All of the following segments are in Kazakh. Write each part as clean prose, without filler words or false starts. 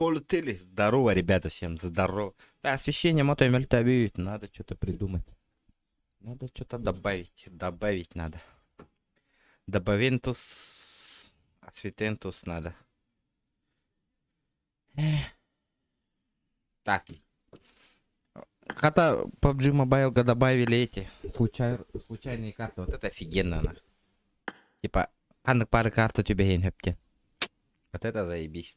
Полетели. Здорово, ребята, всем здорово. Да, освещение мото мельтабит. Надо что-то придумать. Надо что-то добавить. Добавить надо. Добавентус. Осветентус надо. Так. Когда PUBG Mobile добавили эти случайные карты, вот это офигенно, нах. Типа, пары карт у тебя есть. Вот это заебись.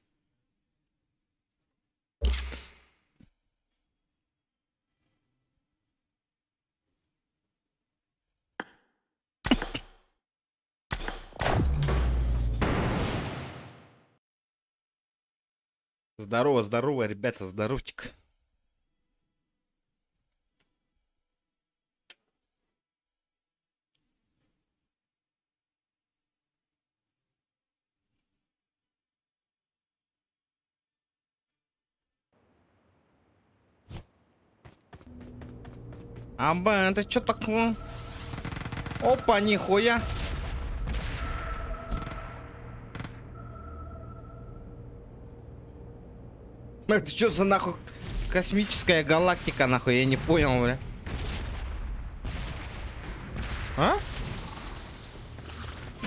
Здорово, здорово, ребята, здоровчик. Аба, это что такое? Опа, нихуя. Это что за нахуй космическая галактика, нахуй? Я не понял, бля. А?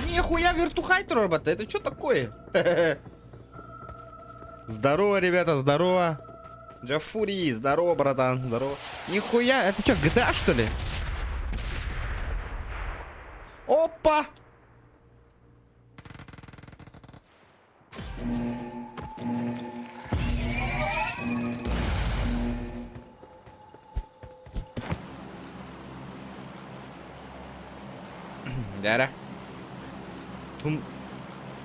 Нихуя вертухайт робота. Это что такое? Здорово, ребята, здорово. Джафури, здорово, братан, здорово. Нихуя, это что, GTA, что ли? Опа! Да-да.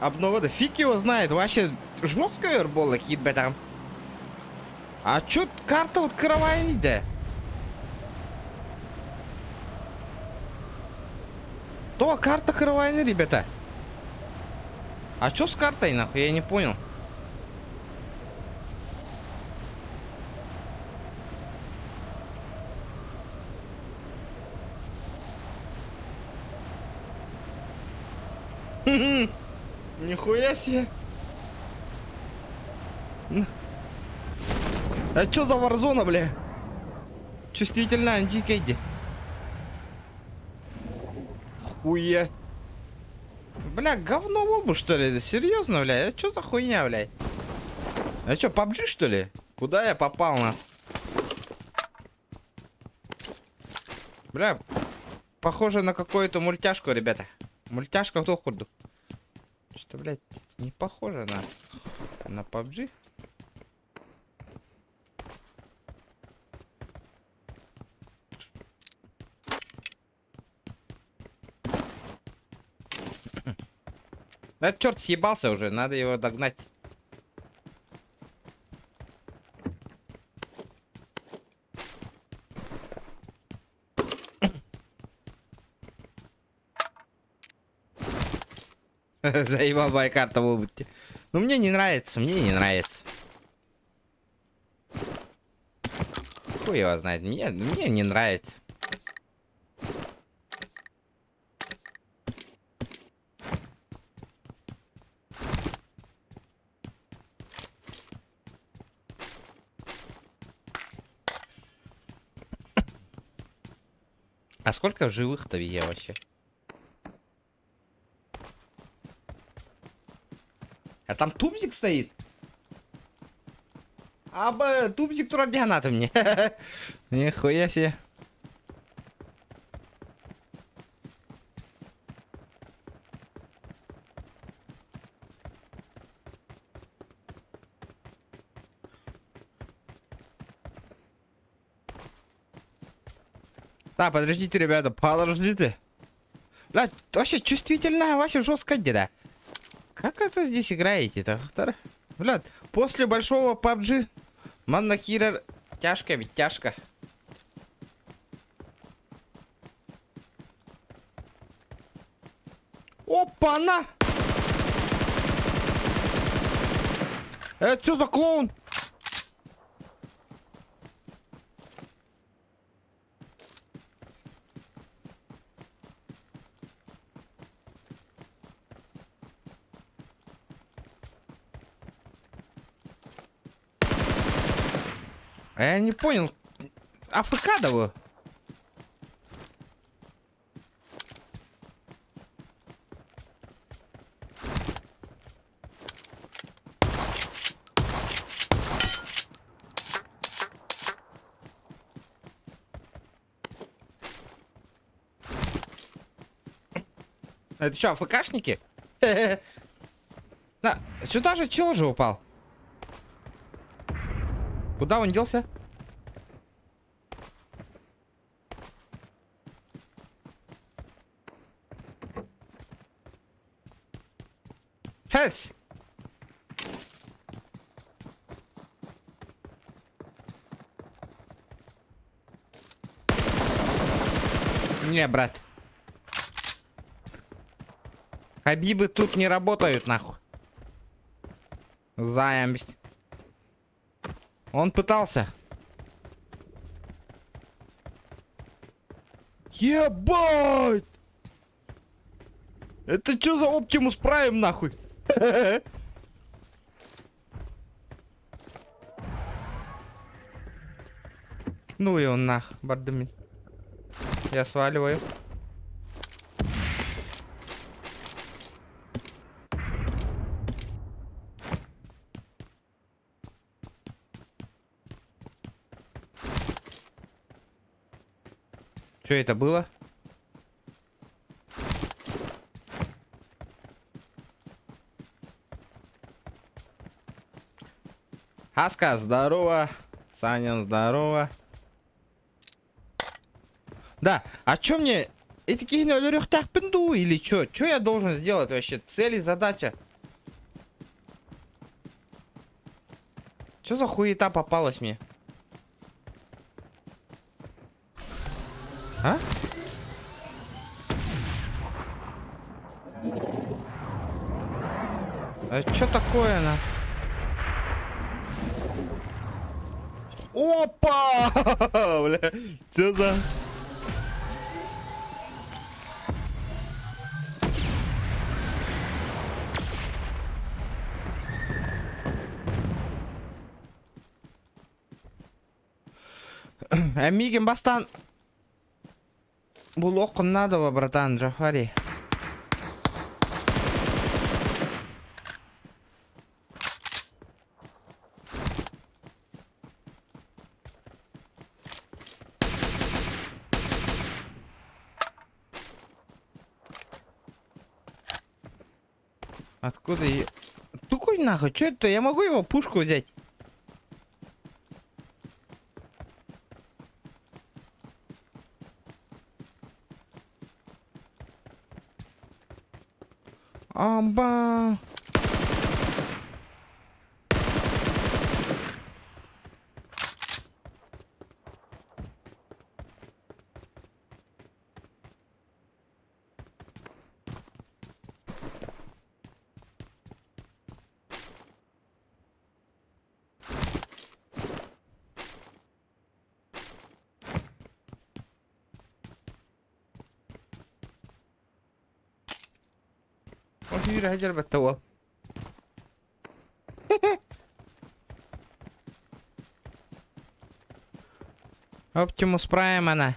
Обнова, да фиг его знает. Вообще жесткая ербола кит бе там. А чё карта вот кровавая? То карта кровавая, ребята. А чё с картой, нахуй? Я не понял. Нихуя себе. А чё за варзона, бля? Чувствительная антикейди. Хуя. Бля, говно волбу, что ли? Серьезно, бля? Это чё за хуйня, бля? А чё, PUBG, что ли? Куда я попал, на? Бля, похоже на какую-то мультяшку, ребята. Мультяшка кто худу. Что, блядь, не похоже на PUBG. Этот черт съебался уже, надо его догнать. Заебал моя карта в области. Ну мне не нравится, мне не нравится. Хуй его знает, мне не нравится. А сколько в живых-то я вообще? А там тубзик стоит? Аба, тубзик турагианата мне. Нихуя себе. Да, подождите, ребята, подождите. Блядь, вообще чувствительная, вообще жесткая деда. Как это здесь играете-то? Блядь, после большого PUBG Манна Киллер тяжко, ведь тяжко. Опа-на! Это что за клоун? А я не понял. АФК давай. Это что, АФКшники? Да, сюда же чел же упал. Куда он делся? Хэс! Не, брат. Хабибы тут не работают, нахуй. Заембсть. Он пытался. Ебать! Это что за Оптимус Прайм, нахуй? Ну и он нах, бардамин. Я сваливаю. Что это было? Аска, здорово. Саня, здорово. Да, а чё мне... Эти кинолерёх так пенду или чё? Чё я должен сделать вообще? Цель и задача. Чё за хуета попалась мне? А? А чё такое, на? Опа! Бля, чё за... Мигин бастан. Бул окун надо, братан, Джафари. Откуда я... Тукой нахуй, что это? Я могу его пушку взять? Амба. Yürü hacer bettaval. Оптимус Прайм она.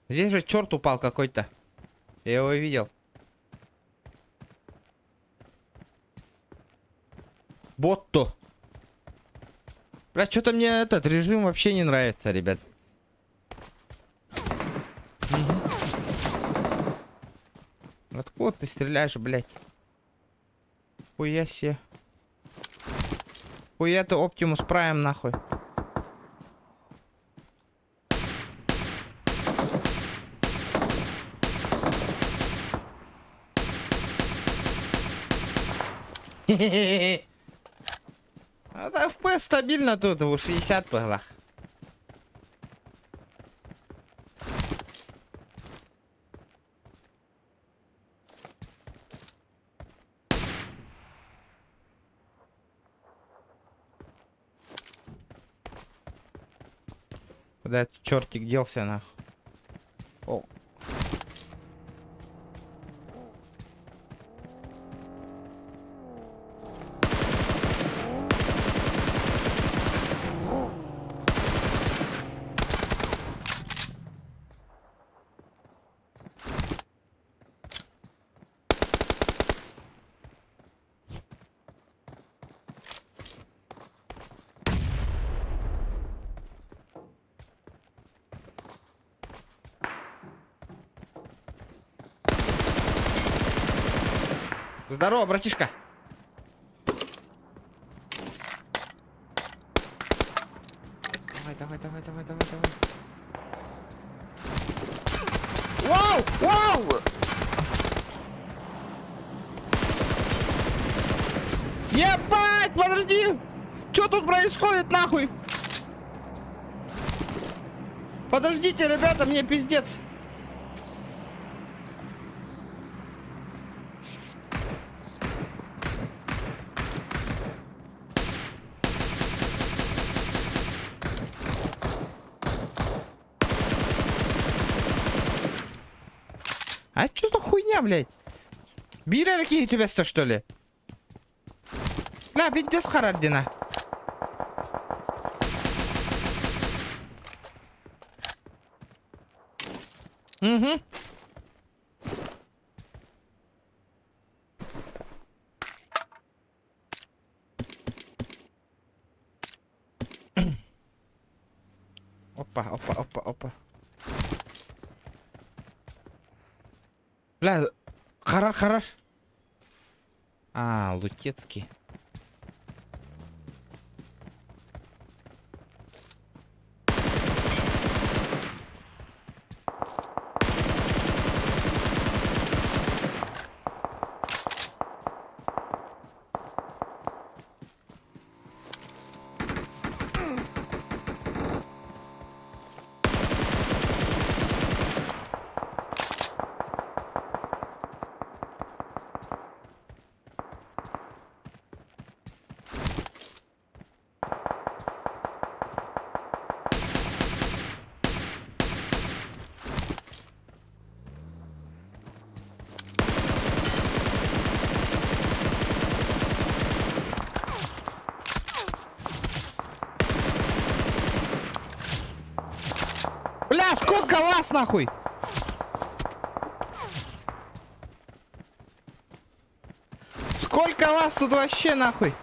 Здесь же черт упал какой-то. Я его видел. Ботто. Бля, что-то мне этот режим вообще не нравится, ребят. Откуда ты стреляешь, блядь? Хуя себе. Хуя ты Оптимус Прайм, нахуй. А да, FPS стабильно тут, у 60 по глах. Куда этот чертик делся, нахуй? О. Здорово, братишка. Давай, давай, давай, давай, давай, давай. Вау! Вау! Ебать, подожди! Что тут происходит, нахуй? Подождите, ребята, мне пиздец. А что за хуйня, блядь? Бирер кийтүбесте, что ли? Бля, пиздец харардина. Угу. Опа, опа, опа, опа. Бля, харар. А, Лутецкий. Бля, сколько вас, нахуй? Сколько вас тут вообще, нахуй?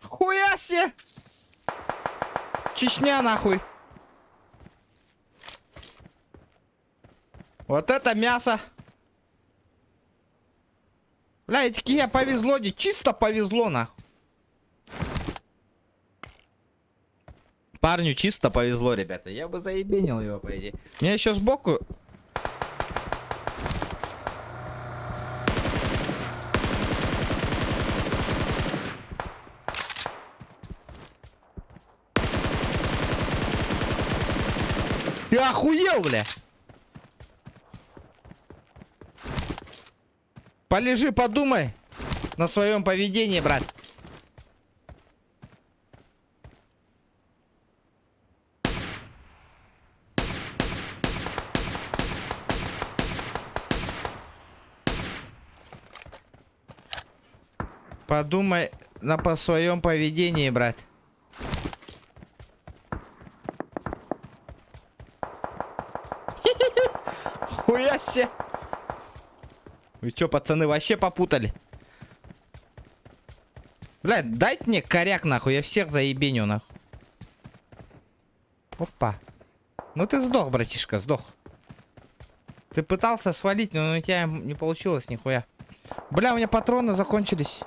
Хуя себе! Чечня, нахуй. Вот это мясо. Бля, этики повезло, чисто повезло, нахуй. Парню чисто повезло, ребята. Я бы заебенил его, по идее. Меня еще сбоку... Ты охуел, бля? Полежи, подумай на своем поведении, брат. Подумай по своем поведении, брат. Хуя себе. Вы чё, пацаны, вообще попутали? Блядь, дайте мне коряк, нахуй, я всех заебеню, нахуй. Опа. Ну ты сдох, братишка, сдох. Ты пытался свалить, но у тебя не получилось нихуя. Бля, у меня патроны закончились.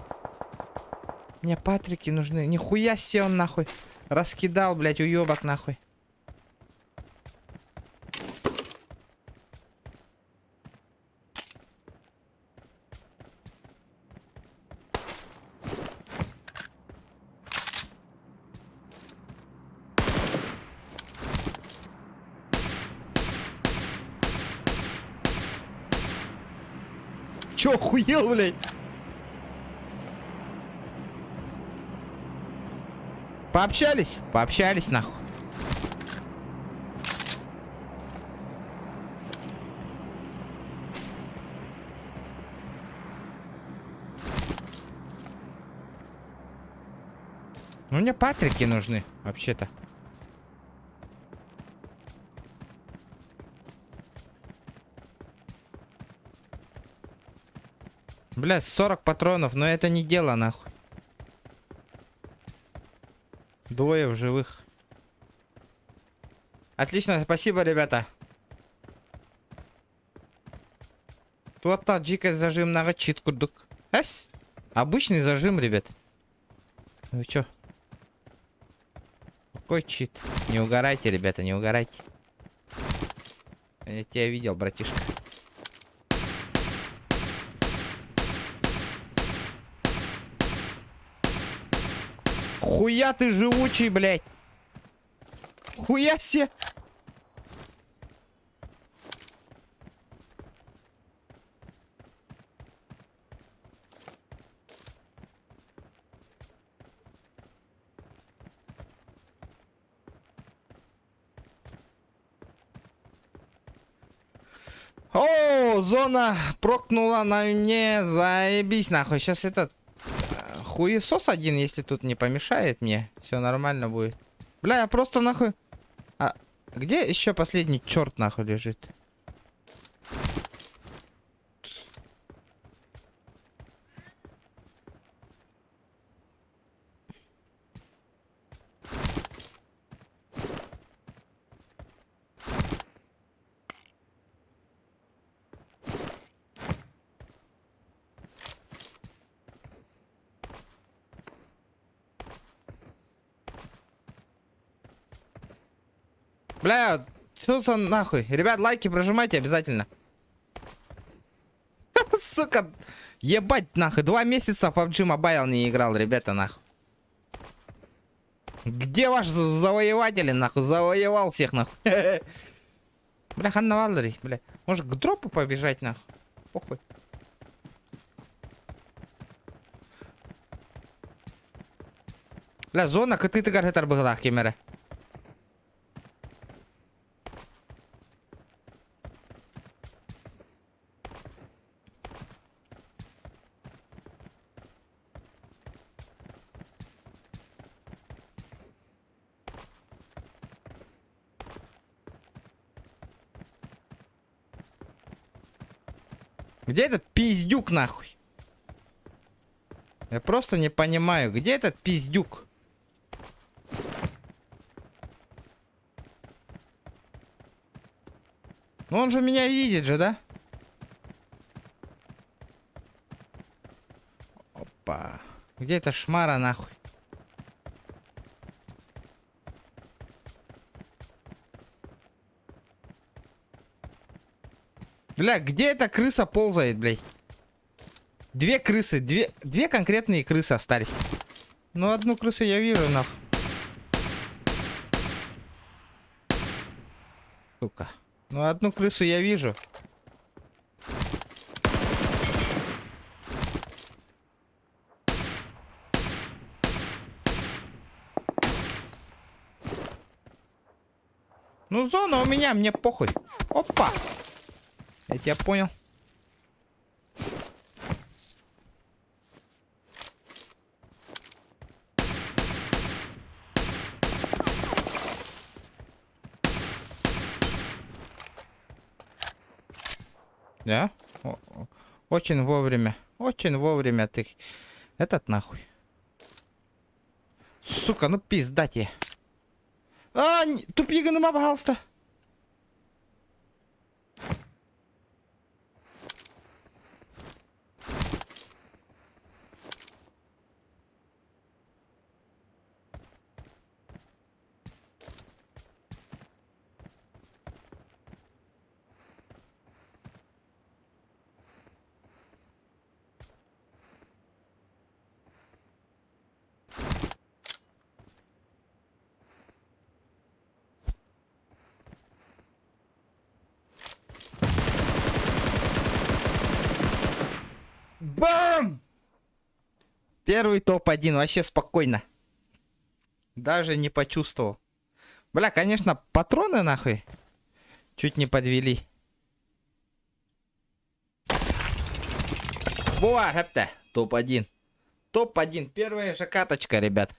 Мне патрики нужны. Нихуя себе он, нахуй. Раскидал, блядь, уебок, нахуй. Чё, охуел, блядь? Пообщались? Пообщались, нахуй. Ну, мне патрики нужны, вообще-то. Бля, 40 патронов, но это не дело, нахуй. Двое в живых. Отлично, спасибо, ребята. Вот так, дикий зажим на чит курдук. Эс? Обычный зажим, ребят. Вы чё? Какой чит? Не угорайте, ребята, не угорайте. Я тебя видел, братишка. Хуя ты живучий, блядь. Хуя се. О, зона прокнула на мне, заебись нахуй. Сейчас этот хуесос один, если тут не помешает мне, все нормально будет. Бля, я просто нахуй. А где еще последний черт нахуй лежит? Бля, что за нахуй? Ребят, лайки прожимайте обязательно. Сука, ебать нахуй. 2 месяца в PUBG Mobile не играл, ребята, нахуй. Где ваш завоеватель, нахуй? Завоевал всех, нахуй. Бля, Ханна Валери, бля. Может к дропу побежать, нахуй? Похуй. Бля, зона, ты гаргетар была, кемера. Где этот пиздюк, нахуй? Я просто не понимаю, где этот пиздюк? Ну он же меня видит же, да? Опа. Где эта шмара, нахуй? Бля, где эта крыса ползает, блядь? 2 крысы, две конкретные крысы остались. Ну, одну крысу я вижу, нахуй. Сука. Ну, одну крысу я вижу. Ну, зона у меня, мне похуй. Опа. Я тебя понял. Да? Очень вовремя. Очень вовремя ты. Этот нахуй. Сука, ну пизда тебе. А, тупига нема, пожалуйста. Бам! Первый топ-1, вообще спокойно. Даже не почувствовал. Бля, конечно, патроны нахуй чуть не подвели. Буа, хэпта. Топ-1. Топ-1. Первая же каточка, ребят.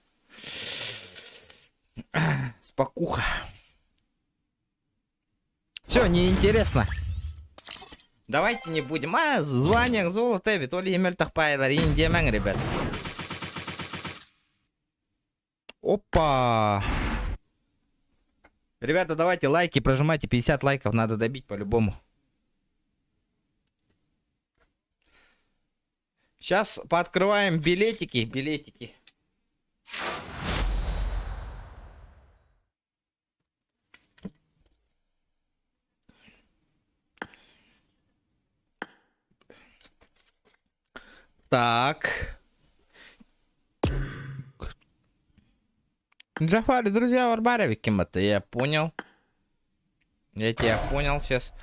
Спокуха. Все, неинтересно. Давайте не будем. А, звание золото, Виталий Емельтах Пайлар, Индия, ребят. Опа! Ребята, давайте лайки прожимайте. 50 лайков надо добить по-любому. Сейчас пооткрываем билетики. Билетики. Так. Джафари, друзья, Варбареви кем-то, я понял. Я тебя понял сейчас.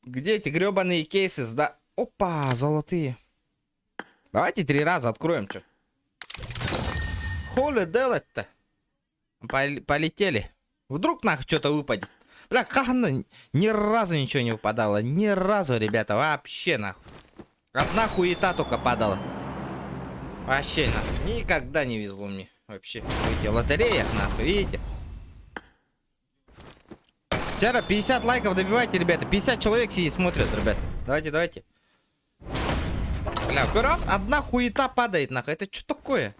Где эти гребаные кейсы? Да. Опа, золотые. Давайте 3 раза откроем, что. Холи делать-то? Полетели. Вдруг нахуй что-то выпадет. Бля, как она ни разу ничего не выпадало. Ни разу, ребята, вообще нахуй. Одна хуета только падала. Вообще нахуй. Никогда не везло мне. Вообще. Видите, в лотереях нахуй, видите? Вчера 50 лайков добивайте, ребята. 50 человек сидит, смотрят, ребят. Давайте, давайте. Бля, аккурат, одна хуета падает нахуй. Это что такое?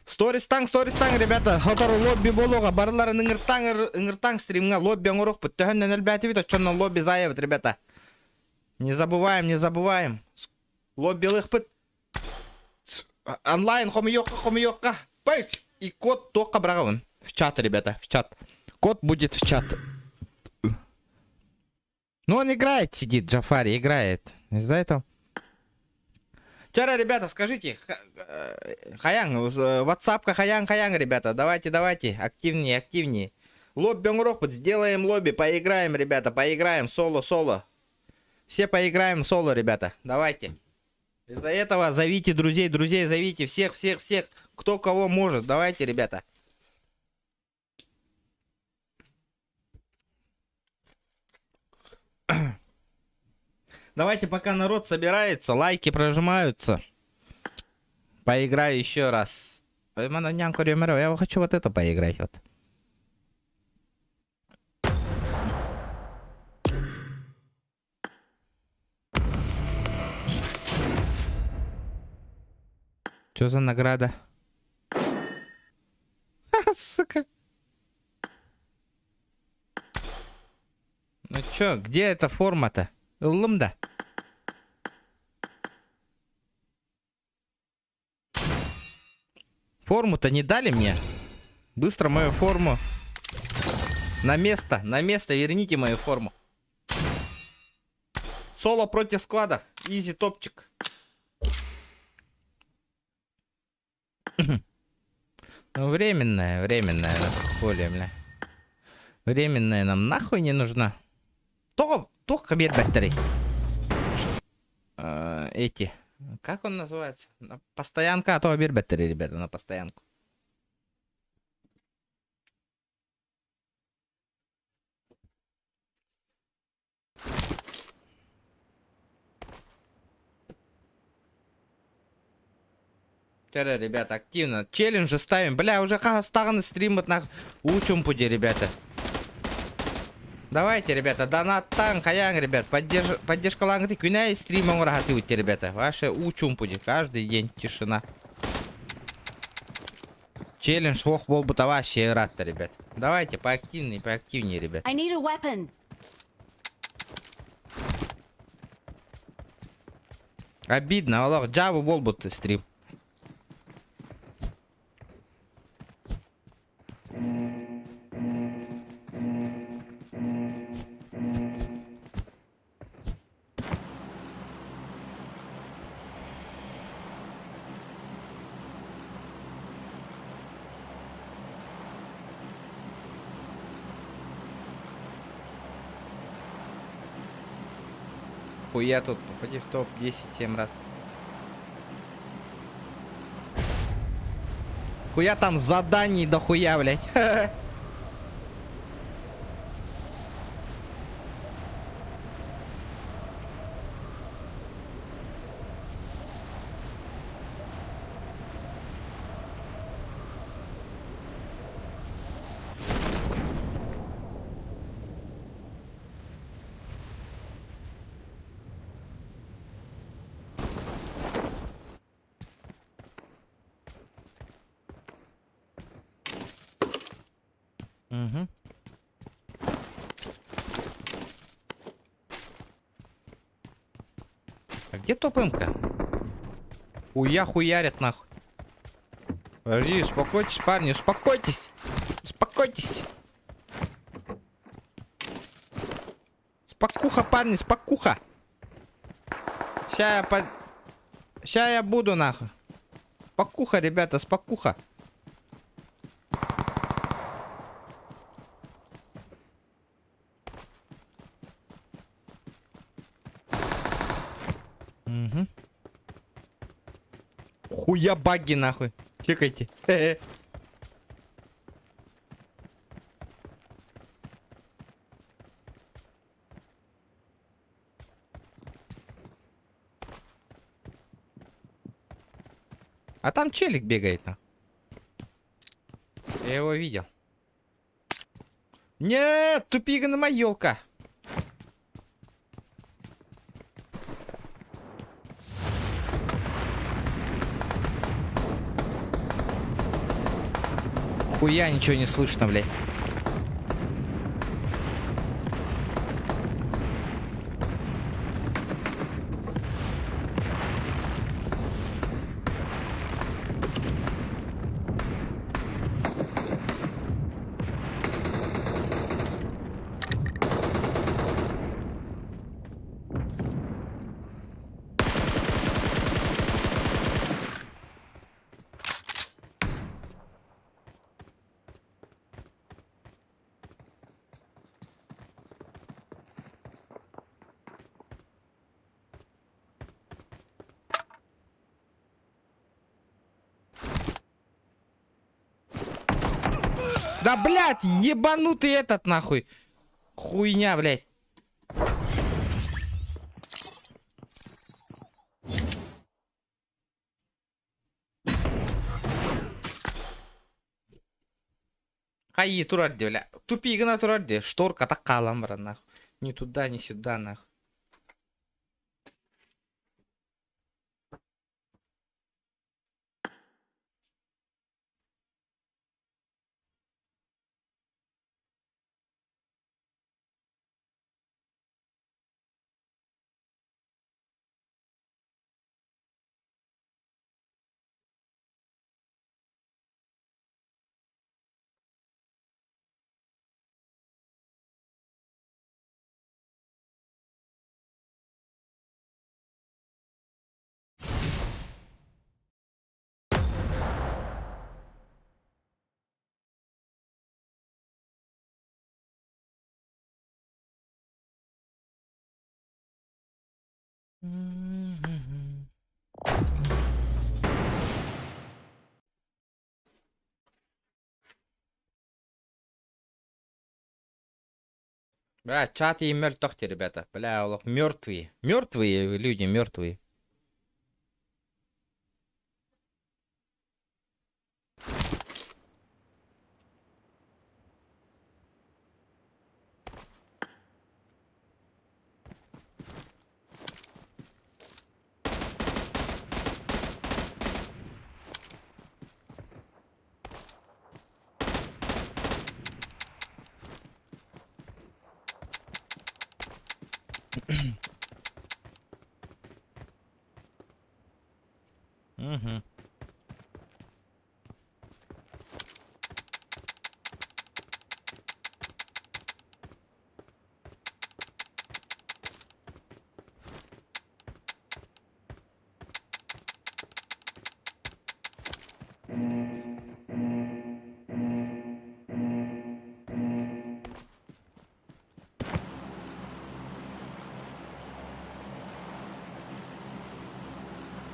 Стористан, ребята. Хотор лобби болуга. Барларын ингертан стримга. Лобби ангорох. Пыттыханнен әлбәті бит. Очоннан лобби заявит, ребята. Не забываем, не забываем. Лобби лыхпыт. Онлайн, хомиёкка. Пойдь. И код только брагавын. В чат, ребята, в чат. Код будет в чат. Ну, он играет, сидит, Джафари, играет. Из-за этого. Вчера, ребята, скажите, Хаян, ватсапка, Хаян, ребята, давайте, активнее. Лобби ропот, сделаем лобби, поиграем, ребята, поиграем, соло. Все поиграем соло, ребята, давайте. Из-за этого зовите друзей, зовите всех, кто кого может, давайте, ребята. Давайте, пока народ собирается, лайки прожимаются. Поиграю еще раз. Я хочу вот это поиграть. Вот. Что за награда? Ха, сука. Ну чё, где эта форма-то? Лымда. Форму-то не дали мне. Быстро мою форму. На место, верните мою форму. Соло против сквада. Изи топчик. Ну, временная, хули, бля. Временная нам нахуй не нужна. Только бед батареи. Эти. Как он называется? Постоянка, а то бед батареи, ребята, на постоянку. Вчера, ребята, активно. Челленджи ставим. Бля, уже стаганы стримят на учум пути, ребята. Давайте, ребята, донат танк, хаян, ребят. Поддержка лангты. Кюняй стримом рахатывайте, ребята. Ваше учум пути. Каждый день тишина. Челлендж вох был бы вообще рад-то, ребят. Давайте, поактивнее, ребят. I need a weapon. Обидно, Аллах, Джаву был бы ты стрим. Я тут попади в топ-10 7 раз. Хуя там заданий дохуя, блядь. Угу. А где топ-МК? Хуярят нахуй. Подожди, успокойтесь, парни, успокойтесь. Успокойтесь. Спокуха, парни, спокуха. Ща я буду, нахуй. Спокуха, ребята, спокуха. Угу. Хуя баги, нахуй. Чекайте. А там челик бегает, на. Я его видел. Нет, тупик на моёлка. Хуя ничего не слышно, блядь. Да, блядь, ебанутый этот, нахуй. Хуйня, блядь. Хай, турарди, бля. Тупик на турарди. Шторка такая, брат, нахуй. Ни туда, ни сюда, нахуй. Бля, чат и мертвые, ребята. Бля, мертвые. Мертвые люди, мертвые. Угу.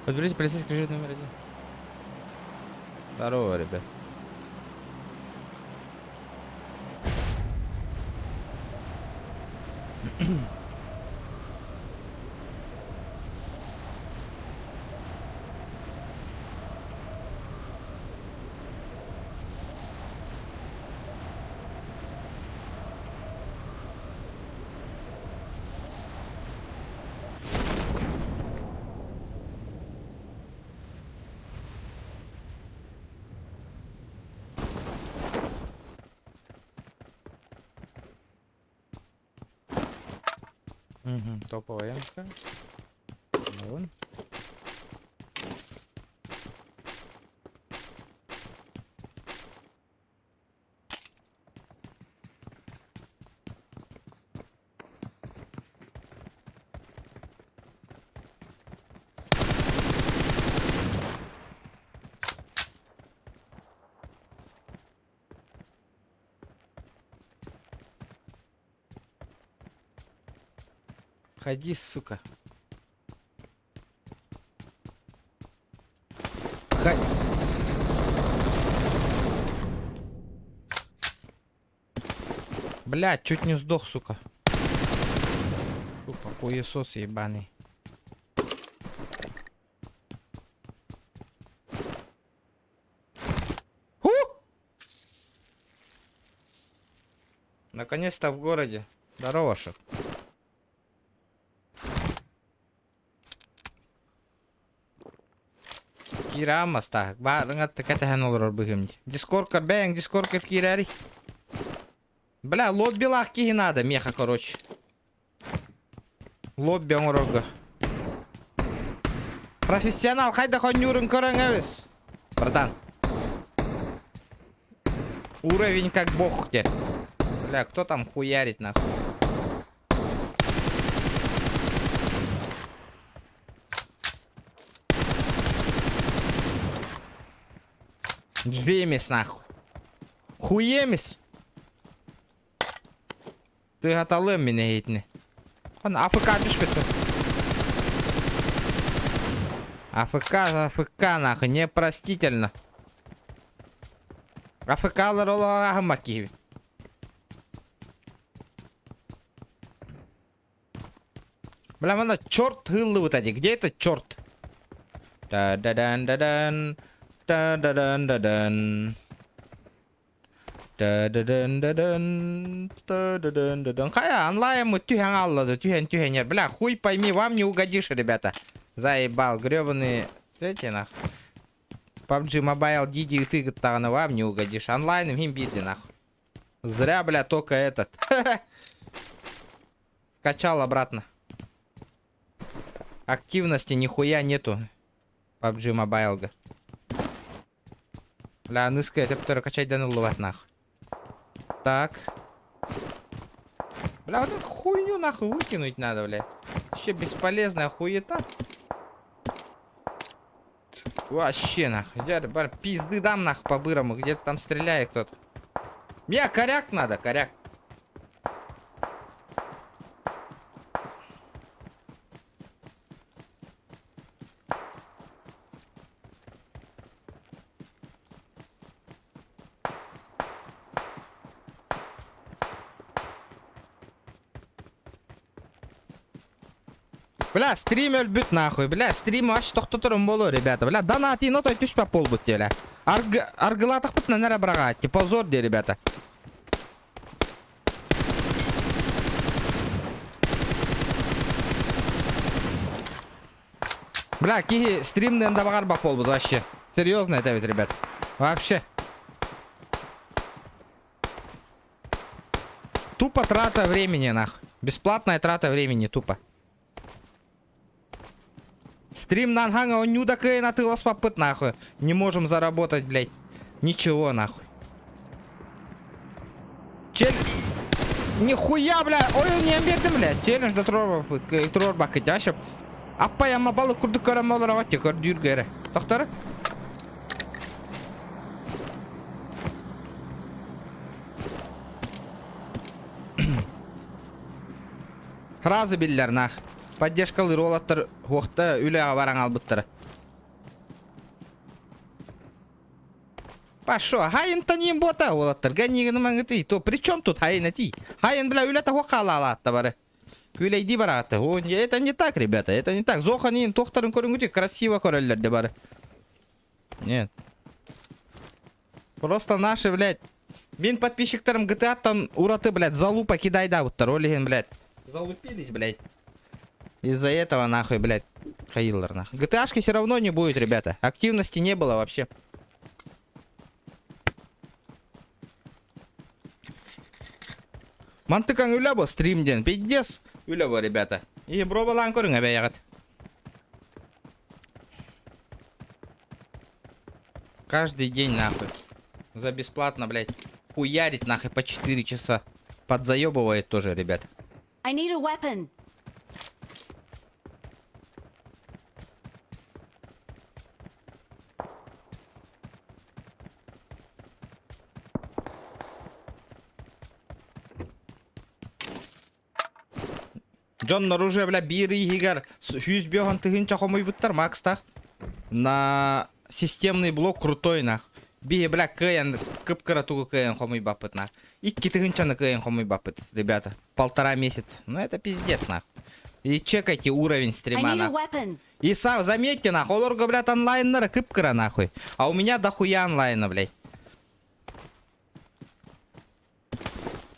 Подберите полицейский кружок номер 1. Здорово, ребят. Угу, топовая МК. Вон. Ходи, сука. Блядь, чуть не сдох, сука. Сука, хуесос ебаный. Ху! Наконец-то в городе. Здорово, шеф. Кира маста. Барыңат кәтәһән олар бүгем. Дискорд бәң, дискорд кирәри. Бля, лобби лахки не надо, меха, короче. Лобби оңорога. Профессионал, хайда хонюрын көрәң әвес. Братан. Уровень как бог те. Бля, кто там хуярит нахуй? Джемис нахуй. Хуемис. Ты аталым меня гейтни. Он АФК düşmedi. АФК нахуй, непростительно. АФК'лар олага макиви. Бля, мана черт хылы вот эти. Где этот черт? Да-да-дан-да-дан. Да-да-дан-да-дан. Да-да-дан-да-дан. Кая, онлайн мы тюхен аллады, тюхен. Бля, хуй пойми, вам не угодишь, ребята. Заебал, гребаные. Эти нахуй. PUBG Mobile, Диди, и ты таганы вам не угодишь. Онлайном им биды нахуй. Зря, бля, только этот. Скачал обратно. Активности нихуя нету. PUBG Mobile. Бля, ныска, это который качать да налывать нахуй. Так. Бля, вот эту хуйню нахуй выкинуть надо, бля. Вообще бесполезная хуета. Вообще нахуй. Бля, пизды дам нахуй по-бырому. Где-то там стреляет кто-то. Мне коряк надо, коряк. Бля, стрим өлбүт нахуй. Бля, стрим аш тоқтотырым болу, ребята. Бля, донатин отой түспәп пол бұт, бля. Аргылатық бұтна нәре браға. Позор, де, ребята. Бля, ки стримден да бағар бақ пол бұт, вообще. Серьезно это ведь, ребят. Вообще. Тупо трата времени, нахуй. Бесплатная трата времени, тупо. Стрим нанханга, он нюдакай на тылос попыт, нахуй. Не можем заработать, блядь. Ничего, нахуй. Нихуя, бля. Ой, не бердім, бля. Челлендж да трорба кытяшып. Аппа яма балы күрді көрім олар аватте көрді үргері. Тоқтары? Разы биллер, нах. Поддержкалы ролаттар хоқта үліға бараң албыттары. Пашо, хайын-то нем бота олаттар. Ганигіні маңыты. То при чем тут хайын әти? Хайын, бля, үләті хоқа алатты бары. Күлейді бараты. Это не так, ребята, это не так. Зоханин, тоқтарын көрінгіте красиво көрелерді бары. Нет. Просто наши, блядь. Мен подписчиктерім GTA-тан ураты, блядь, залупа кидайда бұттар. Олеген, блядь. Залупились, блядь. Из-за этого, нахуй, блядь, хаилар, нахуй. GTA-шки все равно не будет, ребята. Активности не было вообще. Мантыкаң үләбі стримден. Пиздец. Үлі бар, ребята. И бро балан көрің әбе яғыт. Каждый день, нахуй. За бесплатно, блядь. Хуярить, нахуй, по 4 часа. Подзаебывает тоже, ребята. I need a weapon. Джон оружие, бля, биры, егер. Хюз бёган тыгынча хомой буттар, Макстах. На системный блок крутой, нах. Бие, бля, кэян, кыпкара тугу кэян хомой бапыт, нах. Икки тыгынчаны кэян хомой бапыт, ребята. 1,5 месяца. Ну это пиздец, нах. И чекайте уровень I стрима, need a нах. weapon. И сам, заметьте, нах, олорга, блядь, онлайнера кыпкара, нахуй. А у меня дохуя онлайна, блядь.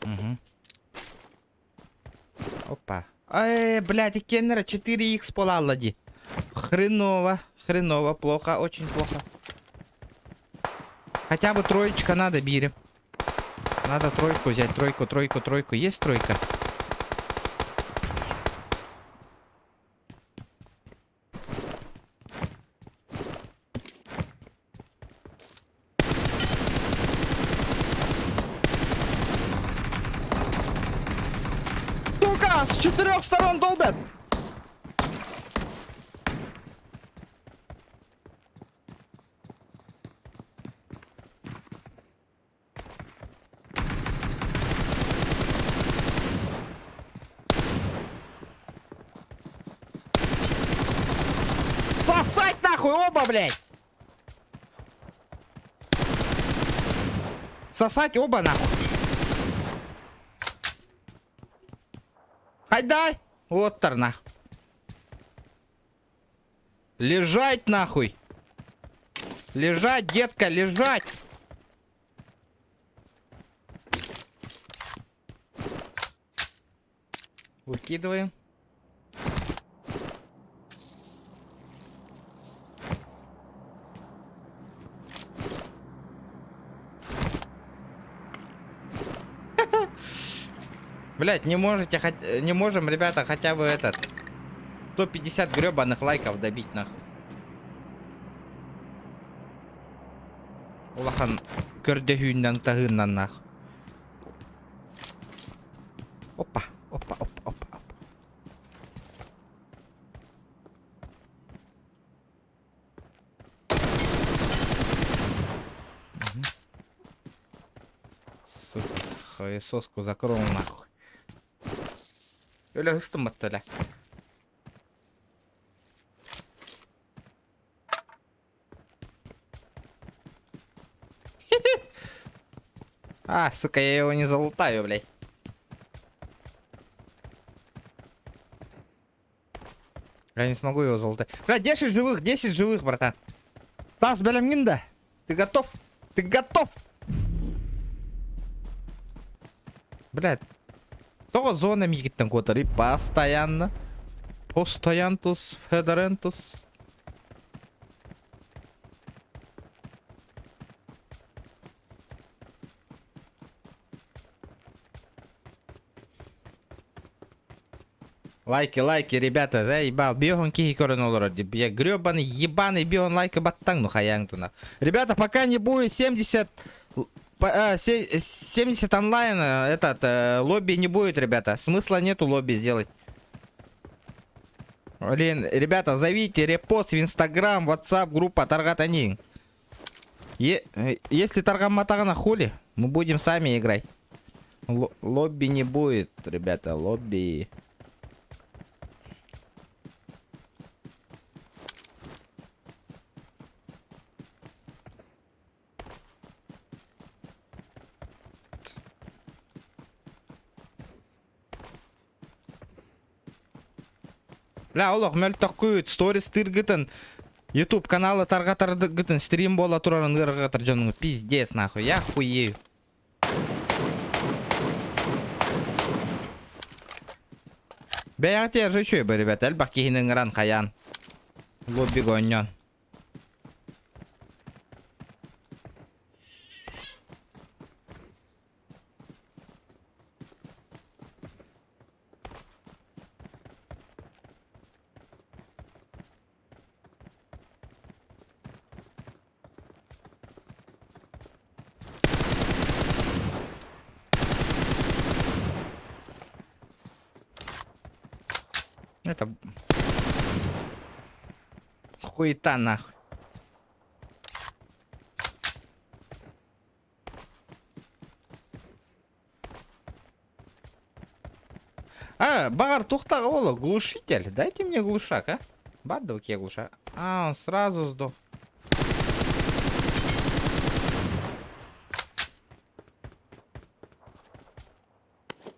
Угу. Опа. Блядь, и кеннера 4х полаллади. Хреново, хреново, плохо, очень плохо. Хотя бы троечка надо, бирим. Надо тройку взять, тройку. Есть тройка? Сука, с 4 сторон долбят! Сосать нахуй оба, блядь! Сосать оба нахуй! Хайдай! Вот нахуй! Лежать нахуй! Лежать, детка, лежать! Выкидываем. Блять, не можем, ребята, хотя бы этот 150 гребаных лайков добить, нахуй. Улахан көрдөхүүннен тагыннан, нахуй. Опа. Сука, хуесоску закрыл, нахуй. Öyle hıstımıttılar. А, сука, я его не залутаю, блядь. Я не смогу его залутать. Блядь, 10 живых, братан. Стас Белемгинда, ты готов? Ты готов? Блядь. То зона мигиттен котары постоянно. Постоянтус, Федорентус. Лайки, ребята, заебал. Бегон кихи коронолора. Я гребаный, ебаный бегон лайка баттang, ну хаян туна. Ребята, пока не будет 70 онлайн, лобби не будет, ребята. Смысла нету лобби сделать. Блин, ребята, зовите репост в Инстаграм, WhatsApp, группа Таргатанин. Если Таргам Матагана хули, мы будем сами играть. Лобби не будет, ребята, лобби. Бля, олох мөлтөк күйт, сторис тыргытын. YouTube каналы таргатыргытын, стрим бола турарын ыргатыр жонуң. Пиздец, нахуй, я хуею. Бәяң тер жөчөй бі, ребят, әлбақ кейінің ыран қаян. Лобби гоньон. Это... Хуета нахуй. Багар, тухтага ола, глушитель. Дайте мне глушак, а? Бардовик я глушак. Он сразу сдох.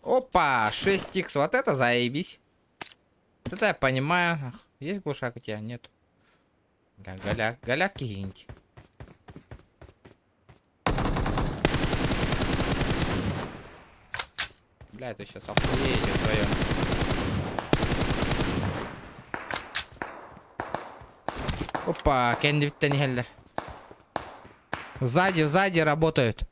Опа, 6х, вот это заебись. Вот это я понимаю. Есть глушак у тебя? Нет. Голяк киньте. Бля, это сейчас охуеете вдвоем. Опа, кендивиттен хеллер. Сзади работают.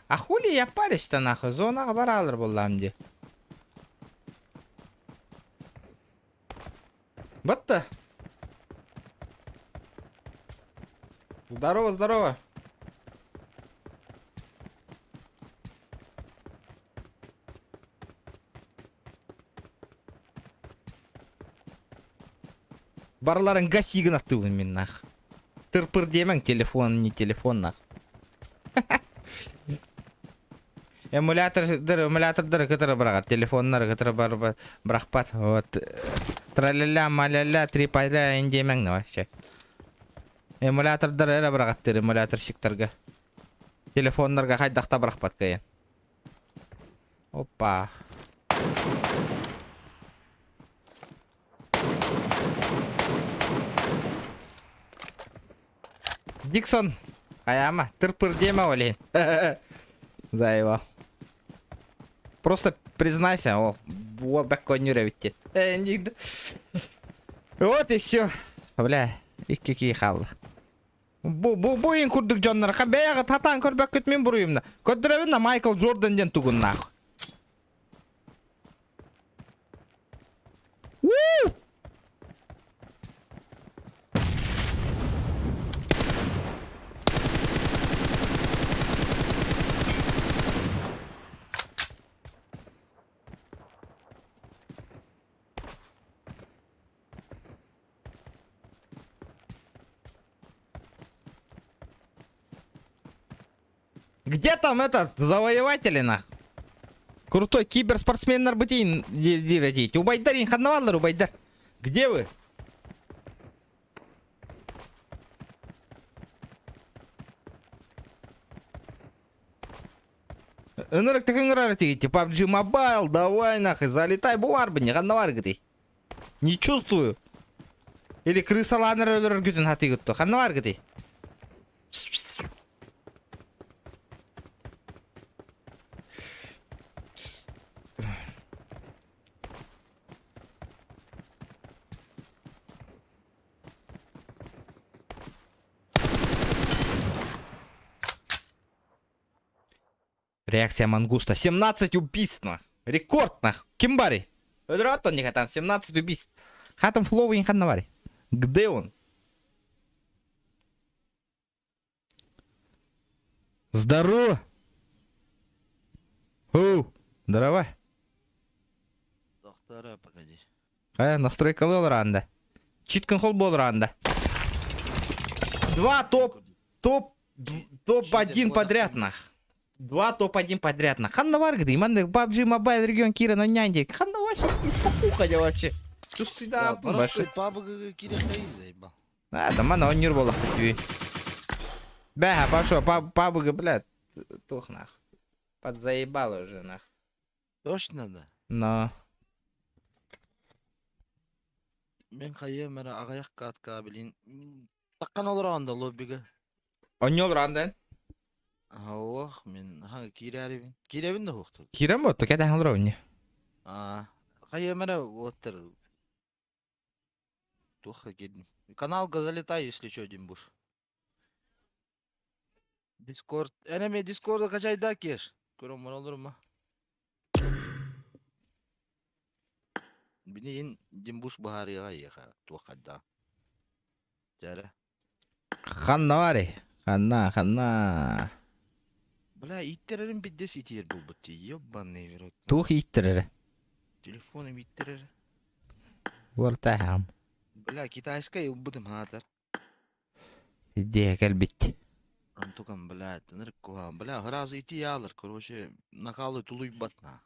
А хули я парюсь-то нахуй? Зона баралар боллам де. Вот-то. Здорово, здорово. Барларын гасигін аттығын мен нах. Тырпыр демең, телефон, не телефон нах. Эмулятордары кытыры брагар, телефоннары кытыры брахпат. Вот. Траля-ля, маля-ля, трипаля, индемең вообще. Эмулятордары әрі брагаттыр, эмуляторщиктарға. Телефоннарға хайдақта брахпат кайын. Опа. Диксон, каяма, тырпыр деме олейн. Заебал. Просто признайся, ол бәк конюре бітті. Вот и все. Бля, икки қалды. Бұйын күрдік жонлар. Бәяғы татан көрбәк көтмен бұруымда. Көттірәбін да Майкл Джорданден түгін нақ. Где там этот завоеватель, нах? Крутой киберспортсмен нарбытин дирать. Убайдарин хаднаваллар, убайдар. Где вы? Энерк так играть, типа PUBG Mobile, давай нахуй, залетай, бувар бы, не хаднавар гти. Не чувствую. Или крыса ланер өлөр гүтін хаты гүтті. Хаднавар гти. Реакция мангуста. 17 убийств. Рекорд нах. Кимбари. Ротон не хатан. 17 убийств. Хатам флоу и ханнавари. Где он? Здорово. Оу. Здорово. Доктора, погоди. Настройка лыл ранда. Читкин хол бол ранда. Два топ-1 подряд нах. Два топ-1 подряд нах. Ханнавар где? Именно PUBG Mobile регион Кира на нянде. Ханнавар испокуха вообще. Чувствую, да, просто PUBG Кира заебал. Да мана он не рвал охуй. Бля, пошел, PUBG, блядь, тух нах. Подзаебал уже нах. Точно да? Но. Мен қайы мәра ағаяқ қатқа білін. Таққан олар анда лоббиға. Он не ранда. Ох, мен кирәребін. Кирәбін да хоқты. Кирам вот, только это он ровне. Қайы мәра оттыр. Туха кедім. Каналға залетай, если что, дем буш. Дискорд. Әнеме Дискорда қачайда кеш. Көрім бар olur ма? Binin Dimbuş Baharı'ya yaka tuakada. Jara. Ханна бари. Ханна. Бля, ittirelim bir de sitiyer bu butti. Yobbanı verot. Тух иттер. Telefonum ittirer. Вортахам. Бля, китайская убудым хатар. Идея калбит. Антукам, бля, тыныркуha. Бля, хразы ити алыр. Короче, накалы тулуй батна.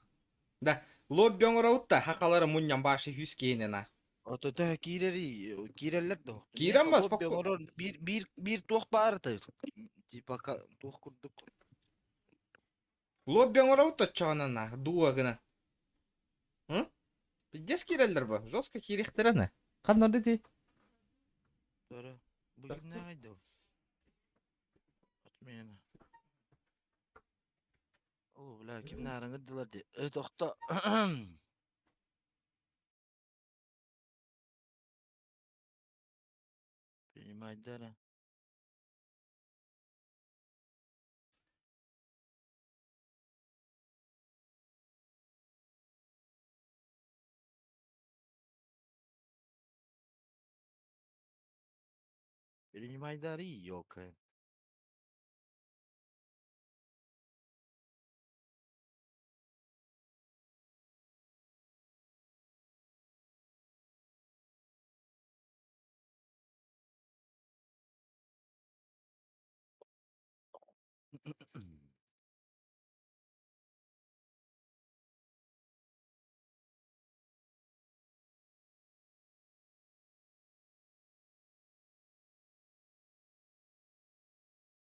Да, лобби оңыраутта хакалары муньян башы хүскейнена. Ото да kireller de. Kiren bas, Bak bak- bir tuğ bağırdı. Tipa tuğ kurduk. Лобби оңыраутта чоғанана, дуа гына. Hı? Бидес кирелдер ба, жестко кирехтерені. Қаннады де? Sonra bugün ne aydı o? Atmayana. Oo, bla kim ne arangırdılar diye. Dokta. Benim aydara. Benim aydara iyi yok.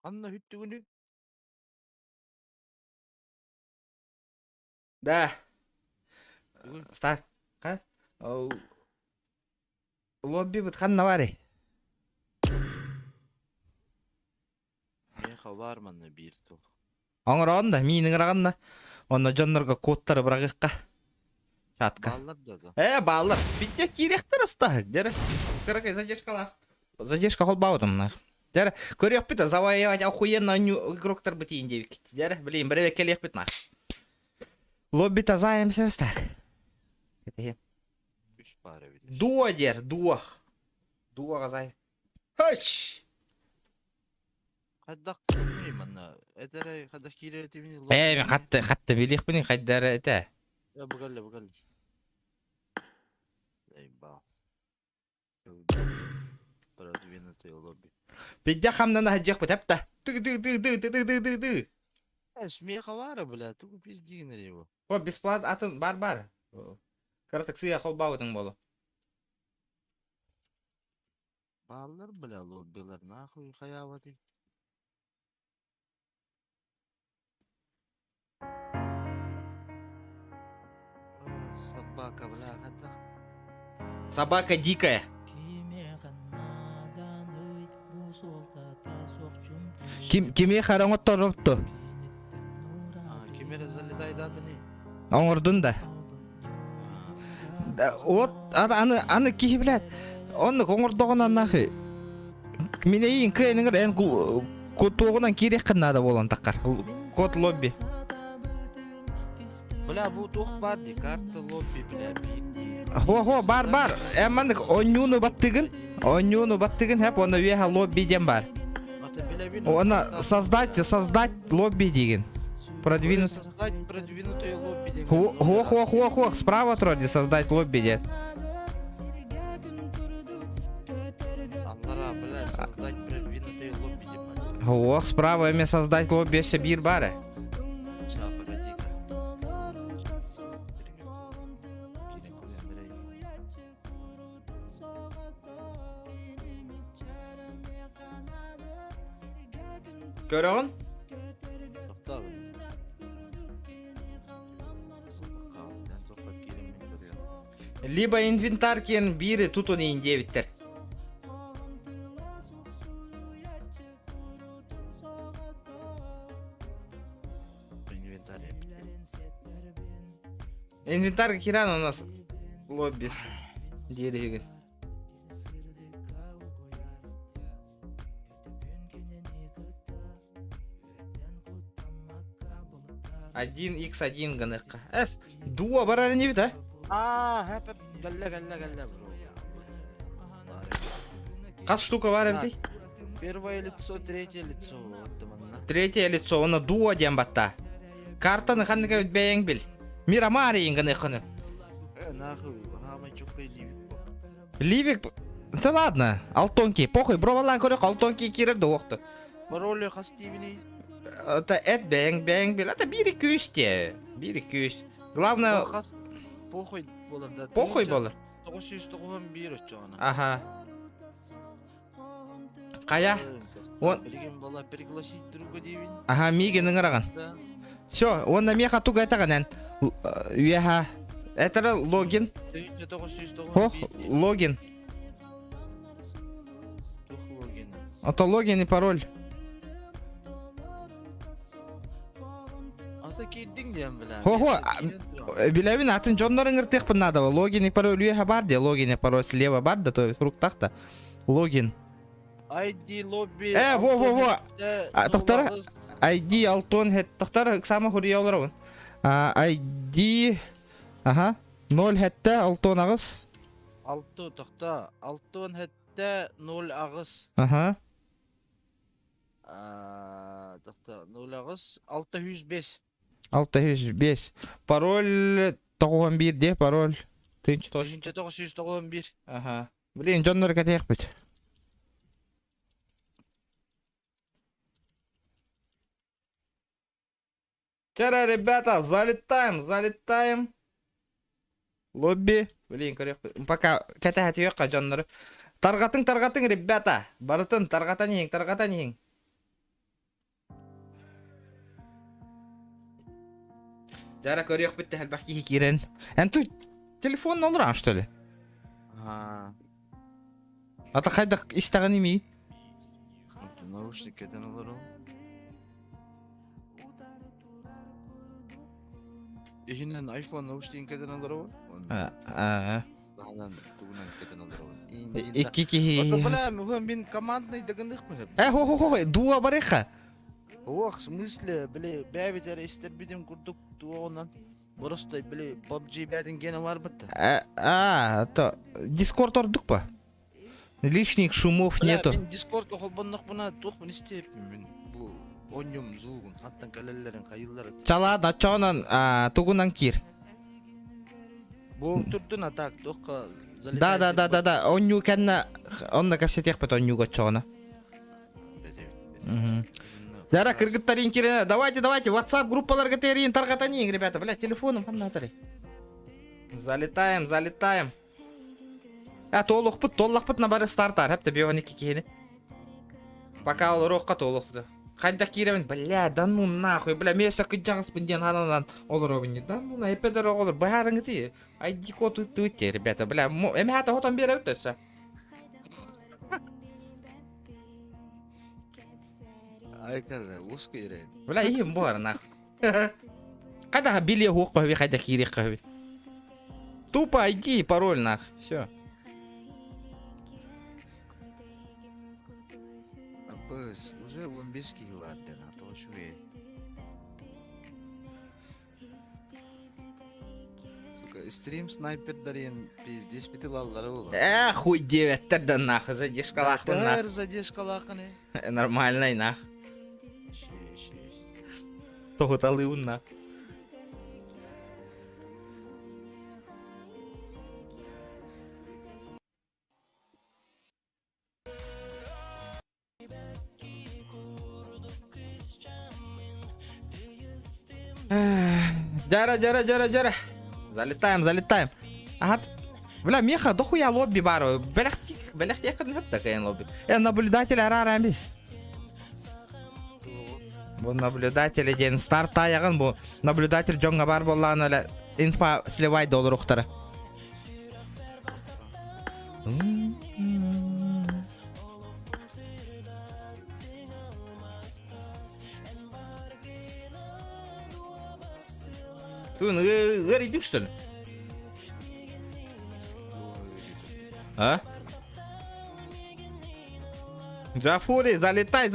Anla hüttü günü. Да. Bugün Стак. Қа? Лобби бұт қанна бари. ne var mı bir tuğ. Оңырағында, миінің рағында. Онна жонларға кодтары бірағыққа. Шатқа. Ballar da. Баллар. Битте кирехтер ыстағы. Дәрі. Қарақай, задержкалақ. Задержка қол баудым. Дәрі. Көрек біті, завоевать охуенно игроктар бітейін деп кетті. Дәрі. Білейін, бірі келек біт нақ. Лобби тазаемся ыстақ. Кетейін. 3 para bir. Дуа дер, дуа. Дуа қазай. Хөч! Hadak bilmiyorum anla. Edere hadak kireli evini. Мен қатты белек бұны қайдары әті. Ya bu galle. Ey ba. Para düğünü teyolo bir. Бедде қамнаны хаджақ бұт әпті. Ды. Смеха var bile. Tu pizdiğin nereye bu? О, бесплат атын бар. Кыртық сыя қол баудың болу. Bağlar bile lobiler. Nahıy hayavati. Собака бля hadak. Собака дикая. Кеме қараңы торыпты. Kimere zalli daydadı ne? Оңырдың да. Вот, аны кихи біләд. Оны оңырдығынан нахы. Мене ең кәйніңір ән тоғынан керек қыннады болан таққар. Код лобби. Bля bu tuğ bardi. Kartı lobby bile bir. Хо, бар. Әмәнік онюны баттығын хәп оны веха лобби дем бар. Ата bile bin. Оны создать лобби деген. Продвинуть. Создать продвинутое лобби. деген. Хо, справа троди создать лобби дед. Анлара бля создать продвинутое лобби. деген. Хо, справа эме создать лобби еще бир бары. Ча, погоди-ка. Көрігін? Тоқта бі. Қауымдан тоқпат кереммен көрген. Либо инвентарь кен бири тутун ейін дебіттер. Инвентарь. Инвентарь киран у нас лобби. Дереген. Один x1 гыныққа. Әс, дуа барары не бит, а? Hep Галля, бро. Кас штука бар Да. эмти? Первое лицо, третье лицо. Вот манна. Третье лицо, оны дуо дем батта. Картаны ханныка бәйең бил. Мирамари инганы ханы. Нахуй, хама чукай ливик. Ливик, да ладно, алтонки, похуй, бровалан көрек алтонки кирер да оқты. Пароли хастивни. Это эт бәйең бил, это бири күсте, бири күс. Главное, Похуй болар да. похуй болар. 991 очоғана. Ага. Кая? Он- Білген бала пригласить друга дейбін. Ага, мигенің ыраған. Да. Все, он на меха туга айтаған ән. Уяха. Это логин. Түйінше 991. Ох, логин. Тух логин. Это логин и пароль. Ата келдің дейм білем. Хо-хо, Билевин, атын Джоннорын ыртықпын надо. Логин и пароль уяха бар де. Логин и пароль слева бар да, то есть руктақта. Логин. ID лобби. Во. Тоқтар, ID алтон хет. Тоқтар, сама хурия олар он. ID, ага, 0 хетті алтон ағыз. Алты тоқта. Алтын хетті 0 ағыз. Ага. Тоқта 0 ағыз. 605. 605. Пароль 91 де, пароль. Тынчы тош. Түйінше 991. Ага. Блин, Джоннор кәтеяқ бит. Вчера, ребята, залетаем. Лобби. Блин, корек. Пока кәтәхәт юққа Джоннор. Тарғатың, ребята. Барытын, тарғатан ең. Жара көрек бітті, әлбәқки хекерен. Әнту, телефон олыран, что ли? Ата қайдақ істаған емей? Наушник кәден олар ол. Ехінен iPhone наушник кәден олар ол. Дағынан туғынан кәден олар ол. Икки. Ата біләм, мен командный дегендік мені. Хо, дуа бареха. Ох, в смысле, бле, бәбетер істер бедем күрдік туғынан. Просто, бле, PUBG бәдін гені бар бітті. То Discord ордук па? Лишних шумов нету. Мен Discord'қа қолбаннық бұна туқ мен істеппін мен. Бұл ойнем зуғын, қаттан кәлелерін қайылдары. Чалады, ачауынан тугунан кир. Бұл түрдің атак туққа Да. Онню кәнна, онна кәпсетек бет оннюға чауына. Жара, кыргыттарин кирене. Давайте, WhatsApp группаларға терейін, тарғатанейін, ребята. Бля, телефоным қанна атары. Залетаем. Толлақпыт на бары стартар. Хәпті беуін екі кейіні. Пока ол роққа толлақпыты. Қайда киремін, бля, да ну нахуй, бля, меса кыджағыспын ден хананан олар обын. Да ну на эпедер олар, байарыңы ти. ID код үтті, ребята, бля, әмі хата хотан бері өттесі. Айкада, ұсқы ерейін. Бля, ем бар нахуй. Қайда биле хуққа хви, қайда кирекқа хви. Тупо ID и пароль нахуй, все. Апыз, уже 15 кигі бар ден, атығы шуе. Сука, стрим снайпердерін пиздес бітіл аллары олар. Хуй деветтерден нахуй, задешкалақтын нахуй. Тәр задешкалақыны. Нормальный нахуй. Тоғыталы ұн нахуй. Жара. Залетаем. Ага. Бля, меха, дохуя лобби бару. Бляхти якын хөпті кайын лобби. Наблюдатель арара емес. Бұл наблюдатель ден старт аяғын, бұл наблюдатель жоңға бар болған әлі инфа сливайды олар ұқтары. Өр идің, что ли? А? Джафури, залетай.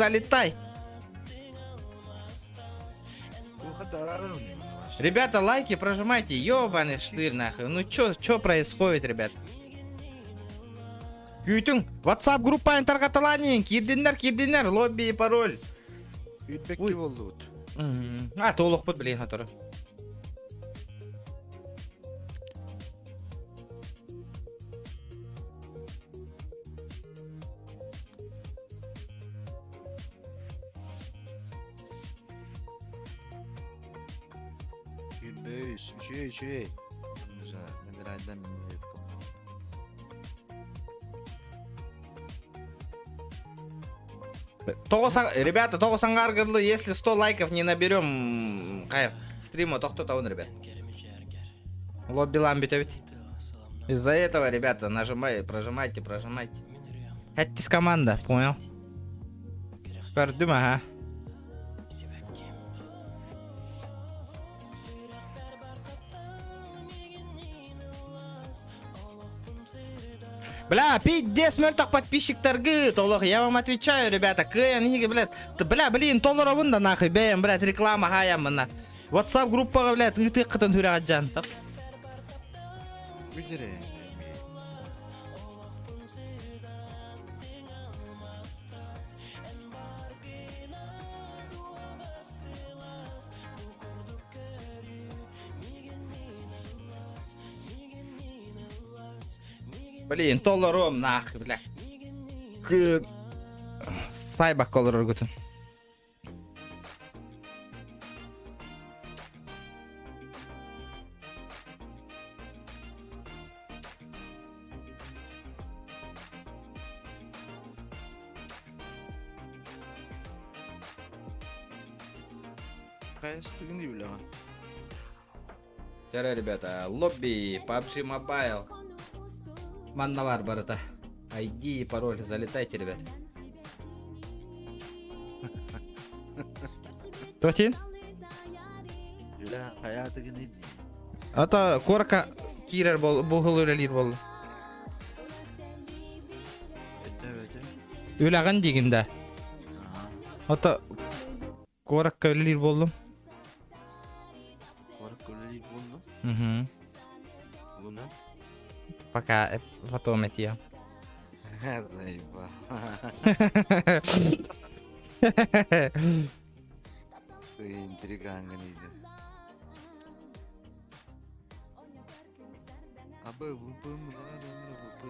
Бұл қата арарым. Ребята, лайки прожимайте, ёбаный штырь нахуй. Ну чё происходит, ребят? Күйтің, WhatsApp группайын тарқатыланын, кирдіңдер, лобби и пароль. Ütbekki oldu ut. Толық бұд білейін атыры. Yürbeyiz. Şey. Güzel. Ne bir aydan ne yapalım. Ребята, тоғысанғар гырлы, если 100 лайков не наберем стрима, то кто-то он, ребят. Лобби ламбит, ведь. Из-за этого, ребята, прожимайте. Хэттис команда, понял? Көрдім, ага. Бля, пиздец, мөлтақ подписчиктергі, толық, я вам отвечаю, ребята, кыян, блядь, блин, толыровын да нахуй, бәйім, блядь, реклама хаям, мына. WhatsApp группаға, блядь, ұйты қытын түрі ғаджан, тап. Müdüre. Блин, толыром, нахуй, бля. Сайбақ колыр үргітін. Kayastıgın değil bile ha. Вчера, ребята, лобби, PUBG Mobile. Манна бар, барыта. ID и пароль, залетайте, ребят. Тохтин? Bile hayatı ne değil. Ата корка кирер бугыл өлелер болды. Evet. Өләгән дигендә. Aha. Ата корка өлелер болдым. Korak koleli buldu. Угу. Buna. Пока потом эти. Заеба. Интриганга нeydi? Abi bu mu lan bu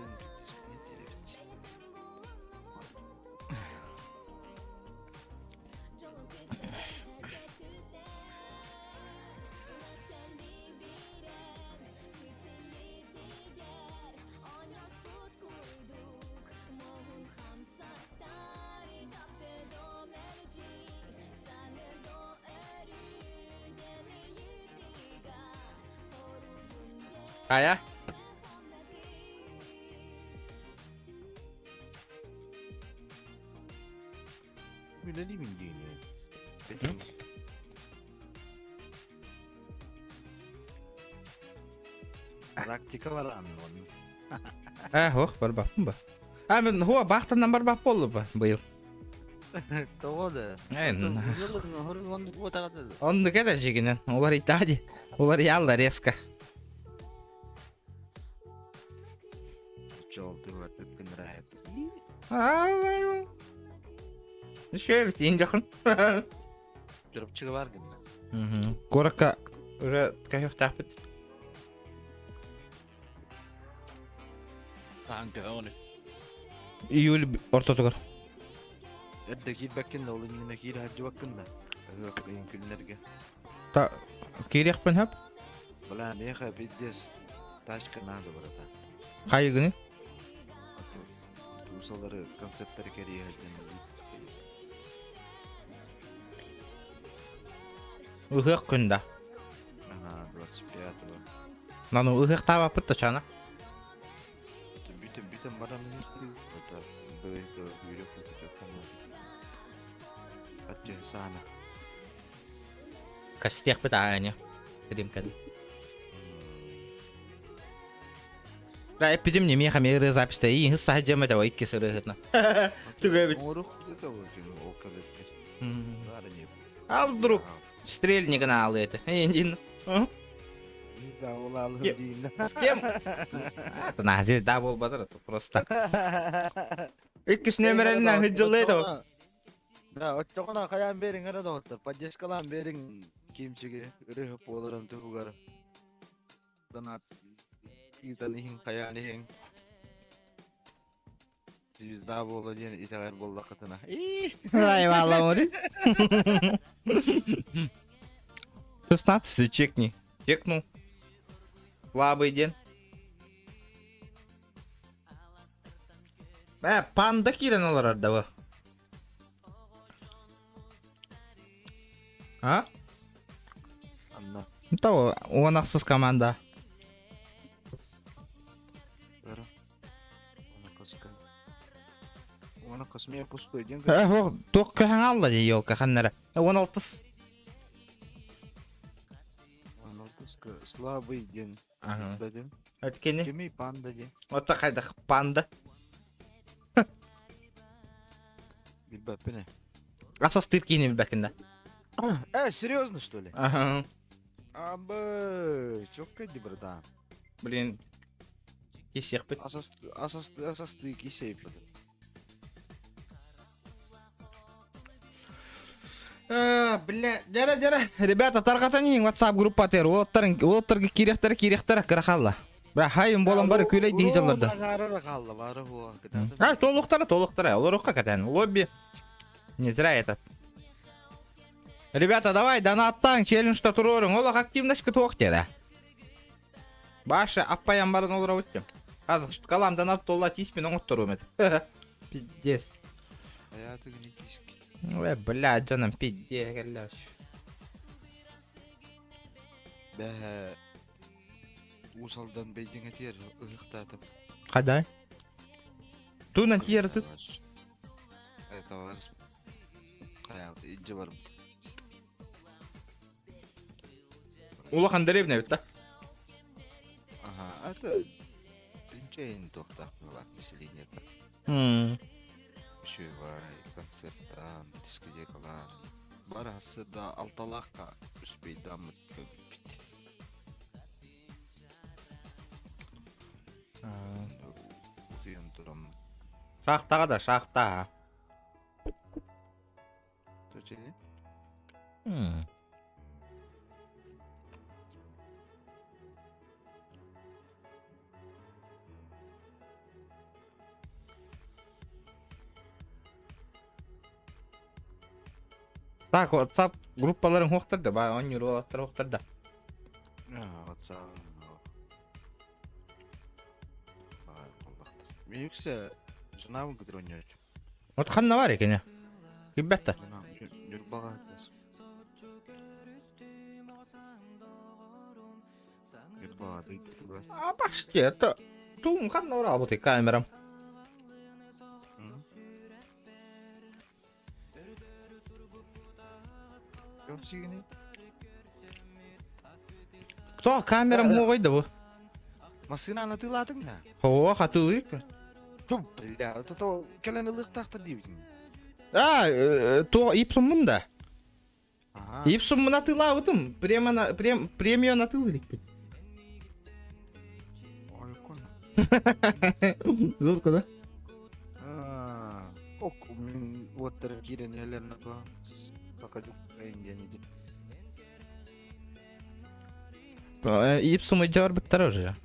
Ая? Öyle değil mi diyor? Praktika var anne onun. Ох, барбап ба. Мен хуа бахтандан барбап болды ба быйыл. Doğru da. Onu bu tarafa. Онды кәдә жигенен. Олар итади. Олар ялла резко. Çok doğru tıskındır. Ай. Еще ведь индяхан. Dropçı var değil mi? Угу. Корка уже кайф тапит. Kanka onu. Июль ортотугар. Eddeki bakın da olun yine kiri hacı bakın da. Yok günlerge. Та кирих пен хап. Bula ne kadar bides. Taş kanadı burada. Кай гыны? Usaları konseptleri geriye hacı. Ыгык күндә. Ага, 25-го. Нану ыгык таба пытты чана. Bütün paranın üstü. Hatta böyle büyük tutacak ama. Hacı sana. Кастех питание. Стрим Да, эпидем не меха меры запись-то и сахаджем это ой кисыры гытна. Тугай бит. Орух это вот о кабет. А вдруг стрельник на это. Индин. Да, улалы Кем? дейін. С кем? Это на звезда был бадыр, это просто. Иккис нөмірелінен хыджылайды. Да, отчоғына қаян берің әрі доғыттар. Поддержкалан берің кемчіге үрі болырын тұғығар. Донат. Итан ихин қаян ихин. Звезда болды ден итағар болды қытына. Ай, валла, мори. 16 чекни. Чекнул. Слабый день. Панда кирен олар ардабы. А? Анна. Того, онақсыз команда. Бәрі. Оны қысмия пустой ден. О, тоқ көһәң алла дей елка ханнара. 16. Оны қысқы слабый ден. Ага. Даден. Өткені. Кемей панда ден. Ота қайда панда. Билбәппіне. Асас тыркини билбәкинда. Серьезно, что ли? Ага. Абы, чоккайды братан. Блин. Кесек бит. Асас ты кисей братан. Бля, жара. Ребята, тарқатанин WhatsApp группа тер. Олаттарға кирехтер кырахалла. Бра, хайым болан бары көйлей дейі жаларды. Ағары қалды, бары хуа. Толықтара. Олар оққа кәтән. Лобби. Не зря это. Ребята, давай, донаттан челленджта тұрорың. Олақ активнашқы тоқ деді. Башы, аппаян барын олар өттім. Қазір, қалам донат толла тиспен оңыт тұру меді. Пиздец. Hayatı gnetisk. Ой, бля, жаным, пиздец, галляш. Бә усалдан бейден етер ұйықтатып. Қадай? Тунан тиері тут. Это var. Hayatı ince varım. Улахан деревня бит, да? Ага, это тынчайын тоқтақ болат население-то. Шөйвай, концерттан, дискотекалар. Барасы да алталаққа үспей дамытты бит. Ұтыйын тұрам. Шахтаға да, шахта. Төчелі? Так, WhatsApp группаларын хоқтырды, ба, 10 euro олаттар хоқтырды. WhatsApp. Мен yüksel жынавын кідір ойнайшы. Вот қанна бар екен, я? Кибетті. Жүр баға айтмас. Жүр баға дейді. А, почти, это... Тум қанна бар албыты камерам. Көпсігіне? Кто камерам қойды бұл? Масынаны тыладың да? О, қатылы. Түп, бля, это то кәләні лықтақтыр дейбізін. То ипсум мұнда. Ага. Ипсум мұна тыла ұтым. Премио на тылы рекпет. Ой, көні. Жестко, да? Ок, мен оттыр керен әлеріні туа. Сақаjuk әйінден еді. Ипсум и жауар біттар уже.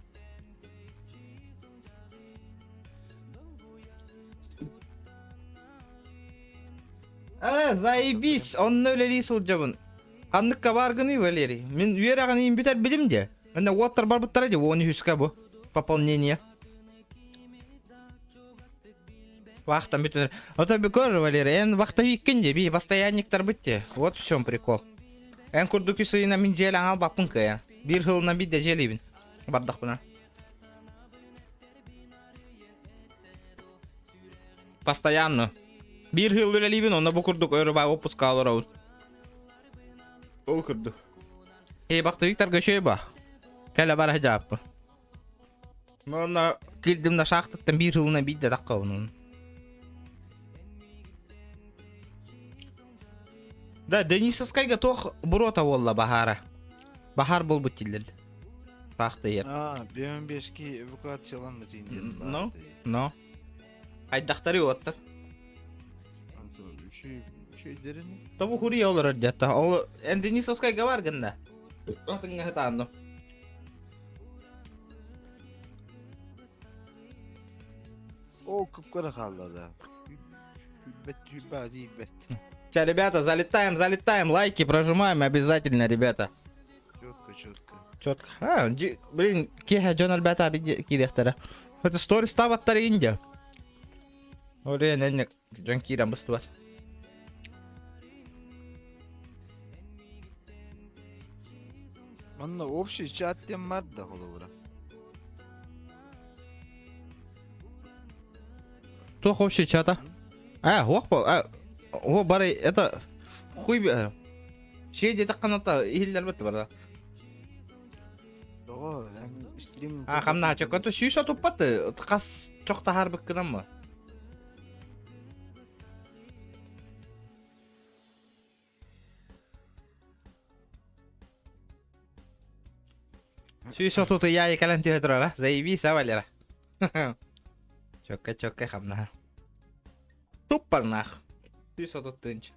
Заебись, он öyle лисыл жабын. Қандыққа барғыны, Валерий. Мен үйер ағын ең бітер білім де. Әнді оттар бар бұттар еді, оны хүсқа бұ. Пополнение. Вақтан бүтінер. Ота бір көр, Валерий, ән вақта виккен де, бей постоянниктар бітте. Вот в чем прикол. Ән күрдікі сүйіна мен жел аңал бапын кая. Bir хылына бейді желейбін. Бардақ бұна. Постоянно. Bir hıl öleliyibin, onda bu kurduk örüba opuska alır ağın. Ol kurduk. Baktı Viktor göşeye bak. Kele bara cevap. Ona girdiğimde şahtıktan bir hılına bir de dakika onun. Da Denisovskayga toq burota volla bahara. Bahar bol butiller. Paxta yer. Ben 5 evakuasiyalanma deyin. No. Aydaxtari ottır. Şey derini. Tabu huriye olur adeta. O endini soskayga var gında. Atınga hatandım. O kıpkara kaldı da. Hübbet. Че, ребята, залетаем, лайки прожимаем обязательно, ребята. Четко. Четко. Блин, кеха Джон Альберта кирехтера. Это сторис табаттар инде. Орен энек Джон Кирам быстыват. Onda общий чат тем var da olur. Кто вообще чата? Хоппа. О, бары, это... Хуй... Şey dedi kanata ihiller bitti barda. Doğru. Stream. Kamna çok kötü şu satıp battı. Kas çok da harbi kınan mı? Şu satı ya yakalan tiyatro la. Zaybisa Valera. Çok kamna. Tupparnah. Şu satı tınç.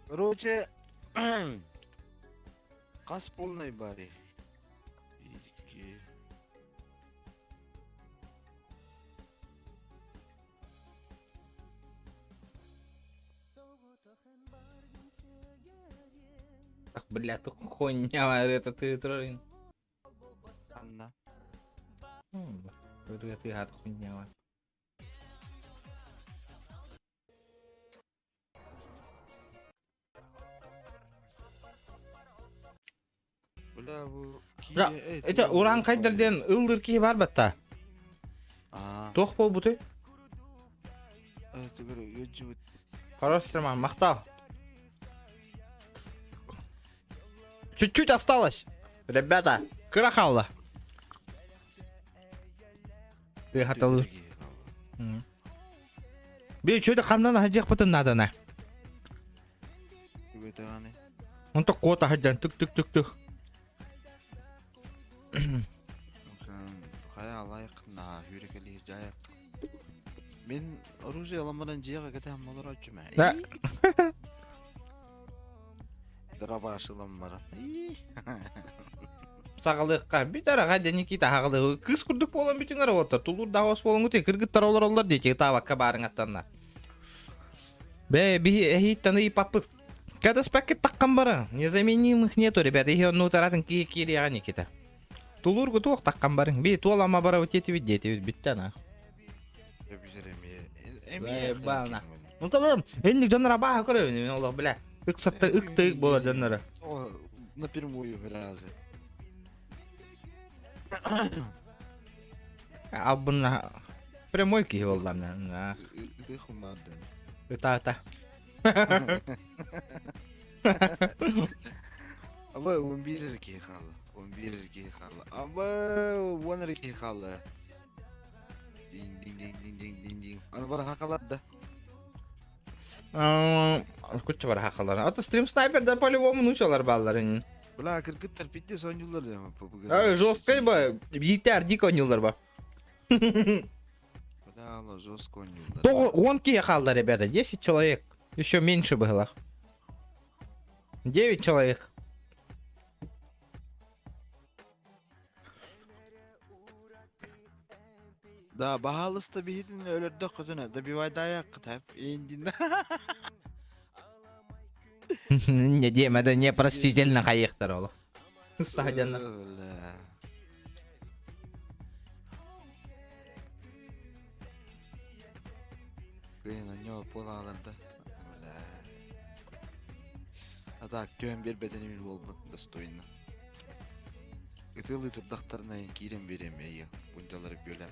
Короче, кас полный бари. Ах, бля, тут хуйня, это ты троллин. Анна. Это ты гад хуйня. Бля, bu Ya, это уран кайдерден ылдыр ки бар батта. Тох бол буты. Это говорю, ёджу. Хороший махтал. Чуть-чуть осталось. Ребята, крахалла. Ты хотел... Би, что-то камнана хаджих потом надо, на. Он так кота хаджан, тык-тык-тык-тык. Хая лайықна, юрекелі жайық. Мен оружие аламадан жиға кетем олар өтчүмә. Да. Драба ашылам барат. Сағалыққа bir taraға денекейті ағылығы. Кыз күрдік болан бүтін ара отыр. Тулур дағыз болан өте кіргіттар олар дейте табаққа барын аттанна. Бе, хиттаны ипаппыз. Кадас пакет таққан бары. Незаменимых нету, ребята. Ихе он утаратын кири ағаны кета. Тулургу туақ таққан барың. Бе, туалама бара өтеті бітті ана. Бална. Ну табам, энник жаннара баха көрөбүн, Аллах бля. Ыксатта ыктык болар жаннара. Напрямую грязы. Абына прямой ки болдам. Ты хумадым. Та. Аба 11 erkeği kaldı. 11 erkeği kaldı. Aba 10 erkeği kaldı. Ding. Ana bana hakaladı. Куча бар хакалар. Ата стрим снайпердер по-любому нучалар балларын. Бля, кыргыттар питте son yıllar deme. Жесткой ба, битер дико нюллар ба. Бля, Allah жестко yıllar. То 10 ки халда, ребята, 10 человек. Еще меньше было. 9 человек. Da bahalısı da bir hidin ölürdü kutuna. Da bir vayda yakıt hep. İndin. Не Дима, это непростительно хаехтар ол. Сагандар. Kıyın o ne polalarda. Atak tüm bir bedenimin olmadı dostoyna. Итылы турдактарына кирем берем я. Бунталары бөлем.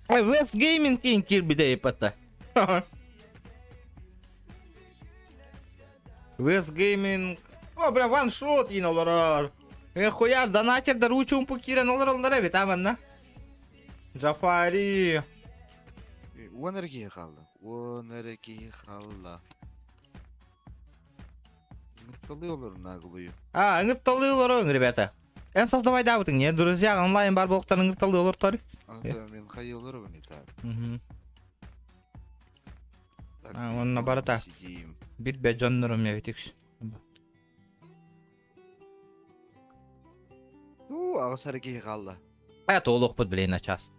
Вес гейминг кин кирбиде ипата. Вес гейминг. О, бля, ваншот иналар. Хуя, донатер да ручум пукирен олар бит аманна. Джафари. Он эркеği kaldı. On erkeği kaldı. ыңырталы olur нагылıyor. Ыңырталы olur ребята. En создавай да бутың не, друзья, онлайн бар болықтар ыңырталы olur тары. Аңда мен қай olur bunu tabi. Onunla barata. Bit be canlarım ya bitik. Ağız hareketi kaldı. Это улуq блин на час.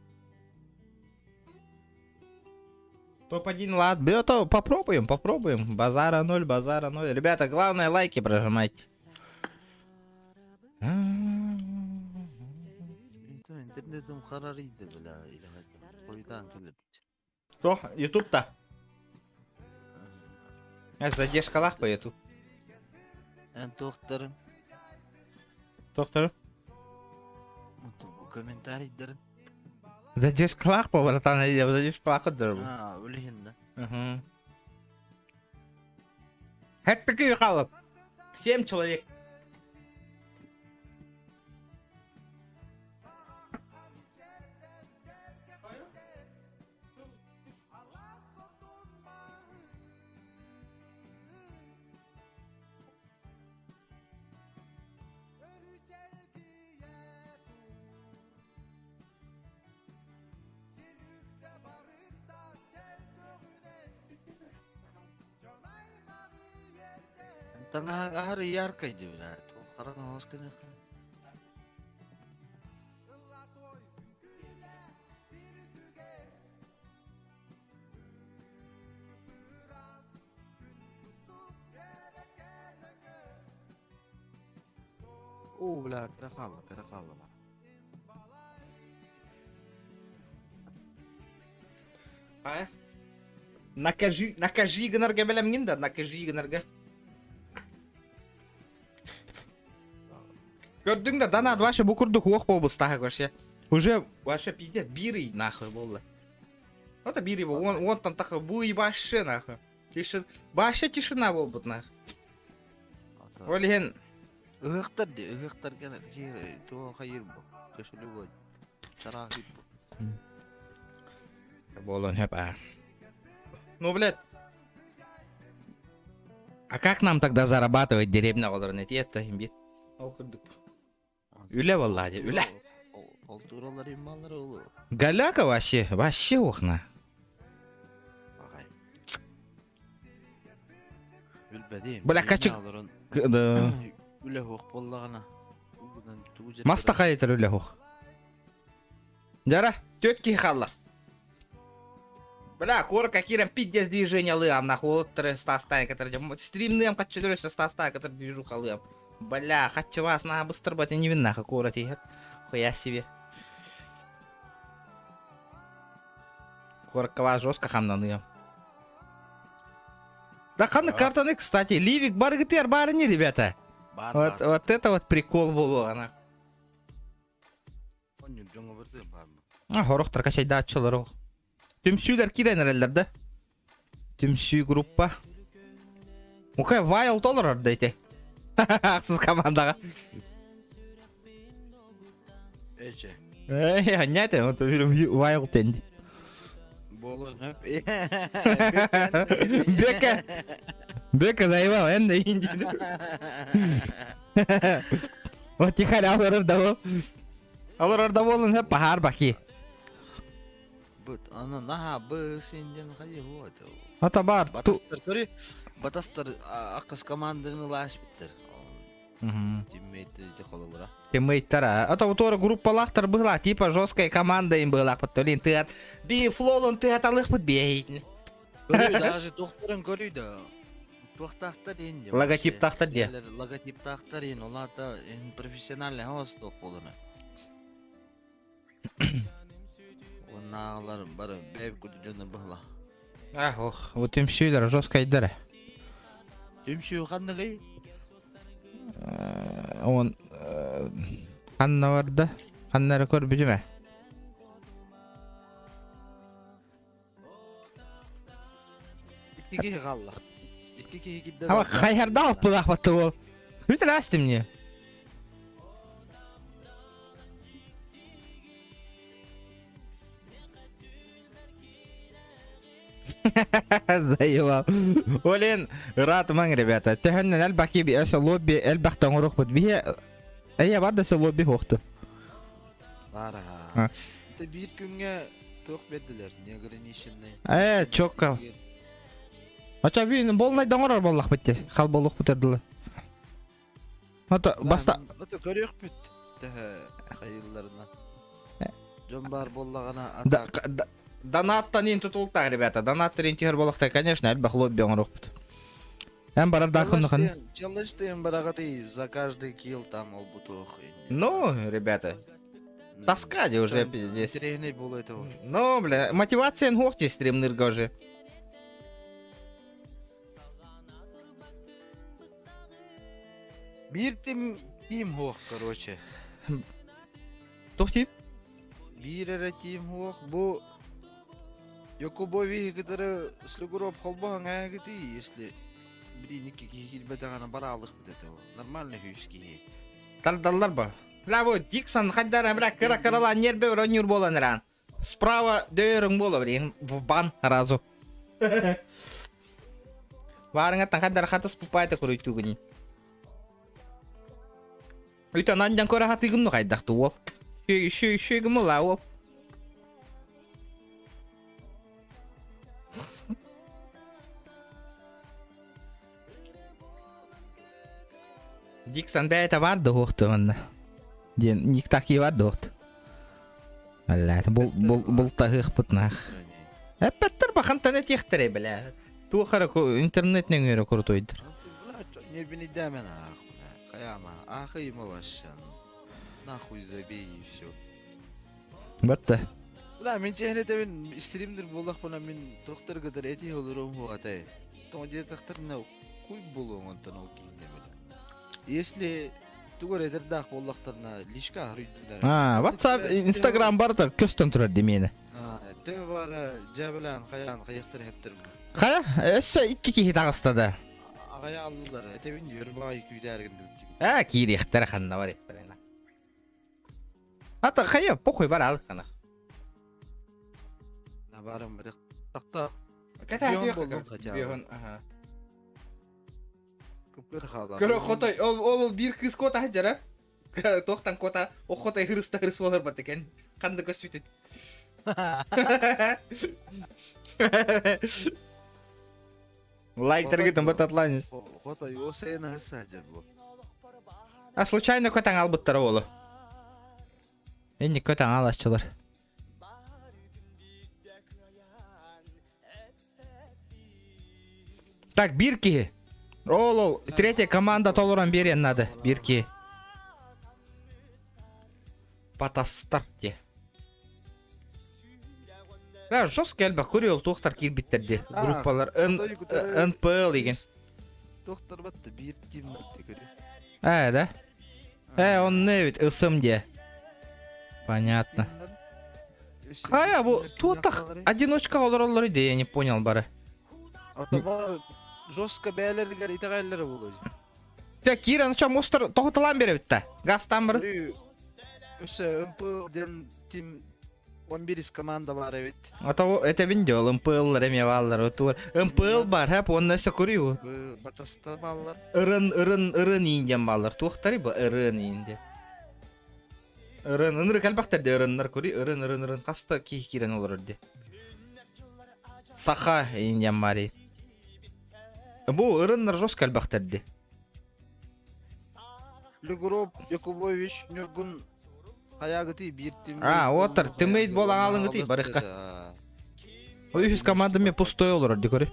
Топ-1 лад. То попробуем. Базара 0. Ребята, главное лайки прожимайте. İnternetim kararıydı bile. Koydan kılıp. Что? Ютуб-то? Задержка лах по ютуб. En doktorum. Доктор? Bu komentariydirim. Задержка лах по, братан. Я задержка лах отдырбу. Öyleyim de. Это такие халып. 7 человек. Tengah hari yarkaydı bile. O karan ağız kene. Oo bile kere kaldı la. Накажи гынырга белем гин да, накажи гынырга. Gördün de Danad вообще букурдук ох болбус тағы вообще. Уже вообще пиздец бирый нахуй болды. Это бирый был, он там такой буй вообще нахуй. Вообще тишина болбут нахуй. Олеген. Ihıqtar de, ihıqtar gene ki to hayır bu. Köşülü bu. Çarahip bu. Болон хеп, Ну, блядь. А как нам тогда зарабатывать деревня оларны тиетті имбет? Окырдык. Үле валлади, үле. Олтураlar immanlar oğlu. Галяка вообще охна. Bakay. Bilbedeyim. Бля, качык. Üle hoq bollağına. Маста қайтыр үле ох. Дара, тетки халла. Бля, кора какие-то пиздец движения лыам, нахуй, вот 300 стаи, которые... Стримным, как 400 стаи, которые движу халым. Бля, хочу вас на быстро быть, не винна, как кора тихет. Хуя себе. Кора кава жестко хамнаным. Да, ханы картаны, кстати, Ливик баргатер барыни, ребята. Вот это вот прикол был, она. Хорохтар качай датчылар ол. Түмсүйлер киренер элдер, Түмсүй группа. Мукай вайл толар ордайты. Ақсыз командаға. Эче. Анняйты, вот вайл тенди. Болон хеп. Бека заебал, энде инди. Вот тихарь алар орда бол. Алар орда болын хеп пахар баки. But ana naha bu senden hayır bu atı. Ата бар. Батастар көрі. Батастар ақыс команданы лаш биттер. Тиммейті же қолы бұра. Тиммейттара. Ата утора группалақтар была, типа жесткая команда им была. Потолин ты от бифлолон ты от алых подбейт. Көрі даже тоқтарын көрі да. Тоқтақтар енді. Логотип тақтар де. Логотип тақтар енді. Оларда профессиональный хавас тоқ болыны. Onlarlar bari beyb kuducunu bıhla. Ah ох, вот Түмсүйлер жесткая дара. Түмсүй қандығы? Он қанна барды. Қаннары көр бүдіме? İki қалла. İki gidді. Ама қайарда алып бұлақ баты ол. Үтір асты мне. Заебал. Олен, рад ман, ребята. Тәһәннән әлбәки би әсә лобби әлбәктән урык бит. Бие әйе барды сә лобби хохты. Бара. Ha. Те bir күнгә тоқ бердиләр. Негренишенне. Чокка. Ача би болнай даңгырар боллак битте. Хал боллык битердиләр. Ата баста Ата көрөк бит. Тәһә хайылларына. Жомбар боллагана Да- атак. да- Донаттан ин тутулта, ребята. Донаттар ин тигер болакта, конечно, әлбәк лобби оңрок бит. Әм барар дахын хан. Челлендж тем барагаты за каждый килл там ол бутух. Ну, ребята, таскади уже здесь. Тренер было этого. Ну, бля, мотивация нхохти стримнырга уже. Bir тим хох, короче. Тохти? Bir эре тим хох. Бу Якубови гидere слугуроп холбаң агыты, если бириники килбетагана баралык бит это. Нормально хүчки. Талдаллар ба. Ла бу Диксон хаддара бля кыра-кырала нербе ронюр болан ран. Справа дөйрің бола блин, в бан разу. Варыңа тан хаддара хатыс пупайта куруйту гыни. Үйтен андан кора хатыгымны кайдақты ол. Шүйгімі ла ол. Диксон бәйті барды оқты ғынна. Ден ник таки барды оқты. Аллаты, бұл тағық бұтнақ. Әппәттір бақын тәне тектірі білі. Туқары интернетнен өрі құртойдыр. Нербини дәмен ах. Каяма, ахы ему вашан. Нахуй забей и все. Бәтті. Да, мен чехнете мен стримдер болақ бана мен доктор кадar эти олурум хуатай. То де доктор на куй болуң онтон ол кейінде беле. Если тугар эдердах боллақтарына лишка хрүйділер. WhatsApp, Instagram барды көстен тұрар демені. Те бара жабылан қаян қаяқтар хептір. Қая? Өссі 2 кейі тағыстады. Ағая алылар, әтебін өрбағай күйдәргінді. Кири ехтер ханна бар ехтер. Ата қая, похуй бар алық қана. Барым бір тақта Кәті Бион әті болдың хотя бы. Бион, аха. көпкөр қала. Көрі қотай, ол бір кыз кота хәджара. Тоқтан кота, о қотай хырыста хырыс болар бат екен. Қанды көз сөйтет. Лайктер кетім бұт атланец. Хота осайына хысаджар бұл. А случайно көтәң албыттары олы. Енді көтәң алашчылар. Так, бирки. Ол, третья команда толыран берен надо. Бирки. Патастарте. Да, жестко әлбә көрі ол тоқтар кирбиттерде. Группалар. НПЛ деген. Доктор батты bir тим батты көрі. Да? Он не ведь ысым де. Понятно. Қая, бұл туаттақ одиночка олар иде, я не понял бары. Атаба жестко бәлерлер итағайлары болды. Так, Кира, ну что, мустар тоқтылан бері бітті. Гастан бір. Өсі МПЛден тим 11 команда бар evet. Это виндел, МПЛ, реме валлар, отур. МПЛ бар, хәп, он нәрсе көрі. Батаста баллар. Ырын инден баллар. Туқтары ба, ырын инде. Ырын, ынры кәлбақтарды ырынлар көрі. Ырын. Қаста кейкерен олар өрді. Саха инден бари. Бұл ырынлар жос кәлбақтарды. Люгроп, Якубович, Нюргун, Хаягати, bir тим. Отыр, тиммейт болан алыңы тей, барыққа. Ойфис командаме пустой олар өрді көрі.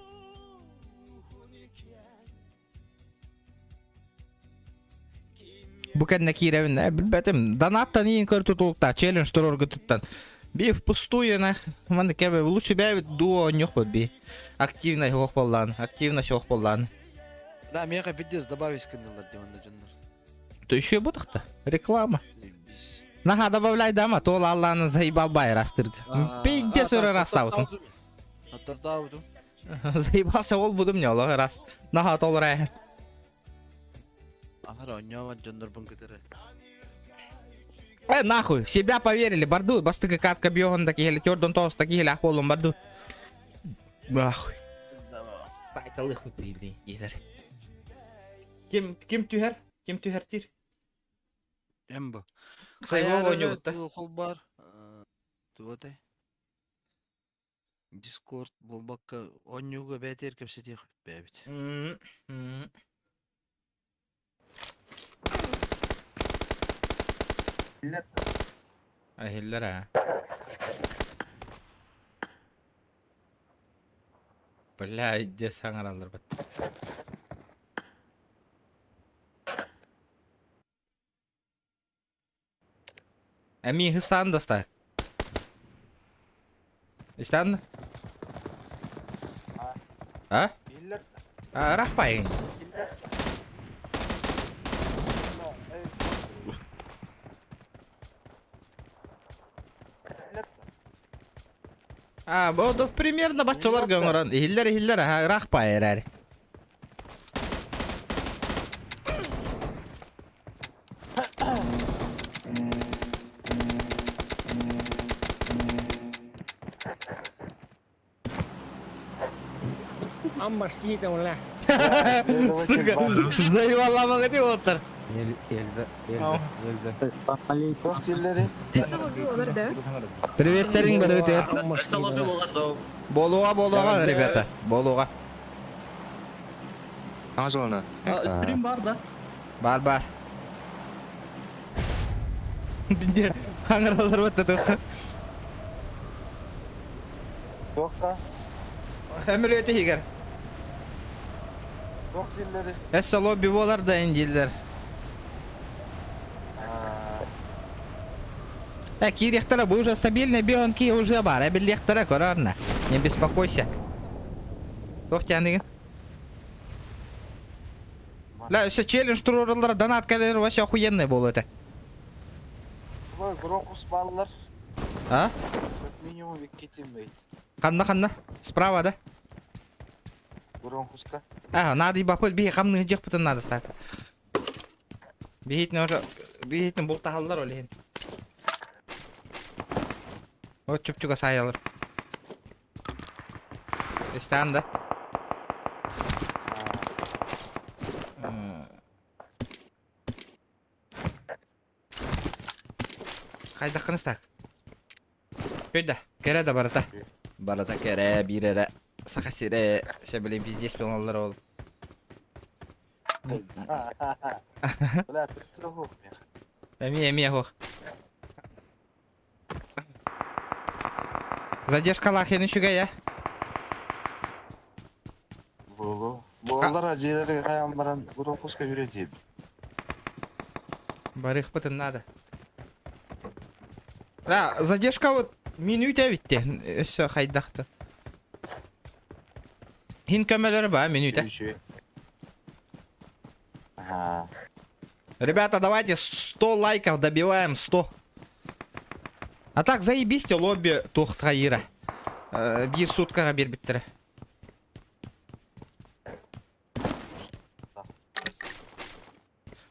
Бұл кәдіне кейрәвін, білбәтім, донаттан ең көр тұтылықта, челлендж тұрорғы тұттан. Би впустую, маңды кәбі, лучше бәві дуо нёқ бұд би. Активность оқ болан. Да, меха 50 добавить каналар, деманда жандар. То еще бұдықта, реклама. Наха добавляй дама, тол Алланы заебал бай растырг. 50 өрі растаутын. Аттартаутын. Заебался ол бұдым не олығы раст. Наха тол рай. Ахара, оньяван жандар бұн кітірі. Нахуй, в себя поверили, барду, бастыгы катка бьёган таки хели, тёрдон тост таки хели ахполун барду. Нахуй. Сайталы хуй блин, елер. Ким түһәр? Ким түһәр тир? Эмбо. Сайгол Хаяры ойнобутта. туохол бар. Туотай. Дискорд болбакка онюга бетер кепсетих бебит. Ахиллер а. Бля, иде саңаралар бат. Әми хысан доста. İstandın? Ha? Ha, rahbayın. Ha, bu da примерно баччалар гөңөрөн. Хиллер, ha, rahbay эрәр. Ammas kiitä on lähtö. Сука, заебалама где отыр. Приветтерин бар өтер. Болуға, ребята. Болуға. Stream var da. Бар. Бинде хаңыралар баттады. Әмір өте егер. Эссе лобби болар да индилер. Кирехтара, вы уже стабильные бионки уже бар. Эбелехтара, корарна. Не беспокойся. Тохтяны. Ла, все челлендж туруралар, донат калер вообще охуенный был это. А? Минимум виктимбейт. Ханна. Справа, да? Гронхуска. Надо и бапыл бей хамны жек бутын надо стак. Бейтін уже, бейтін бұл тағалар олейін. Вот чүп-чүға сайалар. Истан да. Қайдаққын стак. Көйді, кере да барата. Барата кере, бирере. Сақасире, ше білейм пиздес пилналар ол. Бля, прицелов меня. Әме хоқ. Задержка лахен үшіге, я? Болалар ажейлері қаян баран Гронхуска жүретейді. Барых бытын надо. Задержка вот минут әвітте. Өсі қайдақты. Хин көмелері ба, минут, Ребята, давайте 100 лайков добиваем, 100. А так, заебись лобби тоқтайыра. Bir суткаға бер біттірі.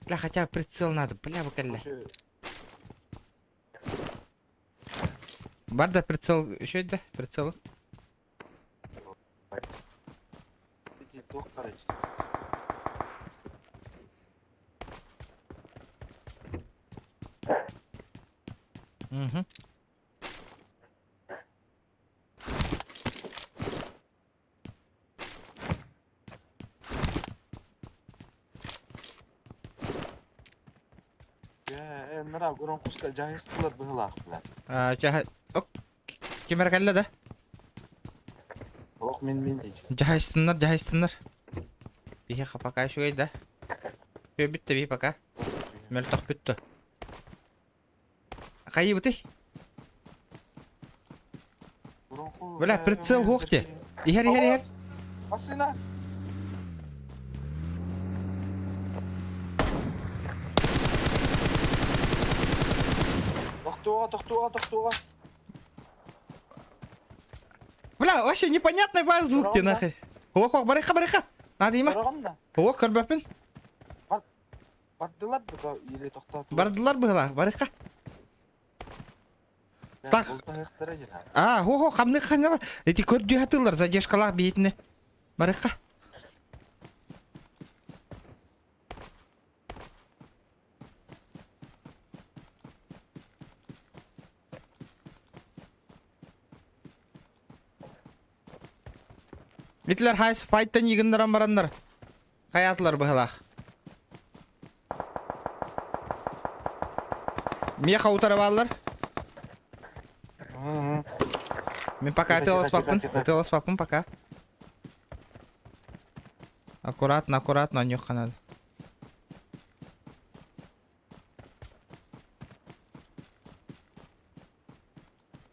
Бля, хотя бы прицел надо, бля, бакалля. Бар да прицел, еще да, прицел. Угу. Нара Гронхуска жайыстылар бұғылақ білән. Ок, кемер кәлі да? Оқ мен дейші. Жайыстынлар. Бейе қапақа шугай да. Шуй бітті бей пака. Мөл тоқ бітті. Қайы бұты? Бля, прицел хоқте. Ихер. Асына. Тоқтуға. Бля, вообще непонятный бар звук те нахуй. Оқ, бариха. Надо има. Оқ, көрбәпін. Бардылар бұға еле тоқтатып. Бардылар бұғыла, бариха. Стақ. Қамны қана бар. Эти көрді атылар, задержкалар бейтіне. Бариха. Битлер хайс файттан игіндеран барандар. Хаятылар бұғылақ. Меха утарывалар. Мен пока Тихо, тихо, тихо. отелас папын пока. Аккуратно, аккуратно, нюха надо.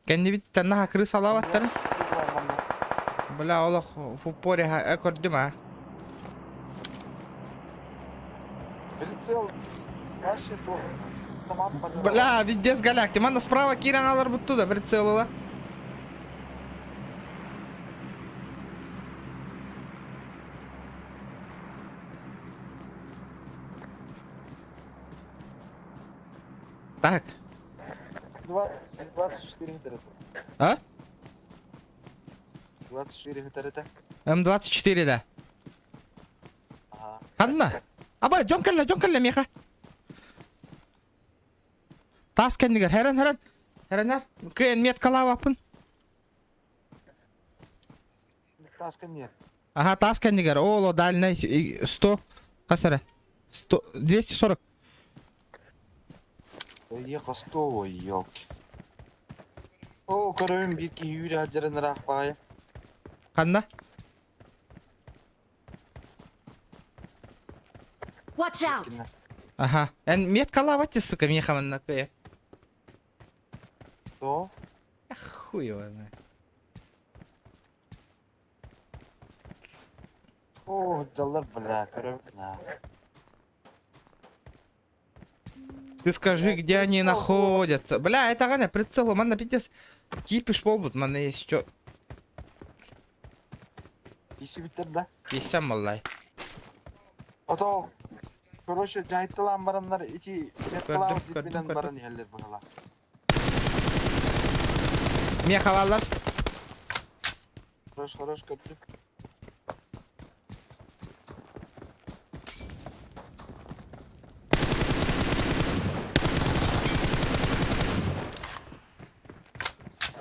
Кенди бит танна крыс алаваттар. Бля, олох в упоре экордима. Прицел. Вообще плохо. Автомат подорвал. Бля, видес галякти. Манда справа киран алар буттуда прицелила. Так, 24 гитары. а? 24 гитары. М24, да. Ага. Ханна. Аба, жонкалла, меха. Тас кендигер, херен. Херен, кен меткала вапын. Таскан нет. Ага, тас кендигер, оло, дальний, 100, касара. 100, 240. Ехал 100, ой, елки. О, көрөм бирки үйрі ажырынырақ бай. Ханна. Watch out! Ага. Эн меткала ватти, сука, меха манна кое. То? Хуй его знает. О, жалар, бля, көрөм. На. Ты скажи, где они находятся. Бля, это гана прицел, манна пиздец. Кипиш полбут, манна есть чё. Иши бітірді. Писям, маллай. Ото, короче, жайттылан барандар, ити жайттылан Көрдім. билен баран ерлер бағала. Меха валлар. Хорош, көрдім.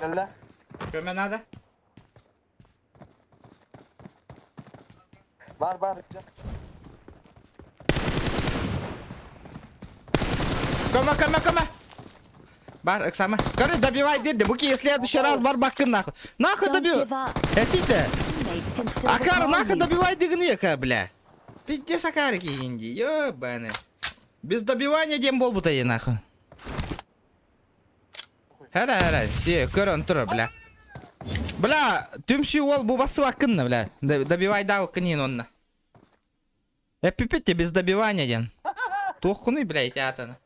Geldi. Köme надо? Var. Кома. Бар, Оксама. Короче, добивай дырды. Буки, в следующий раз бар бакын нахуй. Нахуй Don't добивай. give up. Этите. Teammates can still Акар, recall нахуй you. добивай дыгнека, бля. Пиздец акарики инди, ёбаны. Без добивания дем бол бутаи, нахуй. Хара, все, көрөн тур, бля. Бля, түмші ол бубасы вакынны, бля. Добивай да вакынин онна. Пипетте без добивания ден. Тухуны, блядь, атаны.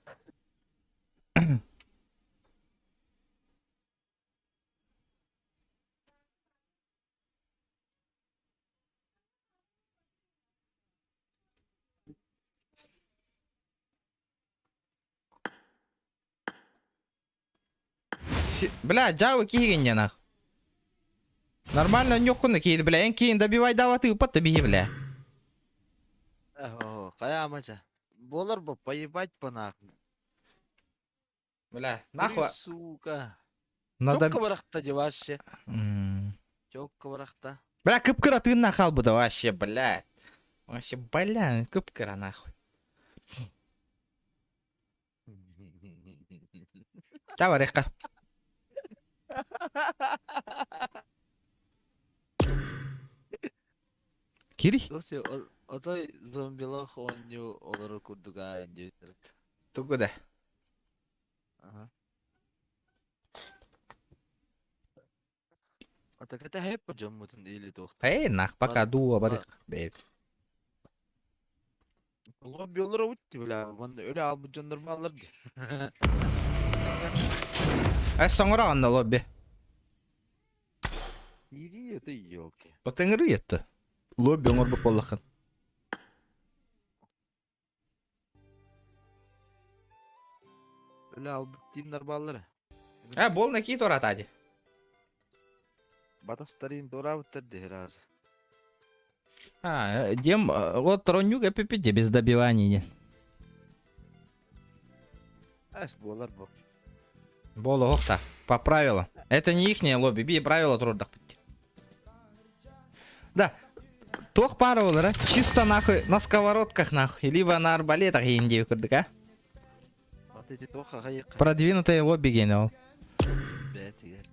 Бля, жабы киген нах. Нормально нюхуны кейді, бля. Эн кейін добивай даваты упатты биги, бля. О, каямача. Болар бы поебать по нахуй. Бля, Ты, нахуй. сука. Надо... Чокка барахта девашще. М. Чокка барахта. Бля, кыпкыра ты нахал бы, да вообще, блядь. Вообще, бля, кыпкыра нахуй. Давай, река. Кири? Доси, отой зомбилах онню олары курдуга инде. Тугуда. Ага. А так это хэп жоммутун или тохта. Эй, нах, пока дуа барык. Бейб. Лобби олары утти бля. Манда ölе албы жондурмалар. Соңыра анда лобби. Ири это ёлки. Отыңыры етті. Лобби оңыр бұп болақын. Ölе албы тимнар баллары. Бол на кит орат ади. Батастарин доравыттырды раз. Дем, вот тронюга пипиде без добиваний. Ас болар бу. Болу оқта, по правилам. Это не ихнее лобби, би правила трудах. Да, Тох пара олар, а? Чисто нахуй на сковородках нахуй, либо на арбалетах индею курдык, а? Вот эти тоха гайык. Продвинутое лобби генерал. Бәтигер.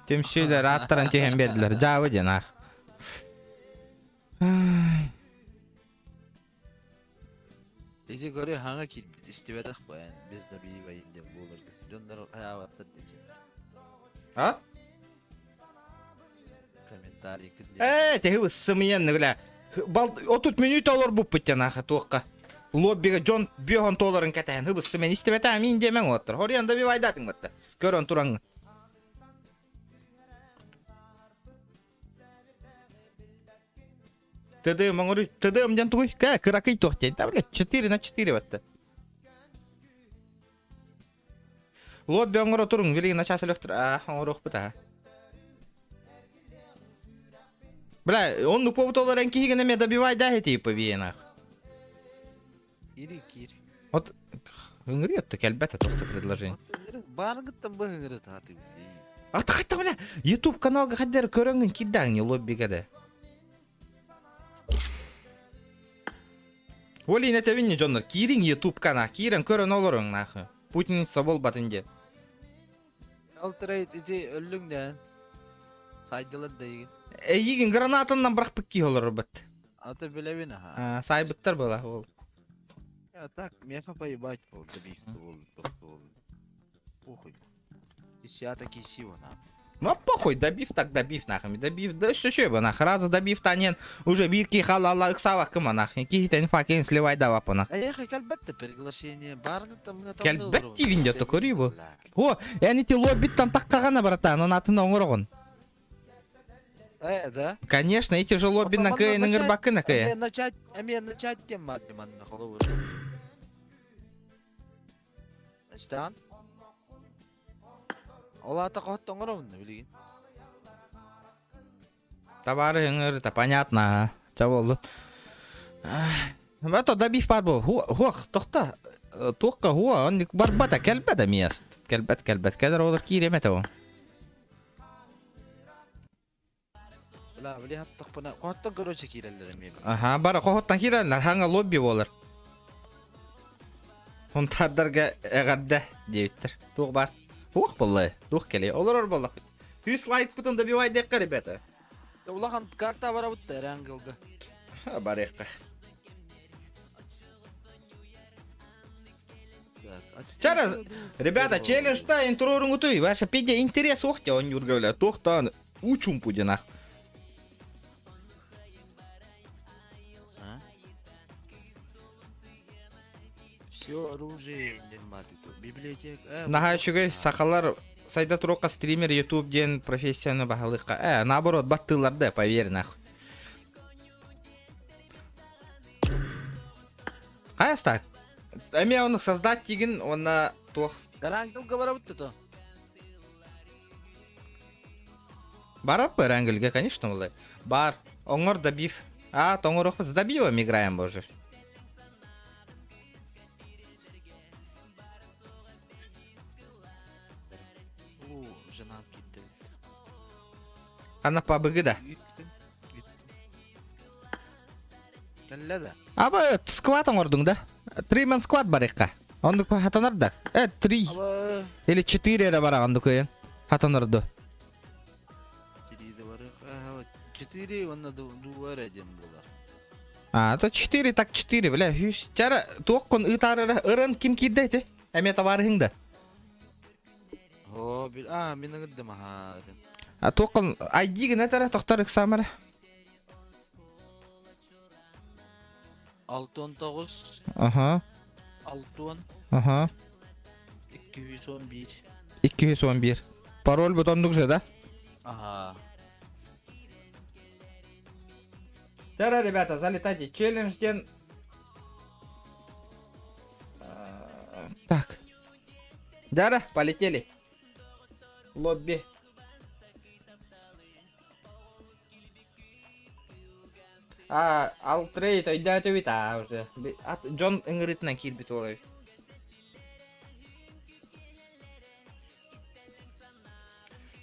Темшейлер аттарын теген берділер, жабы ден ах. Bizi görüyor hangi kilbit istivedak bu yani. Biz de bir bayında bulur. Jonlar hayavatta diyecek. А? Комментарий кілді. Теги сымыенны, бля. 30 минут олар бұп бүттен аха тоққа. Лоббиға Джон бүйон толарын кәтәйін. Хыбыс сымен істебеті амин демен отыр. Хориян да бей вайдатын бітті. Көрін тұраңы. ТДМ, он говорит, ТДМ ден тугой, кая, кыракай тоқтен. Да, блядь, 4/4 бітті. Лобби он говорит, тұрың, велигі начасы лөктір. Он говорит, бұта. Бля, он ну повод олар энки хиген эме добивай да хети по виенах. Кири кири. Вот гынгырет келбет тохта предложение. Баргыттан bu гынгырет хаты. Аты кайта бля, YouTube каналга хаддер көрөнгөн киддагни лоббиге да. Оли не тавинни жоннор, кирин YouTube канал, кирин көрөн олорун нахы. Путин собол батынде. Алтрайт ити өлүңдөн. Сайдылар дейин. Егин гранатынан бирак пикки олор бат. Аты билебин ha. Сайбыттар бола ол. Ya так, меха поебать болды, бифті болды, тоқты болды. Похуй. Десята киси вона. Ну похуй, добив так добив нахами, добив, да что бы нах, раза добив танен, уже бирки халала иксава кыма нах, какие-то инфакен сливай дава по нах. А я кальбетте приглашение, баргыттан мына Келбет тивинде то көрүбү. О, яни ти лоббиттан таккагана братан, он атын оңорогон. Да? Конечно, эти же лобби на кэ, на гырбакы на кэ. начать тем маддиман на холову. Стан? Олата коттон оромун, билген. Товары это понятно, чаволу. Это добив парбо. Хух, тохта. Тохка хуа, он барбата келбета мест. Келбет, кедер олар киремете. Ла, били хаттак бана коттон көрөчө кирелер эми. Ага, бара кохоттан кирелер, ханга лобби болар. Он таддарга эгадда дейттер. Тух бар. Хух боллай, тух келе. Олар боллак. 100 лайк бутун добивай дека, ребята. Улахан карта бара бутта рангылга. Барекка. Чара, ребята, челлендж-та интрорунгутуй. Ваша педе интерес охте он юргавля. Тохтан учум пудинах. Все оружие нормально. Библиотека. Нахайшугай сахалар сайда турока стример YouTube ден профессияны бахалыкка. Наоборот, баттыларда, поверь нахуй. Каястак? Эме оны создать деген, оны тох. Рангылга бара бутта то. Барап бы рангельге, конечно, улай. Бар. Оңор добив. Тоңор с добивом играем, боже. Жена кетті. Ана пабыгы да. Кәлләді. Аба скват оңордың да. 3-man скват бар икка. Ондук хатанар да. 3 Аба... или 4 эре бар андук ен. Хатанарды. 4 онна дуар әдем болар. То 4 так 4, бля. Чара тоққын ытарыра ырын ким киддейті? Әме таварың да. Мен ыңырдым аха. Тоққын ID гіне тәрі тоқтар иксамара. 619 Ага. 610 Ага. 211. 211. Пароль бутондук же, да? Ага. Тара, ребята, залетайте. Челлендж ден. Так. Дара, полетели. Лобби. Алтрейт, ойда өтөбит, уже. Джон ыңырытынан килбит олай.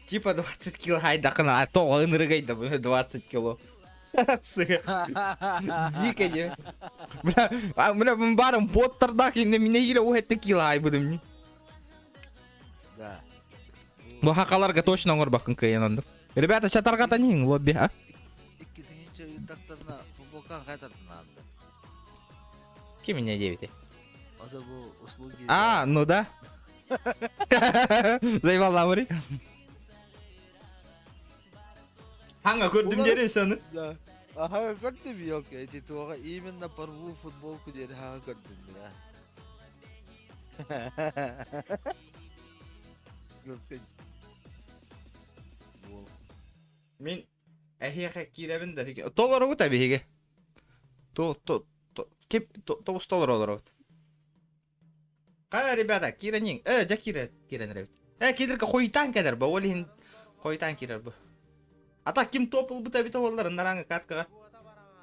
Типа 20 кило хайдақына, а то ыныргайды 20 кило. Дико не. Бля, мен барым боттардақ енді мене еле оғетті кило ай будым. Да. Бұл хақаларға точно оңыр бақын кайын онды. Ребята, шатарға танейін лобби, а? Икки теңінші ұйттақтарына футболкан қайтатын анда. Кем меня 9? Оза бұл услуги... А, ну да. Заебал лаври. Ханга көрдім дере сені. Да. Аха, көрдім yok. Эти туға именно порву футболку деді хаға көрдім, да. Жөскін. Мен әхеқе киrebin de. Доллар өт әбеге. Кем $9 олар өт. Қара, ребята, киренің. Жа кирен ребят. Кедіргі қойтан кәдір ба, олейін қойтан кирер ба. Ата ким топыл бұта біті олар, нараңы каткаға.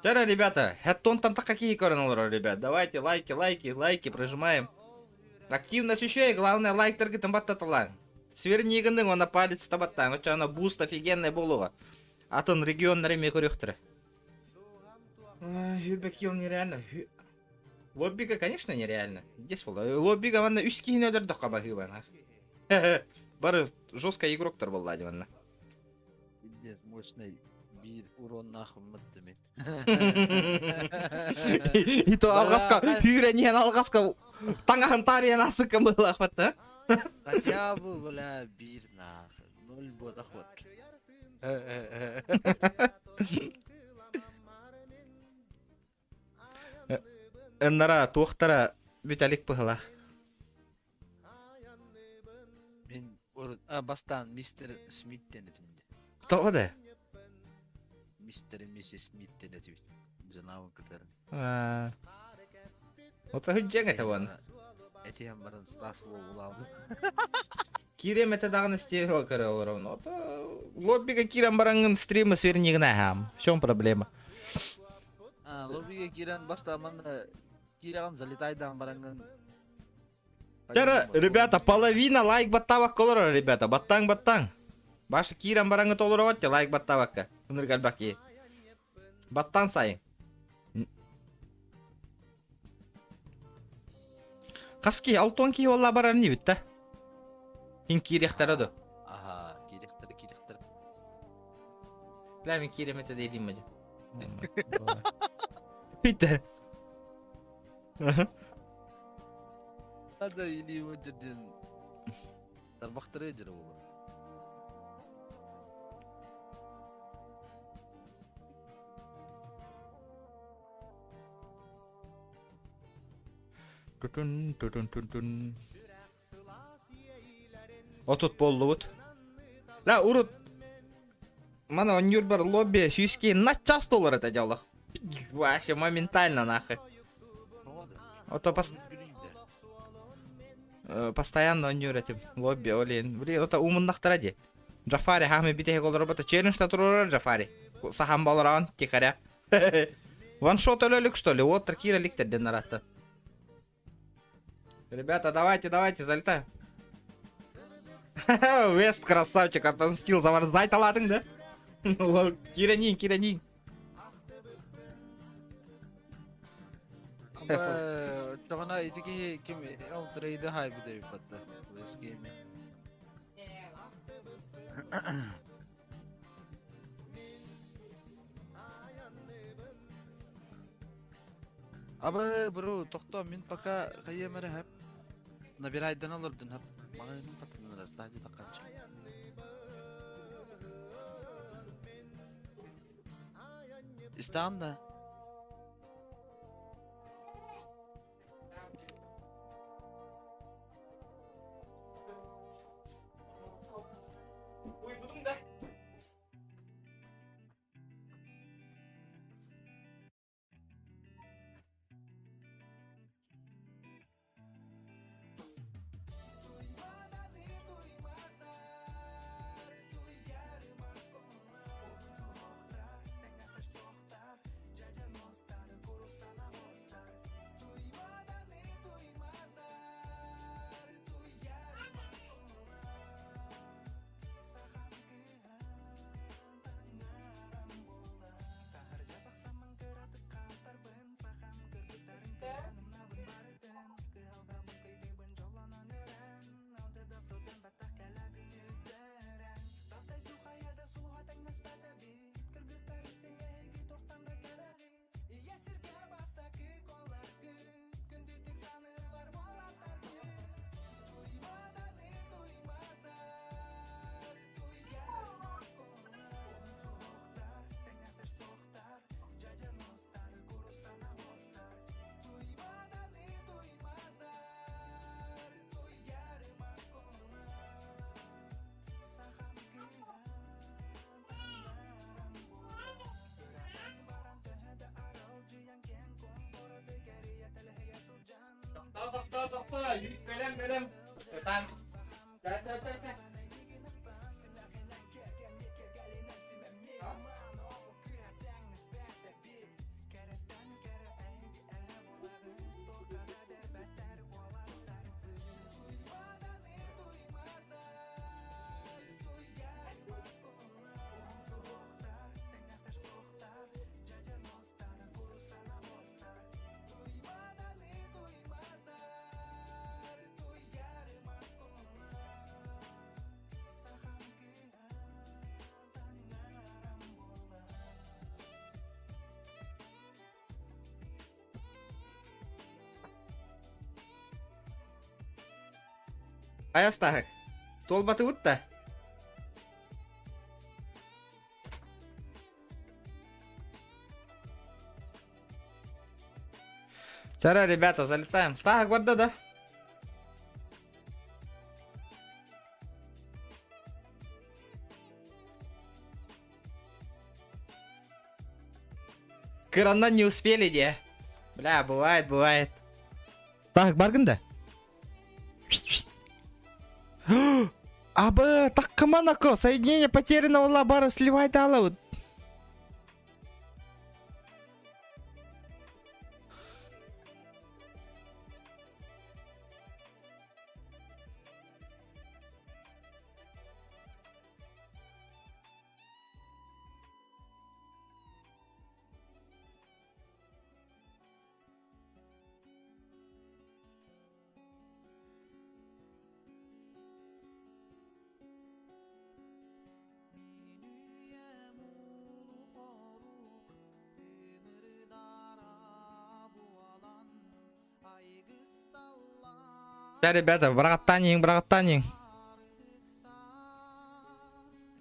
Жара, ребята, хэттонтан таққа кейі көрін олар, ребят. Давайте лайки, прожимаем. Активность еще и главное лайктарға тымбаттатылаң. Свернигінің оны палец табаттаң. Өтші ана буст офигенный болуға. Атын регионнар еме көректірі. Хюлбекил нереально. Лоббига, конечно, нереально. Здесь было. Лоббига ванна үскейін өдірді қабағы бана. Бары жестко игроктар болды адиванна. Билдес, мощный bir урон нахым мұттымен. И то алғасқа, хүйренен алғасқа таңағын тариян асықы бұл ақпатты. Хотя бы, бля, bir нахым. 0 бод ақпат. Эннара туақтара бүтәлік бұғыла. Мен бастан мистер Смиттен етімді. Тоғыды? Мистер и миссис Смиттен етімді. Жанавы кітері. Ота хүджен әті оны. Әте ямбарын стафлы олауды. Кирем әті дағын істейді ол көрі олар оны. Ота лоббиға кирем бараңын стримы свернігін әхам. В чем проблема? Лоббиге кирен бастаманы кирен залетайдан бараңын. Жара, ребята, половина лайк баттавақ колыр, ребята. Баттаң. Башы кирем бараңы толыр өтте лайк баттаваққа. Үнір қалбақ ей. Баттан сайын. Қаске, алтон кей олла барар не бітті? Хин киректар өді. Аха, киректар. Бля, мен киреметі дейдейм мәді. Бітті. Ада или өдерден тарбақтары ежірі олар. Тутун. Отут болду бут. Ла, урут. Мана он юрбар лобби хюски на час доллар это дело. Вообще моментально нахуй. Ото постоянно он юр этим лобби, олин. Блин, это умыннақтыра де. Джафари, хами битеге кол робота. Челленджта турурар Джафари. Сахам баларан, тихаря. Ваншот өлөлік, что ли? Вот тракира ликтер денарата. Ребята, давайте, залетаем. Вест красавчик, отомстил, заморзать талатың, да? Киренин. Чағына етеке кем алтырайды хайбы деп патта. Өскеме. Абы, бро, тоқта, мен пока қайемәрі әп. Набирайдан алырдың әп. Мағайының қатынлар, тағды таққанчы. İstağında. Аястағы. Толбаты ұтта. Вчера, ребята, залетаем. Стахак вода, да? Кыраннан не успели, де. Бля, бывает. Стахак баргында? Абы, так команако, соединение потеряно, вала, бары сливай дала. Да, ребята, братанин.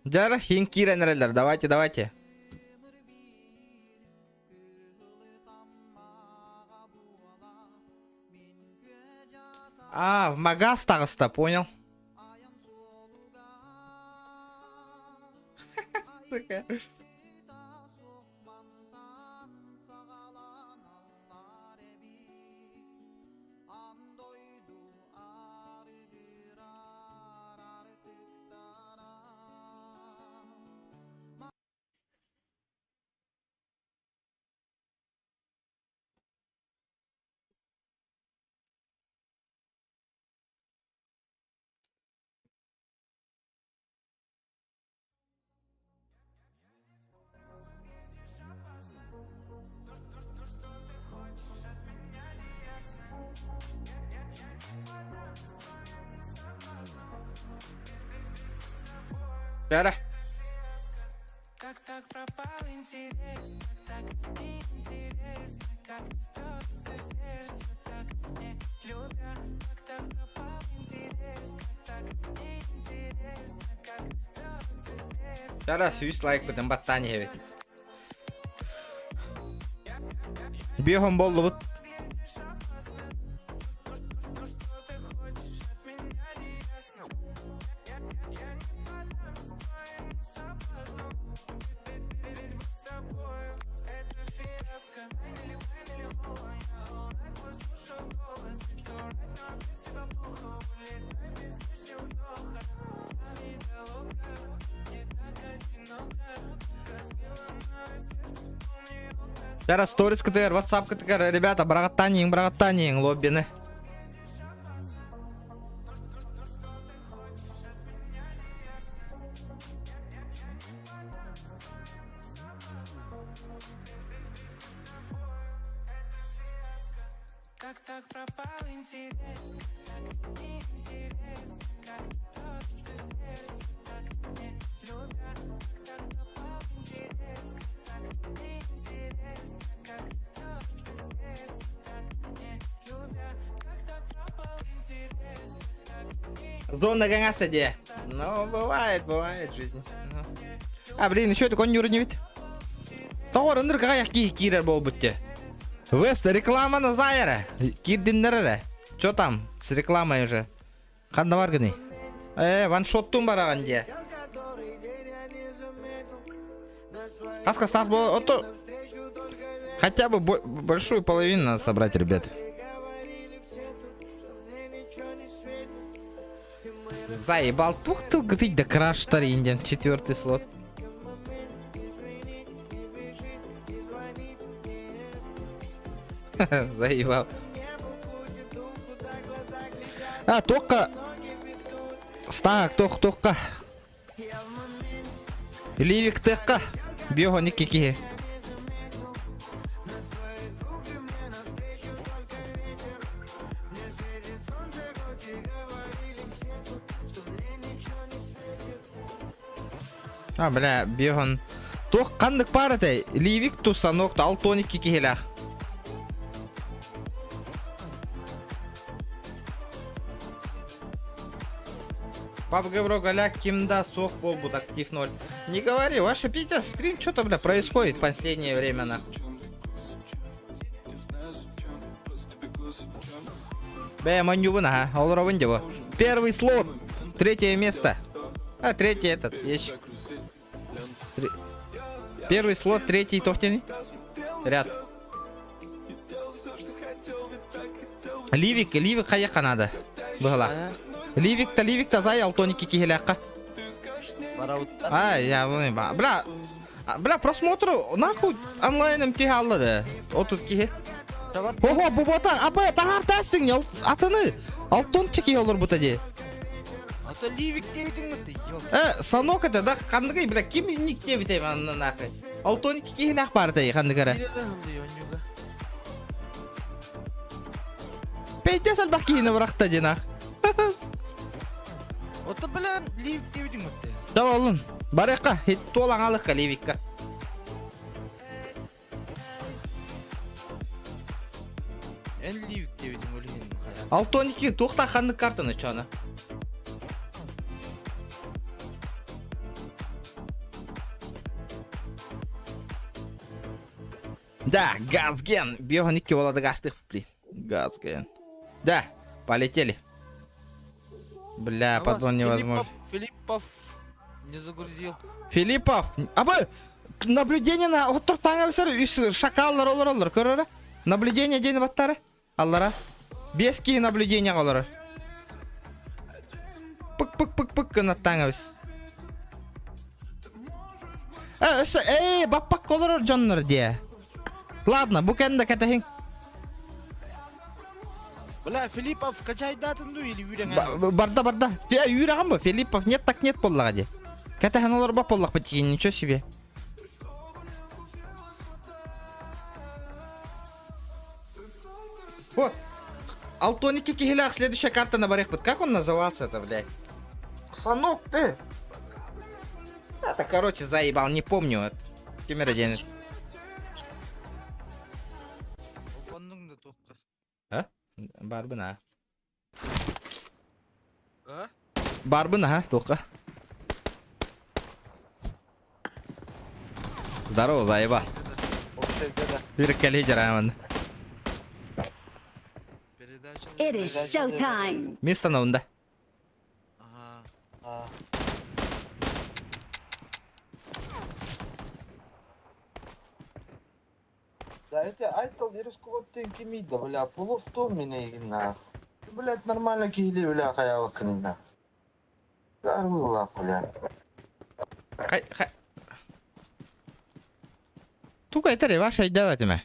Жара, хинкиренерлер, давайте. А, в магаз тағыста, понял. Жара. Как так пропал интерес, как так неинтересно, как бьется сердце, так не любя. Как так пропал интерес, как так неинтересно, как бьется сердце. Жара, 100 лайк бітін баттан ебет. Бегом болды бұд. Жара, сторис КТР, ватсап КТР, ребята, брагаттанин, лоббины. Как так пропал интерес, как так неинтересно, как бьется сердце, так не любя. Как так пропал интерес, как так неинтересно, как бьется сердце, так не любя. Как так пропал интерес, как неинтересно. Зона гангаса где? Ну, бывает в жизни. А, блин, еще это конь не уронит. Тауэр, ындыр каяк кирер бол бутте. Вест, реклама на Зайера. Кирдиннер. Чё там с рекламой уже? Қанда бар гыны? Ваншоттун бараган де. Каска старт был. Хотя бы большую половину надо собрать, ребят. Заебал, тухтыл ты краштар инден, 4-й слот. Заебал. Тоққа. Стақ, тоққа. Ливик тыққа. Биоға некеке. Бля, биоған. Тоқ қандық бар әтай. Ливик тұса ноқта 6-12 кекелақ. PUBG Bro Голяк, Кимда, Сох, Полбут, Актив 0. Не говори, ваша Питя стрим, что-то, бля, происходит в последнее время, нахуй. Бля, маню на, олора вындево. Первый слот, 3-е место. Третий этот, есть. Первый слот, 3-й тохтин. Ряд. Ливик, хаяка надо. Была. Ливик-то зай, алтоники кихеляка. Я бля, просмотр нахуй онлайным кихе аллады. Отут кихе. Ого, бубота, тағар тәстің, атыны. Алтон чеки олар бұта де. Ата ливик дебитің мұтты, йок. Санок это, да, қандығай, бля, кем ник дебитайм анна нахуй. Алтоники кихеляк барды, қандығара. Пейте салбақ кейіні бұрақта де нах. Ота білән ливик дебитің мұтты. Да олын, барыққа, толаң алыққа ливикка. Ән ливик дебитің өлігін қаяқ. Алтоники тоқта қандық картаны чаны. Да, газген. Биоған 2 болады гастық, блин. Газген. Да, полетели. Бля, подвон невозможно. Филиппов не загрузил. Филиппов. Наблюдение на оттур таңабысар шакаллар олар, көрірі? Наблюдение дейін баттары? Аллара. 5 кей наблюдение олар. Пык кына таңабыс. Баппак олар жонлар де. Ладно, бұл кәнді кәтәхін. Бля, Филиппов качай датын ду или үйрен Барда. Үйреген ба? Филиппов нет так нет боллаға де. Кәтәхін олар бап боллақ бітеген, ничего себе. Алтоники кихелях, следующая карта на барех. Как он назывался-то, блядь? Санок, ты? Это, короче, заебал, не помню. Кемера денет. Барбына. Барбына, тоққа. Здорово, заеба. Берекелей жарамын. It is showtime. Место на унда. Да, эти айтал ирискуваттен кемейді, бля, полуфтон мене егінна. Блядь, нормально кейлі, бля, қаява кінінна. Гарвы, бля, бля. Тука айтары, ваша идея этиме.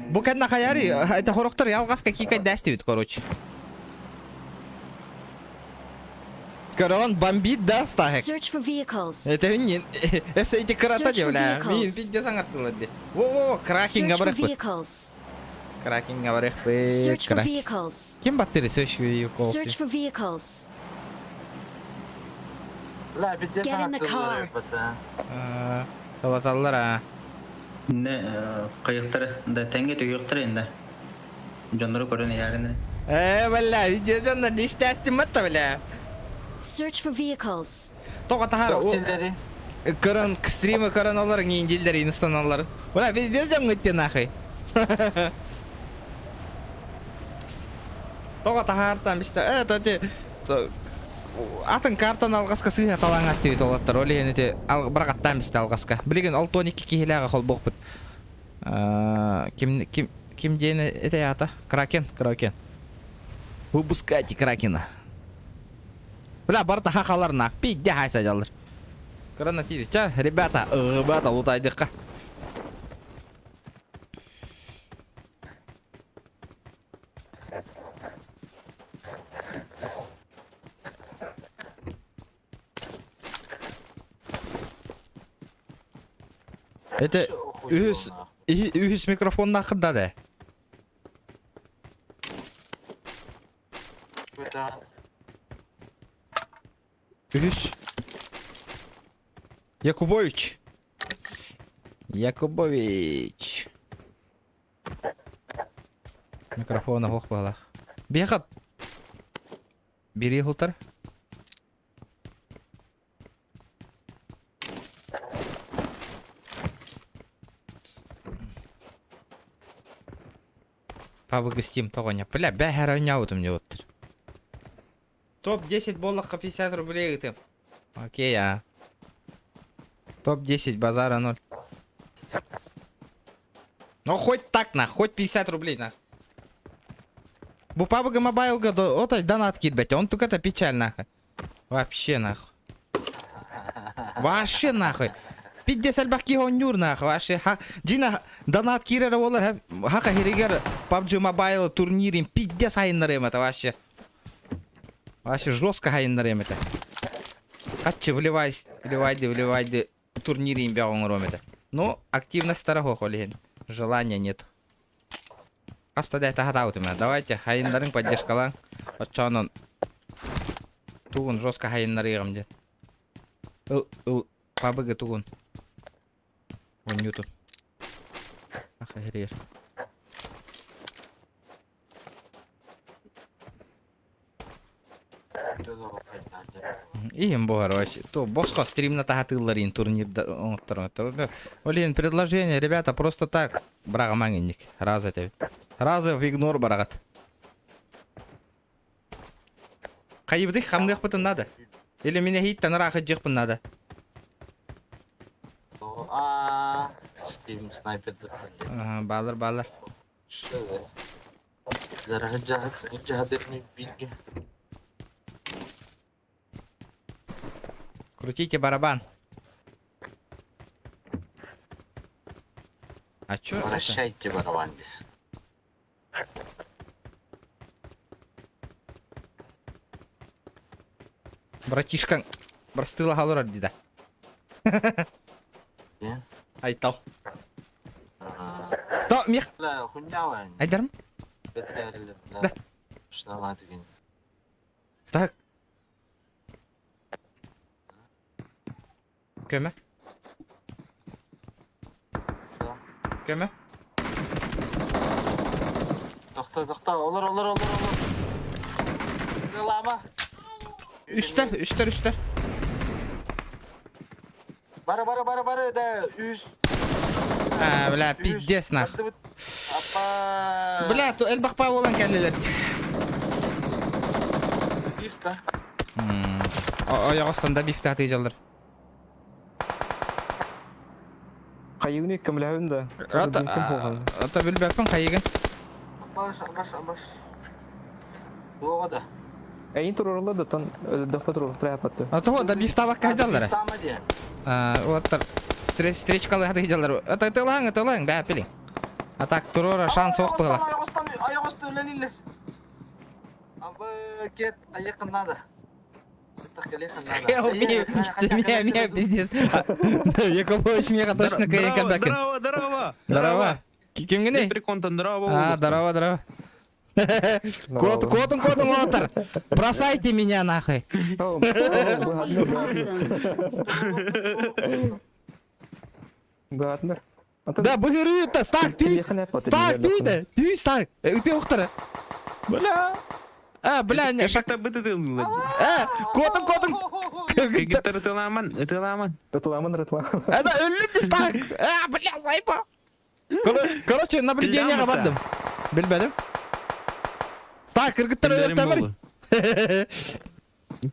Бұл кәдна қаяри, это хорықтар ялғасқа кейкай дәстевит, короче. Корон бомбит, да, стахек? Search for vehicles. Это не... Это эти карата, бля. Мин, пиздец, ангаттылады. Во, кракинг, Search for говорих, vehicles. кракинг, говорих, Search for крак. vehicles. Кем баттыры search for Search vehicles? for vehicles. Бля, пиздец, Get in the car. Қалаталылар, а. Не, қайықтары, да тәңге төгіқтары енді. Жондары көріне яғыны. Бля, видеожандар, не істәсті мытта, бля. Search for vehicles. Тоға тахар, Тоқтелері. көрін, стримы көрін олар, нейінделдер, инстан олар. Бля, видеожан өтте, нахай. Тоға тахартан, бісті, төте, атын картан алғасқа сыйға талаң астевет олаттар, олеген өте, бірақ аттан бісті алғасқа. Білеген, 6-12 кейліға қол боқ бұд. Ким дейін этой ата? Кракен. Выпускайте кракена. Бля, барта хахаларына. Пидде хайса жалыр. Гранатири. Ча, ребята, лутайдыққа. Это үз микрофон нақында да. Үз. Якубович. Микрофона хоқ бағлақ. Бейхат. Бері ғылтар. PUBG Steam тоғыня. Бля, бәхәр ойнауытым не оттыр. Топ 10 боллаққа 50 рублей ғытым. Окей, а. Топ 10 базара 0. Ну, хоть так, на, хоть 50 рублей, на. Бу PUBG Mobile году, отай донат кидбать, он только это печаль, нахуй. Вообще, нахуй. Вообще, нахуй. 50 баки онюр, нахуй, вообще. Дина донат кирера олар, хака хиригер PUBG Mobile турнирин 50 хайнарем, это вообще. Вообще жестко хайнарем, это. Каче, вливай, турнирин бягон ром, это. Ну, активность старого холиген. Желания нет. Астадай тахатаут меня. Давайте хайнарын поддержкалан. Отчанон. Тугун жестко хайнаригам де. PUBG тугун. Вон нюту. Ахахирир. Им богар вообще. То боско стрим на тахатылларин турнир. Олин, предложение, ребята, просто так. Брага мангенник. Раза тебе. Раза в игнор барагат. Кайыбдых хамдых бутын надо. Или меня хиттан раха джихпын надо. Steam снайпер. Балар. Зарахы жахат етмей билге. Крутите барабан. А чё это? Прощайте, барабанды. Братишка, брастыла галура дида. Не? Айтал. То, мех. Ла, хуйнявань. Айдарм? Бетерлі. Да. Шнама деген. Стак. Көме? Көме? Тоқта, олар. Лама. Үстер. Бары, да, үз. Бля, пиздец нах. Апа. Бля, то эльбахпа болан кәлелер. Бифта. Аяқ астында бифта атыйжалар. Кайыгын кемләһен дә. Ата билбәппен кайыгын. Баш. Ода. Әйин турырлы да тан дафа турыр трапатты. Ата да бифта бак кәҗалар. Тамаде. Оттар встречкалы атыйжалар. Ата тылаң, бә пилин. Атак турора шанс ок була. Аяқосты өлелилес. Абы кет аяқын надо. Меня пиздец. Якубович меня точно кайкабакен. Здорово. Ким гене? Здорово. Котун отыр. Бросайте меня нахуй. Гатнер. Да, бөгөрүт, стак түйді. Түй стак. Үте оқтыры. Бля, не шакта бытытыл. Котун. Кегеттер тыламан. Рытламан. Это өлүмдү стак. Бля, зайпа. Короче, наблюдениеге бардым. Билбедим. Стак кыргыттар өтөмөр.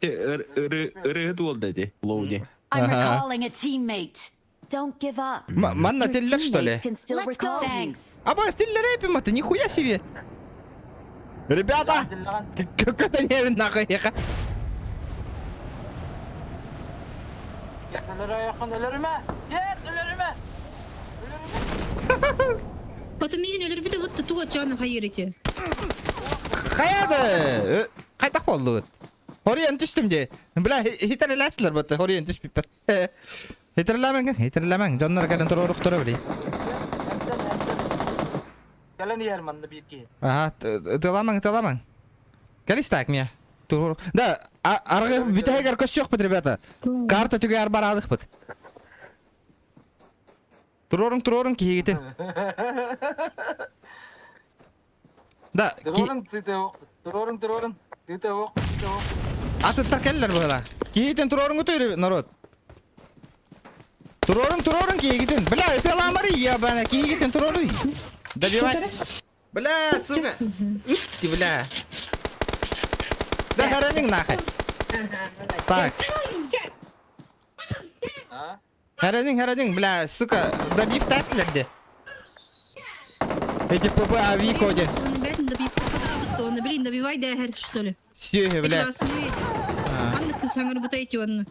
Ырыт болду де. Лоуди. I'm recalling a teammate. Don't give up. Манна, Your тиллер, что ли? teammates can still Let's go. recall you. Thanks. Аба, стиллер эпим, это нихуя себе. Ребята, как-то не нахуй. Gel ölüre yakın ölürüme. Gel ölürüme. Потом мен өлөр бите вот туга жаны хайыр эти. Каяды? Кайдак болду? Хориен түстүм де. Бля, хитерләсләр бит, хориен түспип. Хитерләмәң. Жаннар кален торык тора били. Gelen yermandı bir ki. Ага, тыламаң. Калистак мне. Да, аргы бүтәгәр көч юк бит, ребята. Карта түгәр барадык бит. Турорың кигетен. Да, Dururun tüte yok. Dururun. Tüte yok. атыттар келлер була. Кигетен турорың өтөр народ. Турорың кигетен. Бля, тыламары ябана кигетен туроры. Добивайся. Бля, сука. Ты, бля. Да харанин нахуй. Так. Ha? Харанин, бля, сука, добив таслерди. Эти ПП ави коде. Оны бәрін да бейіп қасады, оны білейін добивай да әр что ли. Все, бля. Анны кыз саңыр бұта еті оны.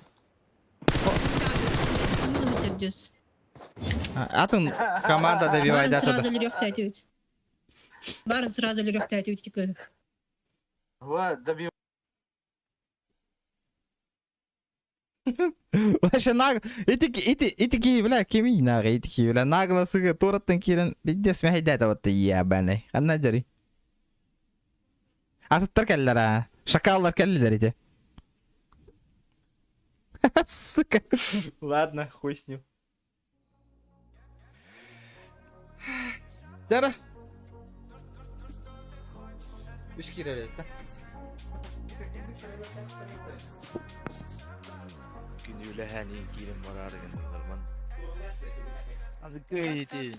Атын команда добивай да Сразу туда. лиректі әтеуді. Барын сразу лиректі әтеуді тікеді. Вот, добил. Вообще эти, бля, кеми нага, эти, бля, нагло тураттан кирен, биддес мехайдата вот ябаны. Анна жари. Атыттар келлер, а. Шакаллар келлер эти. Сука. Ладно, хуй с ним. Дара. Үш кирелет, да? Gün öyle hani girim var argınlar man. Adı gayet iyi girim.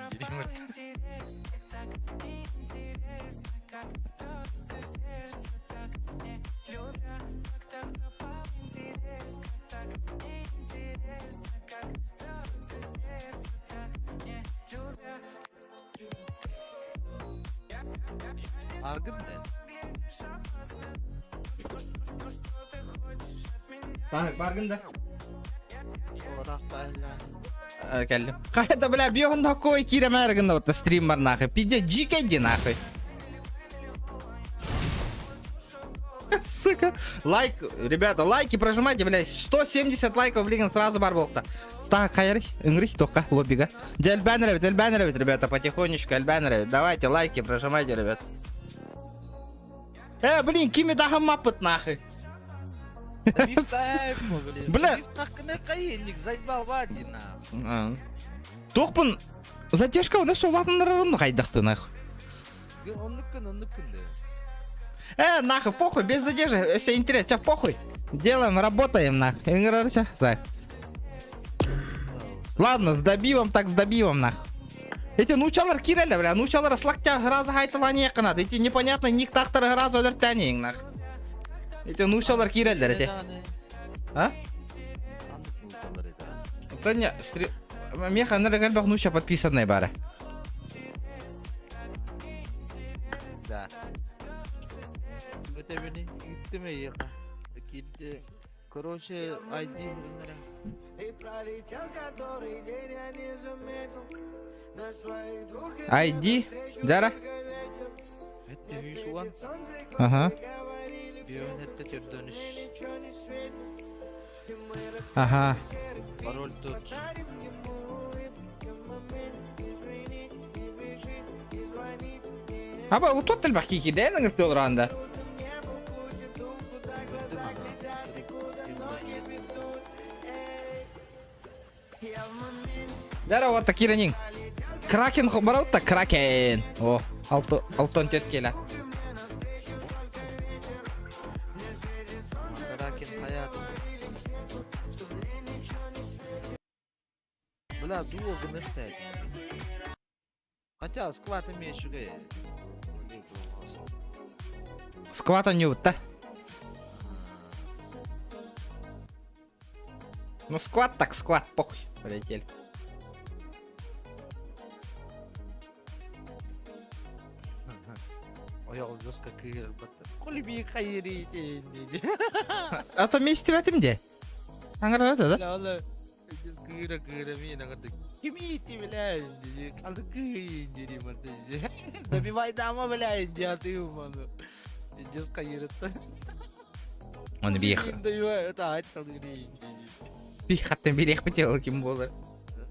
Argın ne? Станок баргында. Olarak ben Келдим. Кайда, бля, бьён такой кирем аргында вот стрим бар нахуй. Пиде джикеди нахуй. Сука. Лайк, ребята, лайки прожимайте, блядь. 170 лайков, блин, сразу бар болта. Станок кайрый, ингрих тока лоббига. Эльбан ревит, ребята, потихонечку, Эльбан ревит. Давайте лайки прожимайте, ребят. Блин, кими дахам маппыт нахуй. Мифтаев мı bileyim? Bля. Мифтах ne kayınlık zaybal var dina. Тохпын, затяжка у нас солатынырым кайдакты нахуй. Онлукын да. Нахуй, похуй, без задержки, все интересно, похуй. Делаем, работаем, нахуй. Играемся, так. Ладно, с добивом, нахуй. Эти нучалар кирелі, бля, нучалар слактя гразы хайтыланы якынады. Эти непонятно ник тақтары гразы өлірттәнең, нахуй. Эти нучалар кирелдер, эти. А? Да не, меха, наверное, гальбах нуча подписанный бара. Да. Это бeni gitti mi ya? Gitti. Короче, ID ID, Дара? Это вишуан. Ага. Biyonette tür dönüş. Ага. Parol tut. Аба, вот тот бахки кидай на гыртыл ранда. Дара, вот такие ранин. Кракен хобарот, так кракен. О, алтон тет келе. Lakin hayatım. Бля, дуо гныртает. Хотя скват имеешь шугай. Сквата не да? Ну скват так скват, похуй, полетели. Оягыл жоска кыйыр баттыр. Коли би кайыры тени. Ата месте бәтімде. Аңырады да? Ала кыйра мен агарды. Ким ити билен диye. Kaldı kıyın diri mırdı diye. Da bir vayda ama bilen diye atıyor bana. Just kayırıttı. Оны бейх. Да его это ать kaldı kıyın diye. Бейхаттен берех бітел кім болыр.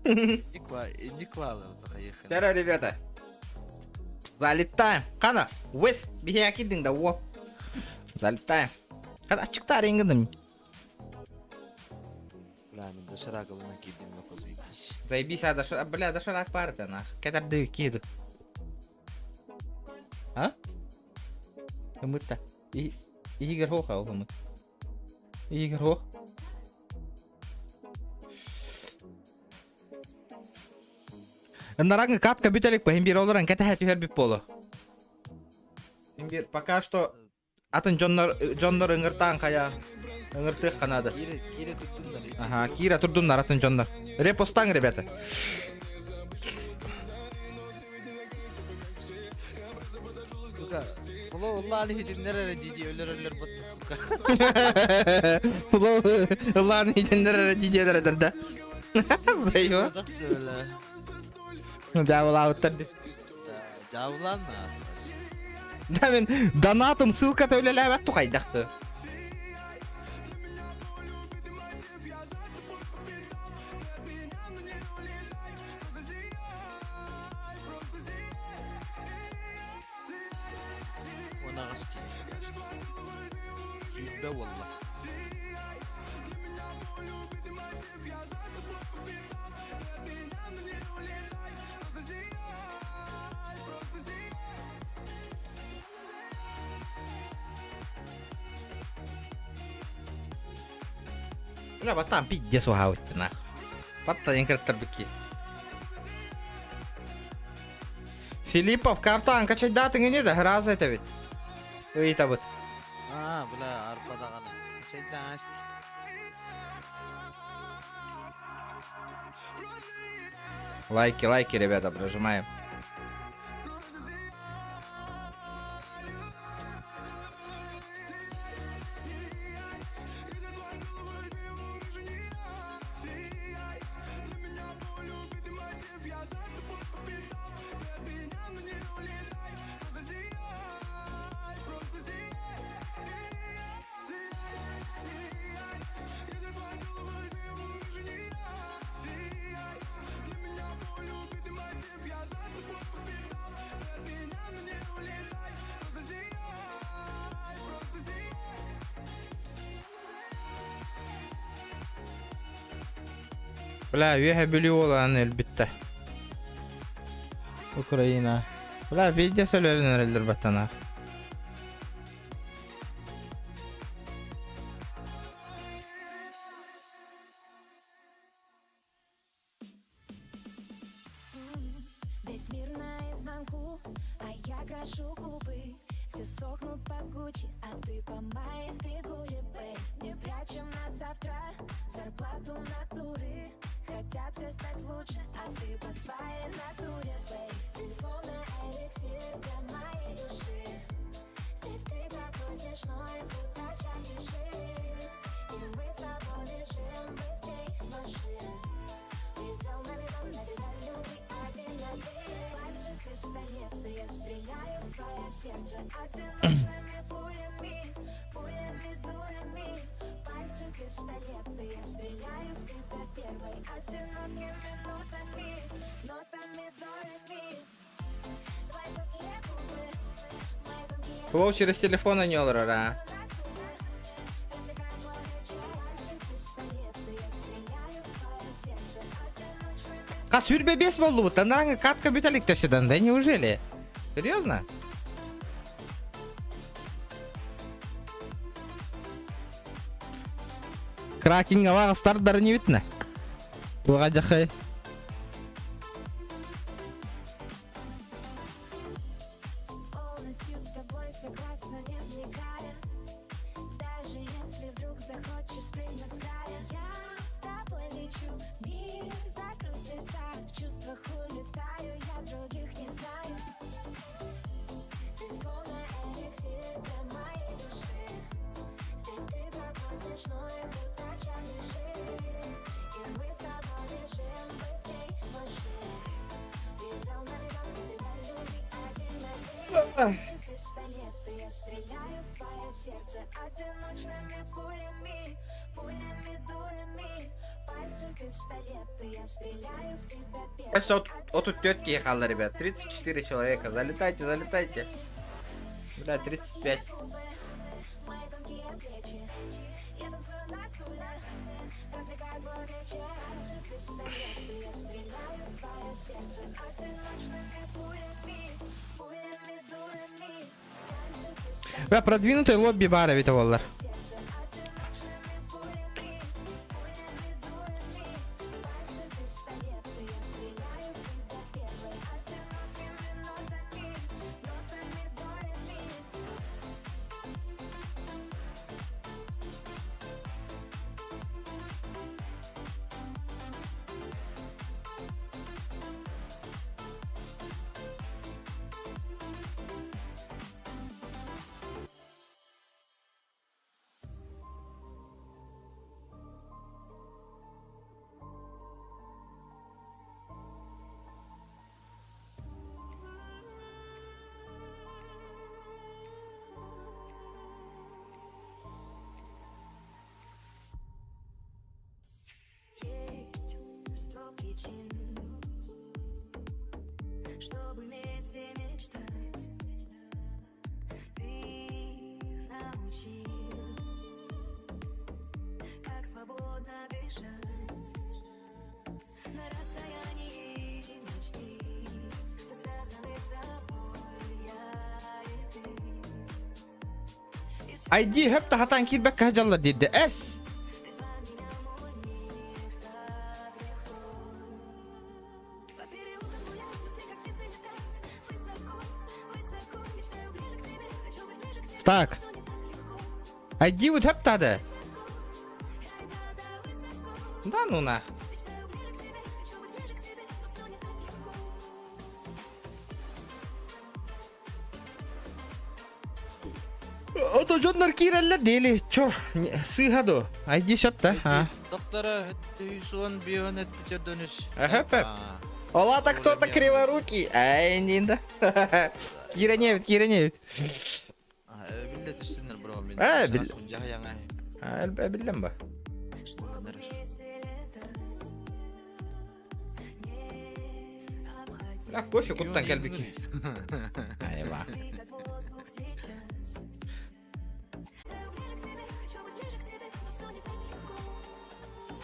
Не клала это кayıхын. Здорово, ребята. Залетаем. Қана, Уэст, бейхе әкелдің да ол. Залетаем. Қана açıkta реңгіндім. Бля, мен да шарагылына кидим на козы. Заебись, бля, доширак парты, нах. Кетерді киду. А? Үмітті. Игер хоқ ау, үміт. Игер хоқ. Нараңы катка бүтелік па, химбир олыран кәті хәті хәрбіп болу. Химбир, пока что атын жоннор ыңыртаң қая. Ыңыртық қанады. Кире туттундар. Ага, Кира турдундар атын жоннор. Репостаң, ребята. Сука, флоу Аллах'ın hidinlere dedi ölür battı suka. Флоу, Аллах'ın hidinlere didiyeler da. Бейо. Öyle. Да, ауттарды. Cavlan mı? Да, мен донатым, ссылка төлеләбәт тұқайдақты. Ona aski. Yüzde valla. Бля, батан пиздец угавытты, нахуй. Батан еңкірттір бүкке. Филиппов, картан качать датың не да, раз это ведь. Өйта бұд. Aa, bile arpada kana. Şeyden açtı. Лайки, ребята, прожимаем. Бля, вега бюлиола әлбетте. Украина. Бля, видео сөйлерін әрелдер баттана. Весь мир наизнанку, а я крашу губы. Все сохнут по Гуччи, а ты по моей фигуре, бэй. Не прячем на завтра зарплату натуры. Хотят все стать лучше, а ты по своей натуре, бэй. Ты словно эликсир для моей души. И ты такой смешной, будто чай тиши. И мы с тобой бежим быстрей машин. Прицел на бетон, на тебя люби один на один. Пальцы пистолеты, я стреляю в твое сердце одиночными пулями, пулями дурами. Пальцы пистолеты, я стреляю в тебя первой одинокими нотами, нотами дурами. Твои сладкие губы, мои тонкие Флоу через телефона не олар, а? Қас үрбе бес болды бұд, таныраңы катка бүтәлік төсідан, да неужели? Серьезно? Кракинг ава стардар не бітні. Туға жақай. полностью с тобой согласна, не вникая. Даже если вдруг захочешь спрыгнуть с края, я с тобой лечу, мир закрутится, в чувствах улетаю, я других не знаю. Ты словно Пистолеты, я стреляю в твое сердце одиночными пулями, пулями дурами. Пальцы пистолеты, я стреляю в тебя первым. Сейчас вот тут тетки ехала, ребят. 34 человека. Залетайте, залетайте. Бля, 35. Мои тонкие плечи, я танцую на стуле, развлекаю твой вечер. Пальцы пистолеты, я стреляю в твое сердце одиночными пулями, пулями дурами. Пальцы пистолеты, Бля, продвинутый лобби бара ведь воллар. одиночными пулями, пулями дурами. Пальцы пистолеты, я стреляю в тебя первой одинокими нотами, нотами дурами. Есть 100 причин, чтобы вместе мечтать. Ты научил, как свободно дышать. На расстоянии мечты мы связаны с тобой, я и ты. ID hep de hatan kilbek kajallar dedi. Es. По переулкам гуляю, мысли как птицы летают. Высоко, высоко, мечтаю ближе к тебе. Хочу быть ближе к тебе. Так. Но не так легко. ID вот hep de. Да ну нах. Мечтаю ближе к тебе. Хочу быть ближе к тебе. Но всё не так легко. Ото жоннор киреller дели. Чо, сыгаду. ID shop da. Ha. Доктора түйсуан бионет тедөнүс. Хеп. Ола-то кто-то криворукий. Ай, нинда. Киреневит, киреневит. Билет үстүнөр бро мен. Бил. Жахаяңа. Әлбә білем ба. Вместе летать. Не обходи. Бля, кофе куттан кәлбеки. Айва. Ты как воздух сейчас. Мечтаю ближе к тебе. Хочу быть ближе к тебе. Но всё не так легко.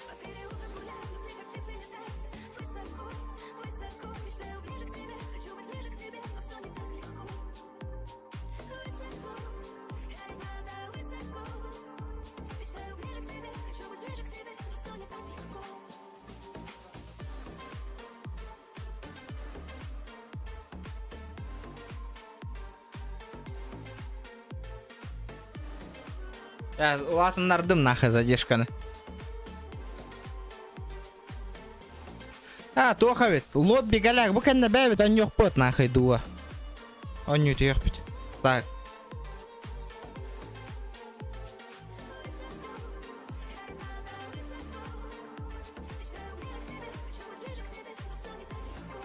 По переулкам гуляю, мысли как птицы летают. Высоко, высоко, мечтаю ближе к тебе. Хочу быть ближе к тебе. Но всё не так легко. Высоко, да-да, высоко. Мечтаю ближе к тебе. Хочу быть ближе к тебе. Но всё не так легко. Я латыннардым нахай задержканы. Тоха бит. Лобби галяк. Бу кәнне бәбит, он yok бот нахай дуа. Он yok бит. Так. Мечтаю ближе к тебе. Хочу быть ближе к тебе. Но всё не так легко.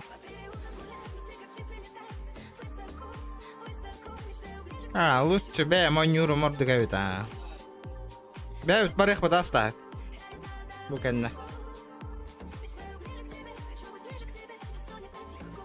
По переулкам гуляю, мысли как птицы летают. Высоко, высоко, мечтаю ближе к тебе. Лучше бәя монюру морды гавит. Бәбит барых бадаста. Бу кәнне. Мечтаю ближе к тебе. Хочу быть ближе к тебе. Но всё не так легко.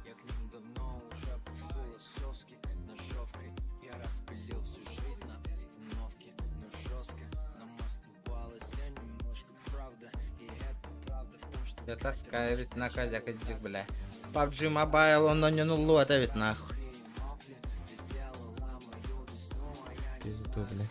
Я к ним давно уже по-философски ножовкой. Я распилил всю жизнь на остановке. Но жестко нам оставалось немножко правда. И это правда в том, что Я таскаю ведь на кадяк этих, бля. PUBG Mobile, он не нулу, это ведь нахуй. Пизду, бля.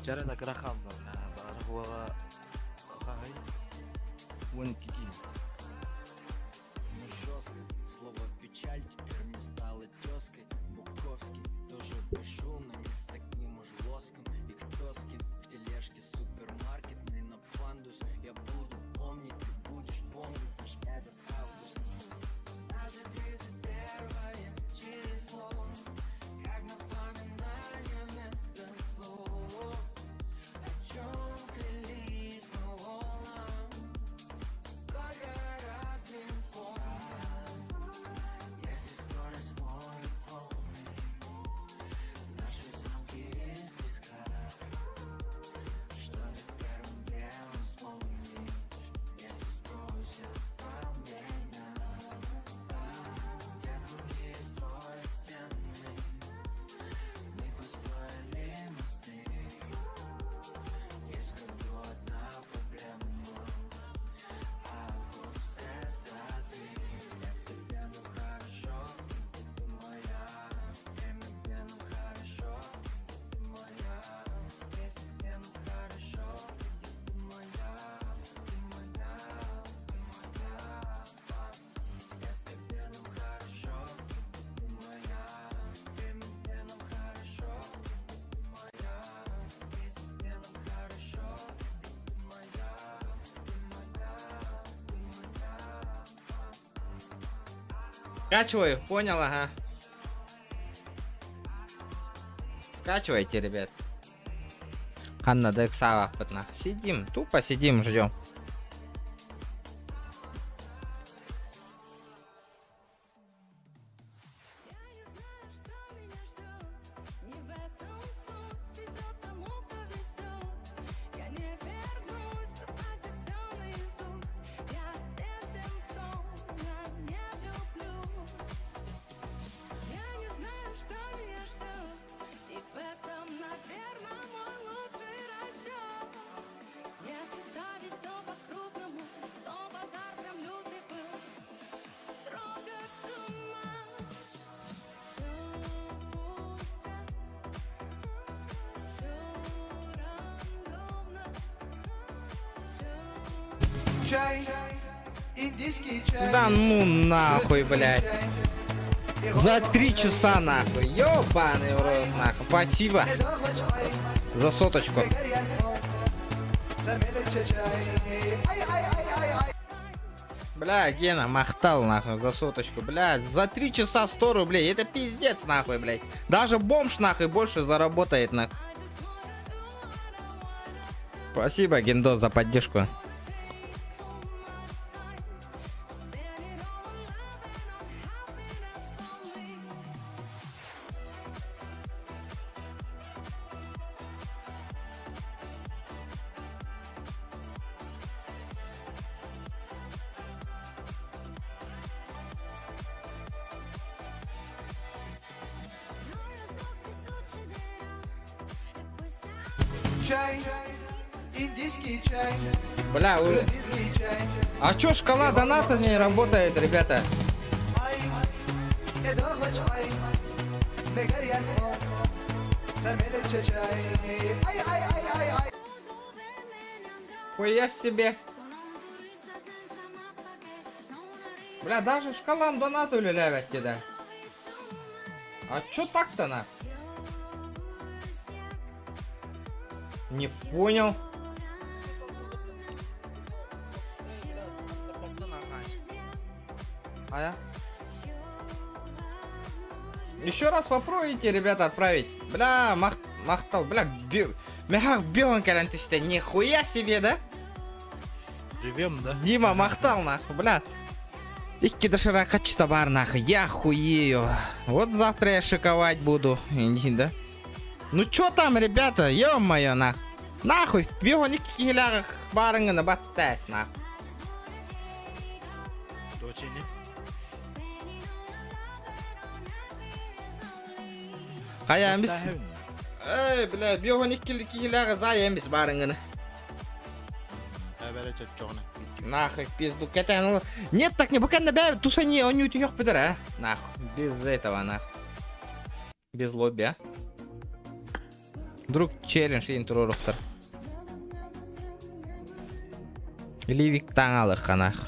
Cara tak rakam ba na bara huwa kay wani kiki. Ну жестко, слово печаль теперь мне стало тезкой. Буковский тоже бесшумно, не с таким уж лоском. И кто скин в тележке супермаркетный на пандус. Я буду помнить, ты будешь помнить наш этот август. Даже 31 число, как напоминание вместо слов. О чем клялись мы волнам, сколько раз не помню. Если скорость может волны, наши замки из песка. Что ты первым делом вспомнишь, если спросят про меня? Где другие строят стены, мы построили мосты. Есть в году одна проблема, август это ты. Если тебе ну хорошо, ты моя. Время где ну хорошо, ты моя. Если тебе ну хорошо, ты моя, ты моя, ты моя. Если тебе ну хорошо, ты моя. Время где ну хорошо, ты моя. Если тебе ну хорошо, ты моя, ты моя, ты моя. Скачиваю, понял, ага. Скачивайте, ребят. Ханна Дексава, сидим, тупо сидим, ждем. Не в этом суть, везет тому, кто везет. Я не вернусь, тут это все наизусть. Я бессимптомно не влюблюсь. Я не знаю, что меня ждет, и в этом, наверное, мой лучший расчет. Если ставить то по-крупному, то базар прям лютый был. Строго too much. Чай, индийский чай. Да ну нахуй, блядь. За 3 часа нахуй. Ёбаный в рот нахуй. Спасибо за соточку. Бля, Гена махтал нахуй за соточку, блядь. За 3 часа 100 рублей. Это пиздец нахуй, блядь. Даже бомж нахуй больше заработает нахуй. Спасибо, Гендос, за поддержку. Чай, индийский чай. Бля, вы... Грузинский чай. А чё шкала доната не работает, ребята? Ай, это чай. Мегарьян сон. Самелече чай. Ай. Хуя себе. Бля, даже шкалам донату люлявят кида. А чё так-то на? Не понял. Ая? Еще раз попробуйте, ребята, отправить. Бля, махтал, бля, мягак беган карантисте, нихуя себе, да? Живем, да? Дима махтал, нахуй, бля. Икки дошира хочу бар, нахуй, я хуею. Вот завтра я шиковать буду, да? Ну чё там, ребята, ё-моё, нахуй. Нахуй, беган икки хилярах барыңы на баттайс, нахуй. Дочени. Хая эмис. Эй, бля, беган икки хилярах зай эмис барыңыны. Хабары чочоғына. Нахуй, пизду, кетен. Нет, так не букан на бе, туса не, он не утюх пидора. Нахуй, без этого, нахуй. Без лобби, а. Друг челлендж ин туруруктар. Ливик таңалы қанақ.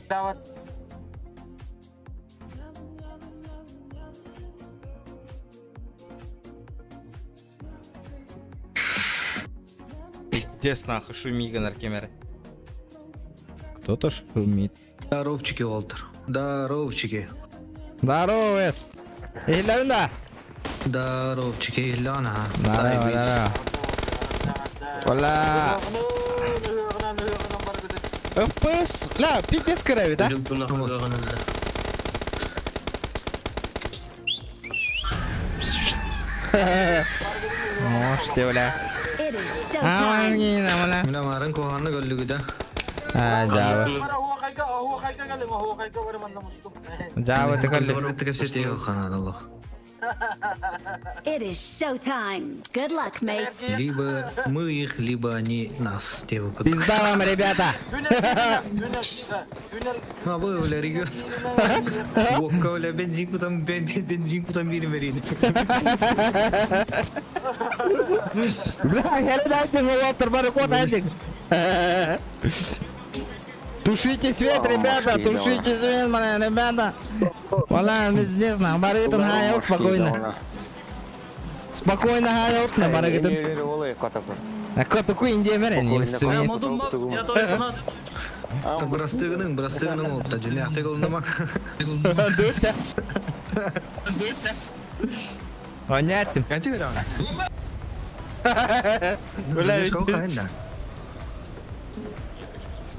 Давай. Пиздец нахуй шумига наркемеры. Кто-то шумит. Здоровчики, Волтер. Здоровчики. Здорово, Вест. Илюнда. Здоровчики, Ляна. Здорово. Ола. FPS. Ла, пиздец крови, да? Можете, бля. It is Амангина, бля. Мина марын коханы көллүгү да. Жава. هو خايكا ولا من المسلم. Жава текалли. Текепсетеги коханы Аллах. It is showtime. Good luck, mates. Либо мы их, либо они нас. Пизда вам, ребята. А вы, бля, регион. Вовка, бля, бензинку там бери мерин. Бля, я не дайте мне Волтер Баракот один. Тушите свет, ребята, тушите свет, бля, ребята. Вала, пиздец, на барыгытын хайот спокойно. Спокойно хайот на барыгытын. А котуку индия мерен, не всуми. Брастыгының олта, жинақты қылындымақ. Дута. Понятно. Қанты бер ана? Бля,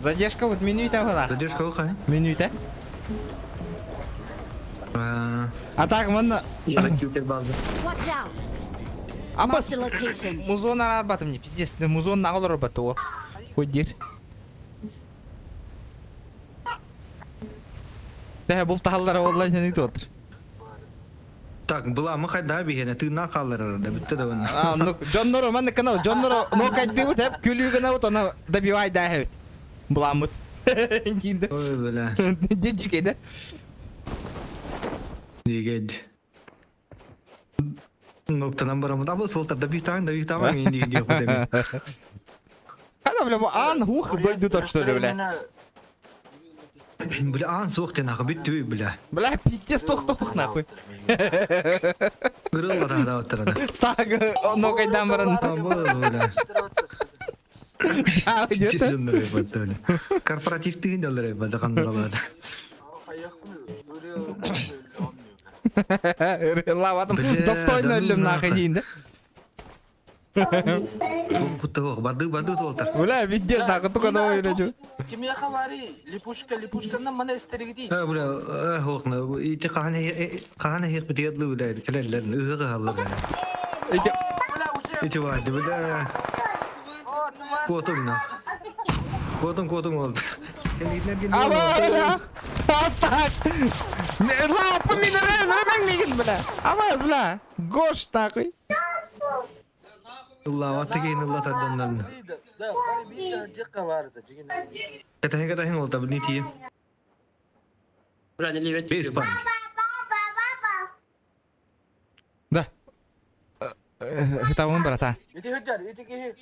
задержка вот минута была. Задержка қай? Минута. А так, мында... Watch out. Абас, Marked a location. музон арбатым не пиздец, музон нағыл арбаты о. Ходир. Да, бұл тағалар олай не отыр. Так, была мы қайда бігені, ты на қалыр да бітті да оны. А, ну, Джонноро, манда канал, Джонноро, ну кайды вот, хеп, күлі гана вот, она добивай да, хеп. Буламыт. Динді. Ой, бля. Деджикей, да? Дегед. Ноқтанан барамын. Абыл солтар, да бихтамын, енді құдаймен. Қада, бля, бұл ан хух бөлді тот, что ли, бля? Бля, ан соқтен ақы бітті, бля. Бля, пиздец, тоқ-тоқ, нахуй. Үрілға тағда отырады. Стағы, ну кайдан баран. Абыл, бля. Жау, где-то. Чесіндір епатты, бля. Корпоративтігін олар епатты қандыралады. Лаватым, достойно өлім нахуй дейін, да? Бұтты оқ, барды толтар. Бля, пиздец, нахуй, только новый речу. Кимияха вари, липушкандан мана истеригди. Бля, оқны, ити қағаны хек бітедлі, бля, кәлерлерін үғі қалыр, бля. Ити варды, бля. Котыңна. Котың олды. Аба, бля. Атак. Лапы минерал, ремень мигін, бля. Абаз, бля. Гош, нахуй. Лаваты кейін ұлатарданларын. Да, вари бийся дикка варды. Катахин олды, бұл не тием? Бейспан. Да. Это он, брата. Иди хыджар, иди ки.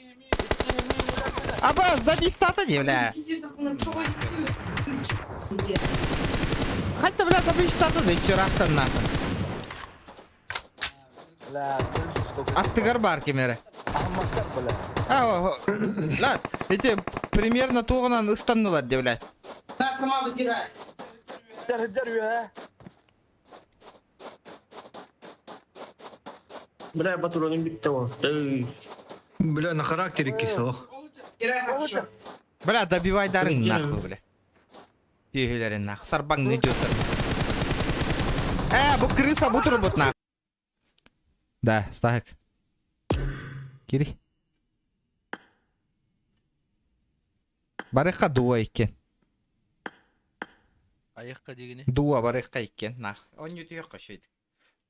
Абаз, да бихтата де, бля. Хотя, бля, да бихтата де, чырақтан, нахуй. Ла, Аттыгар бар кемері. ахмактар бля. Лад, эти примерно тоғынан ұстандылар, де, бля. Хыджар я. Бля, батуроның бітті ғой. Бля, на характері кесі оқ. Бля, добивай дарың, нахуй, бля. Егелерін, нахуй. Сарбаң не жөтір. Бұл крыса бұтыр бұт, нахуй. Да, стахек. Кири. Барыққа дуа екен. Аяққа дегені. Дуа барыққа екен, нахуй. Он не түйеққа шейді.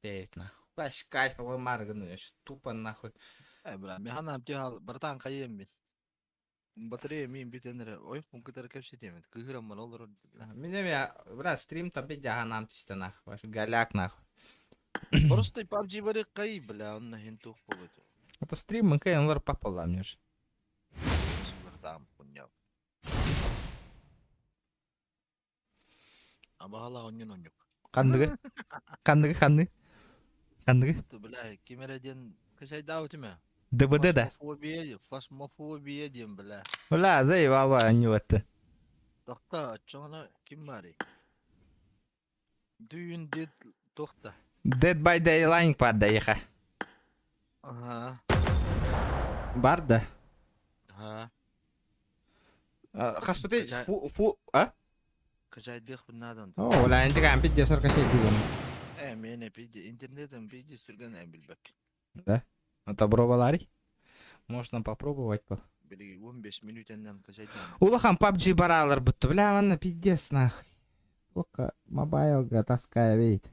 Дейт, нахуй. Баш кайфа, вы марганы, тупо, нахуй. бля, мен ханам тиал бартан кайым мен. Батарея мен битенер. Ой, компьютер кепсе темен. Кыгырам ман олор. Мене я, бля, стрим там пидя нам тиште нах. Ваш голяк нах. Просто PUBG барык кай, бля, онна хен тух болот. Это стрим мы кай онлар папалла мне ж. Бартам пуняв. Абагала оннен оннюк. Кандыгы. Кандыгы. Ту, бля, кемереден кашай даутиме. ДБД да. Фасмофобия дем, бля. Бля, заебал они вот. Тохта, чоңна ким бари? Дүйін дед тохта. Dead by Daylight бар да еха. Ага. Бар да. Ага. Хаспыты Качай- фу, а? Кашай дых бinadan. О, ла энти гам пидя сорка şey дигон. Мене пиди, интернетом пиди сүрген билбек. Да. Это пробовали? Можно попробовать. Били 15 минуттан кашайдан. Улахан PUBG баралар бутты. Бля, ванна пиздец нахуй. Сколько мобайлга таская вейт.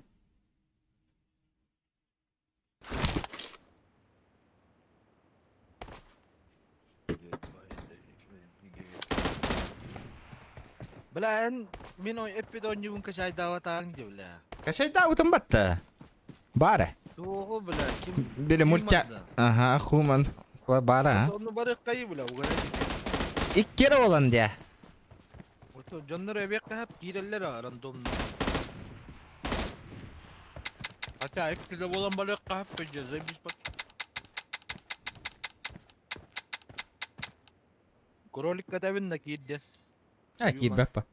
Бля, мен ой эпидон югун кашай даватаң де, бля. Качай да утым батта. Бара. Тоғы, бля, ким? Били мультя. Ага, хуман. Бара. Onu barı kayı bile, o kadar. İkkere olan diye. Oto canları eve hep gireller random. Hatta hep de olan balık hep koyacağız. Biz bak. Korolik kadavin da girdi. Ha ki bappa.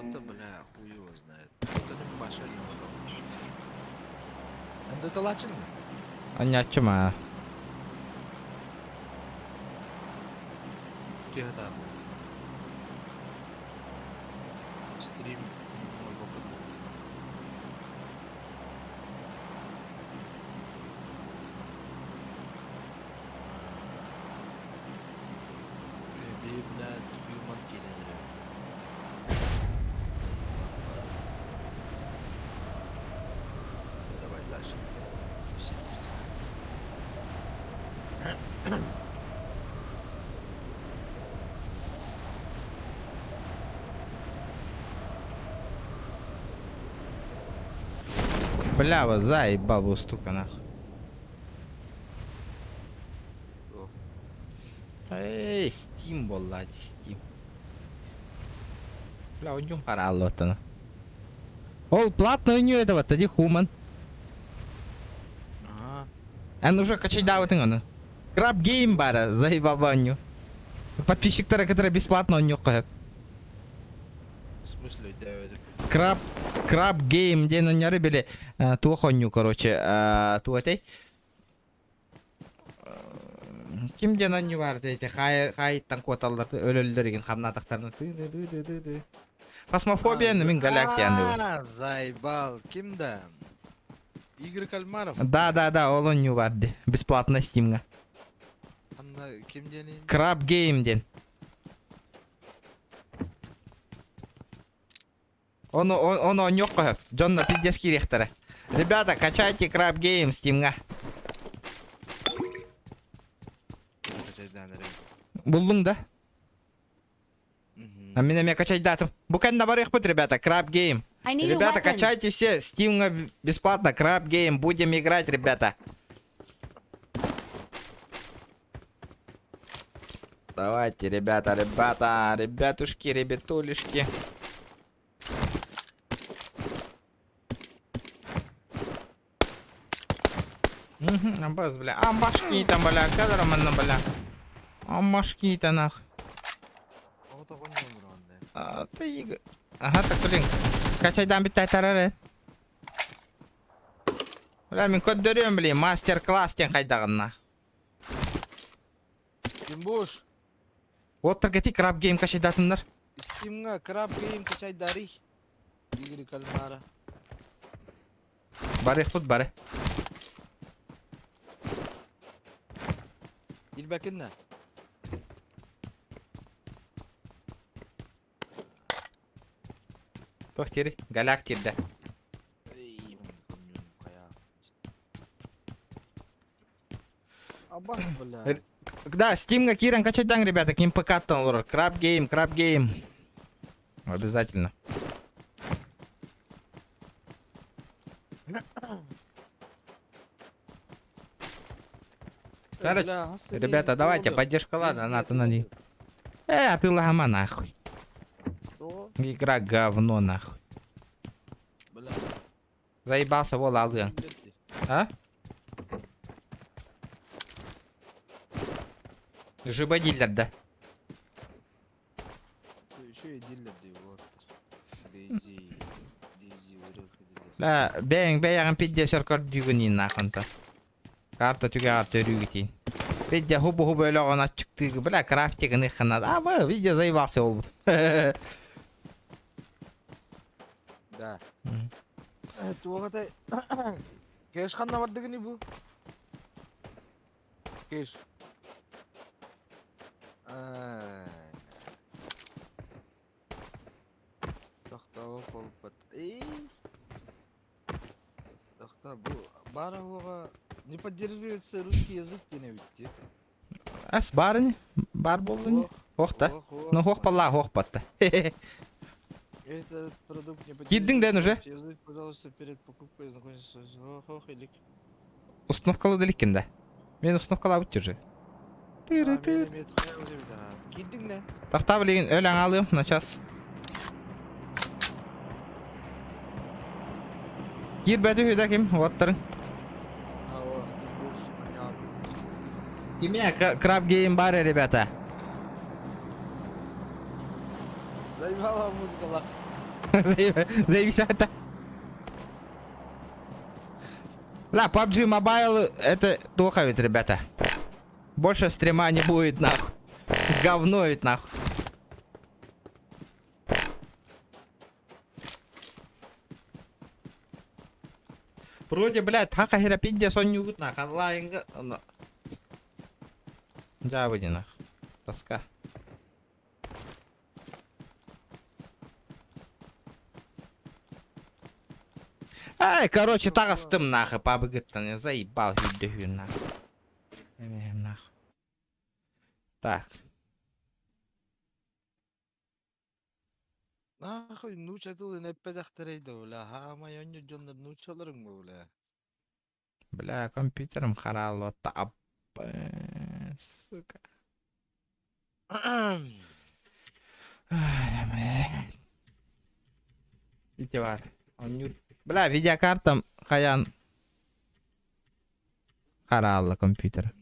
Это, бля, хуй его знает. Это не Паша не может. Это лачин? Они açma. Тихо там. Стрим. Бля, юман кинет. Давай дальше. Бля, вот заебал в стука нахуй. Эй, Steam болла, Steam. Бля, у него парало это. Ол, платно у него этого, тоді хуман. Ага. А ну уже качай да вот он. Краб гейм бара, заебал баню. Подписчиктары, которые бесплатно у него как. В смысле, Дэвид? Краб гейм, где на няры били ту хоню, короче, ту этой. Ким де на ню бар дейти, хай танкот алларды, өлөлдөрген хамнатактарны. Фасмофобияны мен галактияны. Заебал, кимда? Игорь Кальмаров? Да, ол он ню барды, бесплатно стимга. Анна ким дени? Краб гейм ден. Оны он yok koyup. Джонна пиздец керектері. Ребята, качайте краб гейм стимга. Булдың да? А меня качать датым. Букан на барых пут, ребята, краб гейм. Ребята, качайте все, стимга бесплатно, краб гейм. Будем играть, ребята. Давайте, ребятушки, ребятулишки. Амбаз, бля. Амбашки там, бля. Кадром на, бля. Амбашки-то нах. Ты Игорь. Ага, так, блин. Качай дам бит тайтарары. Бля, мен код дөрөм, блин. Мастер-класс тен хайдагын нах. Ким буш? Вот таргети краб гейм качай датындар. Стимга краб гейм качай дари. Игорь Кальмара. Барых пут, бары. Илбекинна. Тохтери, галактирде. Эй, мен көрмеймін, қая. Абас, бля. Да, Steam'га кирен качайдан, ребята, ким ПК-тан олар. Краб гейм. Обязательно. Короче, Бля, асы ребята, дейін, давайте, болды. поддержка, ладно, Если НАТО это надо. А ты лама нахуй. то, Игра говно нахуй. бля, Заебался, вол алды. билетти. А? Жиба дилер, да? Еще и дилер dey болаттыр. Дейзи, өрөк дилер. Ла, бәйін пидде сөркөр дүйгінін нахынта. Карта түге арты өрігітейін. Пидде хубу өліғын атчықтығы, бля, крафтигін иқынады. А, ба, видео заебался ол бұд. Да. Туғатай, кеш қанна бардығыны бұл? Кеш. Тоқтауы болып бат. Тоқта, бұл бара оға не поддерживается русский язык дене бітті. Әс барын? Бар болды не? Хоқта? Ну, хоқ бала, хоқ батта. Этот продукт не Кидің дән уже? Язык, пожалуйста, перед покупкой знакомиться с ох, илик. Установкалы далекін да. Мен установкалы абыт жүрі. Тыры-тыр. Кидің дән? Тақта білеген өләң алыйым, на час. Кир бәді үйді кем, оттырың. Кеме, краб гейм бар, ребята. Заебала музыка лақсы. Заебись. Ла, PUBG Mobile это плохо ведь, ребята. Больше стрима не будет, нахуй. Говно ведь, нахуй. Вроде, блядь, хака херапидия сон не будет, нахуй. Онлайнга. Да, выйди, нахуй. Тоска. Ай, короче, тағыстым нахуй, пабыгыттан, я заебал хүйді нахуй. Эмейм нахуй. Так. Нахуй, нучатылы нәппе дақтарайды, бля. Хама йоньо жондар нучаларың ба, бля. Бля, компьютером харал, вот так. Сука. Ай, блядь. Идите, бар. Бля, видеокартам хаян харалла компьютер.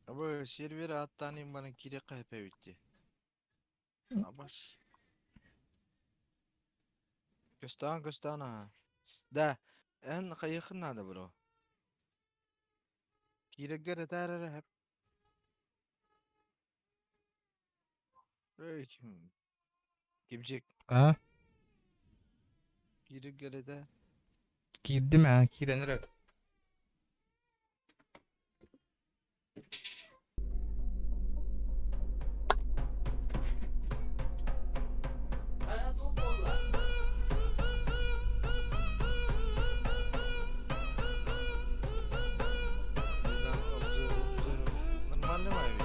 Абы сервері аттанын бана керек қайпа өтті. Абаш. Көстан. Да, ән қайықын нады, бро. Керекдер әтәрі әп. Кемчек. А? Керекдер әтә. Кирdim ha, kirenir. Нормально ма ведь?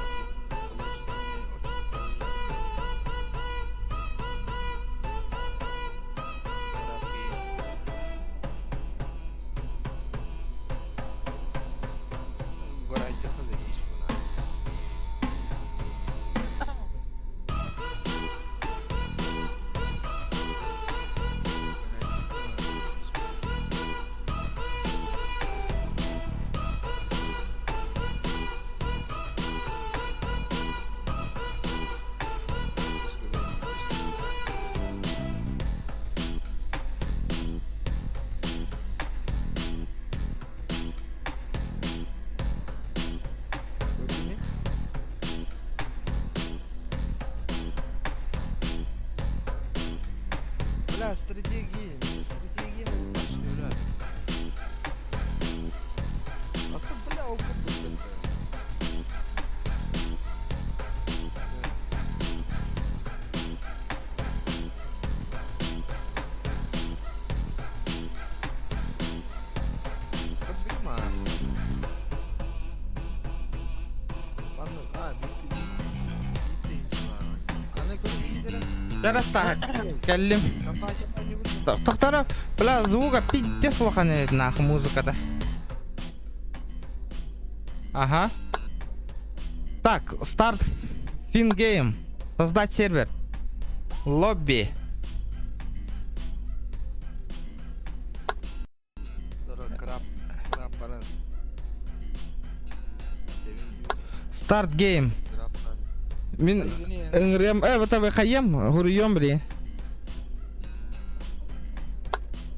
Бля, стратегии нашли, бля. А ты, бля, опыт такая. Жараста. Келлим. Компания не будет. Тохтара, бля, звука пиздец лоханет нахуй музыка-то. Ага. Так, старт фингейм. Создать сервер. Лобби. Краб параз. Старт гейм. Мин ыңрем, вот вы хаем, гурьем, блин.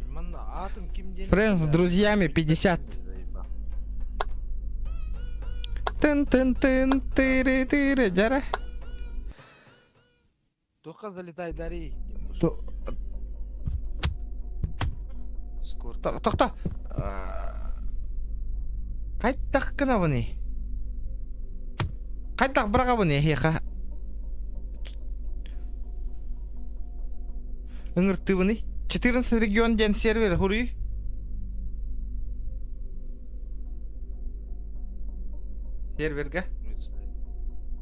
Манна атом ким ден. Френдс с друзьями 50. Тын-тын-тын, тыры-тыры, жара. Тоққа залетай дари. Скор. Тоқта. Қайттақ кіна бұны. Қайттақ бұраға бұны, хеқа. Үңіртті бұны. 14 регион ден сервер хұрый. Серверге.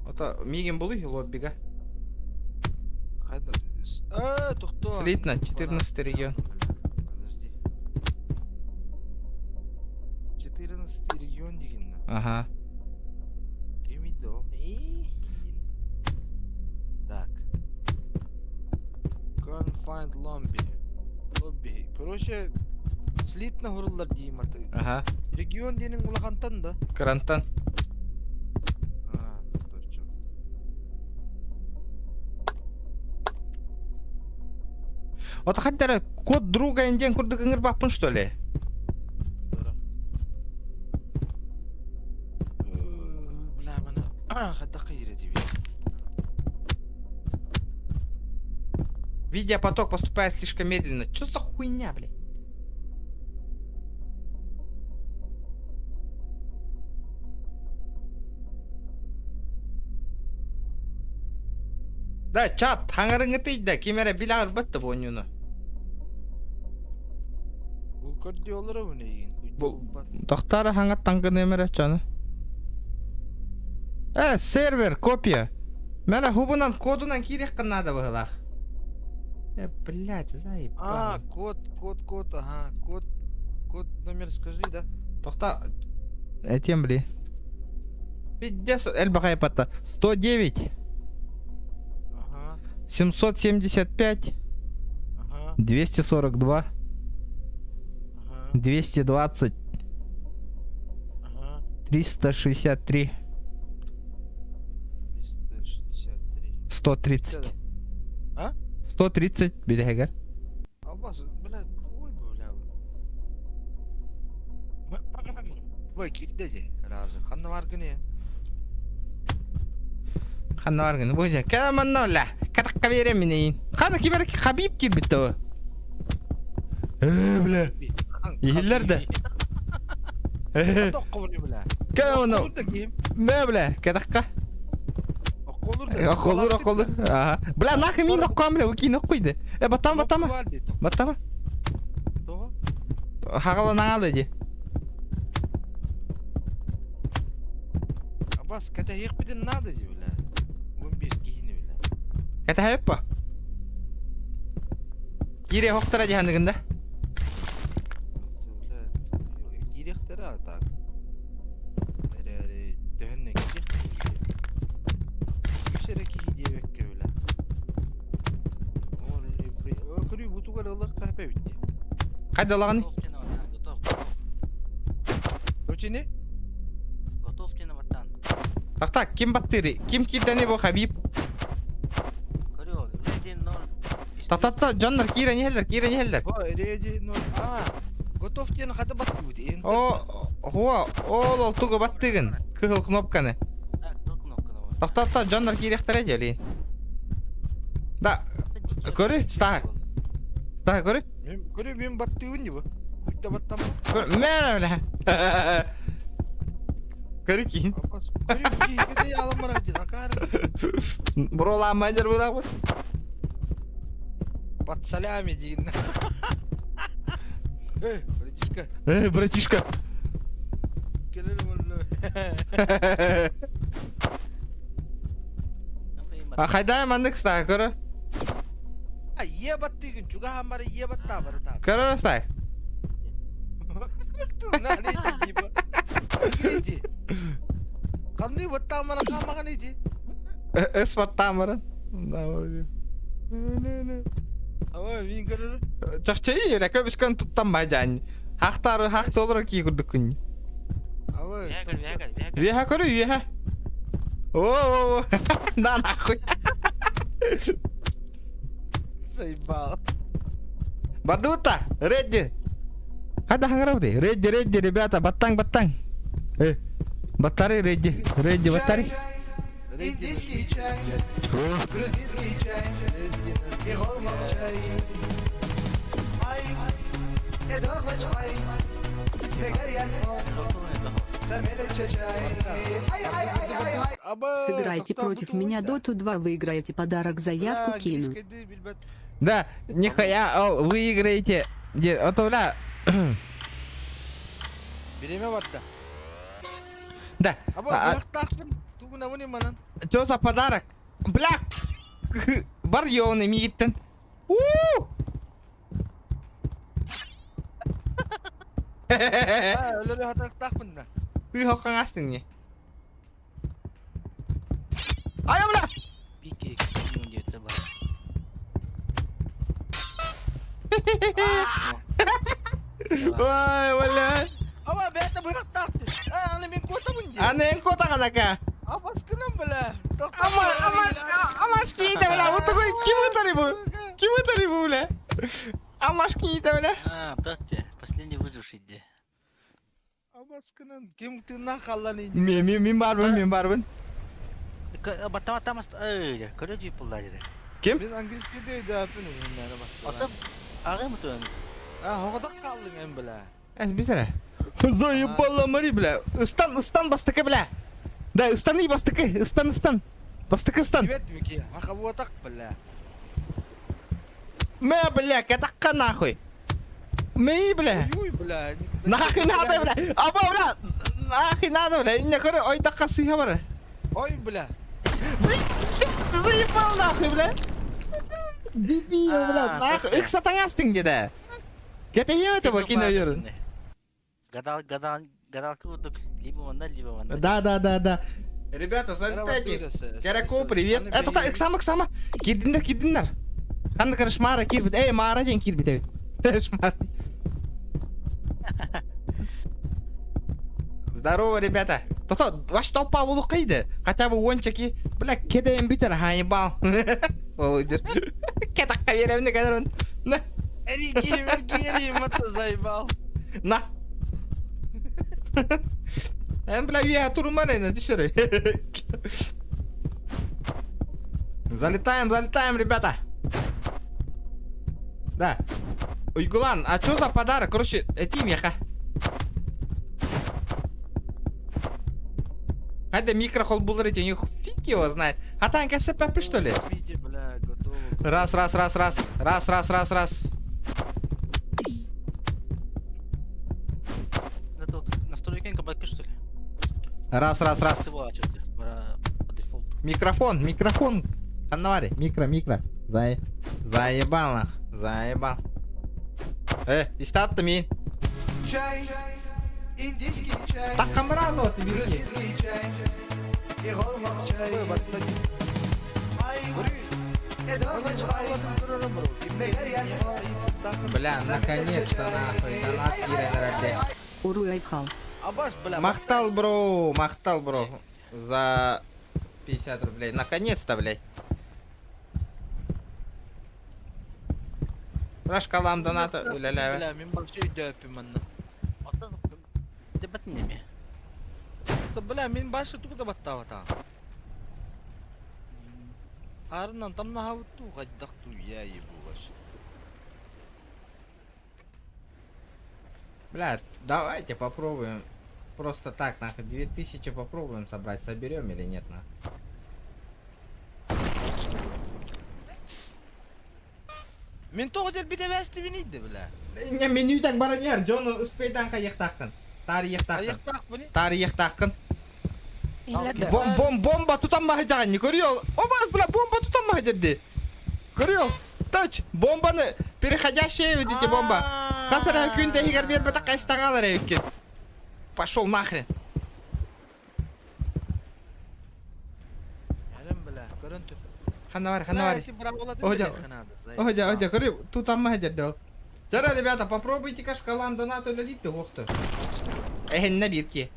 Ота миген бұлый лоббиға. Қайда? Тоқта. Слитно, 14 регион. Подожди. 14 регион деген. Ага. Кемейді ол. Так. Confined lobby. Lobby. Короче, слитно хұрылар дейім аты. Ага. Регион денің ұлағантан да. Карантан. Точно. Ота хаттары код друга инден курдык ыңыр баппын, что ли? Бля, мана. Хатта қайыр еті бе. Видеопоток поступает слишком медленно. Чё за хуйня, блядь? Да, чат, хаңарыңы тейді, кемері білағыр бітті бұл ойнуны. Бұл көрді олар ау не ең. Тоқтары хаңат таңғы немері чаны. Сервер, копия. Мәні хубынан кодынан керек қынады бұғылақ. Блядь, заебал. Код, ага, код номер скажи, да? Тоқта, этем, бли. Пиздец, эльбақай патта. 109. 775, 242, 220, 363, 130. 130, билегер. Аббас, блядь, ой, блядь. Ой, кидде разы. Ханна бар күні. Ханна бар күні, бойжа. Кәманна ола. Катаққа берем менейін. Қаны кеберек Хабиб кел бітті о. Бля. Ехелер да. Тоққа бұны, бля. Кәманна. Мә, бля, катаққа. Оқолыр. Бля, нахы мен оққан, бля, өкейін оққойды. Баттама. Хағалан аңалы де. Аббас, кәті еқ бітін нады де, бля. 15 кейіні, бля. Кәті хайып па? Кире хоқтара дегендігінде? Киректері атақ. Әрі, дөхінне киректері. Көшері кейі дебекке, бля. Көрі бұтуғар олық қапа бітті. Қайда олағаны? Өчені? Так, кем баттыры? Кем кирдәне бұл Хабиб? Та, жаннар, кире нехелдер. Реди, ну, готовтен қады батты өте. Ол тұғы баттығын. Күхіл кнопканы. Та, жаннар киректер әделейін. Да, көрі? Стаға көрі? Көрі мен баттығын не бұл? Күтті баттама? Мәрі білі. Көрі кейін. Көрі кейгіде алым бар әдел, ақарын. Бұрола мәдер бұлақ бұр. Под солями дейін. Братишка. Братишка. Келелі мұлы. Қайдай мандық стаға көрі? ебат деген juga хамары ебат та бары та. Көрөрөстай. Туна не тиба. Иди. Кандай баттамара камаган иди. Эспаттамырын. Ава вин көрөр. Чакчай эле көбүскөн туттан бажан. Хактары хакты олор ки курдук күн. Ава. Веха көрө веха. О, на нахуй. Заебал. Бадута, редди. Када хангравди? Редди, ребята, баттang. Баттары редди, баттары. Индийский чай, грузинский чай, и голмак чай. Ай, эдогоч ай, мегарьян сон, самелече чай. Ай. Сыграйте против меня Доту 2, выиграете подарок, заявку кину. Да, нихуя, выиграете. Отовля. Береме бар да. Да. Аба, тахпын. Тугуна вон манан. Что за подарок? Бля! Бар ёвны миттен. Өлөлө хатак тахпын да. Ты хоккан астың не? Ай, бля! Бике күндө бар. Ой, бля! Аба, бета бырак тахты. Аны мен кота мынде. Анен кота канака. Абаскынан бля. Амашки иде, бля! Вот такой Ким это бу, бля? Амашки иде, бля! Тотте, последний выживший де. Абаскынан ким тына каллан инде. Мен барбын. Баттамас, көрөжүй пулдайды. Ким? Мен английскийде өйдөпүн мен бак. Отып, ағы мұтын. Хогодак калдың эн бля. Битера. Заебала Мари, бля. Стан бастыка, бля. Да, станы бастыка. Стан. Бастыка стан. Тибет мики, хакабуатак бля. Мэ, бля, катакка нахуй. Мэй, бля. Ой, бля. Нахуй надо, бля. Аба, бля. Нахуй надо, бля. Не коры, ой, так касы хабар. Ой, бля. Ты заебал нахуй, бля. Дебил, бля. Нахуй. Их сатангастың деді. Кете ем это бакина ерін. Гадалка удук. Либо ванда. Да. Ребята, залетайте. Кераку, привет. Это так, Иксама. Кирдиндер. Ханды корыш Мара кирбит. Эй, Мара ден кирбит. Здорово, ребята. Ваш толпа улук кайды. Хотя бы ончаки. Бля, кедейм битер, хаебал. Кетакка веремді кәдірін. На. Эрики, мата заебал. На. Бля, я турмарина, düşürü. Залетаем, ребята. Да. Уйгулан, а что за подарок? Короче, меха. Хайда микрохол булырите, у них фиг его знает. А танка все папы, что ли? Раз. Настройки кабаки, что ли? Раз. Микрофон. Канавари, микро. Заебал. Истатты мин. Чай, индийский чай. Так камера лоты бери. Грузинский чай, и голмак чай. Ай, эдогоч ай, мегарьян сон. Бля, наконец-то нахуй. Донат кирен. Уруй айхал. Абаш, бля. Махтал, бро. За 50 рублей. Наконец-то, блядь. Рашкалам доната. Уля-ля. Бля, мен бакча өйдөпүн манна. Отып, дебатын неме? Бля, мен башы тугда баттабата. Арынан тамна хавытту, кайдакту я ебулаш. Бля, давайте попробуем. Просто так, нахуй. 2000 попробуем собрать. Соберем или нет, нахуй. Мен тоғыдел бітебәсті бінейді, бля. Не, меню так баранер. Джону успейдан каяқтақын. Тары ектақын. Тары ектақын. Бомба тутан махы жаған не көріол. Обаз, бля, бомба тутан махы жерде. Көріол. Точ, бомбаны, переходящая, видите, бомба. Хасара күнде егер бер бата кайстаңалар эвкен. Пошел нахрен. Әлем білә, көрін түп. Хана бар. Охо, көрі, тут амма хәдерді ол. Жара, ребята, попробуйте-ка шкалам донату лилитті оқты. Эхенне бирки.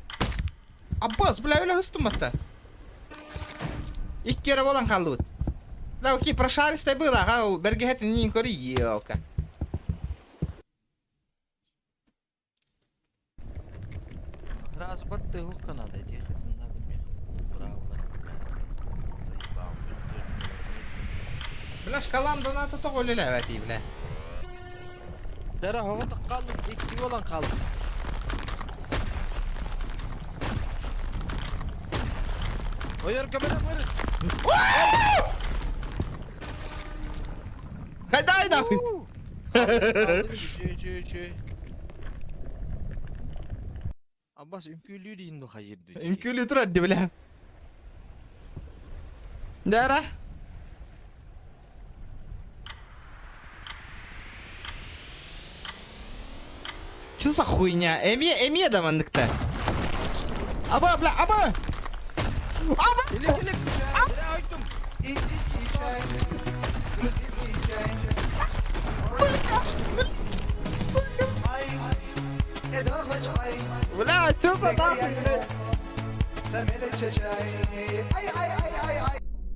Аббас, бля, өлі хыстыматта. Иккері болан қалды бұд. Бля, окей, прошаристай был, ага, ол бергехетін нейін көрі елка. Раз батты хуққа надо, ехетін надо мен. Браволар, заебал. Бля, шкалам донату тоқ өлілі әвәти, бля. Жара, хоғытық қалды, екті болан қалды. Ойыр көмелем, ойыр. Қайдай нахуй. Аббас үмкүлүү дейін қайырды. Үмкүлі тұрады, бля. Жара. Что за хуйня? Эми адамандыкта. Аба, бля, аба! Келіп, айттым. Индийский чай. Грузинский чай. Бля, что за нахуй?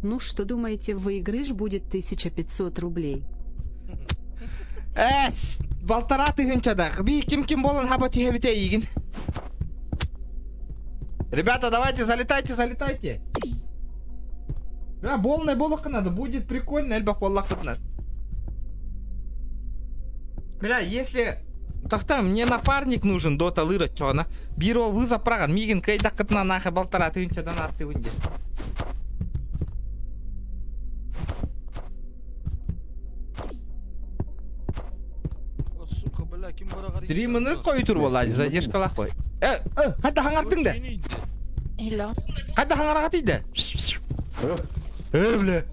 Ну что думаете, выигрыш будет 1500 рублей? Балтара тыгынчадах. Би ким болан хаба тихебите игин. Ребята, давайте, залетайте. Бля, болный болох надо, будет прикольно, эльбах боллах надо. Бля, если... Тахта, мне напарник нужен, дота лыра, чё она? Бирол вызов праган, мигин кайдак кытна нахай балтара тыгынчадан атты вынде. Стримini koyutur vallahi задержкалах қой. Қайда хаңардың да? Қайда хаңарға тиді? Бля.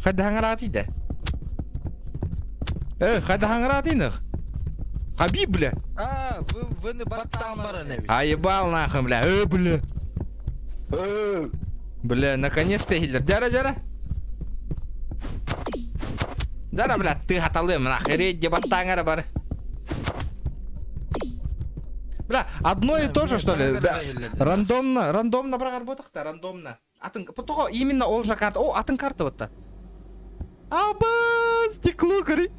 Қайда хаңарға тиді? Қайда хаңарға тиді? Хабиб, бля. Вы не баттан бараны. А ебал нахуй, бля. Бля. Бля, наконец-то Гитлер. Жара. Жара, бля, ты хаталым, нахуй, рейд дебаттаңары бар. Бля, одно и то же, что ли? Рандомно брагар ботақта, рандомно. Потого именно ол жа карта. О, атын карта вот-то. Аба, стекло, кори.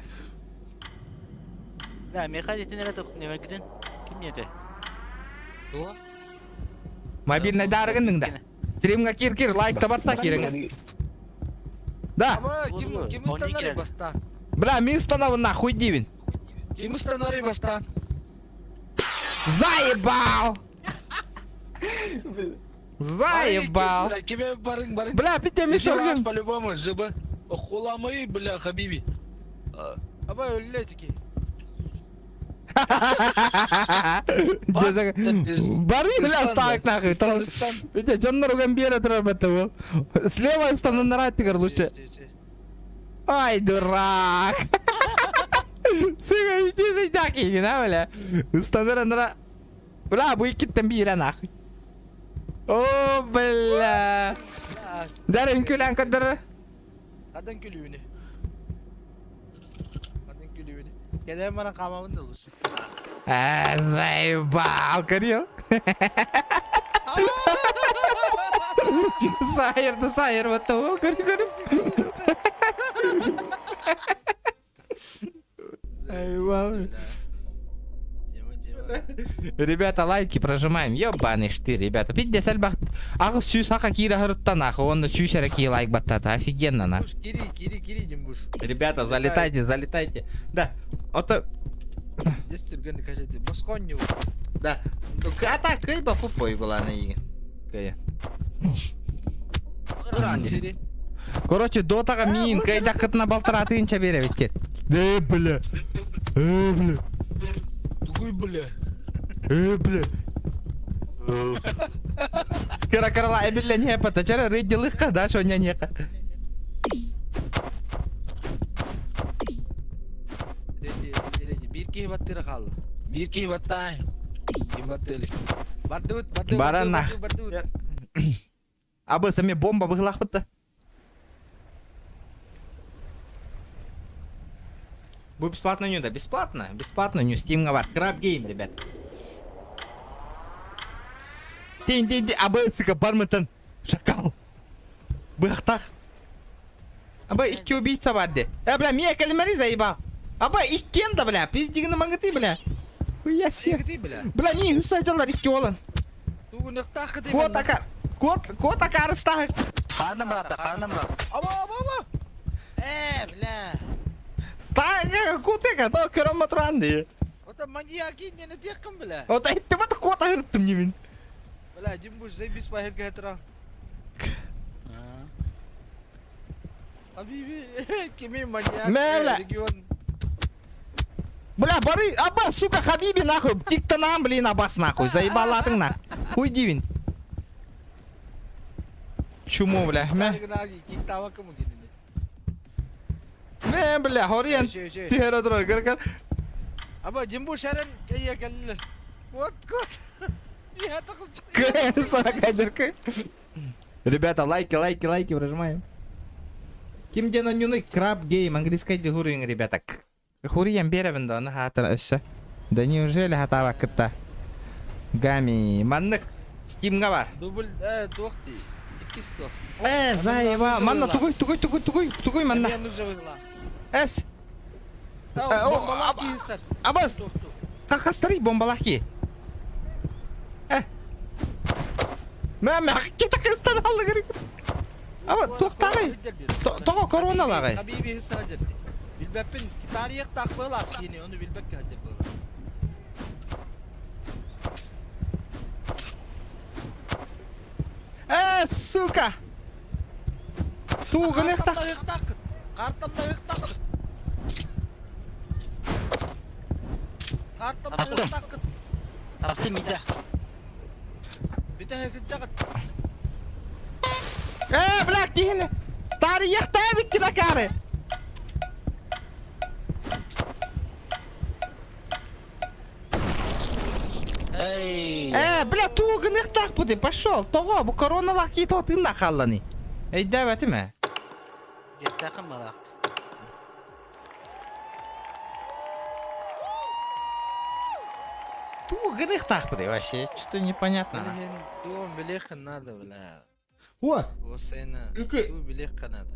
Да, мен қадетін әрі тоқ немекіден. Кім еді? Мобильный дарығының да. Стримға кир, лайк табатта киріңі. Да. Ким устанали бастан? Бля, мен устанавы нахуй дивин. Ким устанали бастан? Заебал! Заебал! Бля, пите мешок. По-любому, жиба. Охуламай, бля, хабиби. Аба өллетики. Бари, бля, ставик нахуй. Видите, Джоннар Угамбера требовал. Слева устану нарать тигр лучше. Ай, дурак. Сука, иди сюда, кигина, бля. Устану нара. Бля, буйкит там бира нахуй. О, бля. Дарин күлән кадыр. Kadın gülüğünü. Kedem bana kamamın da olsun. Заебал, Кирилл. Сайер, вот того, Кирилл. Заебал. Ребята, лайки прожимаем. Ёбаный штырь, ребята. Видите, сальбах. Ағыз сүйс ақа кире хырыттан ақы. Онда сүйсәрі кей лайк баттады. Офигенно, на. Кири, Димбуш. Ребята, залетайте. Да. Ото... Здесь түргенді кажеті. Босқонью. Да. Ата кайба пупой была на иге. Кая. Короче, дотаға миин кайда қытына балтыра атығынша бере беттер. Бля. Тугуй, бля. Бля. Кара-карала, бля, не пата. Чара рейди лыхка, да, шо не нека. 2 баттыра қалды. 1 баттай. 2 баттыли. Бардыт, Барана. Абы саме бомба выглах бітті. Бұл бесплатно ню, да? Бесплатно? Бесплатно ню, стимға бар. Краб гейм, ребят. Тен, абы сыка бармытын. Шакал. Бұяқтақ. Абы 2 убийца бар де. Бля, мия калимари заебал. Абы 2 енді, бля. Пиздігіні маңғыты, бля. Хуя се. Бля, не, үсайдалар 2 олын. Туғынықтақ қыды. Кот акарыстағы. Қарным братта, қарным брат. Aba. Бля. Стага, кутека, то көрім отыранды. Ота маньяк инені теккім, бля. Ота етті бата кот ағырттым немен. Бля, Джимбуш заебись пахет гайтера. Абиби, кеме маньяк. Бля. Регион. Бля, бары, аба, сука, Хабиби, нахуй. Тик-то нам, блин, абас, нахуй. Заебалатың, нахуй. Хуй дивин. Чуму, бля, мә. Мә, бля, хориян. Тихера тұрар, кір. Аба, Джимбуш әрін кәйе кәлілер. Вот. Я так Ребята, лайки прожимаем. Ким дена нюны краб гейм, английский дегурин, ребята. Хуриям беревен да, на хатар өсі. Да неужели хатава кытта? Гами, маннык, стимга бар. Дубль, тоқти. 200. Заеба, манна, тугуй, манна. Мен уже выгла. Эс. Бомбалаки сар. Абас, қақастырый бомбалаки. Мәмі, кета қыстан алды керек. Аба, тоқтағай. Тоға короналағай. Хабиби хысса жадdi. Билбеппин тарих тақпылар кені, оны билбекке хажат болар. Сука! Туғын иқтақ. Қартамда иқтақ. Тақсым иді. Біті хекіт жағыт. Бля, кейіні. Тары иқтақ біккен акары. Бля, туғын иқтақ бұды, пошел. Тоға, бұл короналақ кейті отынна қалланы. Әйді бәті мә? Жеттақым балақты. Туғын иқтақ бұды, вообще, что-то непонятно. Туғын білеқін надо, бля. О! Осайна, Үкі. туғы білеқін надо.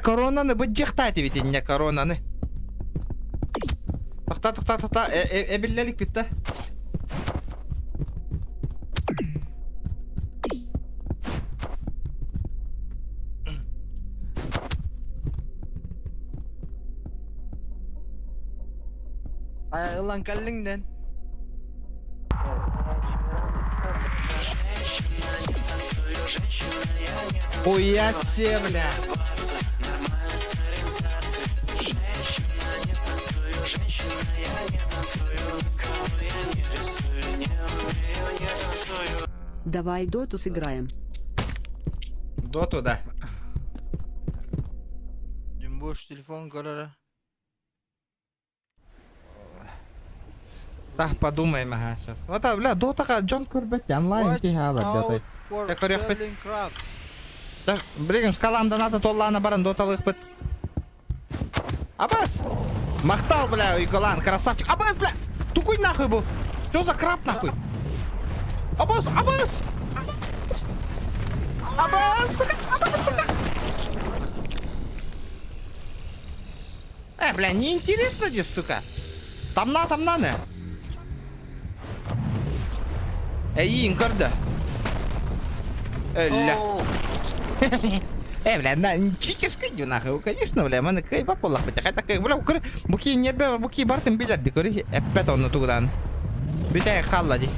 Коронаны бұд жықтаты бітін, не коронаны. Тоқта, әбілләлік бітті. Ayağılan kallinden. Хуя се, бля. Давай доту сыграем. Доту, да. Джимбуш телефон карара. Так, подумаем, ага, сейчас. Вот, бля, дотаға Джон көрбет, онлайн тегі алыр, дотай. Я көрек бет. Брегін, шкаламда наты толланы барын доталық бет. Абас! Мақтал, бля, уйголан, красавчик. Абас, бля! Тугуй нахуй бұл. Что за краб нахуй? Абас! Сука! Бля, неинтересно здесь, сука. Тамна, не? Иін көрді. Өлі. Бля, читерскай дю нахуй, конечно, бля, маны кай паполақ бітті. Қайта кай, бля, бұки нербе бар, бұки бартын билерді, көрі, әппет оны туғдан. Бүтай қалла ди.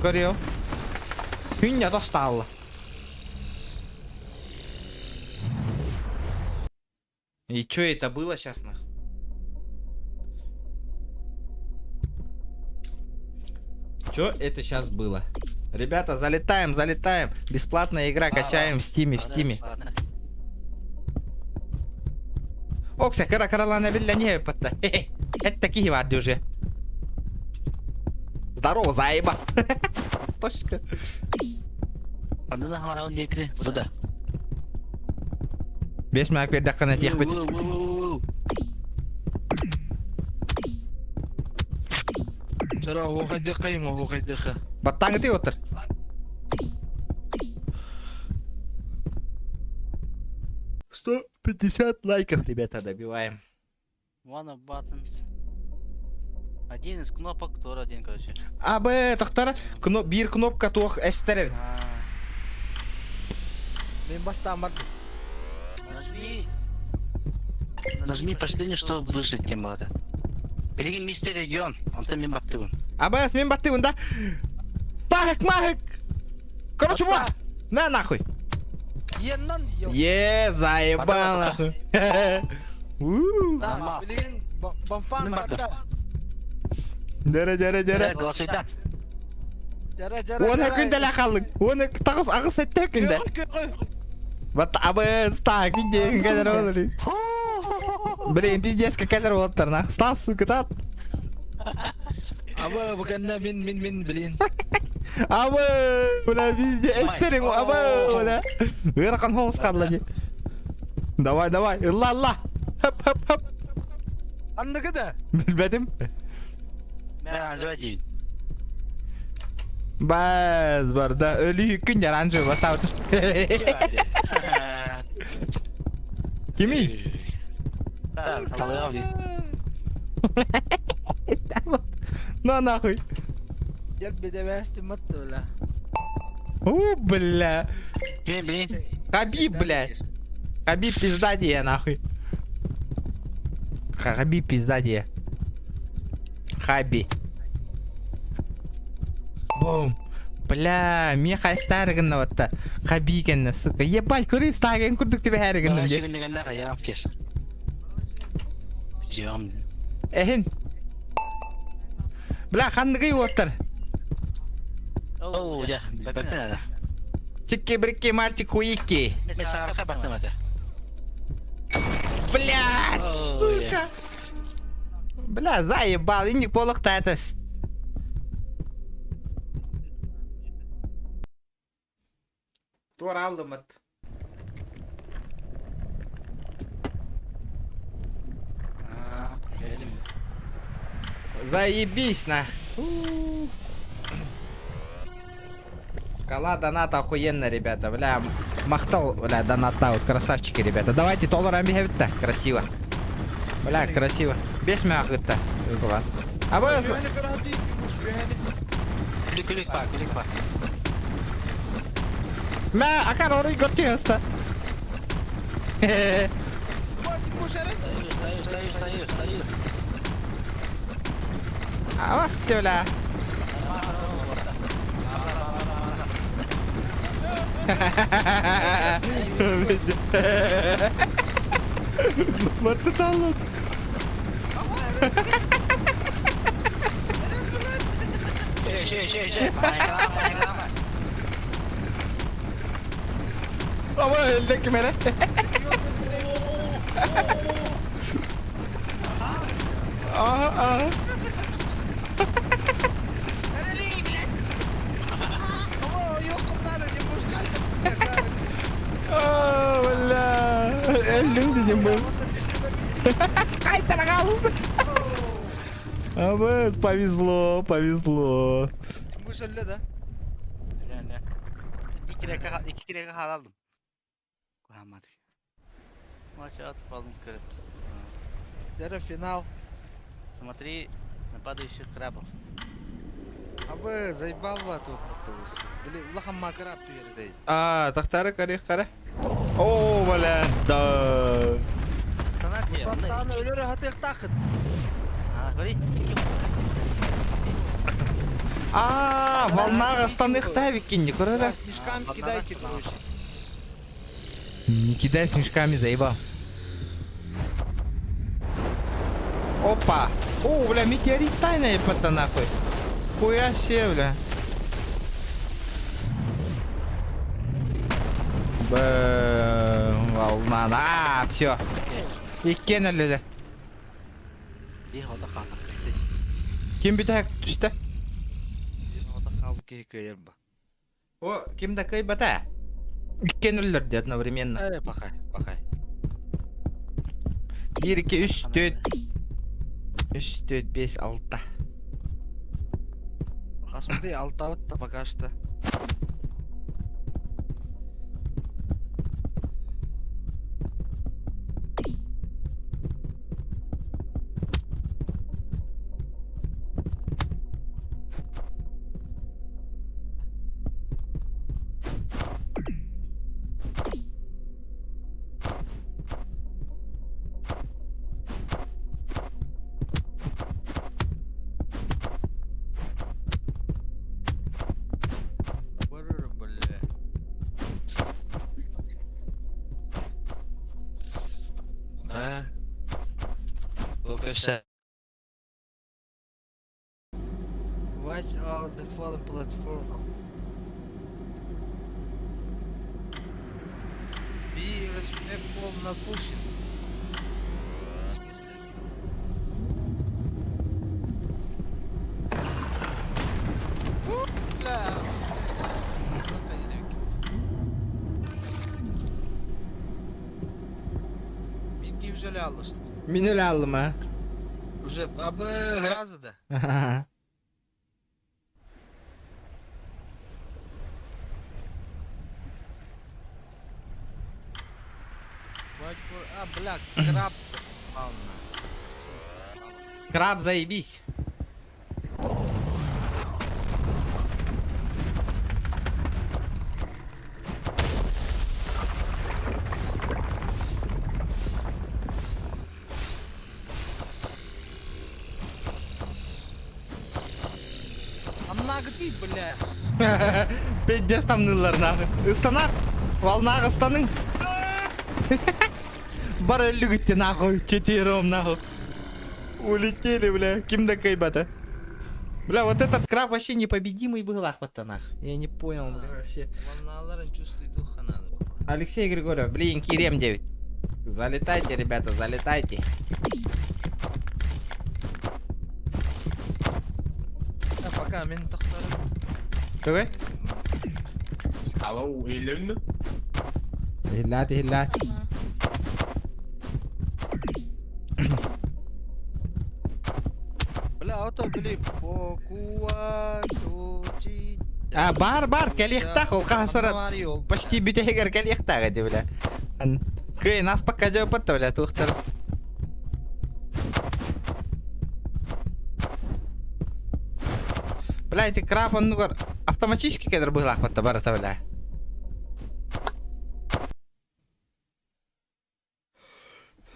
Көрі о. Күнне досталла. И чё это было сейчас, нахуй? Чё это сейчас было? Ребята, залетаем. Бесплатная игра, качаем в стиме. Окса, каралана билля не патта. Это такие варды уже. Здорово, заеба. Точка. Андына хамара он дейтри. Burada. 5 минут bir dakika net yakbet. Жара оға дақайым, оға дақы. Баттаңы ты отыр. $150 лайков, ребята, добиваем. One of buttons. Один из кнопок, второй один, короче. Абы, тақтары, bir кнопка тоқ әстерев. Мен бастамад. Нажми последнее, чтобы выжить не надо. Перегин мистер регион, он там мен баттывын. Абы, мен баттывын, да? Стахек, махек! Короче, во! На, нахуй! Еннан ел. Заебал, нахуй! Да, билеген бамфан батта. Дәрі. Голосуйта. Жара. Оны күнделі қалың. Оны тағыз ағыз әтті күнде. Вот абы стак видео кадр olur. Блин, пиздец кадр oldu нах. Стас катат. Абы буканда мен блин. Абы, уна пизде эстерин абы, уна. Вырқан хоғыз қалды. Давай. Илла. Хоп. Анны када? Bilmedim. Ben anlayacağım. Baz barda ölü yükün yarancı batavdır. Kimi? Tamam. İstanbul. No nахуй. Gel bedevesti mattı öyle. Бля. Блин. Хабиб, блядь. Хабиб пизда де, нахуй. Хабиб пизда де. Хаби. Бум. Бля, мен қайстарығын отта. Хаби екенні, сука. Ебай, көрі стаген күрдік тебе әрігіндім де. Эхін. Бля, қандығы отыр. Оу, да. Бәкіне. Чикки-брикки, мальчик-хуики. Мен сарықа бастамады. Блядь, сука. Бля, заебал, инди полықта это. Тур алдым это. Заебись, на. Шкала доната охуенно, ребята. Бля, махтал, бля, доната, вот красавчики, ребята. Давайте, $1 бегает-то, красиво. Бля, красиво. Без мяха-то. А вы... Клик па. Мя, а короры готовятся. Стою. А вас, бля. Вот это лук. Şey. Ama eldeki mene. Aa. Валя. Люди не был. Кайта нагал. Абы, повезло. Muşelle de. Yani. İki dakika hal aldım. Koyamadık. Maçı atıp aldım krep. Jara final. Смотри на падающих крабов. Абы, заебал вот автобус. Блин, улахан макраб туердей. Тахтары карих. О, валя, да. Танар не. Баттаны өлөрі хатық тақыт. Говори. Волна остальных тавики, курара. Снежками кидайте, короче. Не кидай снежками, заебал. Опа. О, бля, метеорит тайная, это нахуй. Хуя себе, бля. Волна. Все. Ikken ölüler. Bir oda kaldık kırdı. Kim bir tek düştü? Bir oda kaldık kıyır bu. O kim de kıybata? İkken ölüler diye одновременно. Hadi bakay. 1, 2, 3, 4. 3, 4, 5, 6. Asmıda 6 avut da bakaçta. Varırım böyle. Ha? Arkadaşlar. Watch out the fallen platform. Be respectful на pushing. В смысле? Бля! Это не дөк. Bilgi güzel alıştı. Min öyle aldım ha. Уже раза да. Watch for... бля, краб запал нас. Краб, заебись. Амна гыды, бля. Пиздец там нылар нахуй. Ыстанар. Волнага ыстаның. Бар өлі күтті нахуй. Четвером нахуй. Улетели, бля. Кимда кайбата. Бля, вот этот краб вообще непобедимый был охвата нахуй. Я не понял, бля, вообще. Волналарын чувствует духа надо было. Алексей Григорьев, блин, Кирем 9. Залетайте, ребята, залетайте. Пока, мен тоқтарым. Какой? Алло, Елена? Хиллат. Бля, ото били покуа точи. Бар, калихтах, ол қасырат. Почти бютегер калихтах, эти, бля. Кей, нас пока жопатта, бля, тухтар. Бля, эти краб, он, ну, автоматически кедр был охвата, барата, бля.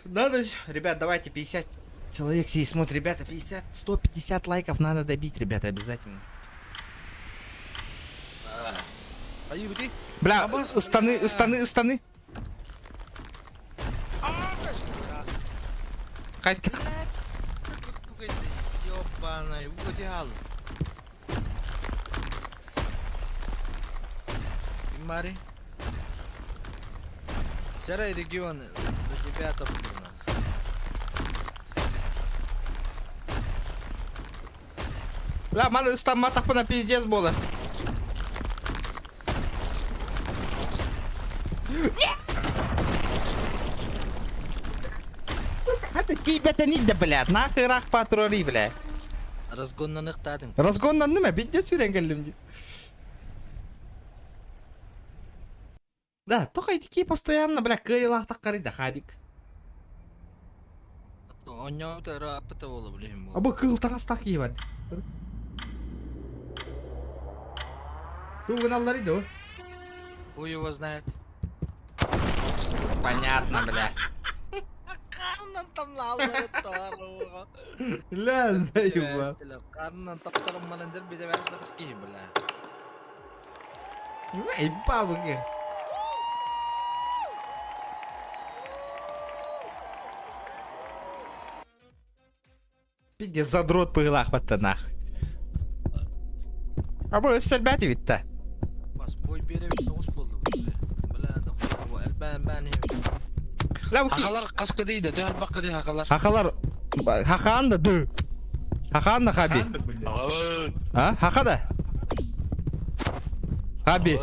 Надо, ребят, давайте 50 человек здесь смотрит, ребята, 150 лайков надо добить, ребята, обязательно. Аю, бити? Бля, станы. Хотя... Ёбаный, угодял. Мари. Вчера регион за тебя топлено. Бля, мало там матах на пиздец было. Это тебя-то не да, блядь, нахуй рах патрори, блядь. Разгоннанных тадым. Разгоннан неме, пиздец сюрен келдим. Да, только эти постоянно, бля, кайлах такары да хабик. Он не опытывал, блин. А бы кыл тарастах ебать. Ты угнал иду. Хуй его знает. Понятно, бля. Карнан там лаллары тору. Ля, заеба. Карнан таптарым манандыр биде вәріс батық кей, бля. Эй, бабуки. Пиздец, задрот по илах паттанах. А бо сельбәти битті. Бас бой бере бит оғыз болды. Бля, да хуй, әлбән бән Бля, окей. Хакалар каска дейді, дәл баққа дейді хакалар. Хақалар Хақан да ды. Хақан да хаби. А? Хақада. Хаби.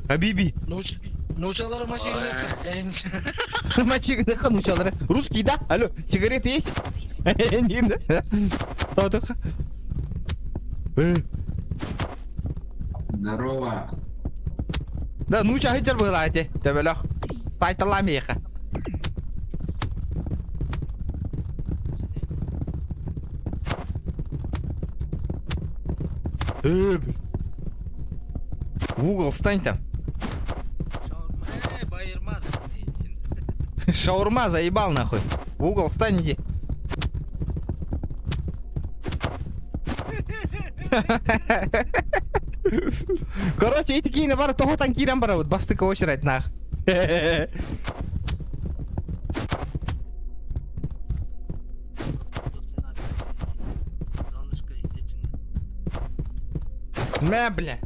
Хабиби. Нучалар машина. Мальчик, да нучалар. Русский, да? Алло, сигареты есть? Нет, да? Кто-то. Здорово. Да, ну чё, хитер была эти? Тебе лёг. Стай таламеха. В угол стань там. Байырма. Шаурма заебал нахуй. В угол стань иди. Короче, эти кейны бары тоғытан кейрен бары вот бастыка очерать нах. Мя, бля.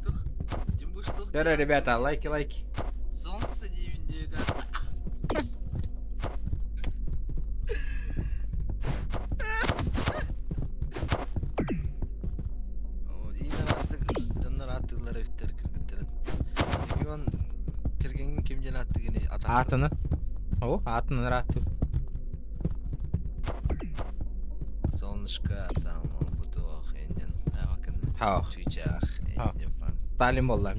Давай, ребята, лайки. Солнце дивінде да. Иінер астық жаннар аттығылар өттер кіргіттерін. Егеуан кіргенген кемден атты гене атақты. Атыны. О, атыны ратты. Солнышко там бутуақ енден. Авакын. Хау. Чүйчақ енден фан. Сталин боллам.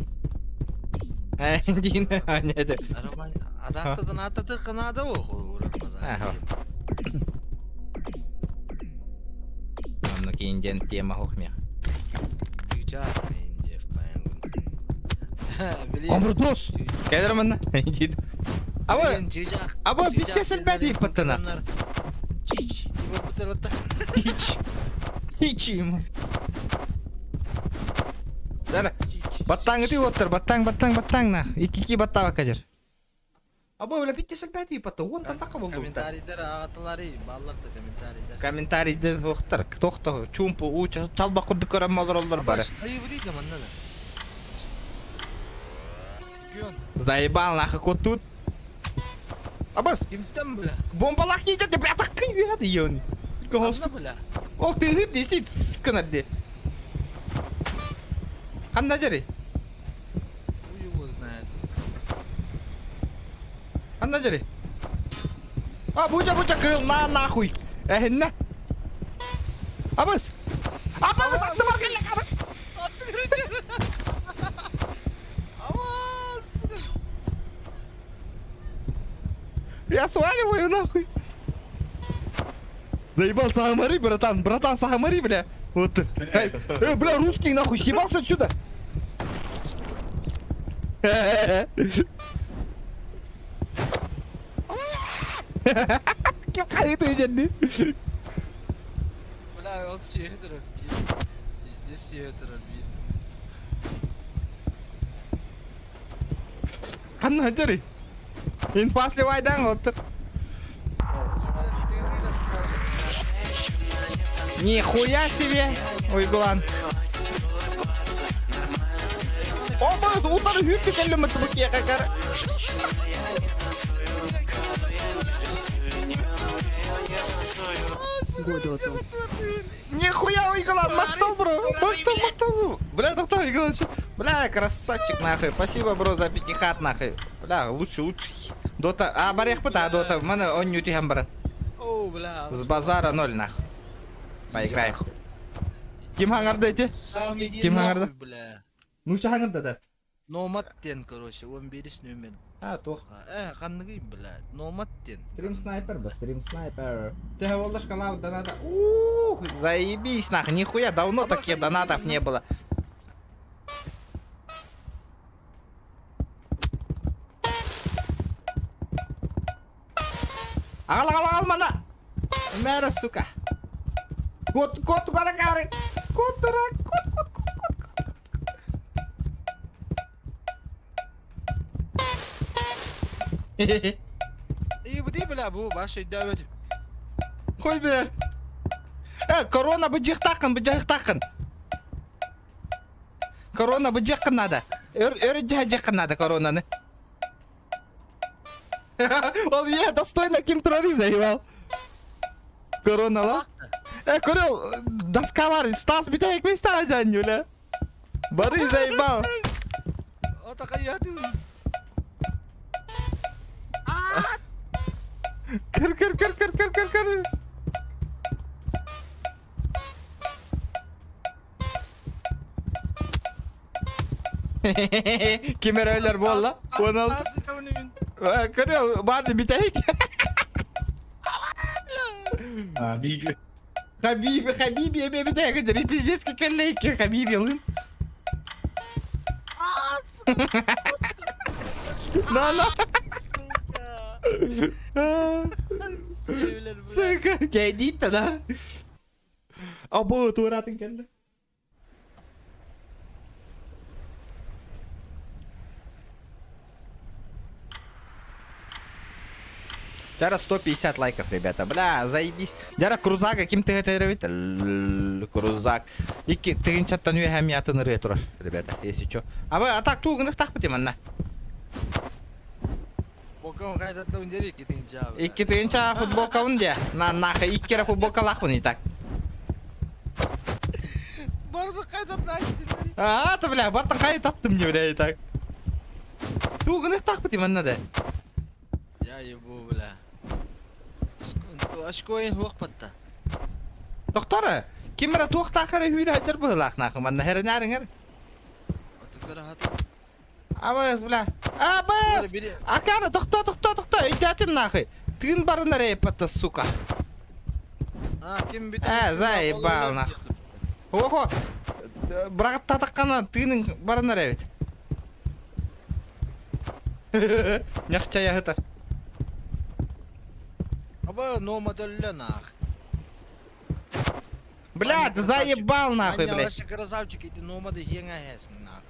Дин, нет. Арабан адақтыдан ататы қынады ол Ага. Оны кейінден тема оқмия. Чүйчақ енден фан. Омыр дос. Кәдір мұнна. Аба биттесіл бәді паттына. Чич, типа бұтырылды. Хич ему. Дара. Баттаңы ты отыр, баттаң нах. Ики баттава кәдір. Аба өлі биттесіл бәді патты. Он тантаққа болды. Комментарийдер ағатылары, балларды комментарийдер. Комментарийдер оқтыр. Тоқты, чумпу, уча, чалба құрды көрем олар бары. Қайыбы дейді манда да. Заебал нахуй кот тут. Абас, Кемтен бля. бомбалақ еді де братақ күйеді ені. Қанна бля. Ол тегіп дейсейді кінәрде. Қанна жәрі? Хуй его знает. Қанна жәрі? А, бұжа кыл, нахуй. Әхінна. Абас. Абас, атты бар кәлі қабы. Атты көречер. Авас. Я сваливаю нахуй. Заебал Сахамари, братан, Сахамари, бля. Вот ты. Бля, русский нахуй, съебался отсюда. Кем ты идешь? Бля, он сүйетір өлбейді. Бізде сүйетір өлбейді. Қанна жәрі? Инфа сливайдан отыр. Нихуя себе! Ой, Гулан. О, бұрыз, ұлтары хүрті кәлі мұтты бұкия қақары. Нихуя, ой, Гулан, мақтал, бро. Мақтал. Бля, тоқта, Гулан. Бля, красавчик, нахуй. Спасибо, бро, за пятихат, нахуй. Бля, лучший. Дота, а, барех пыта, дота. В мене он нюти хамбаран. О, бля. С базара 0, нахуй. Поиграем. Ким хаңарды эти? Ким хаңарды? Бля. Ну что хаңарды да? Номаттен, короче, 11 нөмір. А, тоқ. Қанығы, бля, номаттен. Стрим снайпер, ба, стрим снайпер. Ты волдаш канал доната. Заебись, нахуй, нихуя, давно таких донатов не было. Ал, мана. Мәрі, сука. Кот, қана қары. Кот, дұрак, кот. И бұды, бля, бұл башы өйді өйді. Қой бе. Корона бұджық тақын. Корона бұджық надо. Өрі жақын надо коронаны. Ол е достойно ким турары заебал. Коронала. Көрел, доска бар, Стас битек мен стага жаню, бля. Бары заебал. Ата каяты. Кыр. Кимер öyle bolla. Onu Стас кавнин. Көрел, барды битек. Биби. Хабиби, я битек, жри пиздец как лейки, Хабиби, лын. На. Sevler bu. Сука, кедит да. Або туратың келді. Жара 150 лайков, ребята. Бля, заебись. Жара крузак, ким ты это ревит? Крузак. Икки тыгын чаттан үйе хәм ятын ыры турар, ребята, если чё. Абы атак туғындық тақ бітем анна. Бокам кайдатта ундери кетинче абы. Икки тыгынча футболка унде. Нахай иккера футболка лахун и так. Барды кайдатта ачты. Ты, бля, бартын қайыт аттым не, бля, и так. Туғындық тақ бітем анна да. Я ебу, бля. Ашкоин хуақпатта. Доктора, кимера туқтақыры үйрі әжір бұғылақ нақым, анна хәрі нәріңер. Отықлары хаты. Абыз, бля. Абыз! Акара, тоқта, үйдәтім нақы. Тығын барынар әйпатты, сука. Ким бит. Заебал нах. Охо, бірағыт татаққана тығының барынар әйбет. Няқчая ғытар. Аба, номадөлі нах. Бля, ты заебал нахуй, Аня блядь. ваши красавчики, ты номады хенга хэс нах.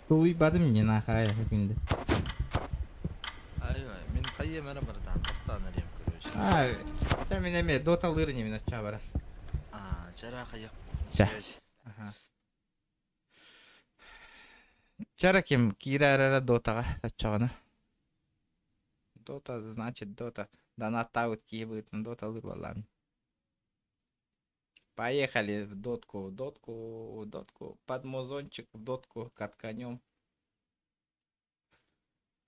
Туй бадым не нахай, хәпинді. Ай, мен қайе мәні бардан, тоқтан әрем көрөш. Мен әме, доталыры не мен атша бара. Жара қайық. Жа. Чара кем кира арара дотаға атчағаны. Дота, значит, дота. Донатаут киебыт, дота лыр балам. Поехали в дотку. Под музончик в дотку катканем.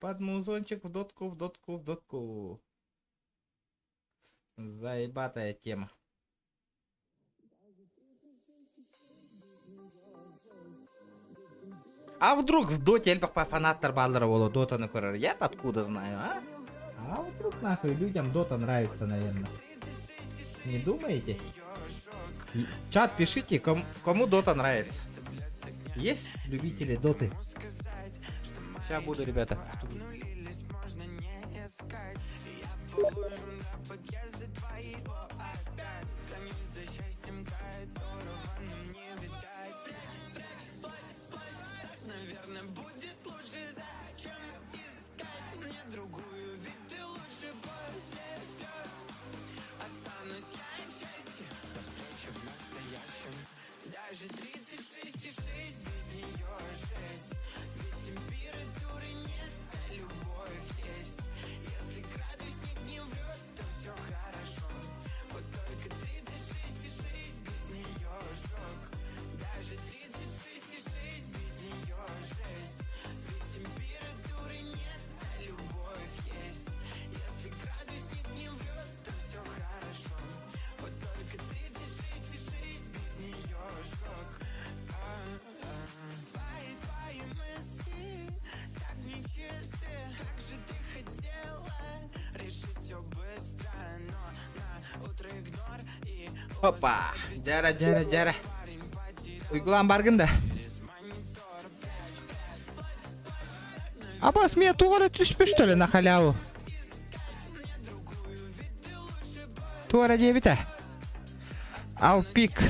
Под музончик в дотку. Заебатая тема. А вдруг в доте эльбах фанаттар балдара боло дотаны көрөр? Я-то откуда знаю, а? А вдруг нахуй людям дота нравится, наверное. Не думаете? Чат пишите, кому дота нравится. Есть любители доты? Сейчас буду, ребята. Опа, жара. Уйгулан баргында. Абас, мен туғары түспі что ли на халяву? Туғары дебіті. Ал пик.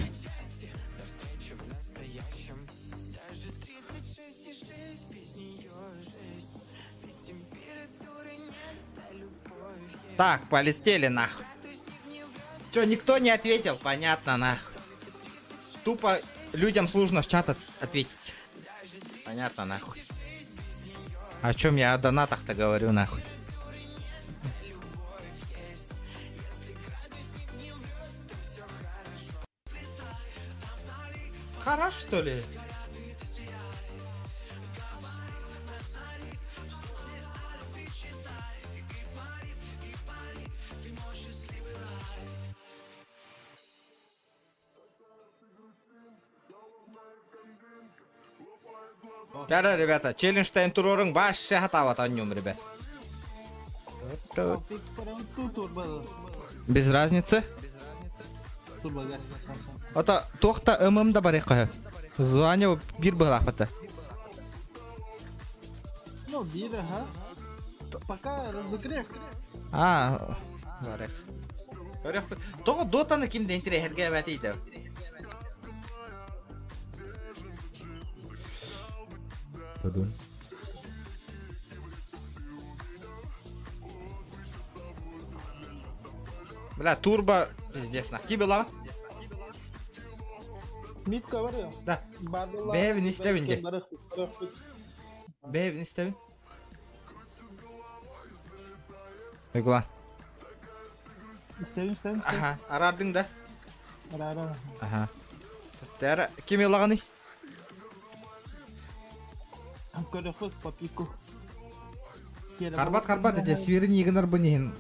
Так, полетели нахуй. Чё, никто не ответил? Понятно, нахуй. Тупо людям сложно в чат ответить. Понятно, нахуй. О чем я о донатах-то говорю, нахуй. Хорош, что ли? Да, ребята, челлендж тайм турорың баш хатават аннем, ребят. Без разницы. Ата тоқта ММ-да бар еқі. Звоню бир бұлақ бата. Ну, бира, ха? Пока разогрев. Бар еқ. Тоғы дотаны кімді интере херге бәтейді. Tudun. Бля, турбо пиздец нах. Кибела? Митка бар я? Да. Бэйв не ставин де. Бэйв не ставин. Эгла. Ставин. Ага, арардың да. Арара. Ага. Тәрі, кем елағаны? Көріқіт папику. Карбат, эти сверы негінер бұнейін.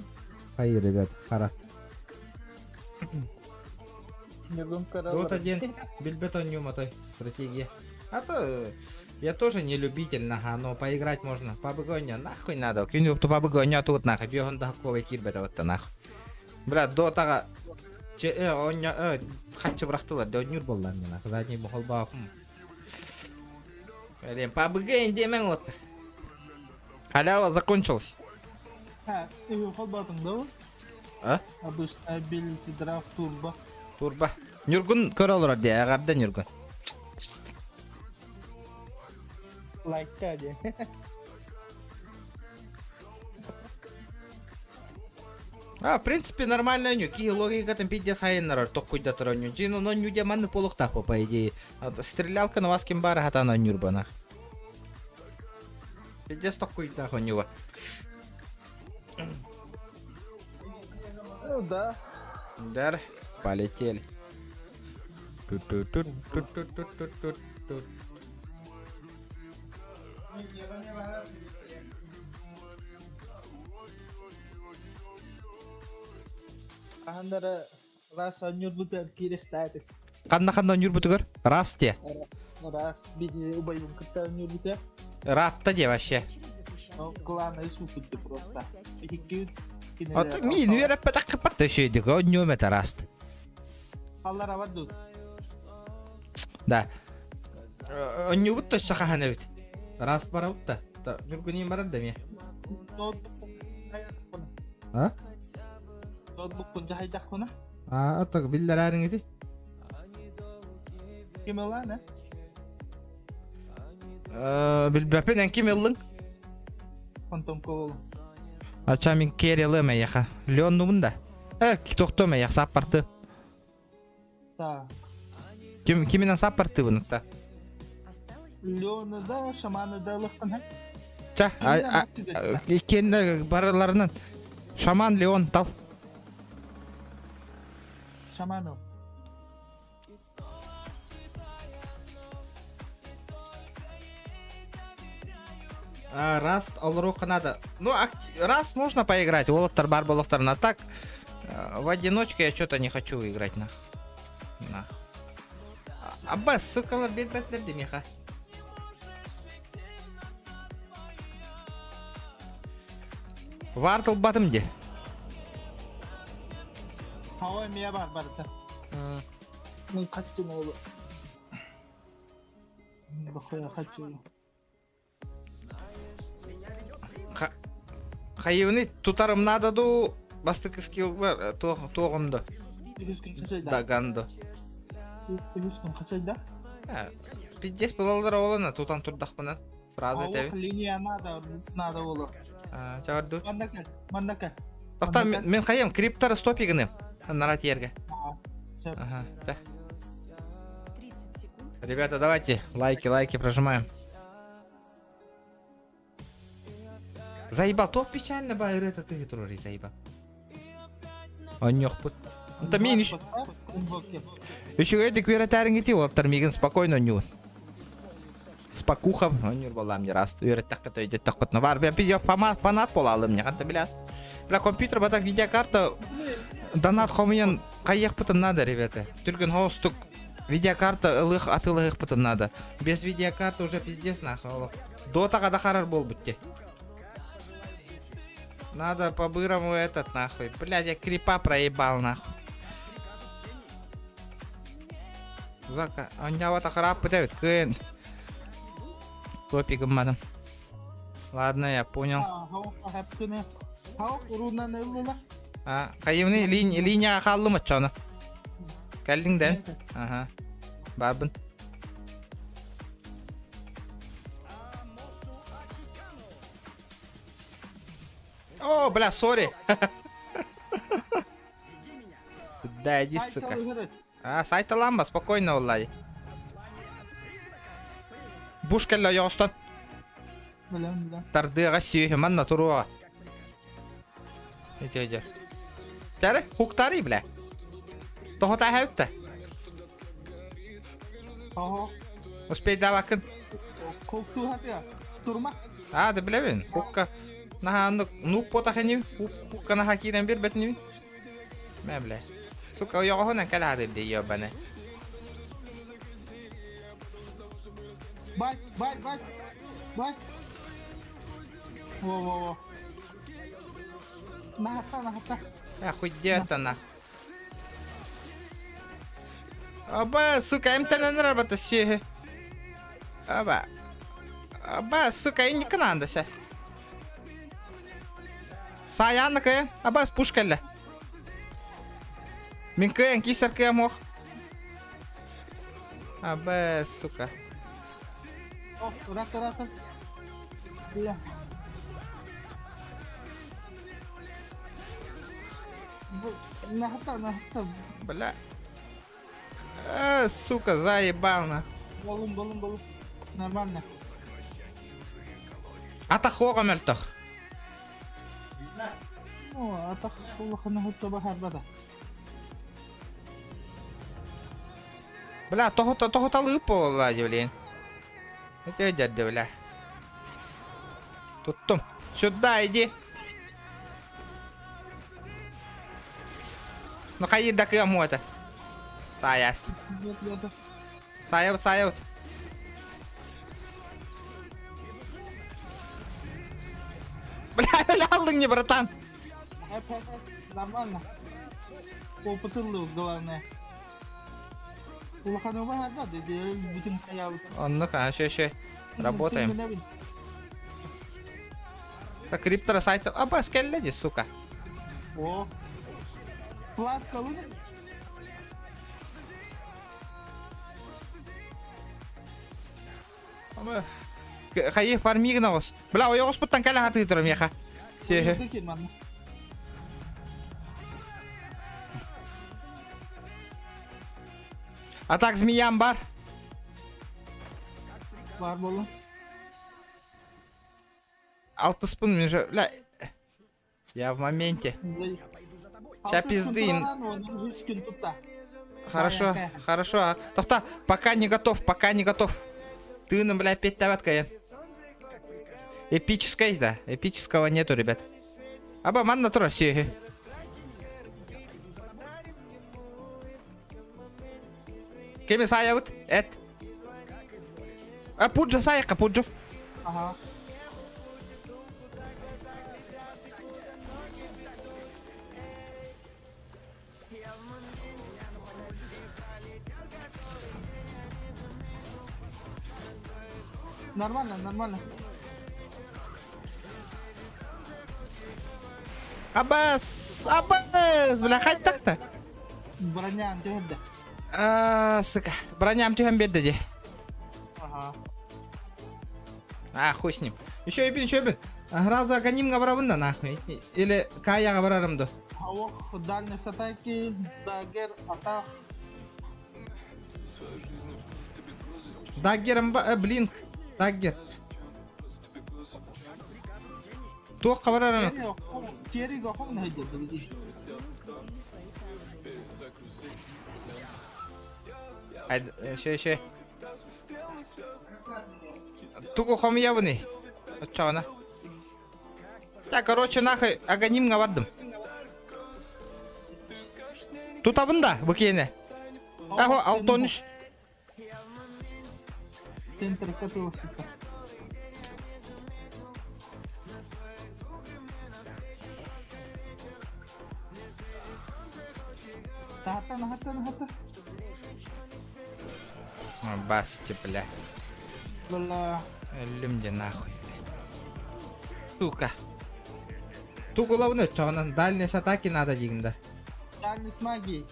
Хайыр, ребят, қара. Вот один бельбетонюма той стратегия. А то я тоже не любитель, нага, но поиграть можно. Побыгоня, нахуй надо. Кюнюк то побыгоня тут нахуй. Бьён да ковый кирбета вот нахуй. Бля, до тага. Он хочу брахтула, до нюр был на меня. Задний мухол бахум. Блин, побыгоня демен вот. Халява закончилась. А? Обычно билеты драфт турбо. Турба. Нюргун көрөлөр де, агарда нюргун. Лайкта де. В принципе, нормально ню. Ки логика там пидя сайнер, то куда то ню. Джину, но ню деманы полухта по идее. Стрелялка на вас кимбара хата на нюрбана. Пидя стокуй да хонюва. Ну да. Дар, полетели. Андара рас нюрбутер кирехтайды. Қанда нюрбутугар? Рас те. Раз биди убайдым кытта нюрбутер. Ратта де вообще. Клана испупутты просто. Вот мин вереп так патта шейдик, он нюмета раст. Аллара барды. Да. Он нюбутта шахахана бит. Раст бараутта. Нюргуни марада ми. А? Ноутбук kun jahaydak ko na. Так билларарын ити. Кимелана? Билбапен кимеллын. Фантом кол. Ача мен керелеме яха. Леон нумында. Тоқтоме яха саппарты. Та. Киминен саппарты бұнықта? Леоны да, шаманы да лықтын. Ча, кенді барыларынан. Шаман Леон тал. Шаману. Раст алруха надо. Ну, Раст можно поиграть. Волоттар Барболовтар на так. В одиночку я что-то не хочу играть на. Аббас, сукалар бельбетлер демеха. Вартл батым де. Хавай мия бар барда. Мен қатчын олы. Бақоя қатчын. Хайыны тутарым надо ду. Бастык скилл бар. Тоғымды. Даганды. Үліскін қачайда? Пиздес балалар олана. Тутан турдақ бұна. Сразу әтеби. Линия надо олы. Чаварду. Мандака. Тоқта мен қайым криптары стопигіні. Нарат ерге. Ага, да. Ребята, давайте лайки прожимаем. Заебал, топ печально байр это ты, Трори, заебал. Он нёхпут. Это мен еще... Еще эти квиратаринги вот тормиген спокойно ню. Спокуха, он не была мне раз. Верит так это идет так вот на вар. Я фанат полалым мне, канта блядь. Для компьютера батак видеокарта донат хомин каях потом надо, ребята. Только холстук видеокарта лых от лых потом надо. Без видеокарты уже пиздец нахуй. Дота когда харар был будьте. Надо по-бырому этот нахуй. Блядь, я крипа проебал нахуй. Зака, он меня вот охрап пытает, кын. Топиком мадам. Ладно, я понял. А, кайымны линия халлы ма чана? Калдиңден? Ага. Бабын. О, бля, сори. Да, иди, сука. А, сайта ламба, спокойно, Влади. Бушкалла ястан. Тардыга сүйе, манна туруа. Иди. Тәрі, хуктари, бля. Тоғыта хэвтті. Успей давакын. А, да білебен. Хукка. Наха, нук потаханив. Хукка наха кирен бир бетінив. Мә, бля. Сука, уяғығынан кәл хады білде, ебаны. Бай. Во. Нахата. Охуеть нахуй. Аба, сука, имтана нравится все. Аба, сука, и не канандася. Саяна кая, аба с пушкой. Минкаен кисер кая мох. Аба, сука. О, рата. Бля. Нахата. Бля. Сука, заебал на. Балум. Нормально. Атахога мертох. О, атах улахана хутта бахар бада. Бля, того-то лыпо, Влади, блин. Это дядя, бля. Тут. Сюда иди. Ну хаи да кому это? Саяст. Саяут. Бля, алдың не, братан? Нормально. Опытылы главное. Улахана бахар бада, бутин хаявы. Ну-ка, ще. Работаем. Так, криптора сайта. Аба, скелледи, сука. О. Класс колуны. Аба. Хаи фармигна гос. Бля, оёгос буттан кәлі хаты тұрым, яха. Сехе. А так, змеям бар. Бар болу. Алтыспын, мен же... Бля. Я в моменте. Ща пизды им. Хорошо. Тоқта, пока не готов. Ты нам, бля, 5 таватка. Эпической, да. Эпического нету, ребят. Аба, ман натура сеги. Кеми саявут? Эт. А пуджа саяка, пуджу. Ага. Нормально. Аббас, бля, хать так-то. Броня антиходда. Сука, броня амтюхам бедда де. Ага. Хуй с ним. Еще бин. Граза ганим габравында нахуй. Или кая габрарымды. Аух, дальность атаки, дагер, атак. Даггерім ба, блин. Даггер. Тоқ қабарарым. Керри гохон не хайдады. Şey. Туку хомия буни. Чана. Так, короче, нахуй аганимга бардым. Тутабында букене. Ахо, 613. Центр катылся. Хата. Баски, бля. Бля. Люмде нахуй. Сука. Туку лавны, чана. Дальность атаки надо дигнда. Дальность магии.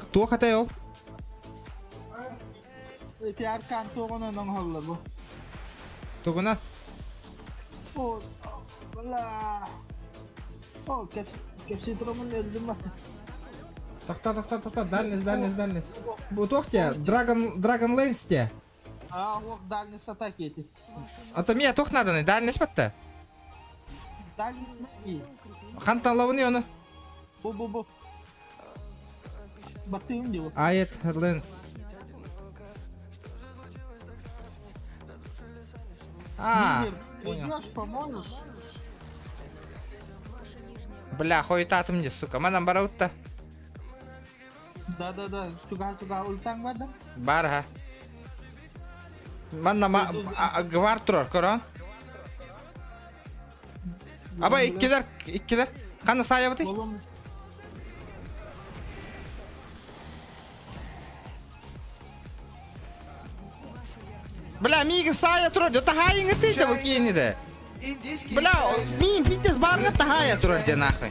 Кто хотел? Эти аркан тогона нон холла бу. Тугуна. О, бля. О, кепси тромын элдим. Тоқта, дальность. Тоқте, Dragon Lance те. Вот дальность атаки эти. Это мне тоқ надо, дальность батта. Дальность магии. Хантан лавны оны. Бу. Батым диво. Айет Lance. Идёшь, поможешь? Бля, хуетатым мне, сука. Манам бараутта. Да. Чуга ультан бар да? Бар, ха. Манна гвар турар, корон. Аба, иккилер. Қаны сая быты? Бля, мигін сая турар. Жота хайыңы тейді бұл кейіні де. Бля, мин фитнес барыңы тахая турар де нахуй.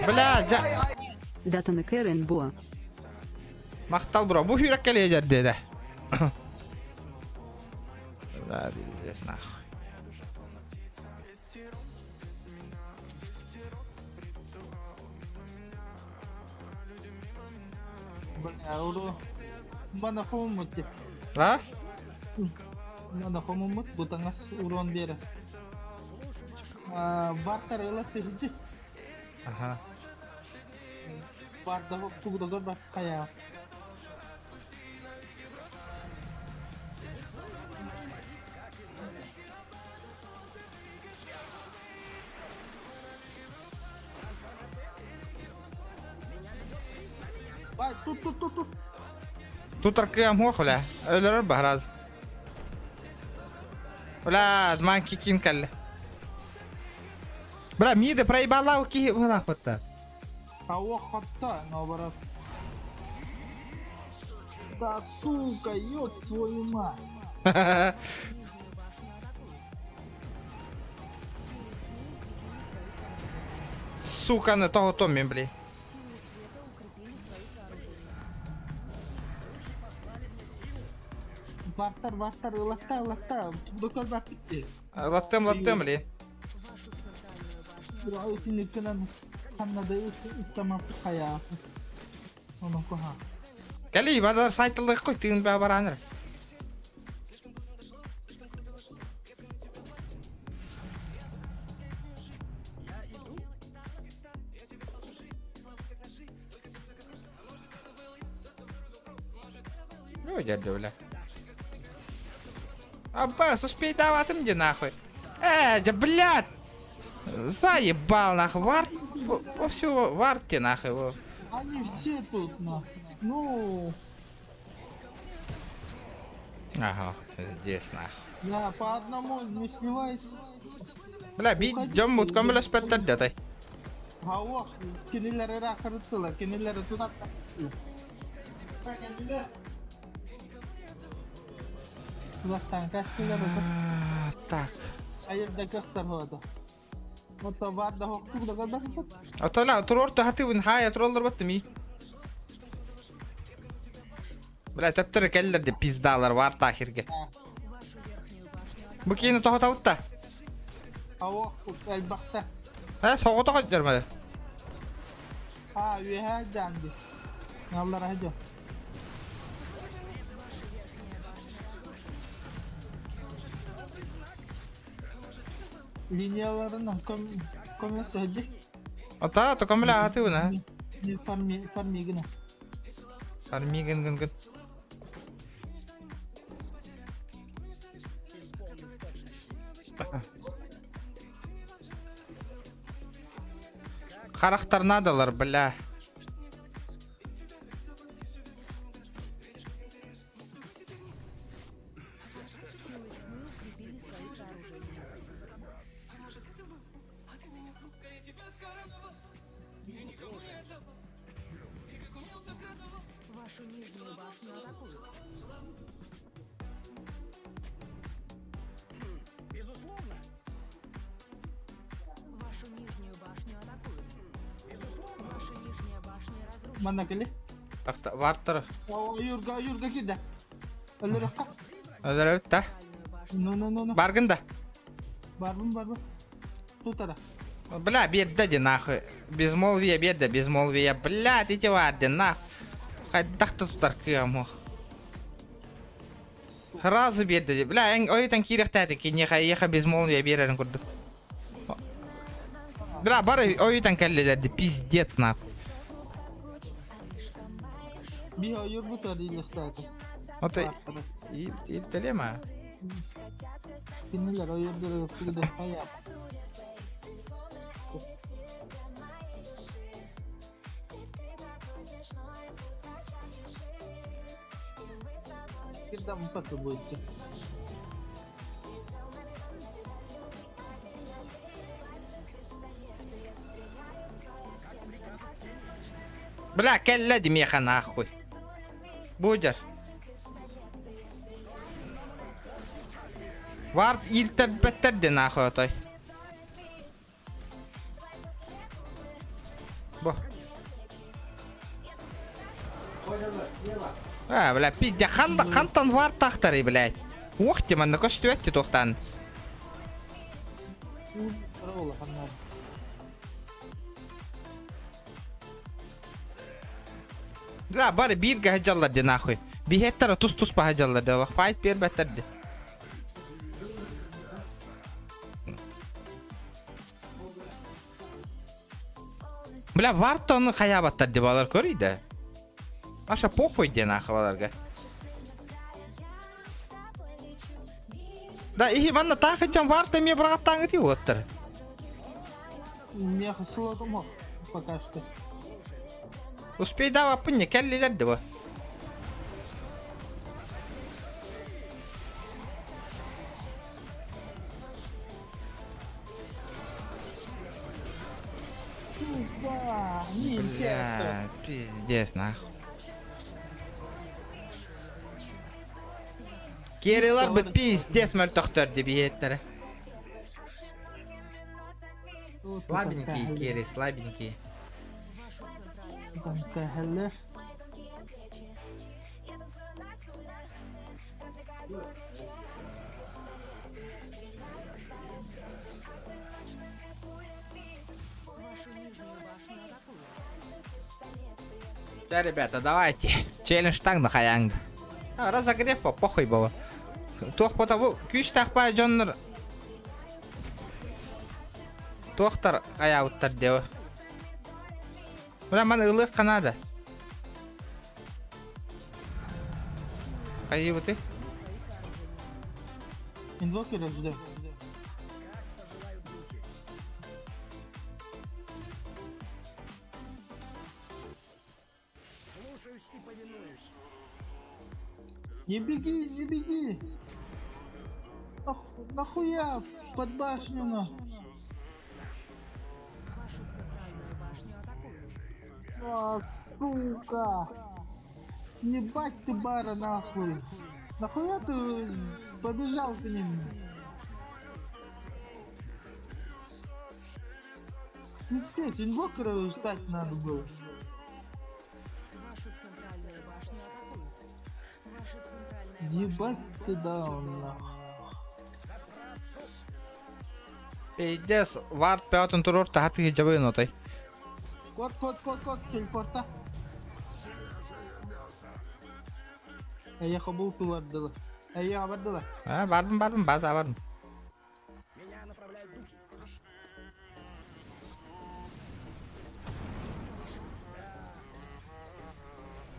Бля, Датаны Кэрен Боа. Мақтал бро, бұл үйрек келе жер деді. Да, білдес нахуй. Бля, уру. Бана хомут. А? Бана хомут, бутангас урон бері. Бартар елатты хиджи. Ага. Барда тугдогор бар кая. Бай, тут. Тут аркаям хох, бля. Өлерер бағраз. Бля, дман кикин кәлі. Бля, миді проебалау ки бұлақ бұтта. Ау хотта, наоборот. Да сука, ёб твою мать. Сука, на того Томми, бля. Бартар, ылатта. Тугдогор бар битти. Латтым, бля. Бирау синекенен каннада истамап кая. Оны коха. Кәлі, бадар сайтылдық қой, тыгын бә бараныр. Ой, дядя, бля. Аббас, успей даватым где нахуй. Блядь! Заебал нахуй, варт, вовсю варте нахуй его. Они все тут нахуй. Ну, Ага, здесь нахуй. да, по одному не сливайся. Бля, бить, жом мутком бля спеттер детай. Хауа, кинилер рахыртыла, кинилер тунап таксты. Тунаттан кастылар Так. айырда кастар хода. Вот барда хоктук да гадбат. Атала, турорта хаты вин хая туралдар баттыми. Бля, тәптірі кәлілер де пиздалар бар тахирге. Бұл кейіні тоғы тауытта. Ау, әлбақта. Соғыта қойдырмады. Үйе жанды. Аллар әжі. Линияларының көмесі әжі. Ата, тұқым білі аты бұна. Фармигіні. Фармиген күн. Характар надалар, бля. Вашу нижнюю башню атакуют. Безусловно. Вашу нижнюю башню атакуют. Безусловно. Ваша нижняя башня разрушена. Мана келі? Вартыр. Юрга кеді. Өлірі қа? Ödür öptü. Ну. Баргында. Барбын. Тутара. Бля, бедда нахуй. Безмолвие, бедда, безмолвие. Блядь, эти варды, нахуй. Хайдақта тұтар күйаму. Разы бедда. Бля, ойытан керектәді ки неха безмолвие берерін көрді. Бля, бары ойытан кәллелерді. Пиздец, нахуй. Биха юрбутар иліктәді. Оты... Илтелема. Кинелер ойырдыры күгді қаяп. Когда мы как будете? Бля, кәлләді меха нахуй. Будер. Вард илтер беттерді нахуй отой. Бо. Бля, пиздя, хантан вар тахтары, блядь. Охти, man көстü өтті тоқтан. Рола ханнар. Бля, бары бирге хажалларды нахуй. Бихеттері тұс-тұс па хажалларды. Файт бер беттерді. Бля, вартаны хаябаттарды балар көрейді. Аша похуй де нахуй баларға. Да, и манна тахычам варта мне братан ти оттыр. Меха слогом пока что. Успей дава пынне кәллелерді бо. Бля, пиздец нахуй. Керилар бит пиздец мөлтөктөр деп еттері. Слабенький, Кери, слабенький. Кәһәлләр. Да, ребята, давайте. Челлендж так на хаянг. Разогрев по похуй было. Тох потому күч тақпай жоннор. Тохтар аяуттар деу. Бля, мана ылық қанады. Қайы бұты? Инвокер ждем. Слушаюсь и повинуюсь. Не беги. Нахуя под башню на. Сука. Ебать ты бара нахуй. Нахуя ты побежал к ним? Здесь инвокера ждать надо было. Ебать ты да он нахуй. Пиздец, вард пятон турор тахты жабы нотай. Кот, телепорта. Эйяха бул тувардылы. Эйяха бардылы. Бардым, база бардым.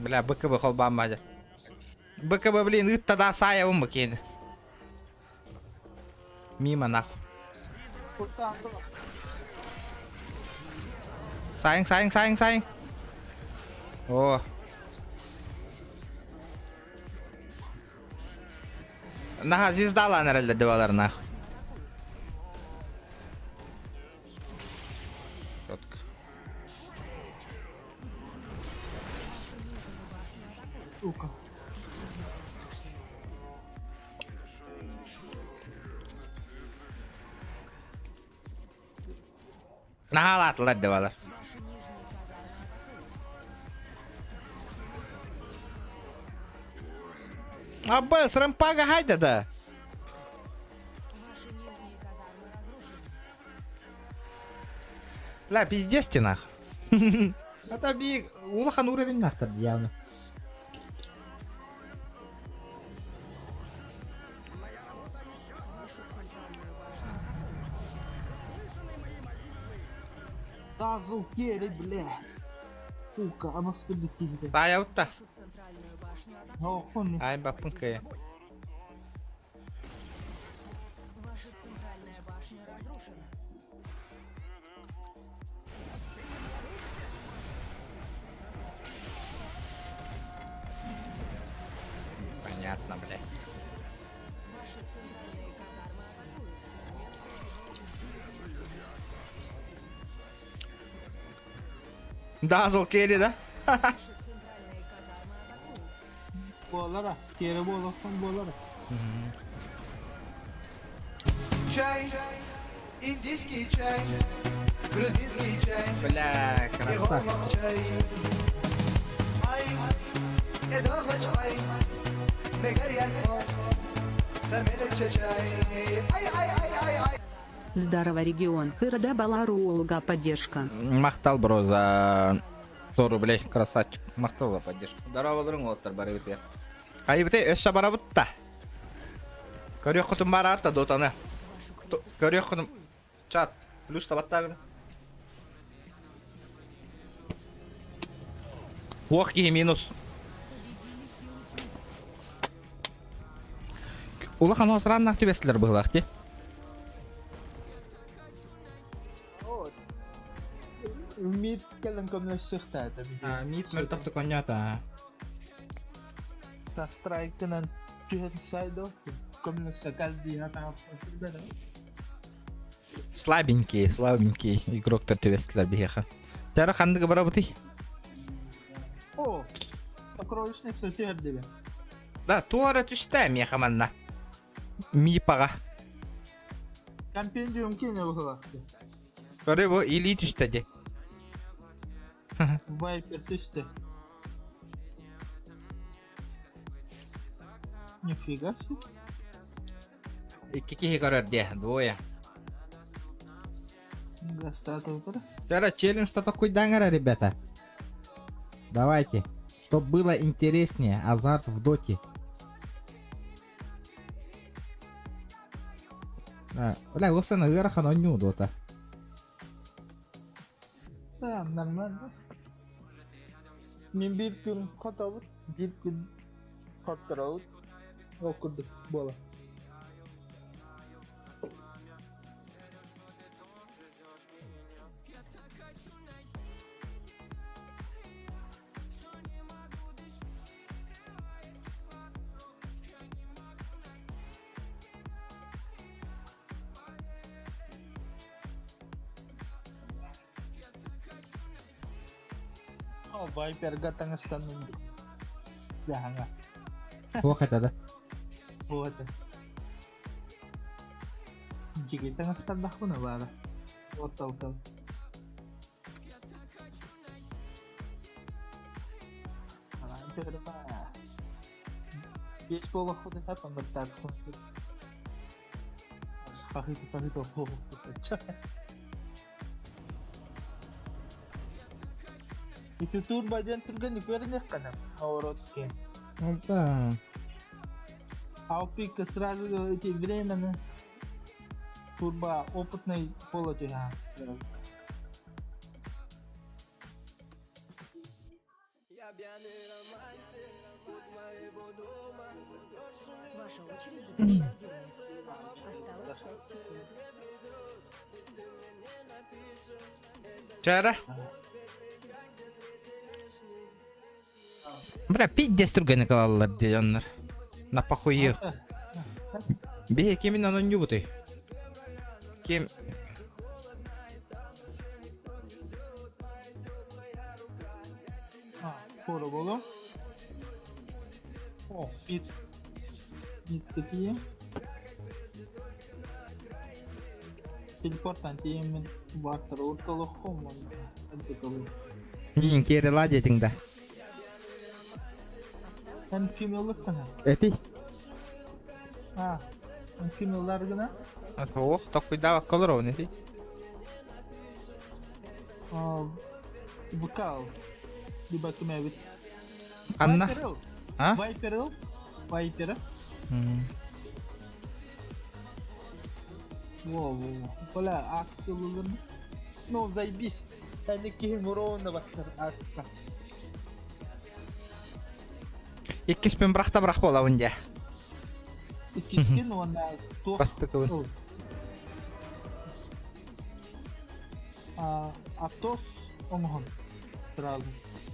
Бля, БКБ холбам мадя. БКБ, блин, ит тогда сая умбакин. Мимо нахуй. Сайын. О. Наха звезда нерелде девалар нахуй. Четко. Сука. Наха лат девалар. Аббас, рампага хайда да. Ла, пиздец ты нах. Это би улахан уровень нахтар явно. Дазл керри, блядь. Сука, а нас куда пиздец. Тая утта. Охуенно. Ай, бапунка. Понятно, блядь. Дазл керри, да? Bolara, kere bolarsan bolara. Чай, индийский чай, грузинский чай, Бля, красавчик. чай. Ай, эдорма чай, мегарьян сон, самелече чай. Ай. Здорово, регион. Кырда Балару Олга поддержка. Мақтал, бро, за 100 рублей. Красавчик. Мақтал за поддержку. Здорово, болуң, оттар, бары бітер. Қай бітер, өші бара бұтта. Көрек құтым бара атта, дотаны. Көрек құтым. Чат. Плюс табаттағын. Оқ кейі минус. Улахан осыраннақ түбесілер бұғылақ, де? Мид келен комнешсихта это. Мид мертвты конята. Со страйкынан тюхен сайдо. Комнешса кальди хата. Слабенький игрок-то түбесілер бейеха. Тәрі қандығы бара бұты? О, сокровищница тюрдебе. Да, туара түшті меха манна. Мипаға. Компендиум кине бұғылақты. Көрі бұл или түшті де. Вайпер тысяча. Нифига себе. Икки көрер де, двое. Гастатов, да? Зараз челлендж что такой дангара, ребята. Давайте. Чтоб было интереснее, азарт в доте. Бля, осы наверх, оно не дота. Да, нормально. Мен bir gün қатабыт, bir gün қаттырауыт. Оқырды, бола. Oh, Viper gatangасtan нунду. Jangan. Ох, это да. Вот. Jigi tangastan dah kuna bara. Total. Anche da pa. Baseball ako din tapang magtag ko. Kahit to. İki tur bacan turgan yukarınya kadar aurot ke. Да. Алпик сразу эти временно турба опытный полотен сразу. Ваша очередь запрещать героев. Осталось 5 секунд. Чара. Бля, пиздец турганы калалар дегенler. На похуй. Бе, кемин анон юбуты. Кем... Polo bolo. Oh, mid. Mid ketiye. Importante men water ortalık olmalı. Hadi bakalım. Kere ладетинг да. Sen female'lık kana. Эти? Sen female'lar gına. Ох, так cuidado colorón, эти. Bukal. Di bakım evet. Anna. Ha? Viper'ıl. Wow. Поля аксылылын. Ну, заебись. Yani kihin ровно басар акска. Иккиспен брахта брах бола унде. Иккискен онда тоқ. Бастыковын. Атос омхон. Сразу.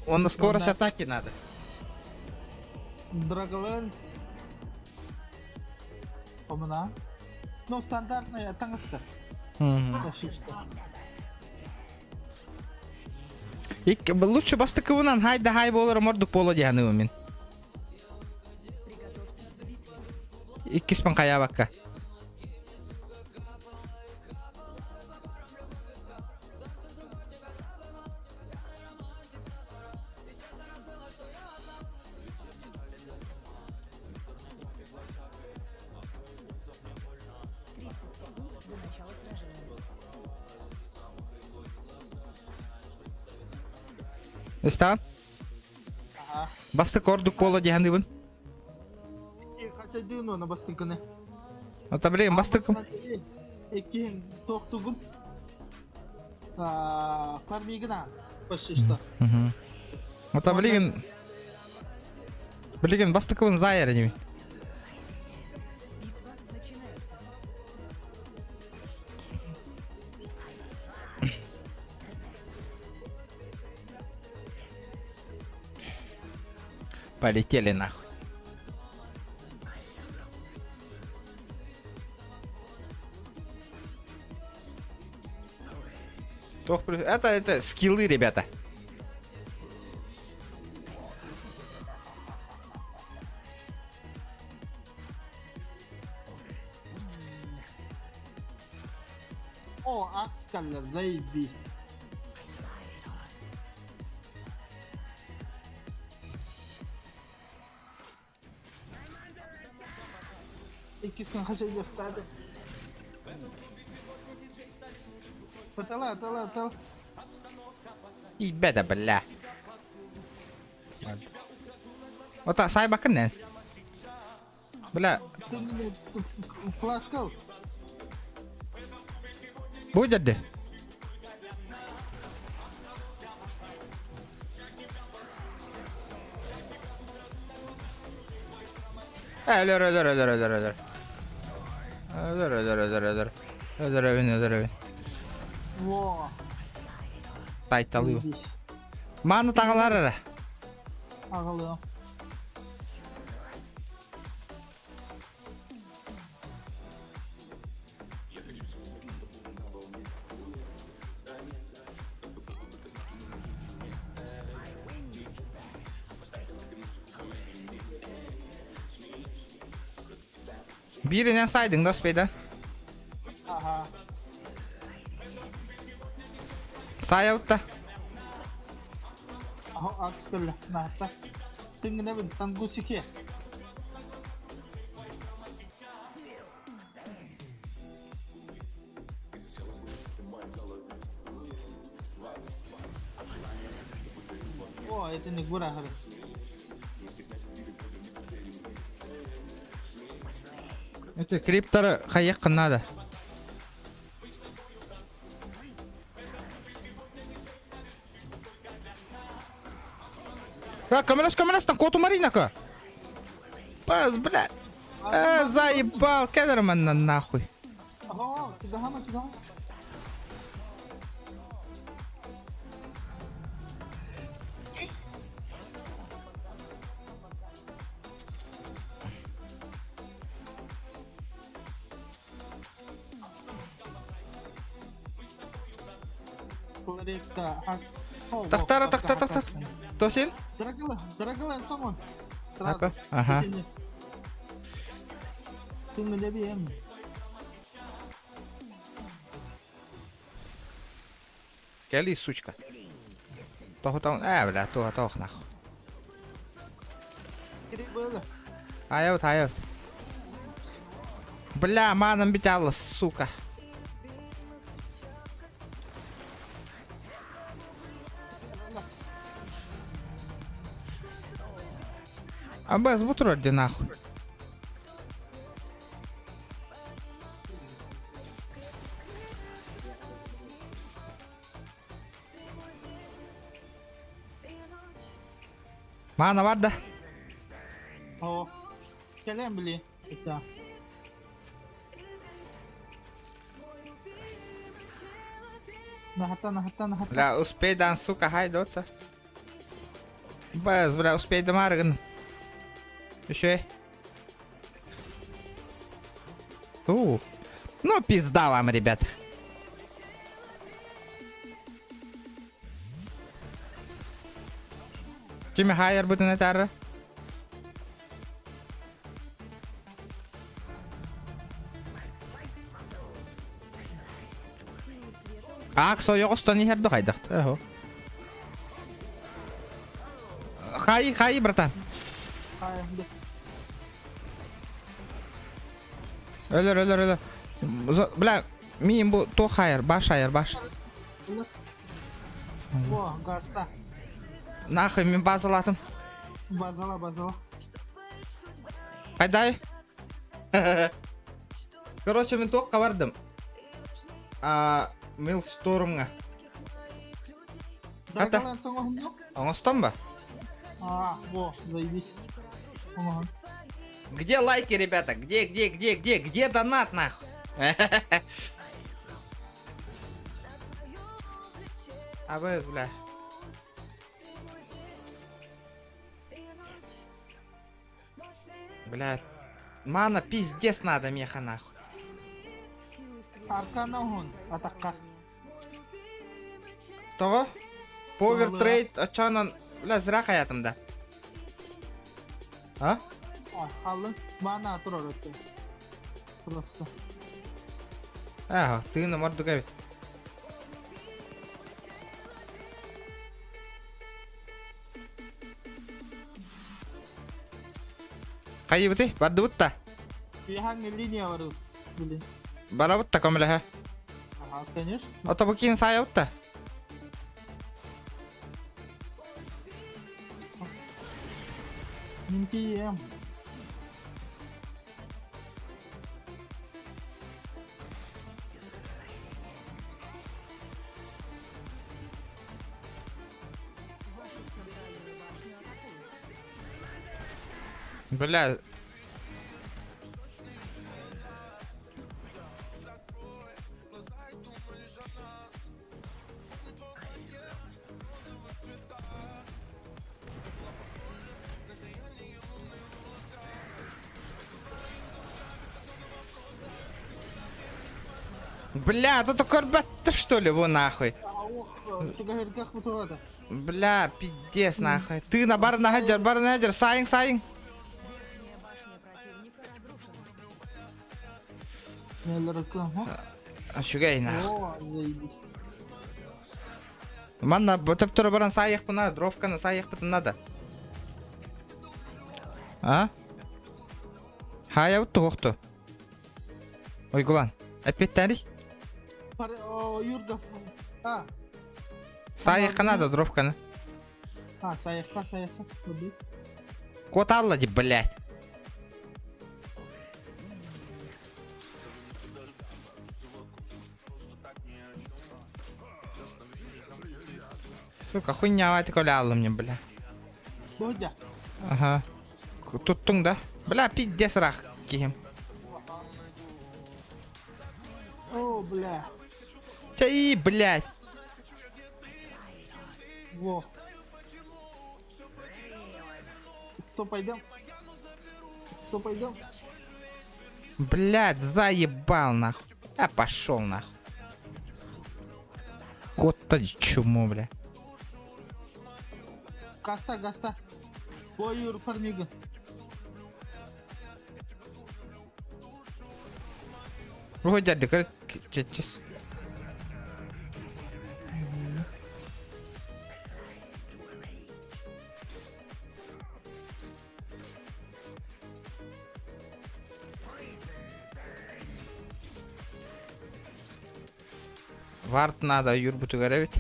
Он на скорость атаки надо. Dragolands. Помна. Ну, стандартная тангста. Лучше бастыковынан хайда хай болар мордук боло деганы мен. Иккиспен кая бакка. Está? Бастык ордук боло деганы бун. Kaça düğün ona bastıkını. Ата билем бастыкым. Ekin tohtugun. Farmigina. Başışta. Ата билеген бастыковын зайыр неме. Полетели нахуй. Это скиллы, ребята. О, акскалер, заебись. İkisini kaça gösterdi. Atala. Ебеда, бля. Вот так, сай бакын нен. Бля. Флашкал. Будет де. Ölür. Öldür. Во. Тайталıyor. Mağını tağalar ara. Ağılıyor. Birinden saydın da speyden. Aha. Say out da. Aha akskal. Nahta. Tingne bin tangu sikhe. О, это не гура хара. Эти крипторы хаяк надо. Камерас, там коту Марина-ка. Паз, блядь. Заебал, кедерман нахуй. Ага, кидахама. Кларетка, Тахтара. Тосин? Дорогала, соңон. Апа, ага. Ты не добьем. Кели, сучка. Тоху, бля, тох нахуй. Крибыла. Айот. Бля, маном битала, сука. А без бутерброди нахуй. Mana var da. О, келем били. Это. Нахата. Бля, успей дан, сука, хайдота. Без, бля, успей дамарган. Еще. Ну, пизда вам, ребята. Кими хайер будет на тарра? Аксо йогостон не хердо хайдах. Хай, братан. Ölür. Бля, мин бу то хайер, баш. О, гаста. Нахуй мен базалатым. Базала. Қайдай? Короче, мен тоққа бардым. Милстормға. Дорогала, соңон. Оңыстан ба? Во, заебись. Соңон. Где лайки, ребята? Где донат, нахуй? Абез, бля. Блядь. Мана пиздец надо, меха, нахуй. Арканогон, атака. Того? Повер трейд, ачанан. Бля, зра хаятымда. А? Алын, мана турар өтті. Просто. Ты на морду гавит. Қайы бұты? Барды бұтта? Яғанғы линия бару. Бара бұтта көмілі, ха? Конечно. Ота бұкейін сая бұтта? Минтием. Бля. Бля, тут только ребята, что ли, вы нахуй? Бля, пиздец, нахуй. Ты на бар нахадер, сайын. Шугай, нахуй. Манна, бұтып тұры баран сайық бұна, дровканы сайық бұтын надо. Хая бұтты қоқты. Ой, Гулан, опять тәрі? Юргов. Сайық надо, дровканы. Саяққа. Өбі. Кот аллади, блядь. Сука, хуйня, ты коляла мне, бля. Бөді. Ага. Туттуң да? Бля, пиздец рах кием. О, бля. Чай, блядь. Во. Что, пойдем? Блядь, заебал нахуй. Я пошел нахуй. Кот-то чумо, бля. Гаста. Бойур фармига. Выходи, декорит. Чечес. Вард надо, юрбуту горевит.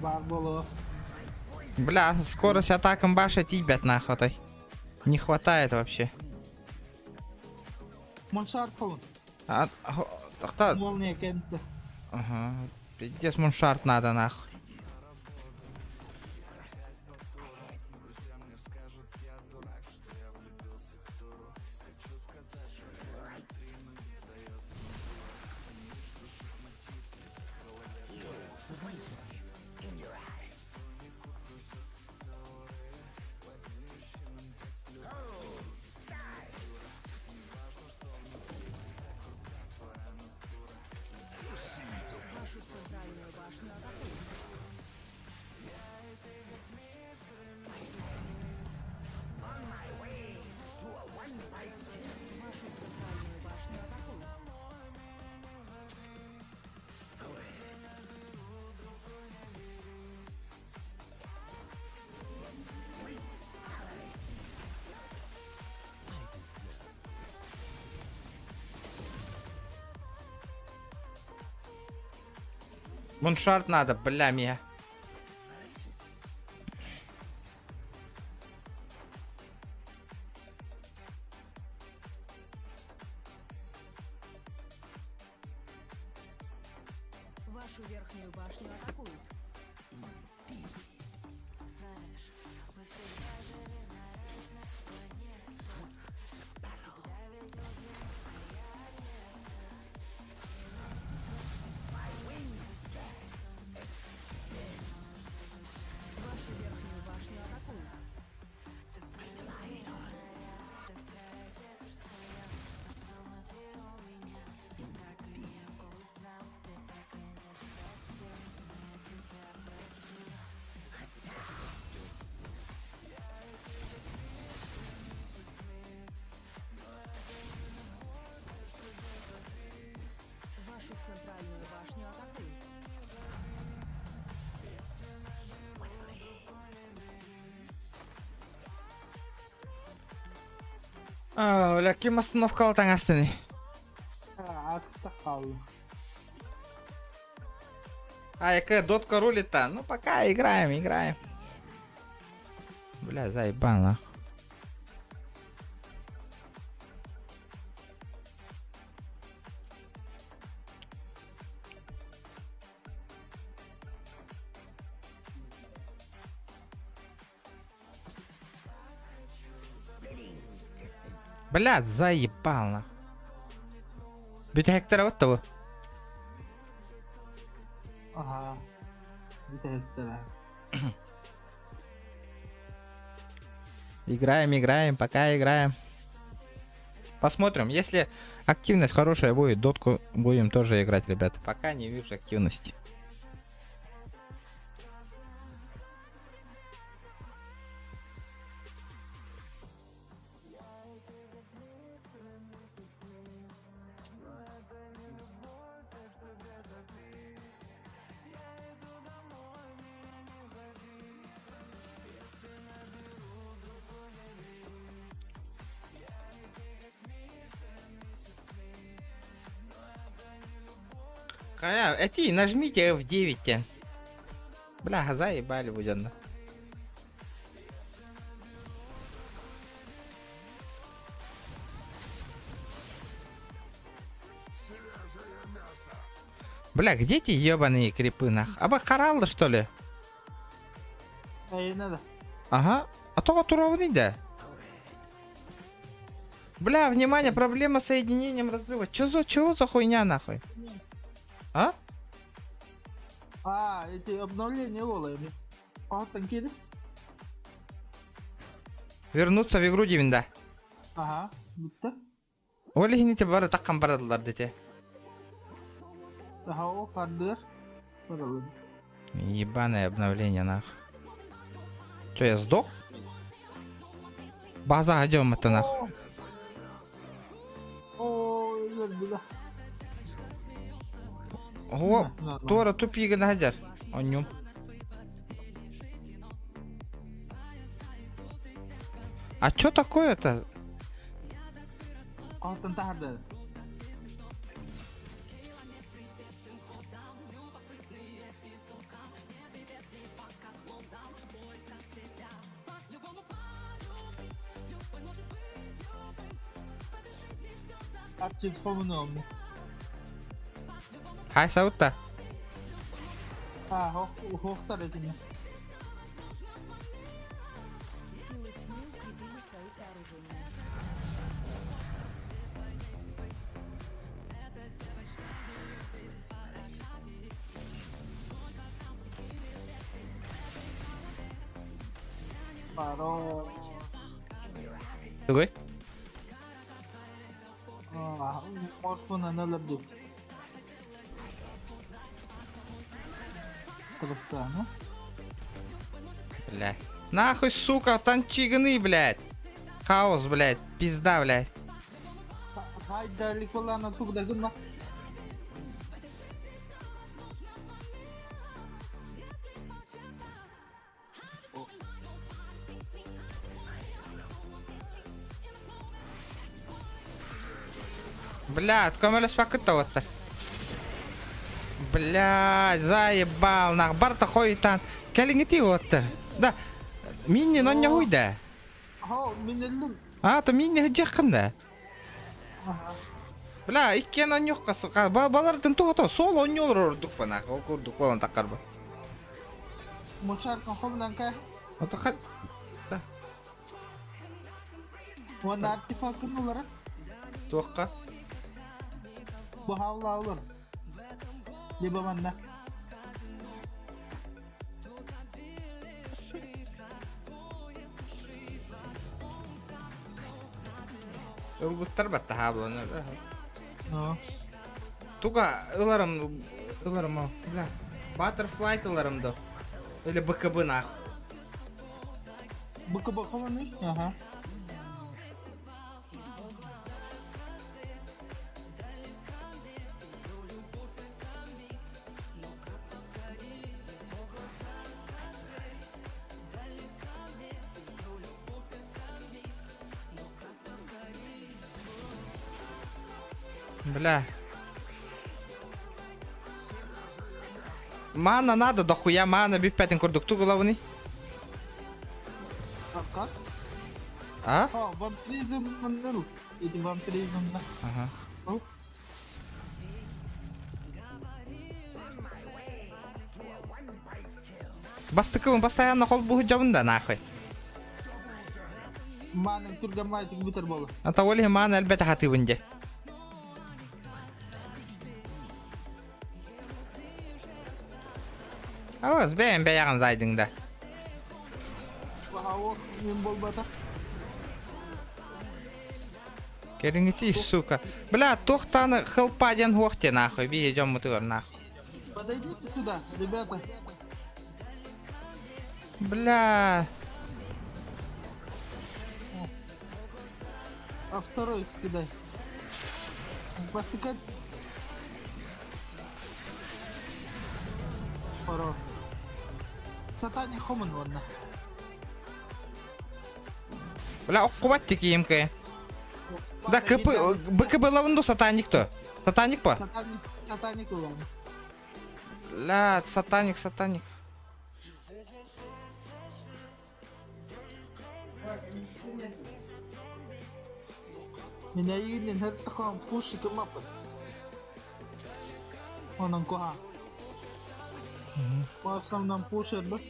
Бар боло. Бля, скорость атакам баша тибет нахуй. Не хватает вообще. Моншар холун. Так-то. Молния кенті. Ага. Пиздец, муншарт надо нахуй. Муншарт надо, бля, меня. Вашу верхнюю башню атакуют. Вашу верхнюю башню атакуют. Вашу центральную башню атакуют. Бля, кем остановка алтан астыны? Акста қалды. Какая дотка рулит-то? Ну, пока играем. Бля, заебал, нахуй. Блядь, заебал, нахуй. Бюта Гектора вот того. Ага. Бита Гектора. Играем, пока играем. Посмотрим, если активность хорошая будет, дотку будем тоже играть, ребята. Пока не вижу активности. Эти, нажмите F9. Бля, заебали будем. Бля, где эти ебаные крипы нах? Аба каралды, что ли? Эй, надо. Ага. А то вот уровни, да. Бля, внимание, проблема с соединением разрыва. Чего за хуйня нахуй? А? А, эти обновления лолами. А, танки. Вернуться в игру дивинда. Ага, бутта. Олегините бары таккан барадылар дете. Ага, о, кардыр. Ебаное обновление нахуй. Че, я сдох? База идем это нахуй. Ой, бля. О, Тора тупига нагадер. Он нем. А чё такое-то? А, тантахарда. Арчик помнил. Хай саута. А, хохтар эти. Силы тьмы укрепили свои сооружения. Паро. Другой? А, морфон аналабдут. Красава. Блядь. Нахуй, сука, танчиганы, блядь. Хаос, блядь. Пизда, блядь. Хай далеко лана тук да гынма. Блядь, комелес пакыта вот-то. Блядь, заебал, нах. Барта хойтан. Келингити вот-то. Да. Минни, но не хуйда. Ха, минеллим. А, то минни жақында. Ага. Бля, иккен он жоқ қасы. Балардың туғата сол он олар ұрдық па, нах. Ол көрдік болан таққар ба. Мушарка хомнанка. Ота қат. Вон артефактын олар. Туаққа. Bu havla olur. Leba manda. Ол бұттар батта хабланы. No. Туға ыларым, ау. Бля. Butterfly ыларым до. Или БКБ нах. Быка бахаваны. Ага. Бля. Мана надо, дохуя мана, бипятин курдук ту головни. А как? А? А, вампиризм мандал. Эти вампиризм да. Ага. Ну. Бастыкым постоянно хол бугу жабында нахуй. Маның тургамайтик битер болу. Ата оле мана әлбәттә хатыбынде. Аваз бәйін бәяғын зайдыңда. Бахаво мен болбата. Керіңіті, сука. Бля, тоқтаны хылпаден хоқте нахуй. Бей идем мутығыр нахуй. Подойдите сюда, ребята. Бля. А второй скидай. Посыкать. Паро. Сатани хоман ванна. Бля, оққубатты кейімкі. Да, БКБ лавынду сатаник то. Сатаник па? Сатаник уламыз. Бля, сатаник. Меня един her таком пуши кемапа. Онан коха. По основном пушер бы.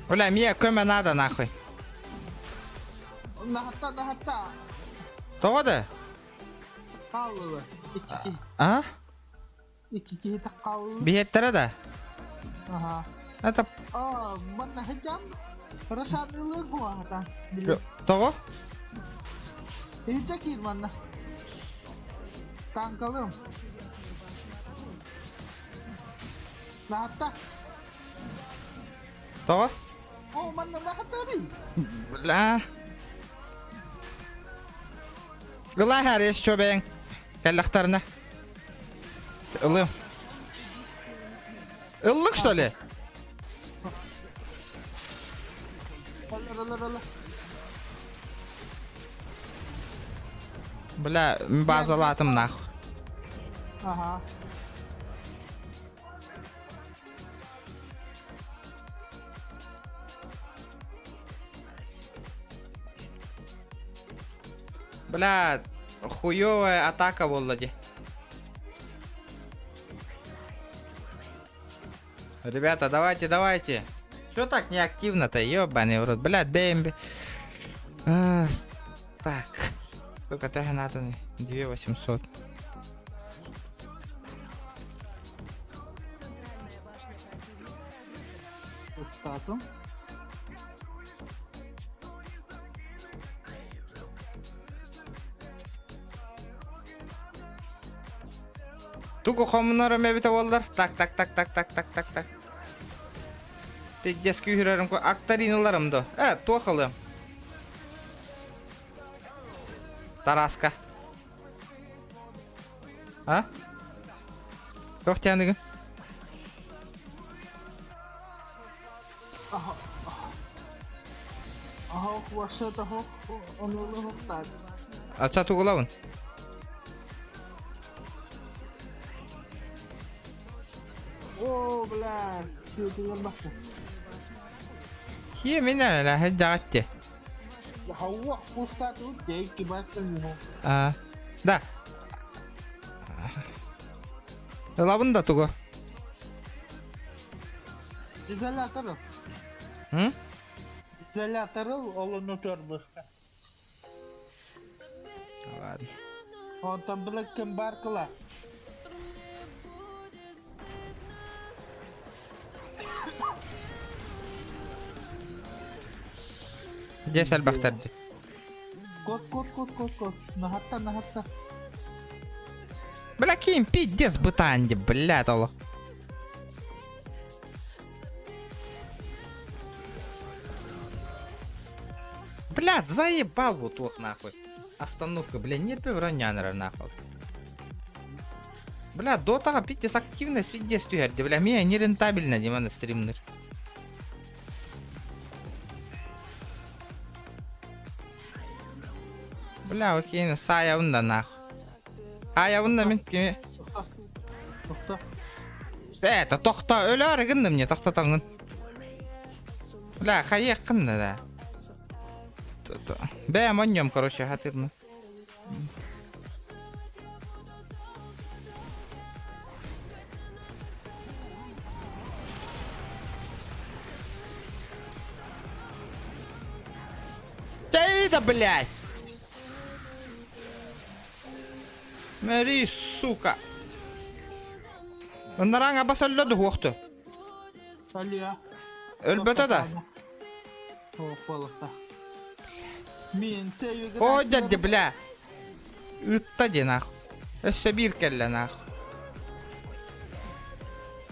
Бля, мне көмө надо нахуй. Нахата. Тоғады? Қаллы. А? Икки так қаллы. Бихеттері да? Ага. Это... Манна хаджам. Расадылы хуата. Тоғы? Хиджакир манна. Танкалым. Нахата. Тоғы? О, манна нахатари. Бля. Гылай харес чөбең. Кәлләқтарына. Ылым. Ыллық, что ли? Бля, базалатым нахуй. Ага. Бля, хуёвая атака болды. Ребята, давайте. Чё так неактивно-то, ёбаный в рот? Блядь, БМБ. Так. Сколько тебе надо? 2800. Стату. Тугу хомунары мәбіті олдар. Так. Педдес күйірерім ко. Актариныларым до. Тоқылым. Тараска. А? Тоқ тяндығын. Ага, вашата хо. Онылы хоқтады. Ача туғылауын. О, блядь. Сүйетігер бақты. Хие мен әлі жағатте. Хауа, пустаты дейки бақтың мұ. Да. Лабын да туғы. Изоляторы. Изоляторы олыны төрбісті. Ладно. Онтан білік кім бар қыла. Где сальбақтарды? Кот. Нахатта. Бля, кем пиздец бытанди, блядь, олы. Блядь, заебал вот ох нахуй. Остановка, бля, нет бевронянера нахуй. Бля, дотаға пиздец активность пиздец түйерді, бля, меня нерентабельно деманы стримнер. Бля, окей, саявында нахуй. Аявында мен кеме. Тоқта. Это тоқта өлі арығынды мне тоқтатаңын. Бля, қайық қынды да. Бә, маньем, короче, хатырны. Да, блядь! Мэри, сука! Оннаран абас өллөді оқты. Алия. Өлбөті да? Опалықта. Мен сәйігі... Ой, дәді, бля! Үтті де, наху. Өссі бір кәлі, наху.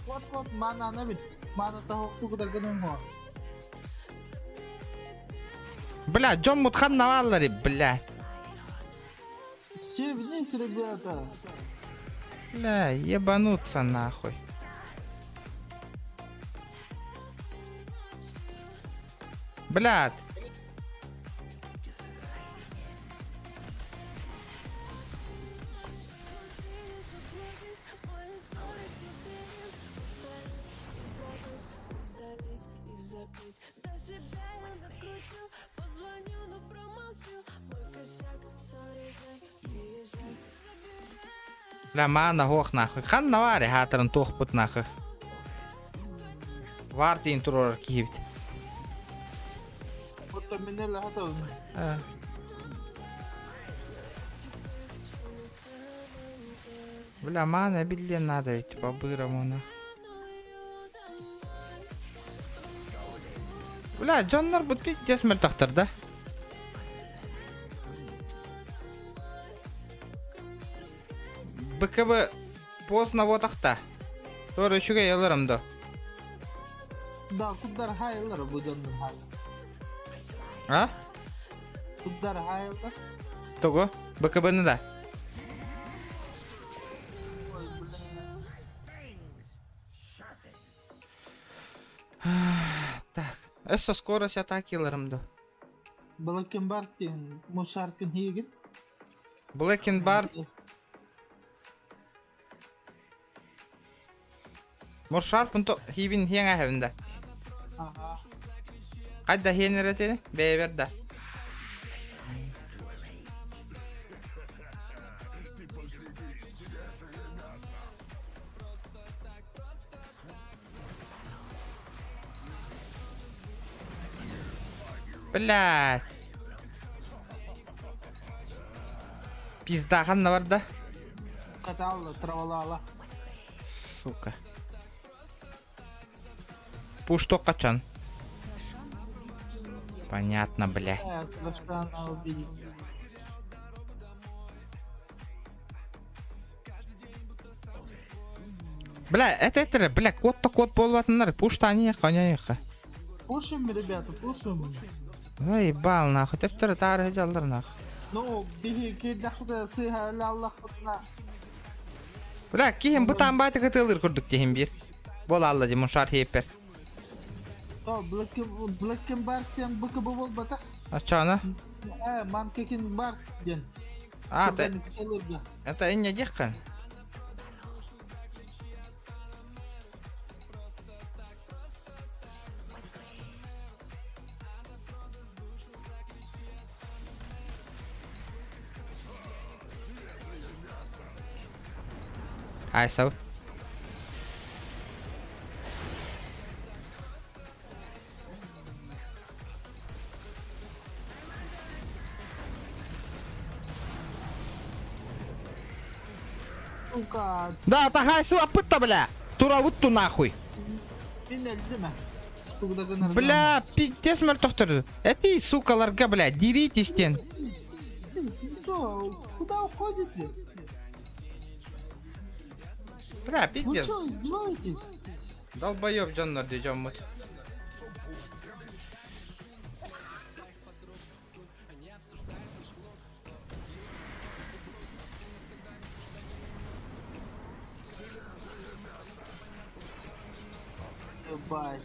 Вот, мананы біт. Маны тауқты құда гының ғо. Бля, Джон Мутхан наваллари, бля. Sevdiniz, ребята. Бля, ебануться нахуй. Блядь. Бля, мана гох нахуй. Хан навари хатырын тоқ бұт нахуй. Вар дейін тұрар кейбіт. Вот меня лягатал. Бля, мана биллен надо ведь по-бырому нахуй. Бля, Джоннар бұт бит десмел тақтыр да. БКБ поздно вот ахта. Торы үшіге елірім до. Да, кудар хайлар будем хай. А? Кудар хайлар. Того? БКБ-ны да. Так. Эсо скорость атаки елірім до. Блэкенбард тен мушаркин хейген. Блэкенбард. Мұршарпын то хивин хең әхевінде. Ага. Қайда хең әретені? Бейверді. Блядь. Пизда қанна бар да? Каталла, травалала. Сука. Пуш тоқ қачан? Понятно, бля. Крашкана убили. Бля, это, бля, кот-то кот болватындар. Пушта они қаняйыққа. Пушим, ребята, пушим. Заебал, нахуй. Тептері тарихи жалдар, нахуй. Ну, беги, кедляхта сыйха Аллах құтына. Бля, кейім бұтан байты қытылыр күрдік дейін бір. Бол алла деймін шар хейпер. Блэкенбард тен БКБ бол бата. Ачана? Манкекин бар ден. А, это и не дехқан. Ай, сау. Сука, Да, тахай су апытта, бля. Тура утту нахуй. мен әлдеме. Бля, пиздец мөр тоқтырды. Эти сукаларға, бля, деритесь тен. Что? Куда уходите? Бля, Вы пиздец. что, издеваетесь? Долбоёб Джоннар дүйден мұт. Ебать.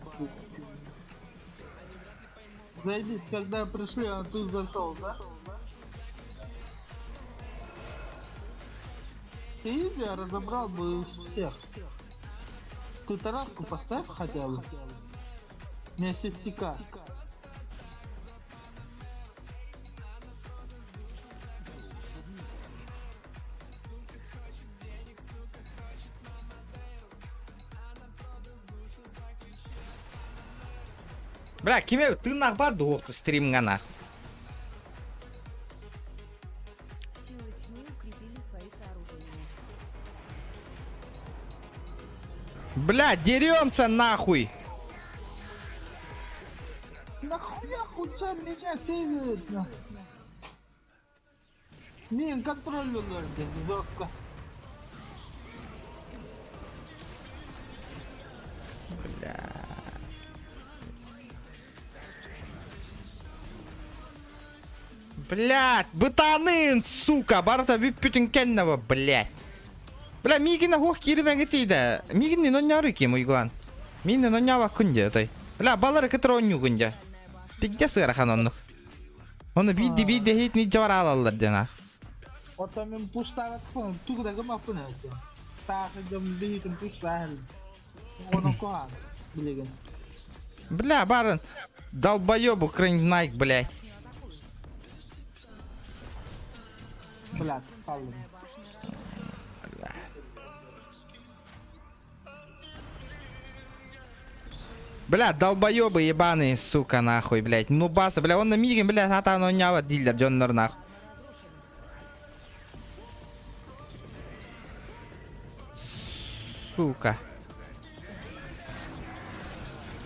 Зайдись, когда пришли, а ты зашел, да? Ты изи, разобрал бы всех. Ты тараску поставь хотя бы. Вместе стека. Бля, кеме тырнақ бар доқты стримға нах. Силы тьмы укрепили свои сооружения. Бля, деремся нахуй. Нахуя худша меня сейвит? Мен контроллерлер жестко. Блядь, бытанын, сука, барта бүппүтін кеннева, блядь. Бля, мигина хох кирмеге тиде. Мигин не няры кем уйглан. Мин не нява кунде той. Бля, балары кытроню кунде. Пидде сырахан оннук. Оны бидди хит ни жавар алалар дена. Ota men pushtarat pun, tugdaga mapun aka. Taqidam bihitim pushtahil. Onu kohan, bilegen. Бля, барон. Долбоёбу крайнайк, блядь. Blat, qaldim. Бля, долбоёбы ебаные, сука, нахуй, блядь. Ну баса, бля, он на миге, бля, хата но нява дилер, джоннер нахуй. Сука.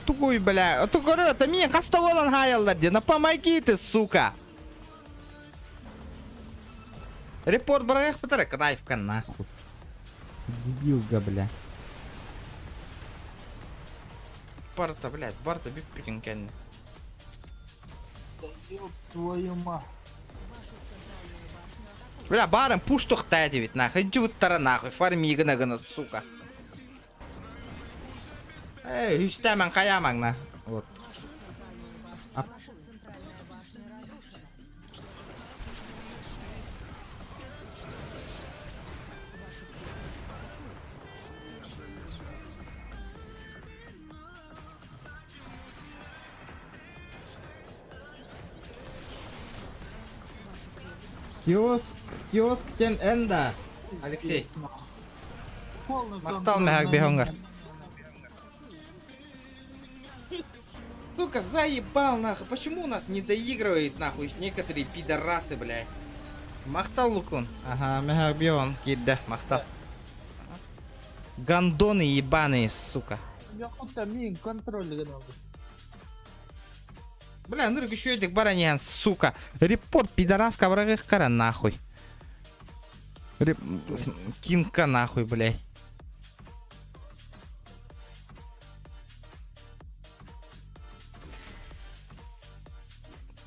Тугуй, бля. Ту говорю, это мне кастоволан хаялдар, де, на помоги ты, сука. Репорт барах патара, кнайфка, нахуй. Дебилга, бля. Барта, блядь, барта биппикин кенни. Ёб твою мать. Бля, баром пуш тоқтайды ведь, нахуй. Иди вот тара, нахуй. Фармига нагана, сука. Эй, үстәмен қаямаң, на. Вот. Киосктен энда. Алексей. Мақтал мәғак бейхонгар. Сука, заебал, нахуй. Почему у нас не доигрывают, нахуй, некоторые пидорасы, блядь? Мақтал лукун. Ага, мәғак бейхон. Кидда, мақтал. Гандоны ебаные, сука. Yo'qda men kontrolga oldim. Бля, ну еще этих бараньян, сука. Репорт пидораска врагых кара, нахуй. Кинка, нахуй, блядь.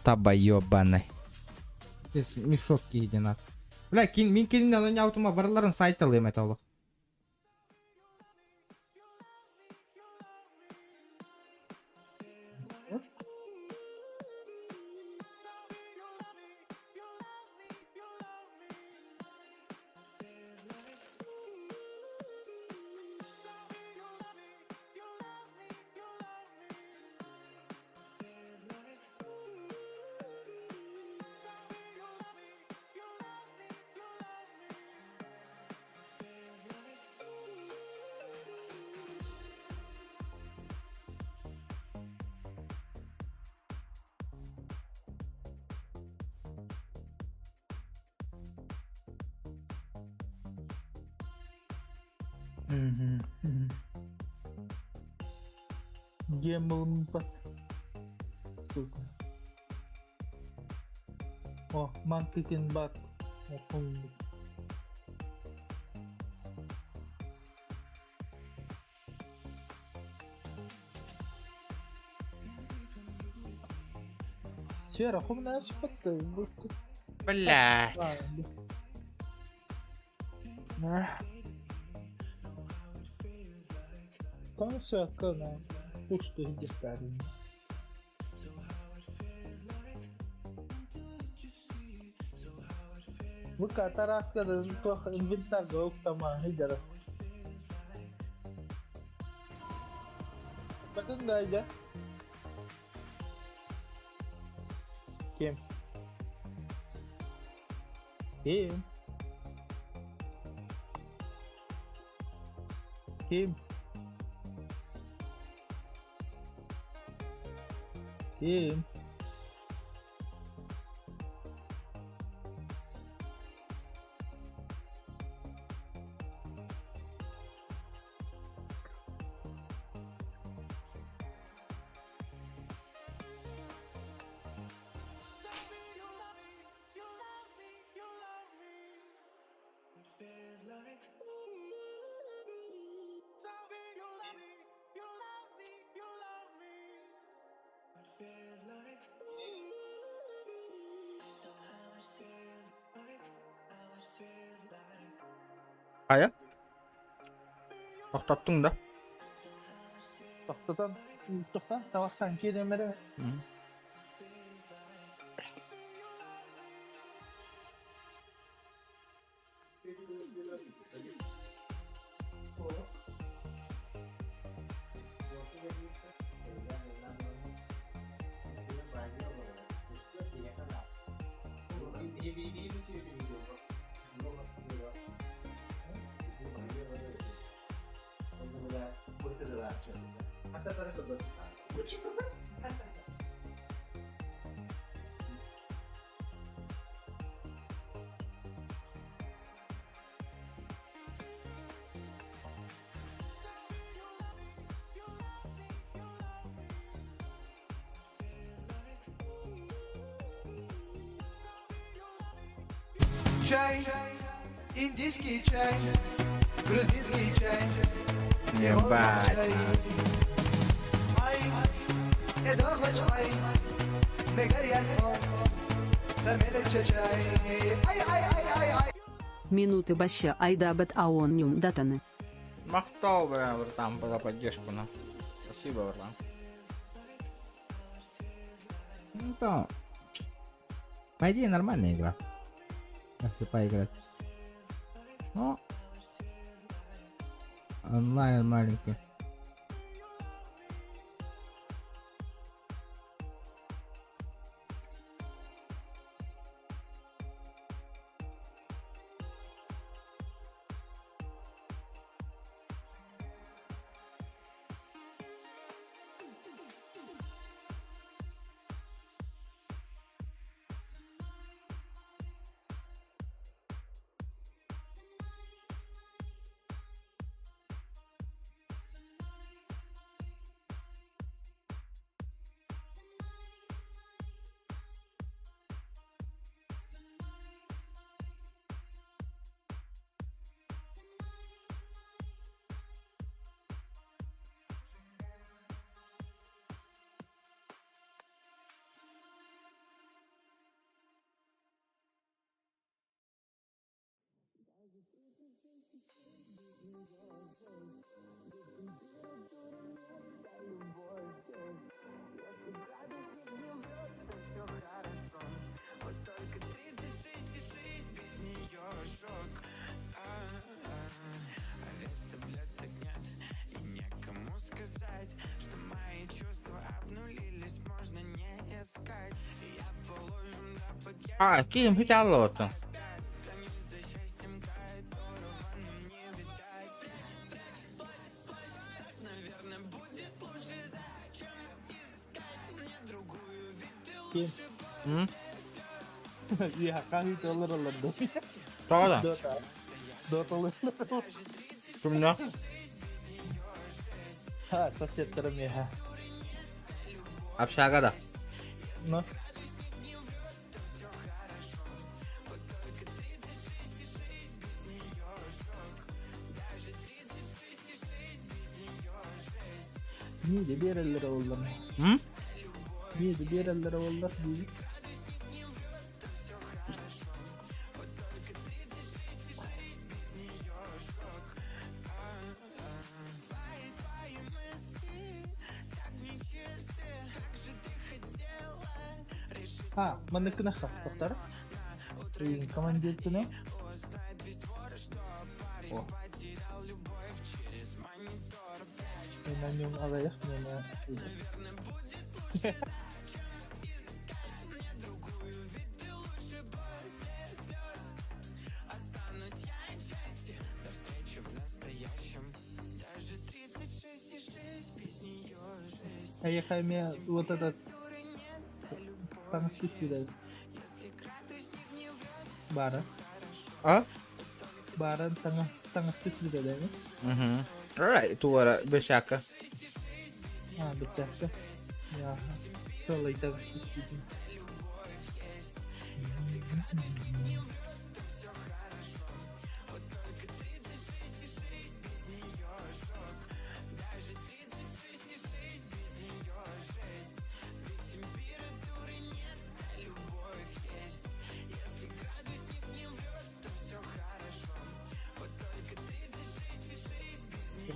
Таба ёбаный. Здесь мешок киди, нахуй. Бля, мен келинен ойна аутума барларын сайталым это олық. Game 4. Сука. О, манкикен бар. Опомни. Сфера, хумная спотта. Блядь. Там все на пушту гектарин. Вы катараска да плохо инвентарь го уктама хидера. Батон дайда. Кем? Кем? Кем? Кем? А я? To'xtattың да? To'xta, tabaqdan keyin beri. Чай, индийский чай, грузинский чай, Ебать. Ай, эдорный чай, мегарьян сон, сармелече чай. Ай. Минуты баща айдабет аоннюм датаны. Мақтау, братан, за поддержку, на. Спасибо, братан. Ну то, по идее, нормальная игра. Если поиграть. Но онлайн маленький. Ким Хиталото. Kim. Iya, kami dollar London. Toda. Dota London. Кімді? Соседтерім я. Общагада. Ну. Neydi bir yerlere oldular. Hı? Neydi bir yerlere oldular. Ha, manıkına kaptaklar. Командир О. на нем алаях не на. А я хаймя вот этот там сидит Бара. А? Бара tengah situ ada ni. Alright, itu ada bersyaka. Betul ke? Ya. So later situ.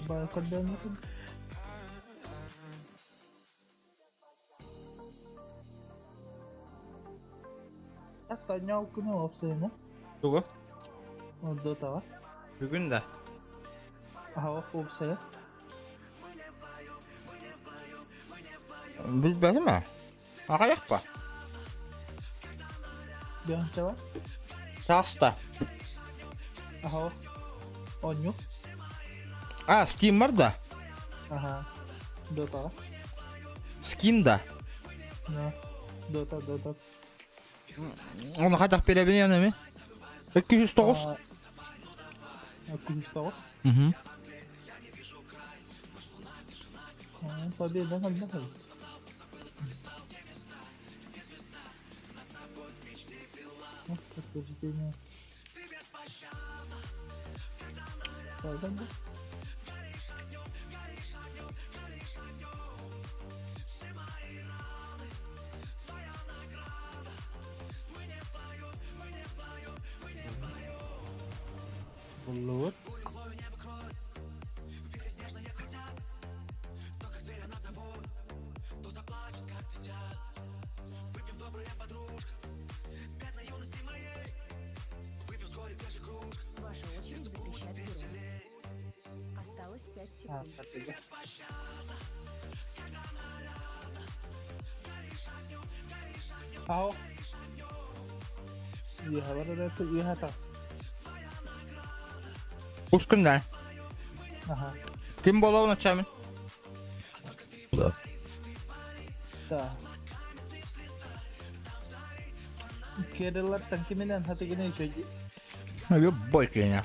Бай, когда не тут. Асканял куну опсайна. Тугу. Он до того. Бүгін да. Ага, опсай. Білбәді ма? Ағаяқ па? Бен чава. Таста. Ага. Оню. А, Steam бар да? Ага. До того. Скин да. Да. До того. Оны қайтақ бере біле ме? 209. Акустова. Мгм. Победа надо. Подтверждение. Да. Булот. Ваша очередь запрещать героя. Осталось 5 секунд. Ау. Iya, baru itu iya atas. Ушкін да. Ага. Кім болауын açamын? Да. Кералар танкименен хатыгыны чөйди. Любой кеня.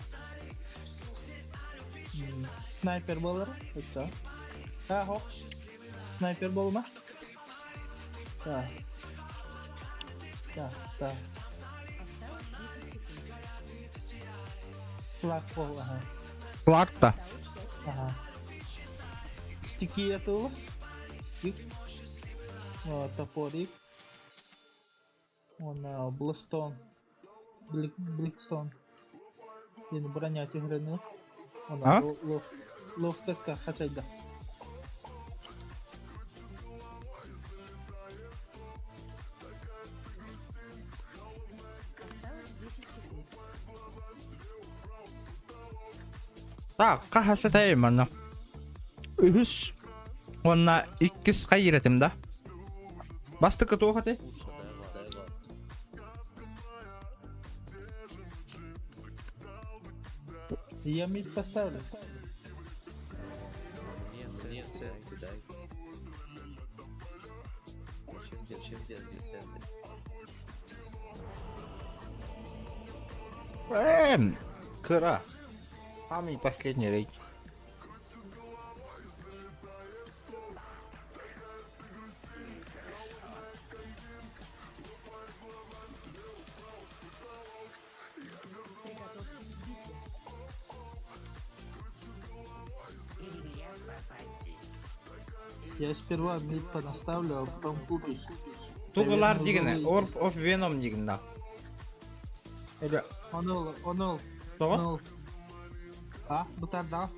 Снайпер болар. Это. Ага. Снайпер болма. Да. Да. Осталось 10 секунд. Флаг пол, ага. Флаг-то. Ага. Стики это у вас? Стик. Вот, топорик. Он Блстон. Бликстон. Ini броня тиграны. А? Ловкоска хачайда. Осталось 10 секунд. Так, қағасы тәйім мұны. Үхіс. Онна 2 қайыретім да. Басты күті оғаты? Я мид поставлю. Нет, центр, дай. Чем делать без центра? Кыра. Самый последний рейд. Приготовьтесь к битве. Я сперва мид понаставлю, а потом купишь. Туғылар дегені, орп оф веном деген да. Әлі, Онол. тоғы? А, бутар да.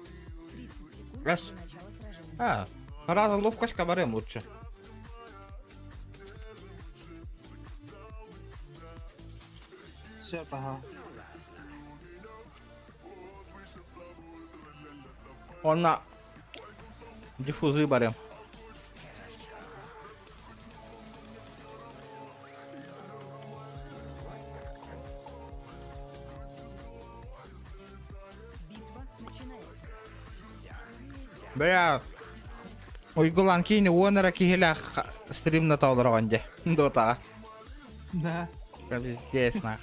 30 секунд Раз. до начала сражения. А, раза ловкашка барем лучше. Все, ага. Онна диффузы барем. Битва начинается. Бля, ойгулан кейіні онара кейілі стримна таудырған де. Дота. Да. Тесно.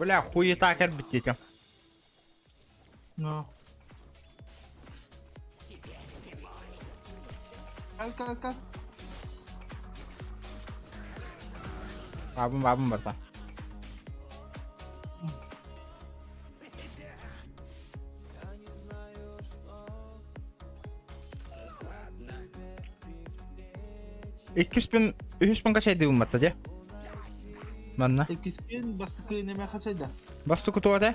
Бля, хуета кәрбіт детем. Ну. Как? Abim var da. $300 kaç aydı ummatta diye. Manna. Ekiskin bastı kıyneme kaçaydı. Bastı kutu ode.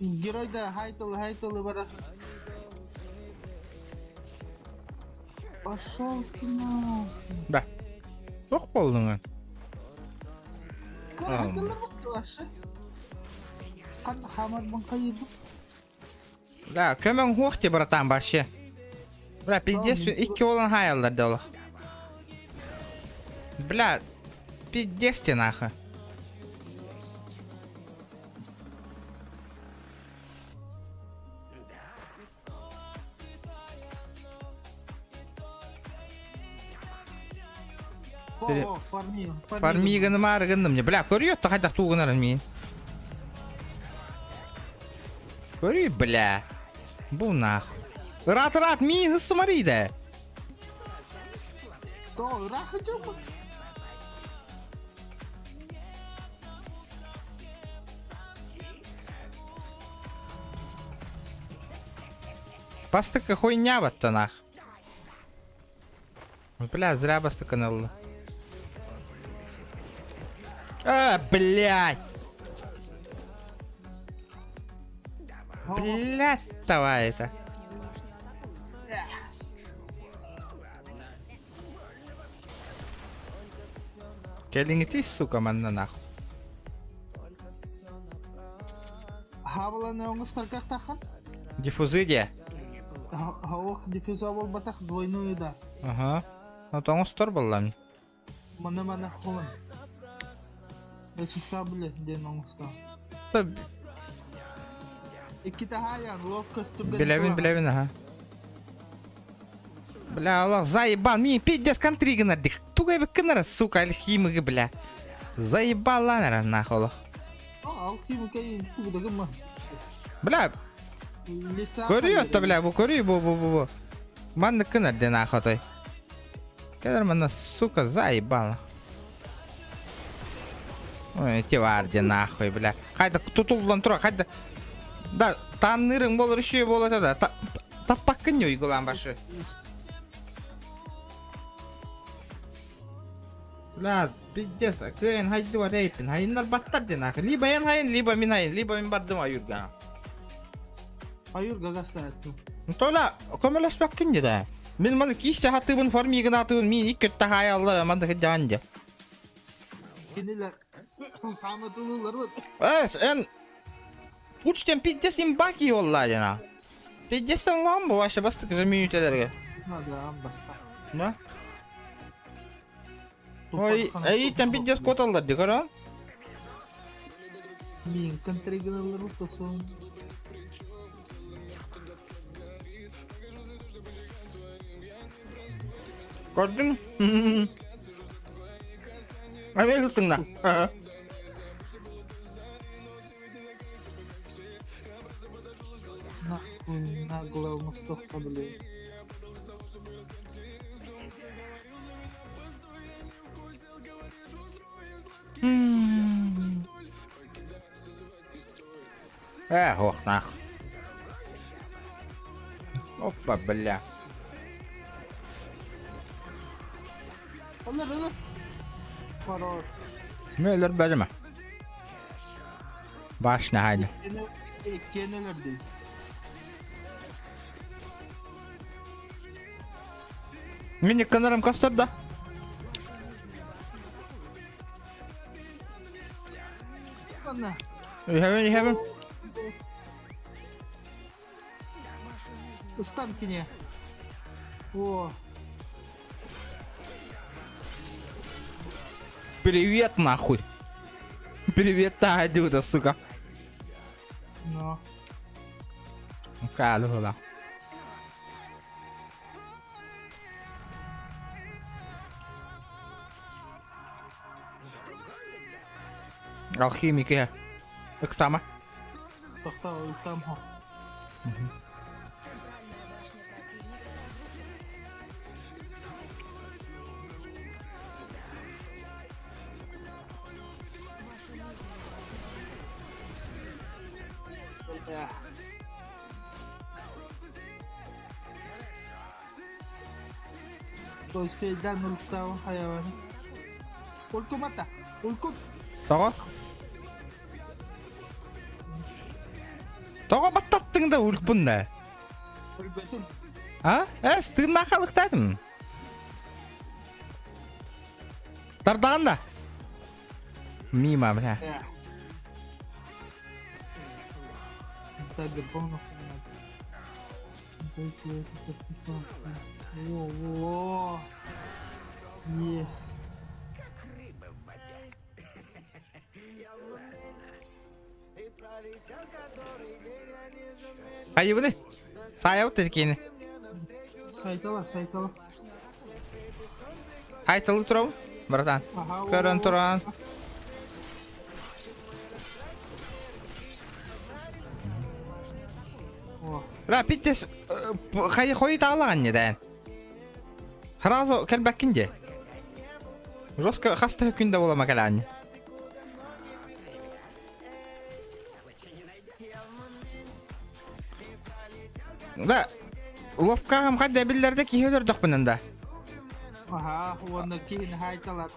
Giroyda haytalı bara. Пошел ты на. Bak. Yok buldun lan. Haytalar baktı aşı. Kan hamar ban kayırdı. La kömen hoş diye baratan başı. Bla piddes iki olan hayallar dolu. Bla piddes de nahı. Farmigаны марыгынным не. Бля, көрüyor da haydak tuğunarın min. Көрüyor bля. Bu nahı. Рат min ысымарыйды. То, рахача вот. Бастыка хуйня батта нах. Бля, зря бастыка налла. Блядь. Блядь, давай это. Келингити, сука, манна нахуй. Хавала не оңыстар как тахан? Диффузы де. Хавах диффуза бол батах двойную да. Ага. Ну то оңыстар боллам. Мана холын. Эчи шабле ден оңыстар. İki daha yan ловкость турган. Білевин, ага. Бля, Allah заебал, ми пиздец контрига надых. Тугай бекнара, сука, алхимиги, бля. Заебал ланера, нахуй. Алхимика и тугдагы ма. Бля, көрüyor бля, bu көрüyor bu. Манны кынар де нахуй той. Кедер мана, сука, заебал. Ой, те var de нахуй, бля. Хайда tutuldan тура, хайда. Да, танырың болыр үшеу болады да. Таппақ күн ойгылан башы. Бля, пиздец, кыйын хайды бар дейпін. Хайындар баттар ден ақы. Либо ен хайын, либо мен хайын, либо мен бардым айырға. Айырға қаста әтті. Тола, көмелеспек күн де да. Мен маны киште хатыбын, формигін атыбын, мен ик көтті хай аллар, манда хыджан де. Кенелер, қаматылылар бұд. En uçten piddes imbaki yolla yana. Piddesten lan bu başa bastık minütelerge. Hadi ambasta. Ne? Oy, itten piddes kotallar dikara. Min контригналар бұд son. Gördün mü? Ay ben kıttın da. Нагло Мустафа, блин. Ох, нах. Опа, бля. Аллар. Хорош. Мейлер бәлеме. Başına haydi. Кенелер değil. Minik kanarım kastırdı. Anna. You have him? Станкине. О. Привет, нахуй. Привет, Тадюда, сука. Но. Калу да. Алхимик я. Как там? Там. يا تو استيدان ملتاو حيوان قلت متى قلت Тоғы. Тоғы баттаттың да өліп бұнда. البيتين А? Стығын ақалықтадым. Тардағанда. Мима, бля. يا تاجر بونو اوه يس Қайы бұны? Саяу тәдекені. сайтала Айтылы тұрау, братан. Көрін тұран. Ла, биттес қайы қойы тағылаған неден. Харазы кәлбәккінде. Жосқа қасты хүкінде бола мәкәләні. Да, ловкағым қадда білдерді кейелер дұқпынында. Ага, оны кейін хайталады.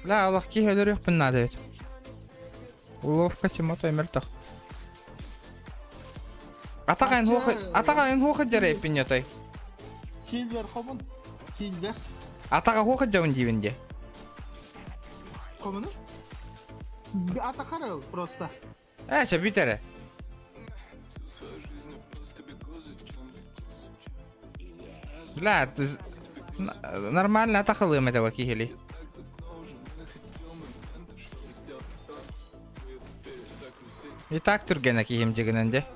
Ла, олық кейелер өқпінна да өт. Ловка симото емел тұқ. Атағайын хоқы жәрі еппін етой. Сильвер қомын? Сильвер. Атаға хоқы жауын дейбінде. Қомыны? Ата қарал, просто. Әші, бітері. Бля, ты нормально атақылығым этого кейелей. И так түргені кейім жегінінде.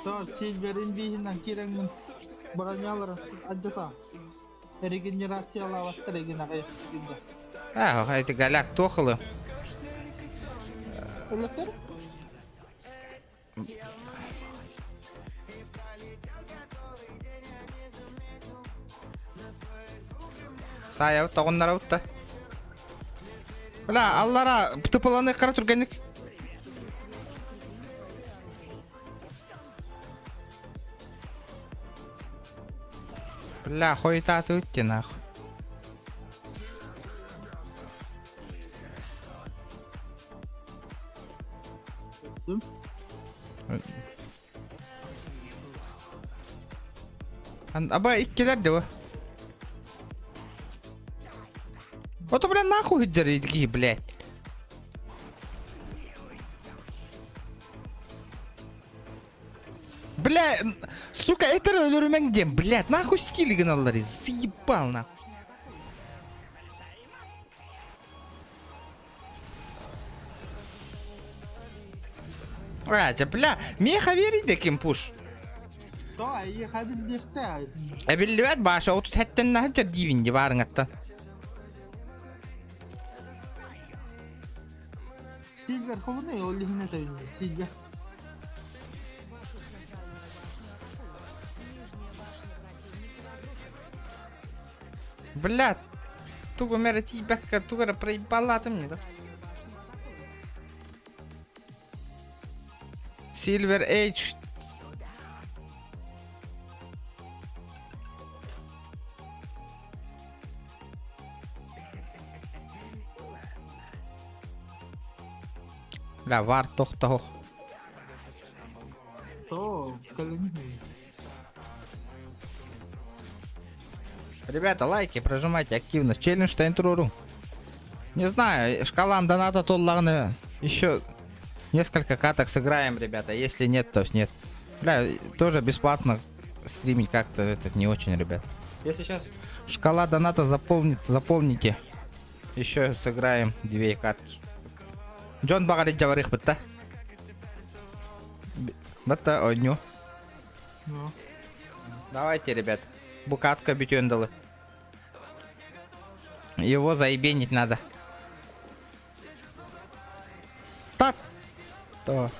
То, Сильверин дейінен кереңнің бронялары аджата. Регенерациялы вақты регенерация дегенде. Әйті галяк тоқылы. Өліктер? Саяу, тоғынлар аутта. Бля, аллара тыпыланы қара түргенік. Бля, хойта өтте нахуй. Аба иккелер де о. Ото, бля, нахуй хыджары едігі, блядь. Бля, сука, это өлірімен дем, блядь, нахуй стилігін аллары, заебал, нахуй. Бля, меха верейді кем пуш. То, ай, хабилдекті. Әбілдібәт баша, отут әттен нахы жар дейбінде барын атта. Сильвер қомыны, ол лихіне тәуінде, Сильвер. Блядь, туго мэра тибәкка, тугара проебалаты мне, да? Silver Age. Бля, вар тоқтауқ. То, калini. Ребята, лайки прожимайте активно. Челлендж Тайнтруру. Не знаю, шкалам доната толлағыны еще несколько каток сыграем, ребята. Если нет, то нет. Бля, тоже бесплатно стримить как-то это не очень, ребят. Если сейчас шкала доната заполнится, заполните. Еще сыграем 2 катки. Джон багали джаварих бітті. Бітті, ойню. Давайте, ребят. Букатка битюндалы. Его заебенить надо. Так. То.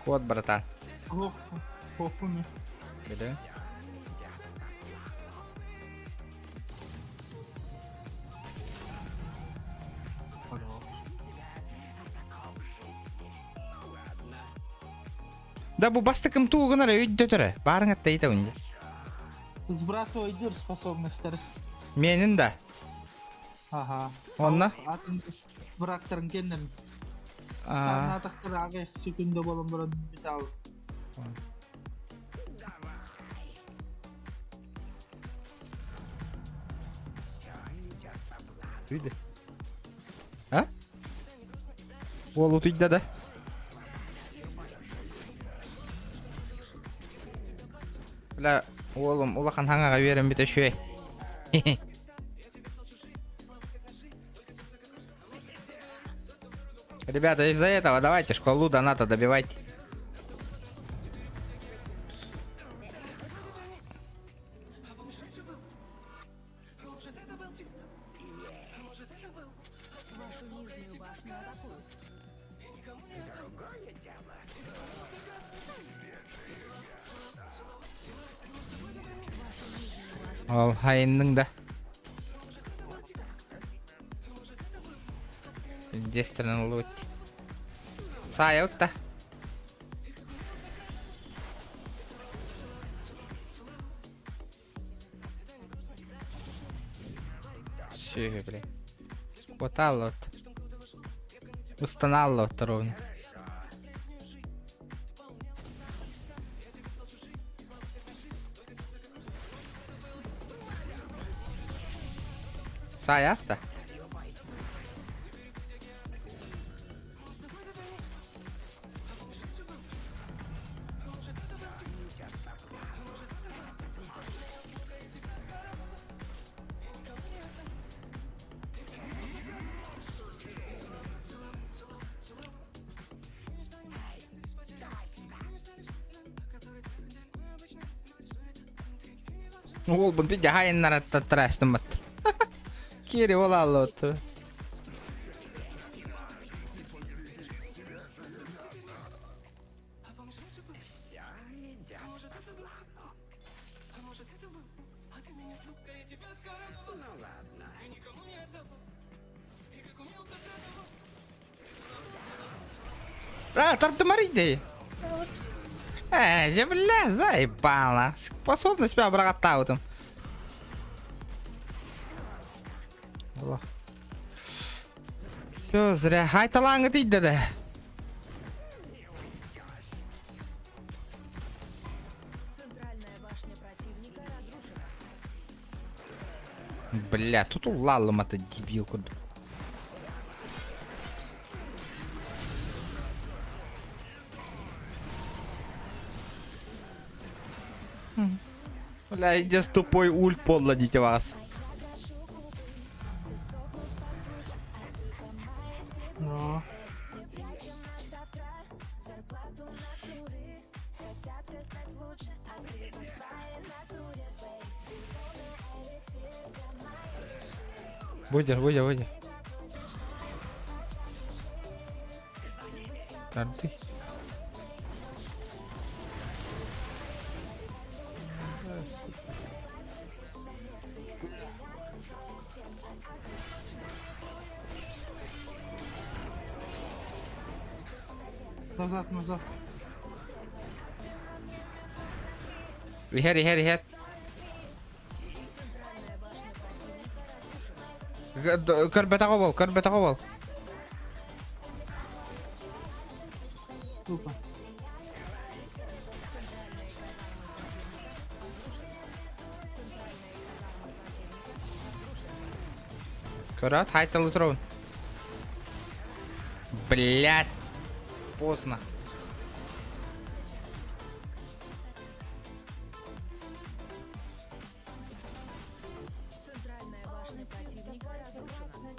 Кот, братан. Хопуны. Біле. Да бу бастыкым туğunara өйдө төрө. Барың аттай да өнде. Сбрасывай дыр способностьтер. Менин да. Ага. Онна? Атын бырактарын кенден. Станатактар ага секунда болон бұрын металл. Үйді. А? Ол ұтыйда да. Бля, олым, улақан хаңаға верім біті шөй. Ребята, из-за этого давайте шкалу доната добивайте. Вашу нижнюю башню атакуют. Ол хайынның да. Дестерін ұлы өтті. Сая өтті. Все, блин. Хватало вот. Устанало вот ровно. Сая-то? Ол бұл биде хайыннар аттаттырастым бат. Кері ол алды отты. Тарты мариды. Бля, заебала. Способность прям брата вот там. Все зря. Хай талант иди да. Центральная башня противника разрушена. Бля, тут улалом это дебил куда. Бля, иди с тупой ульт подлодите вас. Ну. Выйди. Тарты. Назад. Рихер. Көрбетаға бол. Тупо. Көрат, хайталы тұрауын. Блядь. Поздно. Центральная башня противника разрушена.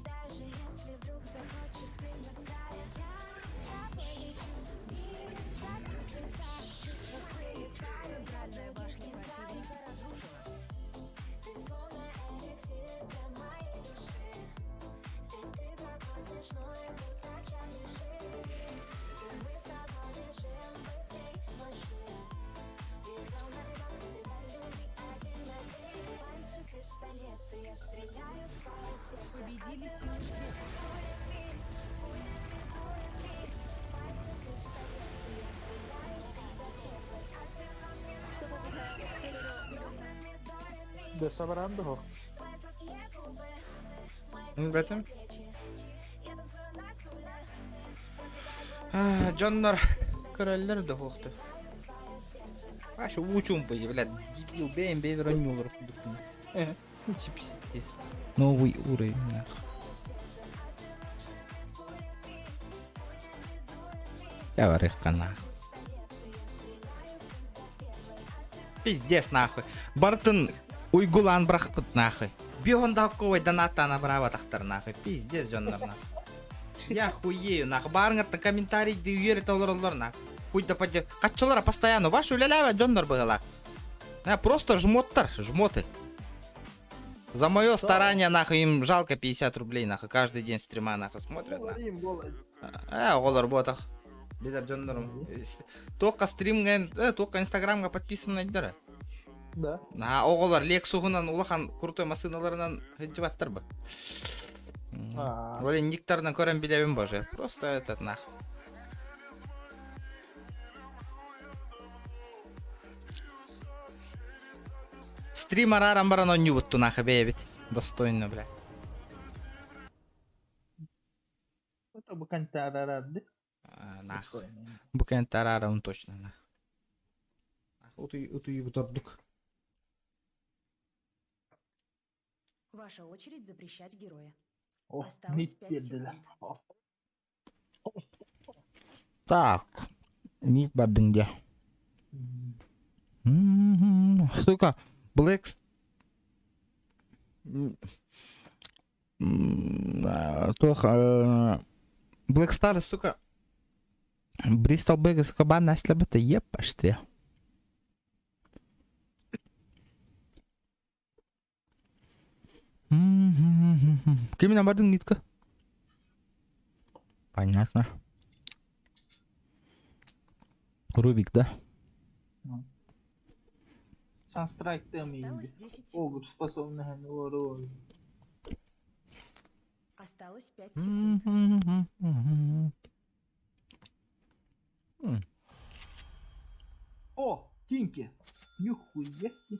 Даже если вдруг захочешь спрыгнуть с края, я с тобой лечу. Мир вокруг летает, чувства прилетают. Центральная башня противника разрушена. Ты словно эликсир для моей души. И ты такой смешной, будто чай дышишь. Да собран дохок. Бәтім. Джоннар короллер да хоқты. Ашу учум пойди, блядь, дебил, бейм, бейвер, он не улар. Чипсистес. Новый уровень, нахуй. Я варыхка, нахуй. Пиздец, нахуй. Бартын уйгулан брахпыт, нахуй. Бегон дақовай доната набрава тахтар, нахуй. Пиздец, Джоннар, нахуй. Я хуею, нахуй. Барыңат на комментарий де үйері таулар, нахуй. Хуй да поддер. Катчылара постоянно. Вашу улялява, Джоннар была. Просто жмоттар, жмоты. За мое старание, нахуй, им жалко 50 рублей, нахуй. Каждый день стрима, нахуй, смотрят, нахуй. Олар ботах. Бидер Джоннарым. Только стрим, только инстаграмга подписан найдары. Да. Оғылар лексуғынан улахан крутой машиналарынан хедживаттар бы. Оле никтарынан көрен билебім боже. Просто этот нахуй. Стример арам баран он нюбутту нахуй бейбит. Достойно, бля. Это бы контарарар, да? Нахуй. Букен тарара он точно нахуй. Уту ебутордук. Ваша очередь запрещать героя. О, Осталось 5 секунд. Так. Мид бардынге. Сука, Блэк... Блэк Стар, сука. Бристол Бэга, сука, бан насла бата ебаште. Кримина бардын нитка. Понятно. Рубик, да? Санстрайк там и Огур способны на него. Осталось 5 секунд. О, Тинки. Нихуя себе.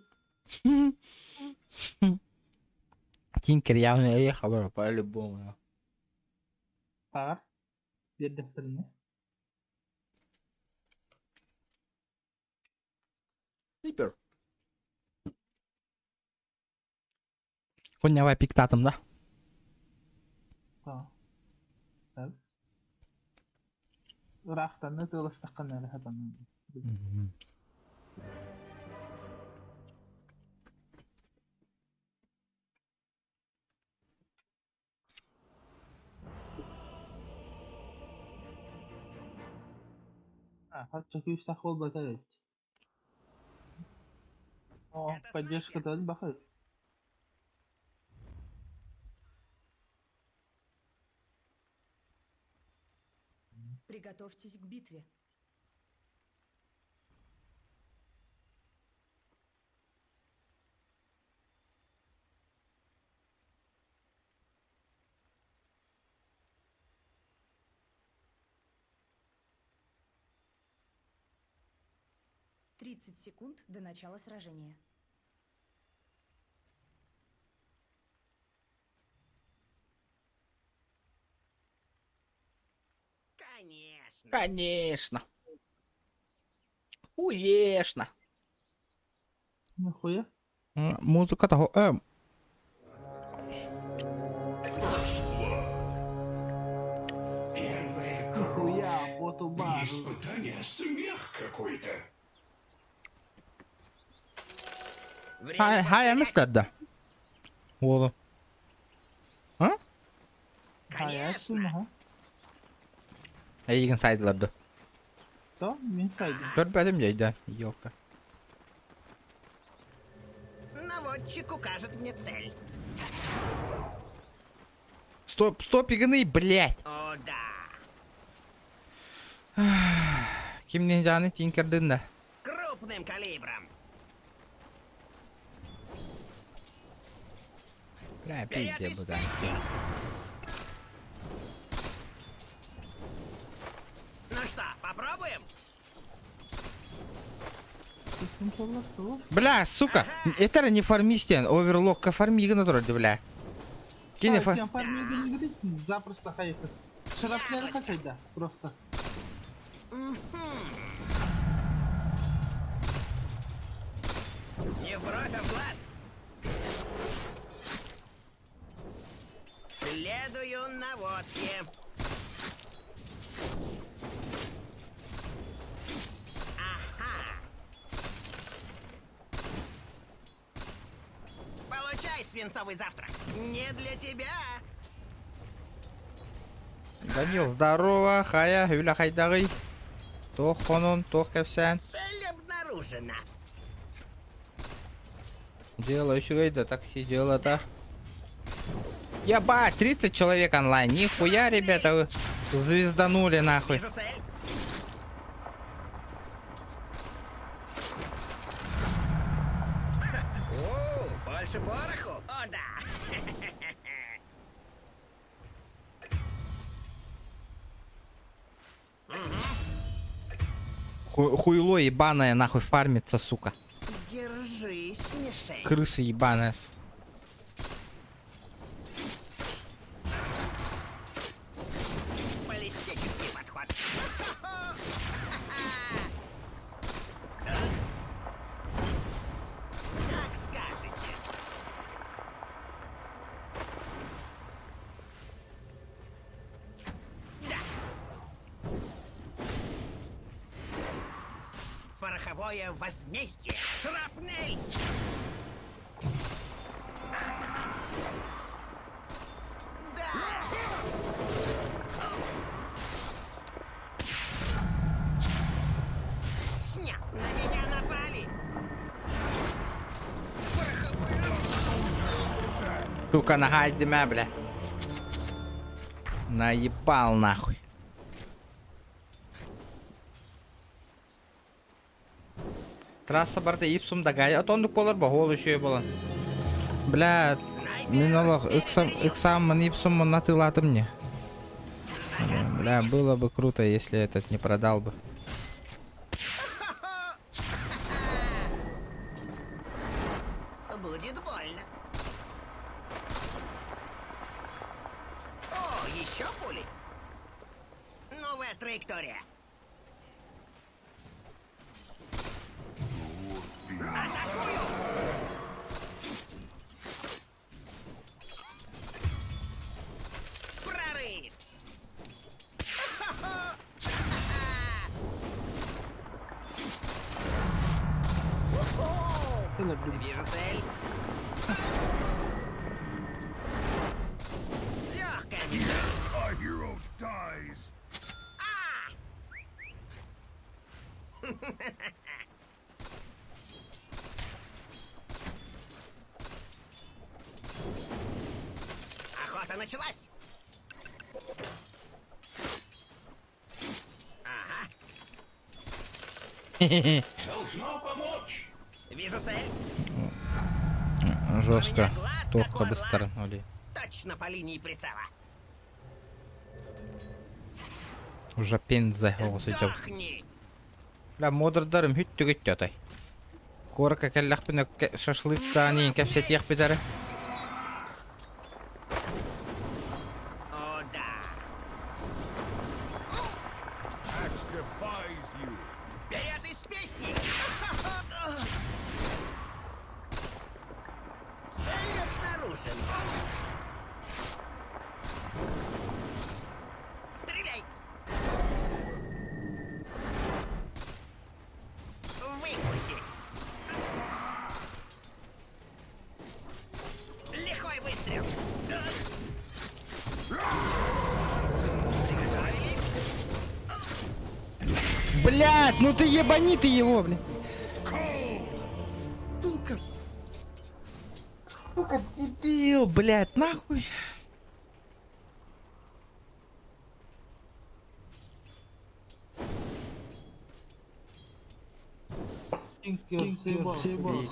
Тинкер явно ехал, бро, по-любому. Пар. Бердіқпіріне. Супер. Конявай пиктатом, да? Да. Так. Рахтаны тылыстыққан әлі хатаны. Хотя күйістақ бол бата өйт. О, поддержка дәл бақыр. Приготовьтесь к битве. «30 секунд до начала сражения». Конечно. Конечно. Хуешно. Нахуя? Музыка того. Первая Нахуя, боту бар. испытание, смех какой-то. Хай, мистер, да. Оğlum. Ha? Hayatsın mı ha? Егін сайдыларды. Да, мен сайдым. Көрпәдім дейді. Ёлка. Наводчик укажет мне цель. Стоп, игны, блядь. О, да. Кимнен жаны тинкердін да. Крупным калибром. Бля, пизде бұдан. Ну что, попробуем? Бля, сука, это не фармистен, оверлокка фармига натуральный, бля. Кине фар... Тем фармига не говорит, запросто хаякать. Шарапнер хотеть, да, просто. Не в бровь, а в глаз. Следую наводке. Ага. Получай свинцовый завтрак. Не для тебя. Данил, здорово, хая, Юля хайдагы. Тох хонон, тох кепсен. Цель обнаружена. Дело еще гайда, такси дело-то. Ебать, 30 человек онлайн. Нихуя, ребята, вы звезданули нахуй. Вижу цель. О, больше пороху. О, да. Хуйло ебаное нахуй фармится, сука. Держись, мишень. Крыса ебаная. Баллистический подход. Как скажете. Да. Пороховое возмездие. Шрапнель. Сня, на меня напали. Сука, нагадиме, бля. Наебал нахуй. Трасса барда ипсум дагай. Атондук болар ба, гол еще было. Блядь, минолог, иксам ипсум натылаты мне. Бля, было бы круто, если этот не продал бы. Будет больно. О, еще пули. Новая траектория. Атакую! Прорыв! Вижу цель. Легкая мишень. Охота началась. Ага. Должно помочь. Вижу цель. Жестко. Глаз Только какой, быстро. Оли. Точно по линии прицела. Уже пенза осыжал. Сдохни. Бля, модердарым хүттүг итти атай. Корка келлах бина шашлык тани кепсет ях битаре. О, да. Вперед из песни! Цель обнаружен. Стреляй! Выкуси! Лихой выстрел! Приготовились? Блядь, ну ты ебани ты его, блядь. Сука. Сука, дебил, блядь, нахуй.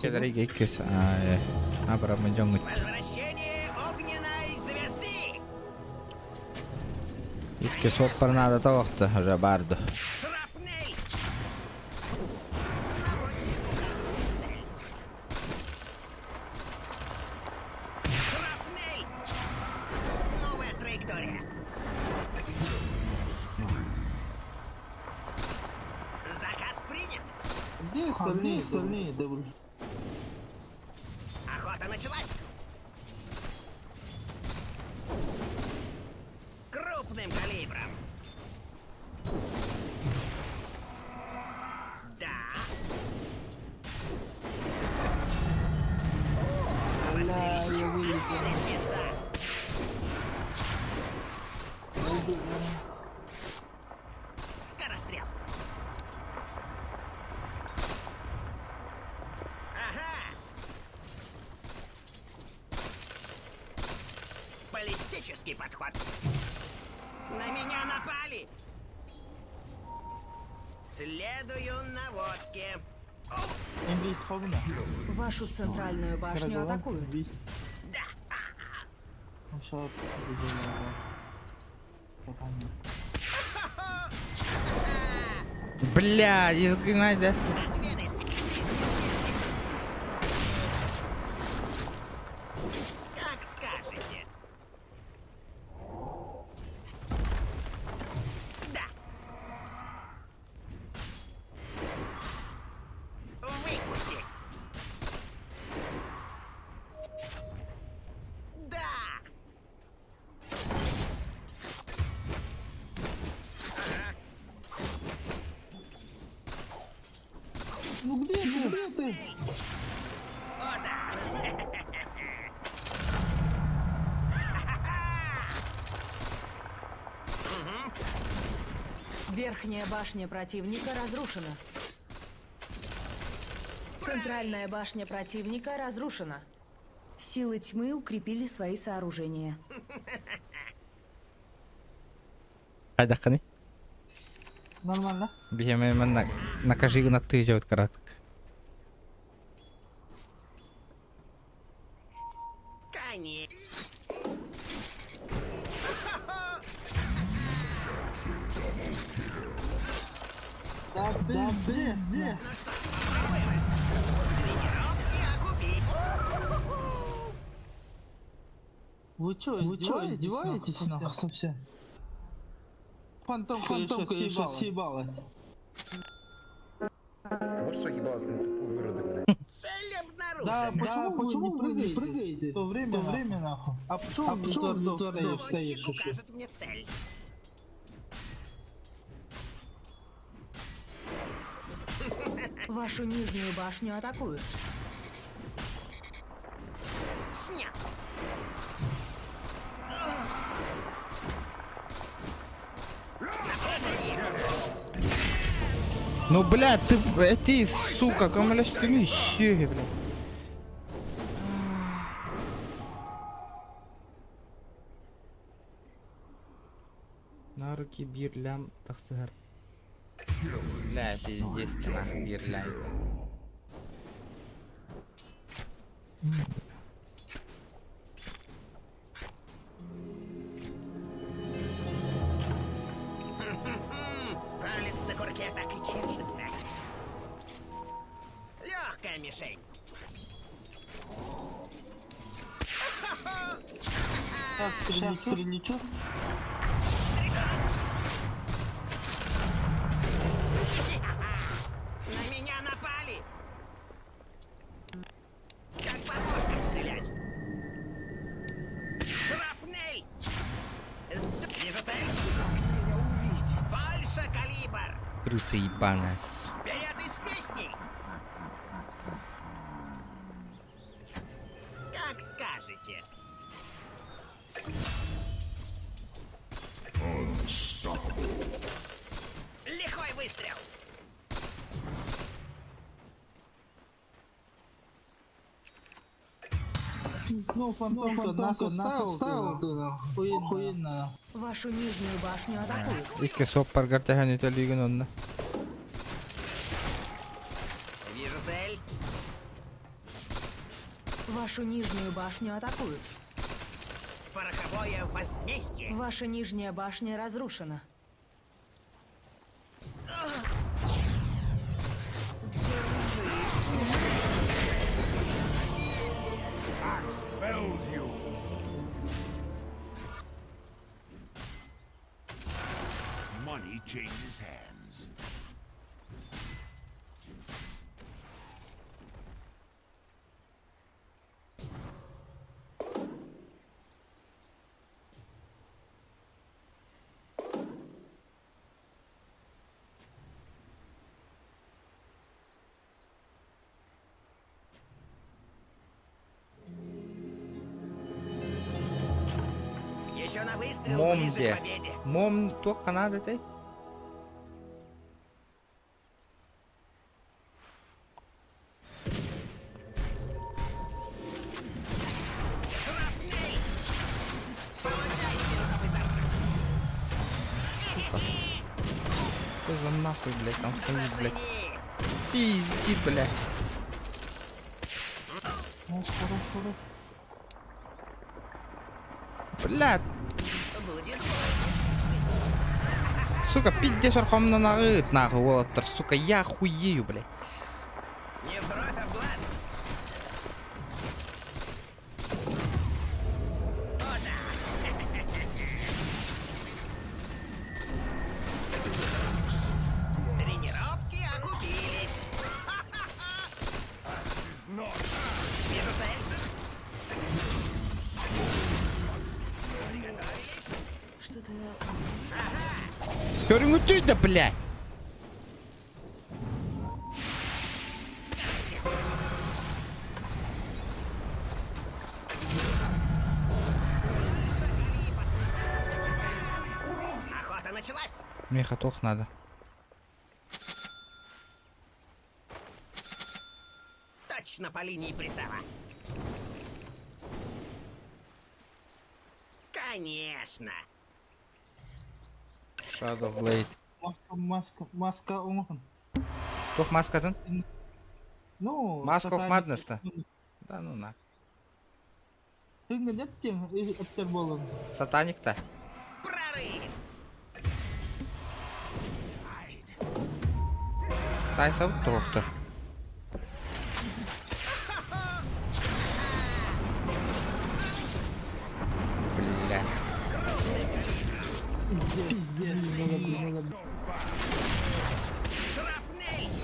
Кедрик иккис. Абрам идем. Возвращение огненной звезды! Иккис оппар надо тавахта, жабарду. Шрапнель! Наводчику остальные дабл. Охота началась. Крупным калибром. Да. Отстрели свинца. Скорострел. Ага. Баллистический подход. На меня напали. Следую наводке. Инглис хогна. Вашу центральную башню атакуют. Да. Шот. Бля, изгнать даст. Отведай списки. Как скажете. Да. Выкуси. Да. Ну где ты? О, да. Верхняя башня противника разрушена. Центральная башня противника разрушена. Силы тьмы укрепили свои сооружения. Хайдахкани. Нормально. Бихемем накажи на ты идет кратко. Конечно. Да, здесь. Вы чё, издеваетесь нахуй совсем? Фантом, конечно, съебалась. Цель обнаружена. Да, почему вы не прыгаете? В то время нахуй. А почему без ордов стоишь? Укажет мне цель. Вашу нижнюю башню атакуют. Снят. Ну, блядь, ты, сука, камаляш, ты не щеги, блядь. На руки бирлям тахсар. Бля, пиздец, нахуй бирлям. Палец на курке так и чешется. Легкая мишень. Сейчас прилечу. На меня напали. Как по мошкам стрелять? Шрапнель. Вижу цель. Больше калибр. Крыса ебаная. Вперед из песни. Как скажете. Лихой выстрел. Ну, фантом нас оставил туда. Охуенно. Вашу нижнюю башню атакуют. Ikke soppargar tähän nyt ja liikennonna. Вижу цель. Вашу нижнюю башню атакуют. Пороховое возмездие. Ваша нижняя башня разрушена. Money changes hands. Еще на выстрел Мом ближе где? к победе. Мом только надо, ты? Шрапнель! Получай свинцовый завтрак. Что за нахуй, блядь, там стоит, блядь. Зацени! Пиздит, блядь. Блядь, Будет сука, пиздец, архамнан ағыт, нахуй, вот, сука, я хуею, блядь. не в бровь, а в глаз. О, да. Тренировки окупились. Вижу цель. Что-то... Перемутуй, да, блядь. Охота началась. Мне хатох надо. Точно по линии прицела. Конечно. Shadow Blade. Маска умхан. Тох маскатын? Ну, Mask of Madness-та? Да ну на. Ты не дептем, эптер болон. Сатаник-то? Прорыв. Тайсов доктор. Бля. Шрапнель.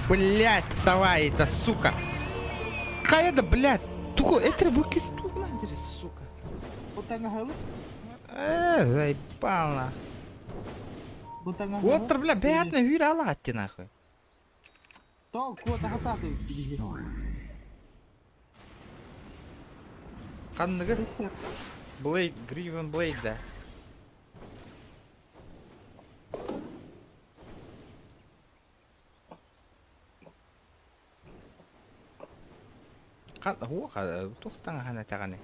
Блять, давай, это сука. Какая это, блядь? Туко, это руки стугла, держи, сука. Бутanga халы? Заебал на. Бутanga Вот, бля, бедный хюра латти нахуй. То, кота хататы. Канныгы? Блейд, Гривен Блейд, да. Тухтан хана таганы.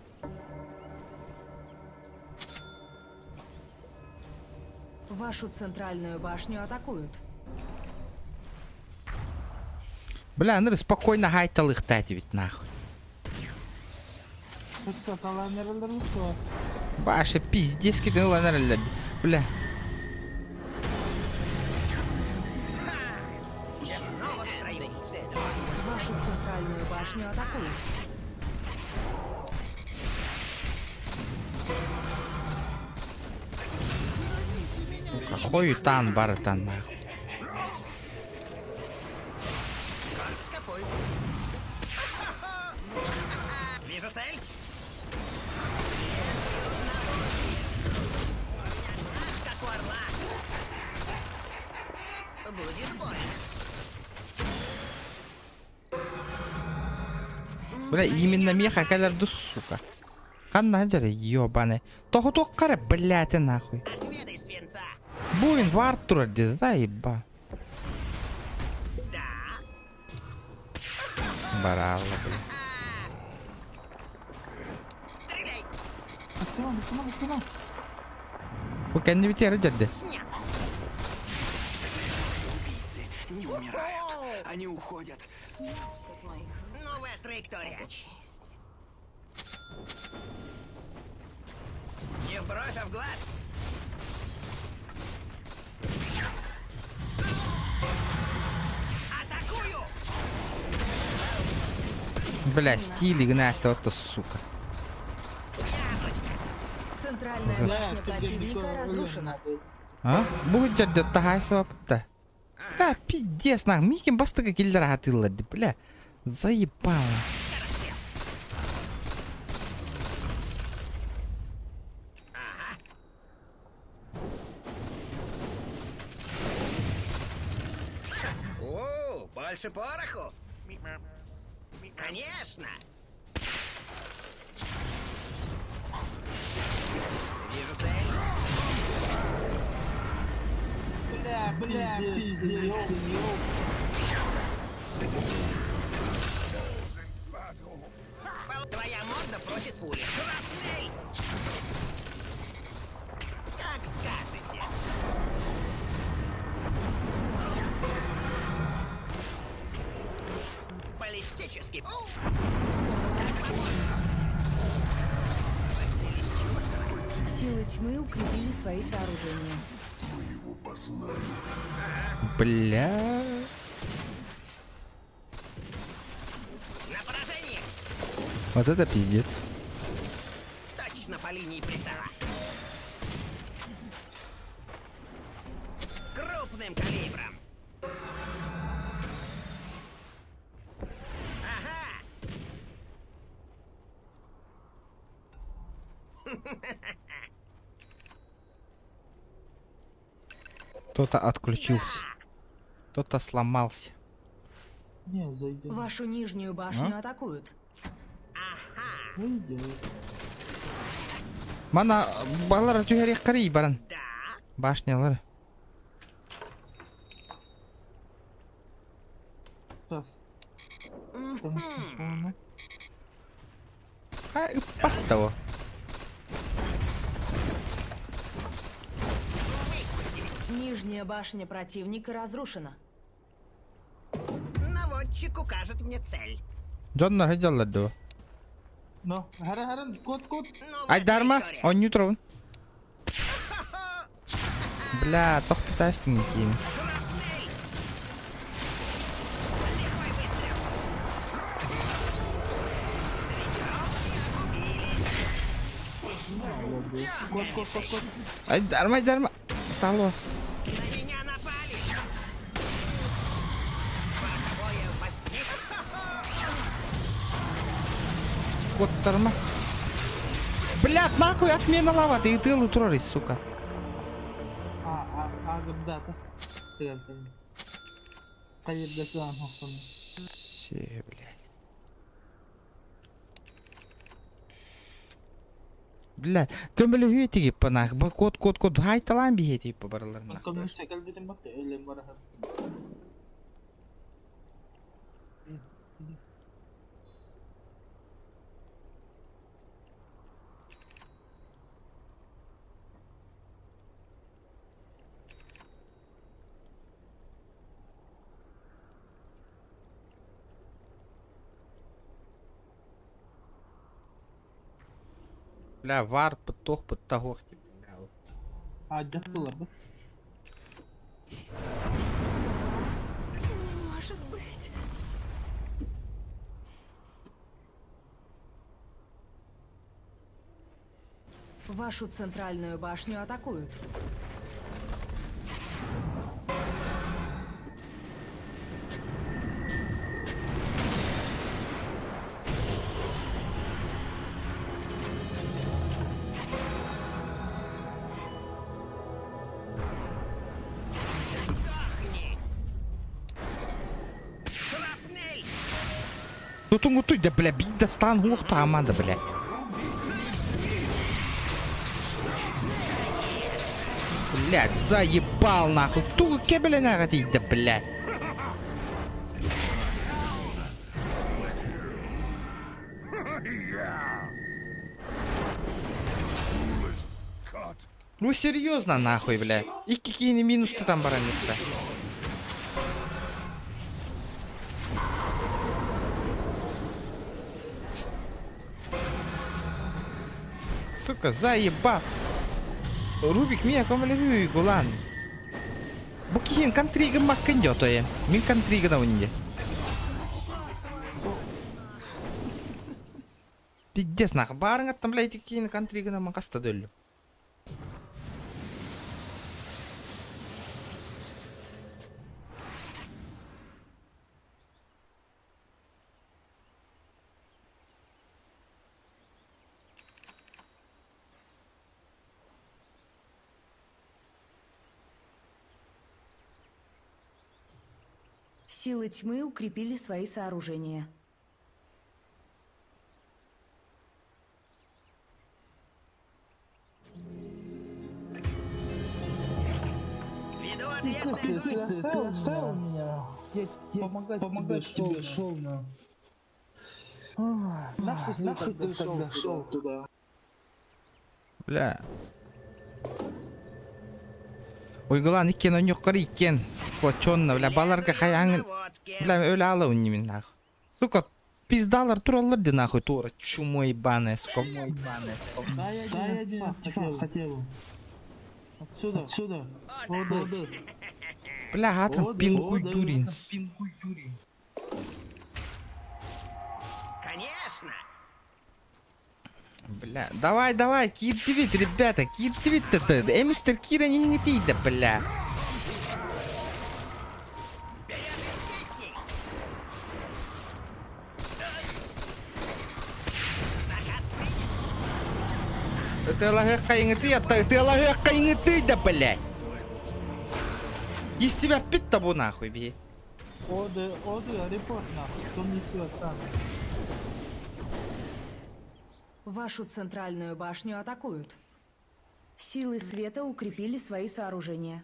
Вашу центральную башню атакуют. Бля, ну спокойно гайтал их тать ведь нахуй. Баша пиздец киднула, наверное, бля. Я снова в строю. Вашу центральную башню атакуют. Какой тан баратан нахуй. Вижу цель. Как у орла. Будет больно. Бля, именно меха калерду, сука. Канадер, ёбаный. Того кара, блядь, нахуй. Отведай свинца. Буин в Артур, заеба. Да. Барала, бля. Стреляй. Синам. Вы не ветер, дядя. Снят. Убийцы не умирают. Они уходят. Новая траектория. Не в бровь, а в глаз. Атакую! Бля, стиль Игнаста, вот то сука. Центральная башня противника разрушена. А? Будет дядя тагай свапта. Бля, пиздец, нах, Микин бастыга киллер атылла, бля. Заебало. О, больше пороху. Конечно. Вижу цель. Бля, пиздец, ёп. Твоя морда просит пули. Шрапнель! Как скажете. Баллистический. Силы тьмы укрепили свои сооружения. Бля. На поражение! Вот это пиздец. Точно по линии прицела. Крупным калибром. Ага. Кто-то отключился. Кто-то сломался. Не, зайдем. Вашу нижнюю башню атакуют. Зайдем. Мана балар тюгерек карый баран. Башнялар. Сейчас. Там что-то, Ай, пахтово. Нижняя башня противника разрушена. Наводчик укажет мне цель. Джоннар хеджаллар до. No, harang, kod. Ай, Дарма, он не тронут. Бля, тоқтата ештеңе кейін. Код. Ай, Дарма. Тало. На меня напали. Боковое возник. Кот Дарма. Блядь, нахуй отмена лава, ты тылы турарис, сука. Агабдата. Тегал. Кайырда туан хоқсын. Все, блядь. Блядь, көмілі хүйе тегіп панақ. Кот. Хайталан бейе тегіп бараларына. Көмір секел бітім бақты, өйлем бара хар. Бля, вар, потох, потагох. Жаттылар ба? Может быть. Вашу центральную башню атакуют. Ну тunggu tuh, да, бля, бить достан хух-то аманда, бля. Блядь, заебал нахуй. Тугу кебеля нагатить, да, блядь. Ну серьезно нахуй, бля. И какие минус-то там баранит-то? Сука, заебал. Рубик меня комалевю гулан. Букин кантрига маккандёто я. Мин кантрига на унде. Пиздец нах, барынга там блядь кин кантрига на макаста дөллю. Силы тьмы укрепили свои сооружения. Ты оставил меня. Я помогать тебе шел, на. Нахуй ты тогда шел туда? Бля. Уйгулан иккен оньюккар иккен. Сплоченно, бля, баларга хаяңын. Бля, öyle ala унни мен нахуй. Сука, пиздалар туралар де нахуй тура. Чумо ебаное, сука. Да, я один артефакт хотел. Отсюда. Ода. Бля, хатрам пингуй дурин. Конечно! Бля, давай, киртивит, ребята, киртивит-то. Мистер Кира не гнетит, да, бля. Ты лагерка ты лагерка да, блядь. Из себя пить-то бу нахуй, бей. Оды, репорт нахуй, кто несет там. Вашу центральную башню атакуют. Силы света укрепили свои сооружения.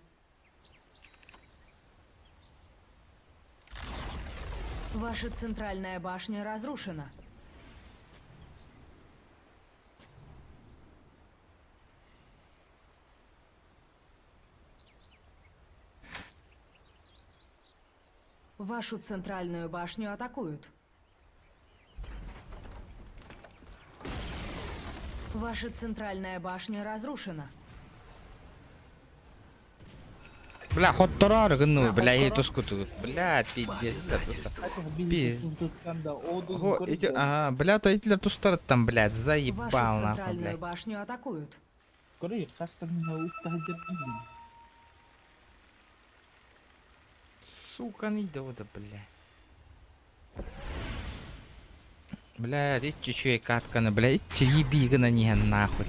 Ваша центральная башня разрушена. Вашу центральную башню атакуют. Ваша центральная башня разрушена. Бля, ход турары гыну, бля, ей тускуту. Бля, пиздец. Ага, бля, таитлер тустар там, блядь, заебал Вашу нахуй, центральную блядь. башню атакуют. Сука, не да, бля. Блядь, эти еще и катканы, блядь, эти ебиганы не нахуй.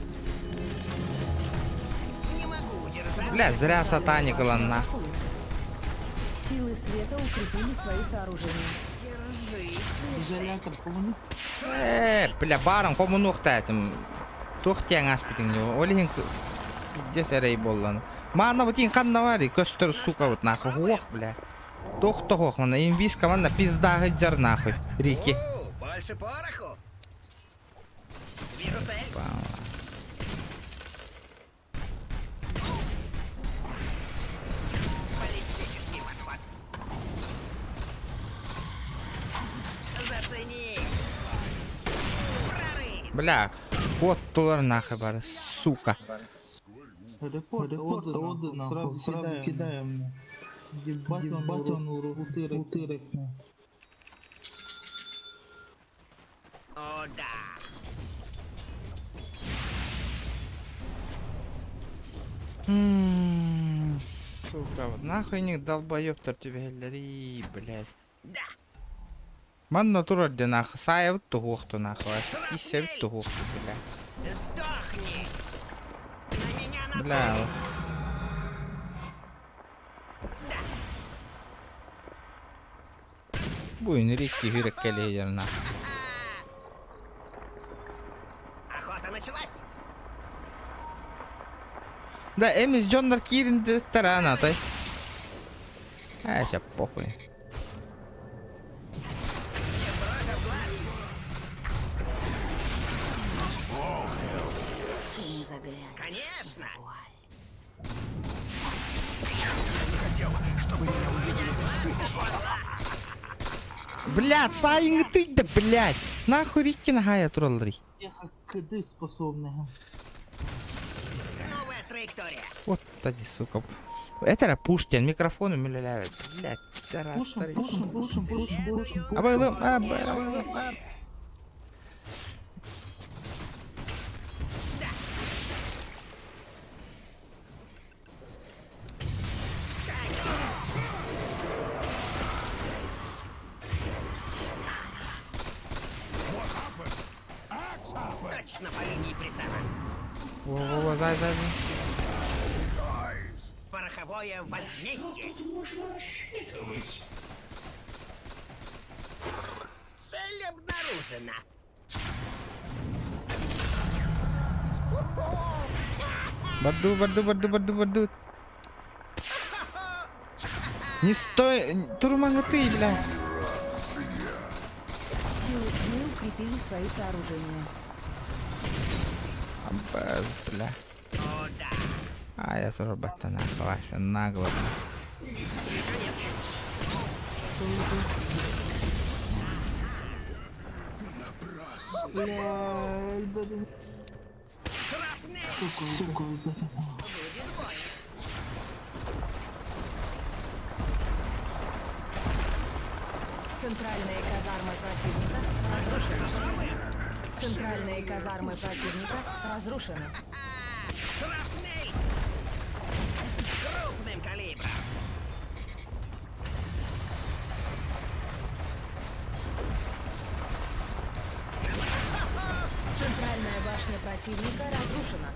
Не могу удержаться. Бля, зря сатаникала нахуй. Силы света укрепили свои сооружения. Изолятор, помни. Бля, барам, кому нухта этим. Тухтян аспитин его. Олень, где сэрей боллан. Мана вот инхан вари, костер, сука, вот нахуй. Ох, бля. Тох, мана, инвиз команда пизда гыджар нахуй. Рики. Больше пороху. Вижу цель. Баллистический подход. Зацени. Прорыв. Бля, вот тулар нахуй, бара, сука. Репорт, оды, сразу кидаем. Ебать он утырок. О, да. Сука, вот нахуй не долбоёб-то тебе галереи, блядь. Да. Ман натура де нахуй, сая вот туху нахуй, а сися вот туху, бля. Сдохни. На меня напали. Бля. Буйн Рикки хирек келейдер нахуй. Охота началась. Да, эмис Джоннар Кирин де тарана, той. А, ща похуй. Конечно. Блядь, сайинг ты, да, блядь. Нахуй Рикки нахая троллри. Я кды способны. Новая траектория. Вот тади, сука. Это пуштен, микрофон умиляет. Блядь, тарас. Пушим. А байлым, Точно по линии прицела. Во-во-во, зай. Пороховое возмездие. Цель обнаружена. Баду. Не стой... Турмага ты, бля. Силы тьмы укрепили свои сооружения. Бля. А, я тоже ботана, ваша нагло. Центральные казармы противника разрушены. Центральные казармы противника разрушены. Шрапнель! Крупным калибром! Центральная башня противника разрушена.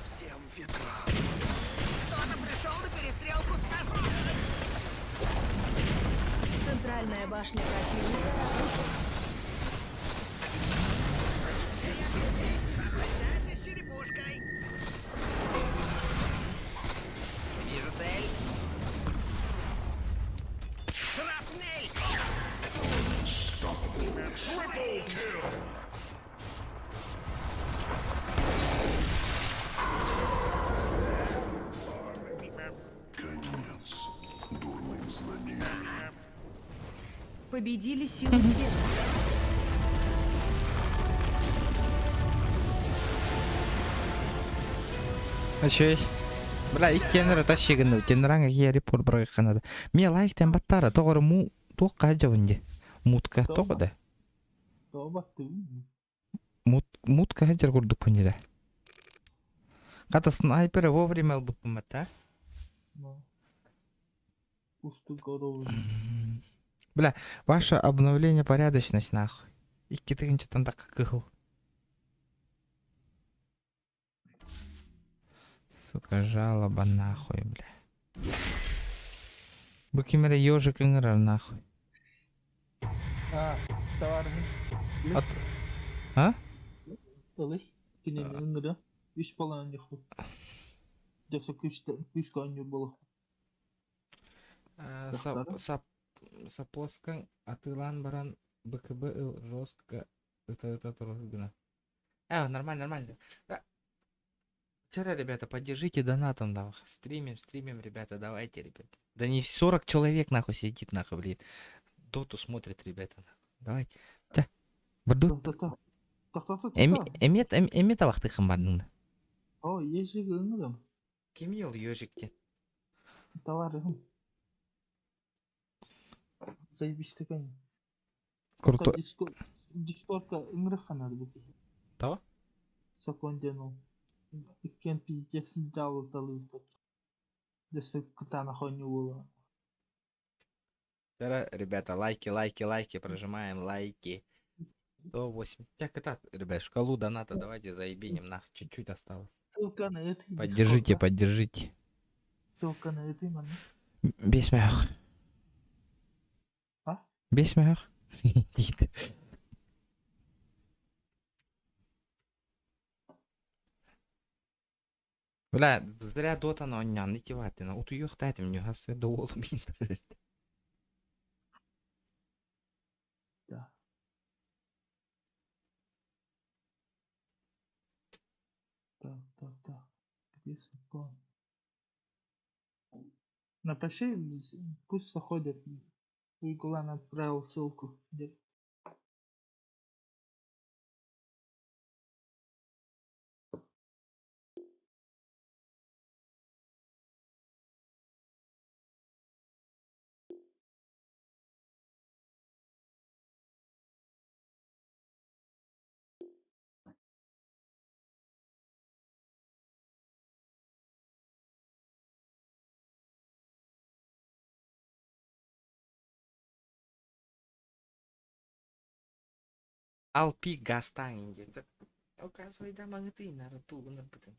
Всем ветрам! Кто-то пришел на перестрелку с ножом! Центральная башня противника разрушена. Обращайся с черепушкой! Вижу цель! Шрапнель! Победили силы света. Очей. Бля, иккенер ташигын үтенранга киери пор брагыканады. Мен лайктен баттара тогору му тоққа жабынде. Мутка тоқада. Мутка хажар курдук пунеда. Ката снайпера вовремя албупумата. Бля, ваше обновление порядочность нахуй. Икки тыгынча танда кыгыл. Сука, жалоба нахуй, бля. Букимера ежик играл нахуй. Товарный. А? Алый. Кинен ыңгыра. 3 баланы жокпу. Жаса күч каню боло. Сапоска атылан баран БКБ жестко. Это тургуна. Нормально. Да. Вчера, ребята, поддержите донатом, да. Стримим, ребята, давайте, ребята. Да не 40 человек, нахуй, сидит, нахуй, блин. Доту смотрит, ребята, нахуй. Давайте. Да. Бардут. Эмет авахты хамбардын. О, ежик ыңгырам. Кем ел ежикте? Товарым. Заебись конечно. Круто. Дискордка ыңгырахана бу. Тава? Сакондену. Иккен пиздесин жалу талып. Десе кытана хоню было. Ребята, лайки, прожимаем лайки. 108. Так, это, ребят, шкалу доната давайте заебинем, нахуй, чуть-чуть осталось. Ссылка на это. Поддержите. Ссылка на это, man. Без мях. А? Без мях. Бля, зря дотаны ойнаған, не теватына. Оту юқтайтым, не хасы доолым интернет. Да. Так. Где ссылка? Напиши, пусть заходят. Уйгулан отправил ссылку. Алпи гастан инде. Оказывай, да, магаты, нарату, напытан.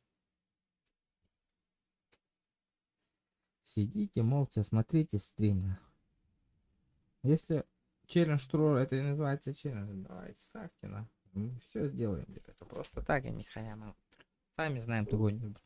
Сидите молча, смотрите стримы. Если челлендж тролл, это и называется челлендж, давайте ставьте на. Мы все сделаем. Это просто так, а не хая мы сами знаем другой не будет.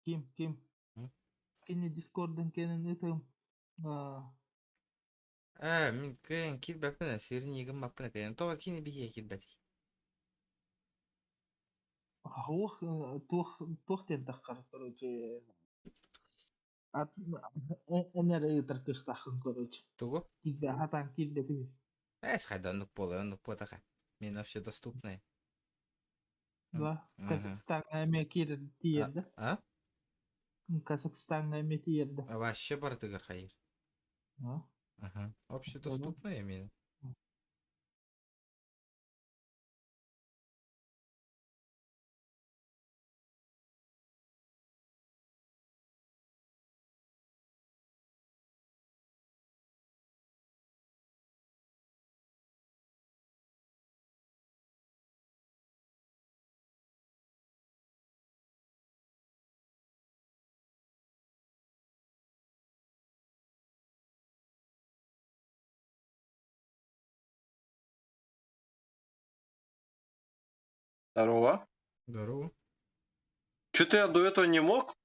Ким. М? Кине Дискордын кенен этим. Мен кайын кит бапына, сверни егім бапына кайын. Тоға кені бейе кит бәтік. Тух тен тахкар, короче. Энер таркыш тахын, короче. Туго? Китбе, хатан китбе тиби. Хайда, ну потаха. Мен вообще доступный. Да, Мгм. Казахстанга эме кир тиерді. А? Казахстанга эме тиерді. Вообще бардыгар хайыр. А? Ага. Понял. Общедоступные мен. Здорово. Здорово. Что-то я до этого не мог,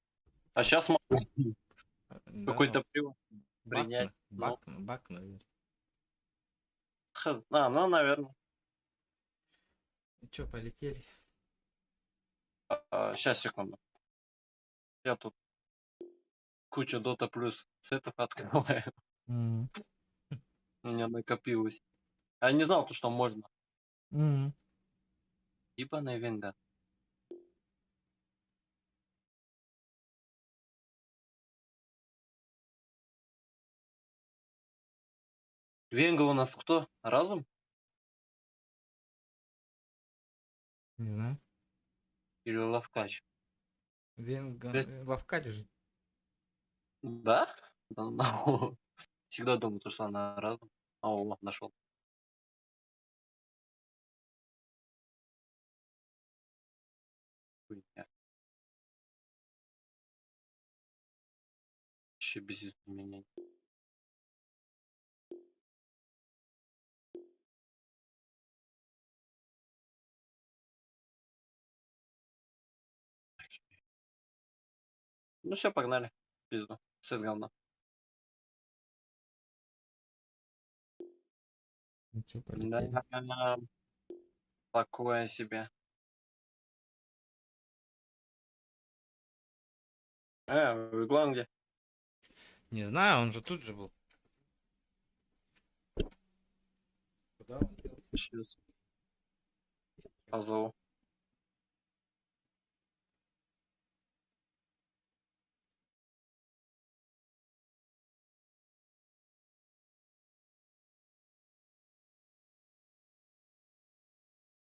а сейчас могу. Да, Какой-то ну, принять. бак, наверное. Ну, наверное. Чё, полетели? Сейчас, секунду. Я тут куча Dota плюс сетов открываю. Мгм. У меня накопилось. Я не знал, то, что можно. Мгм. Ебаный венга. Венга у нас кто? Разум? Не знаю. Или Лавкач? Лавкач же. Да? Да, ну, всегда думаю, то, что она разум. О, нашел. Хуйня. Вообще без изменений. Ну все, погнали. Пизду. Сет говно. Ну чё, полетели? Да, такое себе. Главное где? Не знаю, он же тут же был. Куда он делся? Сейчас. Позову.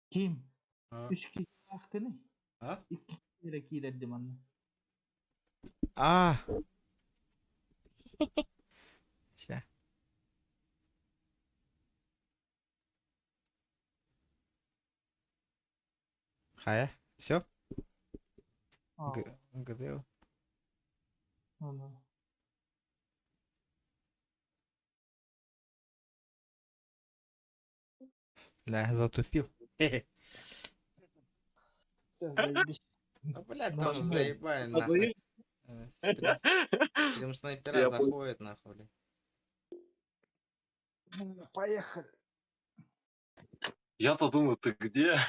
Ким. А? Üç kişi baktı ne? А? İki kere kireldim anne. А. Ща. Хая, все? ГДО. Allah. Ля, затупил. Все, заебись. Ну, блядь, там Нажму. заебали, А нахуй. вы- Стрим снайпера Я понял. заходит, нахуй, блядь. Поехали. Я-то думаю, ты где?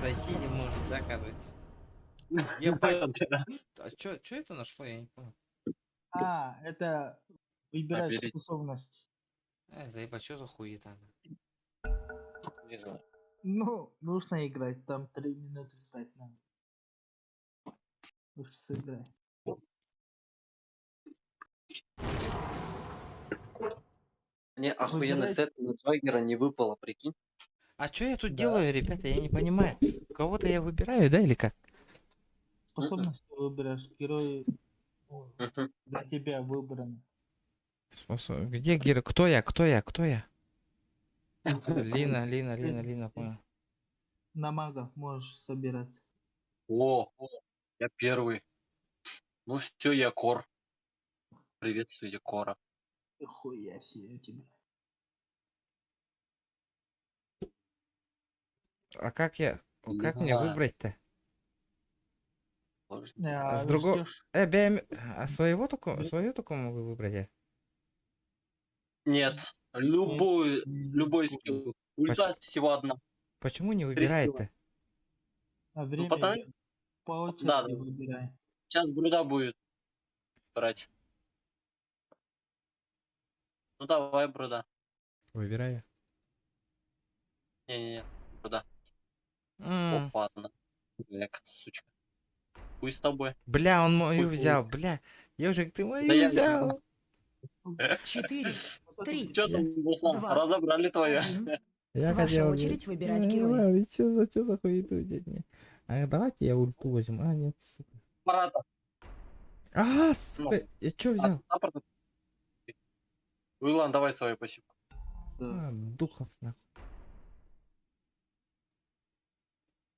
Зайти не может, да, оказывается. Ебать. А чё это нашло, я не понял. Это выбираешь Наберите. способность. Заебать, что за хуета? Не знаю. Ну, нужно играть, там 3 минуты ждать надо. Лучше сыграй. Мне охуенный Выбирайте. сет на Джаггера не выпало, прикинь. А что я тут Да. делаю, ребята? Я не понимаю. Кого-то я выбираю, да, или как? Способности выбираешь, герои Мгм. за тебя выбраны. Где герой? Кто я? Кто я? Кто я? Лина, понял. На мага можешь собираться. О, я первый. Ну все, я Кор. Приветствую, Кора. Хуя себе тебе. А как как мне Да. выбрать-то? А, С другого... ждёшь. А свою только могу выбрать я? Нет, любой скилл. Ульта всего одна. Почему не 3 скилла. выбирает-то? А время потому- по очереди Да, да. выбирай. Сейчас Бруда будет брать. Ну давай, Бруда. Выбираю. Не-не-не, Бруда. М, Опа, одна. Блядь, сучка. Хуй с тобой. Бля, он мою Хуй. взял, бля. Ежик, ты мою Да я- взял. 4, 3, Чё там, Руслан, 2, разобрали твое? 1. Я Ваша хотел... очередь выбирать героя. Что за хуету взять мне? А давайте я ульту возьму. А, нет, сука. Марата. А, сука, я что взял? Уилан, давай свою пассивку. А, духов, нахуй.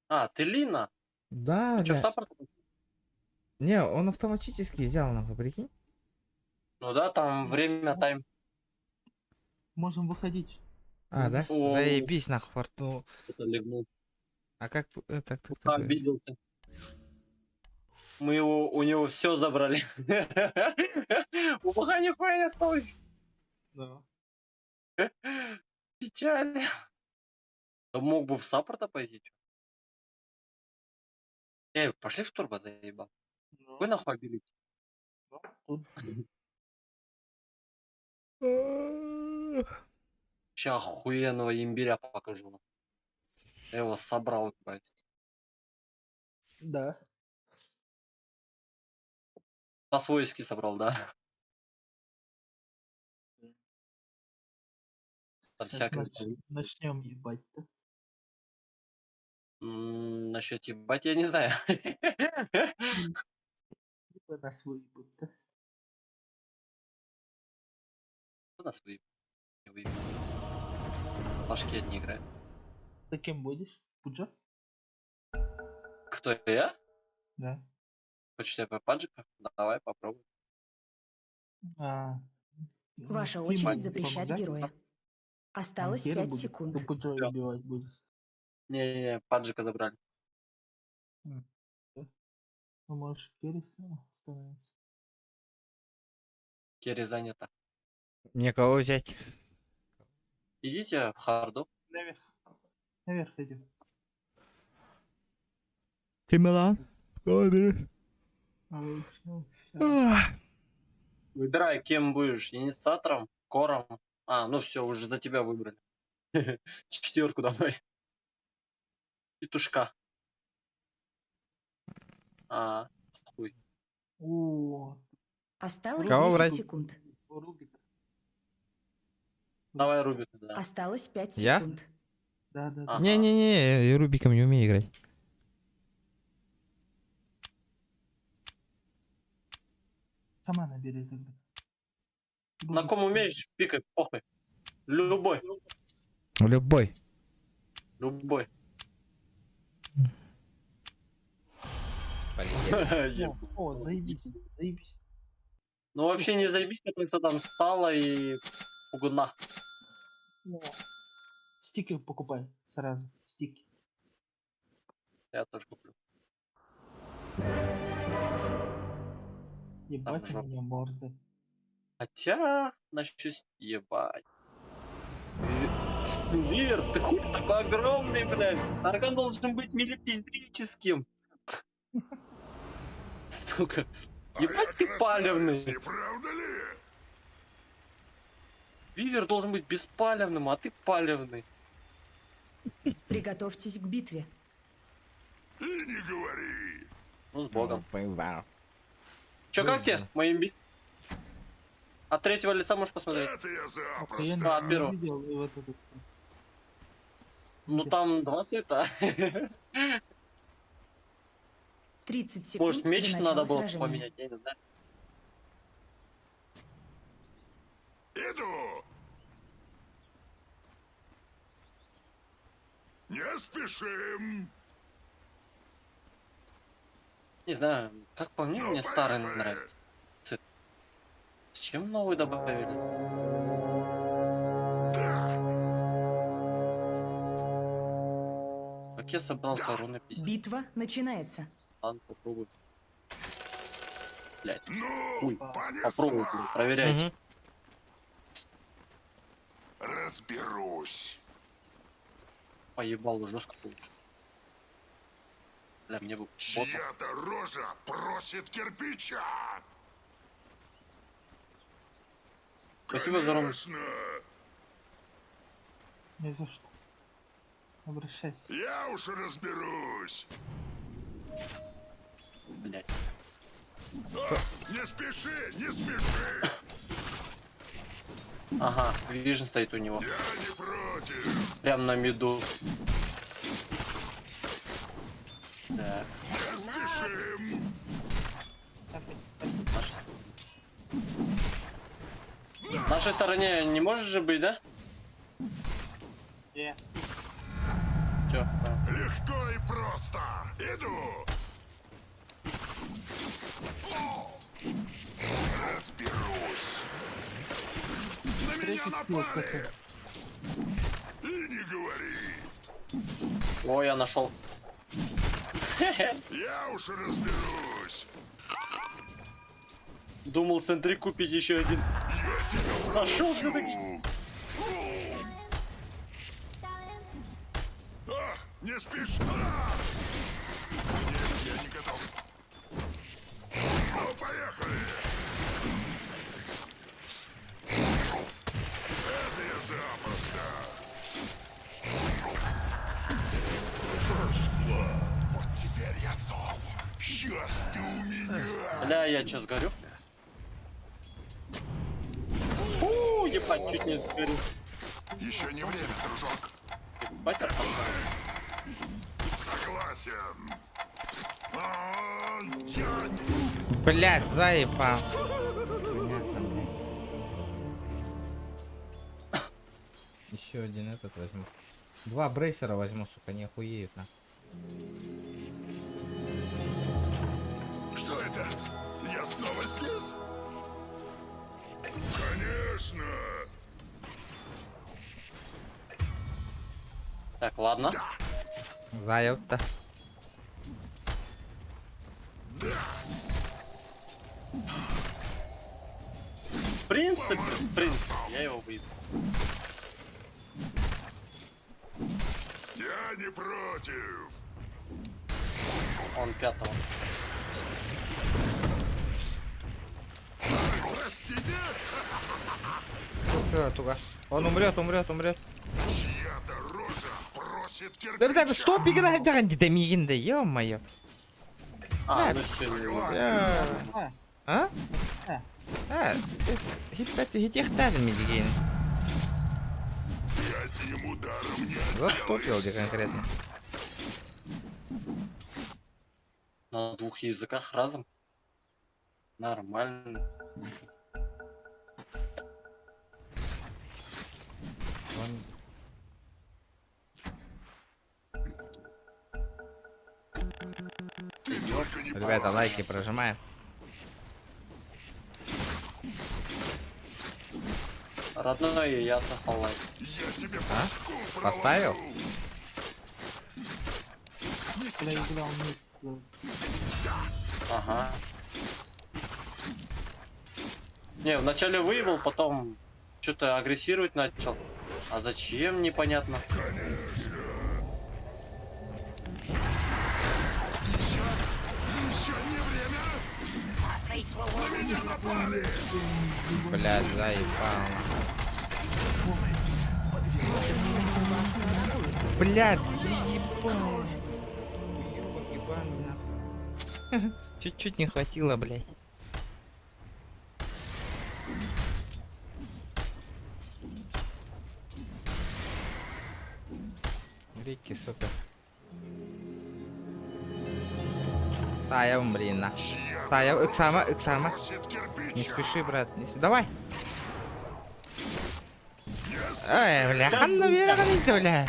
А, ты Лина? Да, Ты чё, да. саппорт? Не, он автоматически взял, нахуй, прикинь. Ну да, там время, тайм. Можем выходить. А, да? О. Заебись, нахуй, форту. Это ливнул. А как... Так, Там обиделся. Мы его, у него все забрали. У Бога нихуя не осталось. Да. Печально. Да мог бы в саппорта пойти, чё? Пошли в турбо, заебал. Вы нахуй обилите. Сейчас охуенного имбиря покажу. Я его собрал, блядь. Да. По-свойски собрал, да? Там всякое. Начнем ебать-то. Насчет ебать я не знаю. Типа нас выебут-то. Кто нас выебет? Не выебет. Башки одни играют. Ты кем будешь? Пуджа? Кто я? Да. Хочешь я по паджика? Давай попробуй. А, Ваша Тиму очередь запрещать помогать? героя. Осталось Кира 5 будет? секунд. Ты Пуджа Всё. убивать будешь. Не-не-не, паджика забрали. Ну, можешь Кири становиться. Керри занята. Мне кого взять? Идите в харду. Наверх. Наверх идем. Ты Милан? Кого берешь? Выбирай, кем будешь. Инициатором, кором. А, ну все, уже за тебя выбрали. 4 давай. Петушка. А, хуй. О, Осталось Кого 10 брать? секунд. Рубик. Давай Рубик, да. Осталось 5 Я? секунд. Да, да, да. Ага. Не-не-не, я Рубиком не умею играть. Сама набери тогда. На ком умеешь пикать, похуй. Любой. Любой. Любой. О, заебись. Заебись. Ну вообще не заебись, потому что там встала и пугуна. О. Стики покупай сразу. Стики. Я тоже куплю. Ебать у жопа. меня морда. Хотя, насчет ебать. Вир, ты хуй такой огромный, блядь. Аркан должен быть милипиздрическим. Сука. Ебать ты палевный. Вивер должен быть беспалевным, а ты палевный. Приготовьтесь к битве. И не говори. Ну, с богом. Вау. Чё, как тебе, мой имби? От третьего лица можешь посмотреть. Это я Я запросто. А, не первого. видел и вот это все. Ну там 2 цвета. 30 секунд Может, меч до надо начала было сражения. поменять, я не знаю. Иду. Не спешим. Не знаю, как по мне, Ну, мне старый поехали. нравится. Цвет. Зачем новый добавили? Как я собрался руны писать? Битва начинается. Ладно, попробуй. Блять, Ну, хуй. понеслась. Попробуй, блин, проверяйте. Мгм. Разберусь. Поебал жестко получше. Бля, мне бы бота. Чья-то рожа просит кирпича. Спасибо за ром. Конечно. Не за что. Обращайся. Я уж разберусь. Блять. Не спеши, не спеши. Ага, вижен стоит у него. Я не против. Прям на миду. Да. Не спешим. В нашей стороне не можешь же быть, да? Не. Чё? Легко и просто. Иду. О! Разберусь. На меня Третий слот напали. какой. И не говори. О, я нашел. Я уж разберусь. Думал центри купить еще один. Я тебя Нашел проучу. все-таки. Не спишь? Нет, я не готов. Ну, поехали. Это я запросто. Вот теперь я зол. Сейчас ты у меня. Бля, я че, сгорю? Ебать, чуть не сгорю. Еще не время, дружок. Ебать, Согласен. Я Блять, заебал. Понятно, блядь. Еще один этот возьму. 2 брейсера возьму, сука, не охуеют на. Что это? Я снова здесь? Конечно. Так, ладно. Заеб-то. В принципе, я его выйду. Я не против. Он 5-го. Простите. Туга. Он умрет. Чья-то рожа просит Да, кирпича. стоп, играть, мигинда, ё-моё. А, ну все, А? Хитехтали мигин. Я одним ударом не Застопил где конкретно. на 2 языках разом. Нормально. Ребята, лайки прожимаем. Родной, я отсосал лайк. Я тебе А? Поставил? Проиграл мид. Ага. Не, вначале выебал, потом что-то агрессировать начал. А зачем, непонятно. Еще не время. На меня напали. Блядь, заебал. блядь, ебаный. Ёбок ебаный, нахуй. Чуть-чуть не хватило, блядь. Рики, сука. Саев, блин, на. Саев, Иксама. Не спеши, брат. Давай. Эй, бля, хан наверх, бля.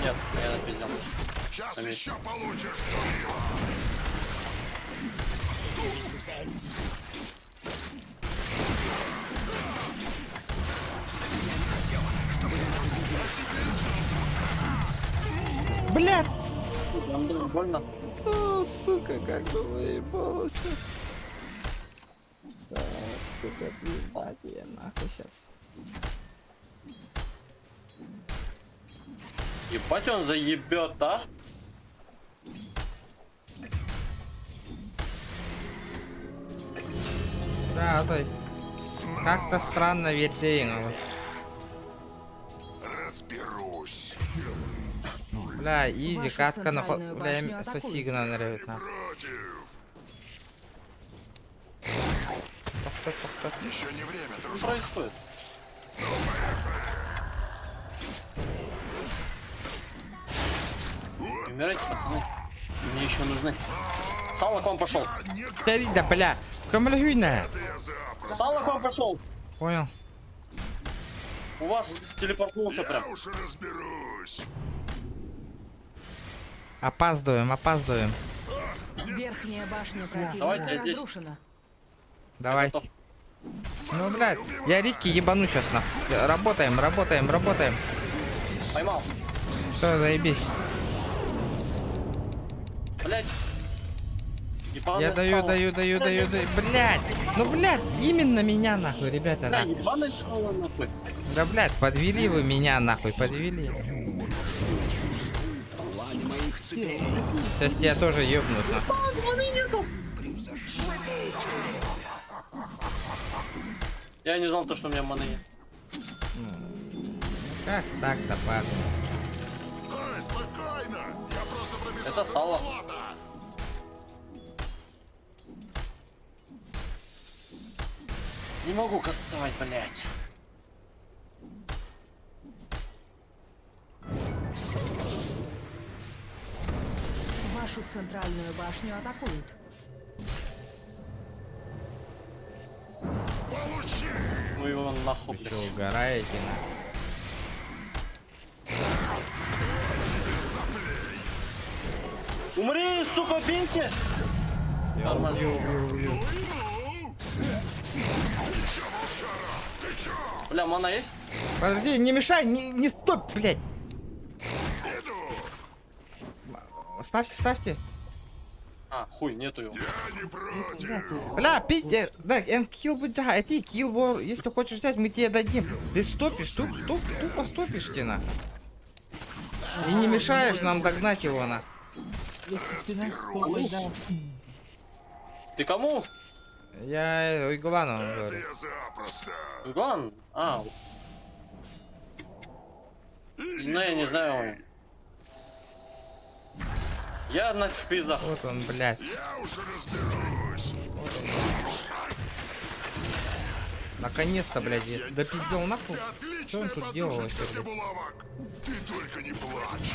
Нет, я напиздел. Сейчас еще получишь. Блядь. Вам было больно? О, сука, как бы выебался. Так, сука, ебать я нахуй сейчас. Ебать он заебет, а? Да, то как-то странно вертенуло. Разберусь. Бля, изи, Вашу катка на центральную башню бля, атакуют. сосигна нравится. Еще не время, Что дружок. происходит? Умирайте, пацаны. Мне еще нужны. Сало к вам пошел. Да, бля, камлюйна. Сало к вам пошел. Понял. У вас телепортнулся прям. Я уж разберусь. Опаздываем. Верхняя башня Давайте противника я здесь. разрушена. Давайте. Ну, блядь, я Рикки ебану сейчас нахуй. Работаем. Поймал. Все, заебись. Блять. Я даю. Блядь, ну, блядь, именно меня нахуй, ребята, Да, нахуй. ебаное сало нахуй. Да, блядь, подвели вы меня нахуй, подвели. Сейчас я тоже ёбнут нахуй. Я не знал то, что у меня маны нет. Как так-то, падла? Ай, спокойно. Я просто пробежал. Это сало. Не могу кастовать, блять. Вашу центральную башню атакуют. Ну его нахуй, Вы блядь. что, угораете, нахуй? Умри, сука, бинки! Нормально. Бля, мана есть? Подожди, не мешай, не стоп, блядь. Ставьте. А, хуй, нету его. Бля, пить, да, and kill бы, да, эти kill war, если хочешь взять, мы тебе дадим. Ты стопишь, тупо стопишь ты, на. И не мешаешь нам догнать его, на. Ты кому? Я Игулану говорю. Игуан? А. Ну, я не знаю. Я на пизах. Вот он, блядь. Я уже разберусь. Наконец-то, блядь, я допиздел нахуй. Что он тут делал вообще, блядь? Булавок. Ты только не плачь.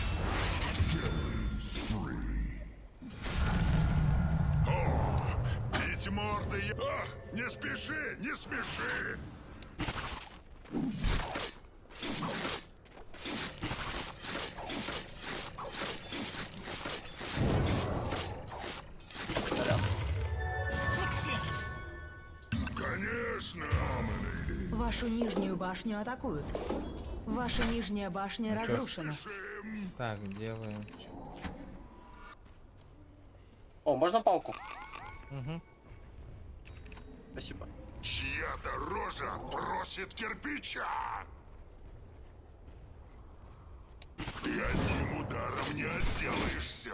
О, бить морды я... А, не спеши, не смеши. Конечно. Вашу нижнюю башню атакуют. Ваша нижняя башня разрушена. Так, делаем. О, можно палку? Угу. Спасибо. Чья-то рожа просит кирпича. И одним ударом не отделаешься.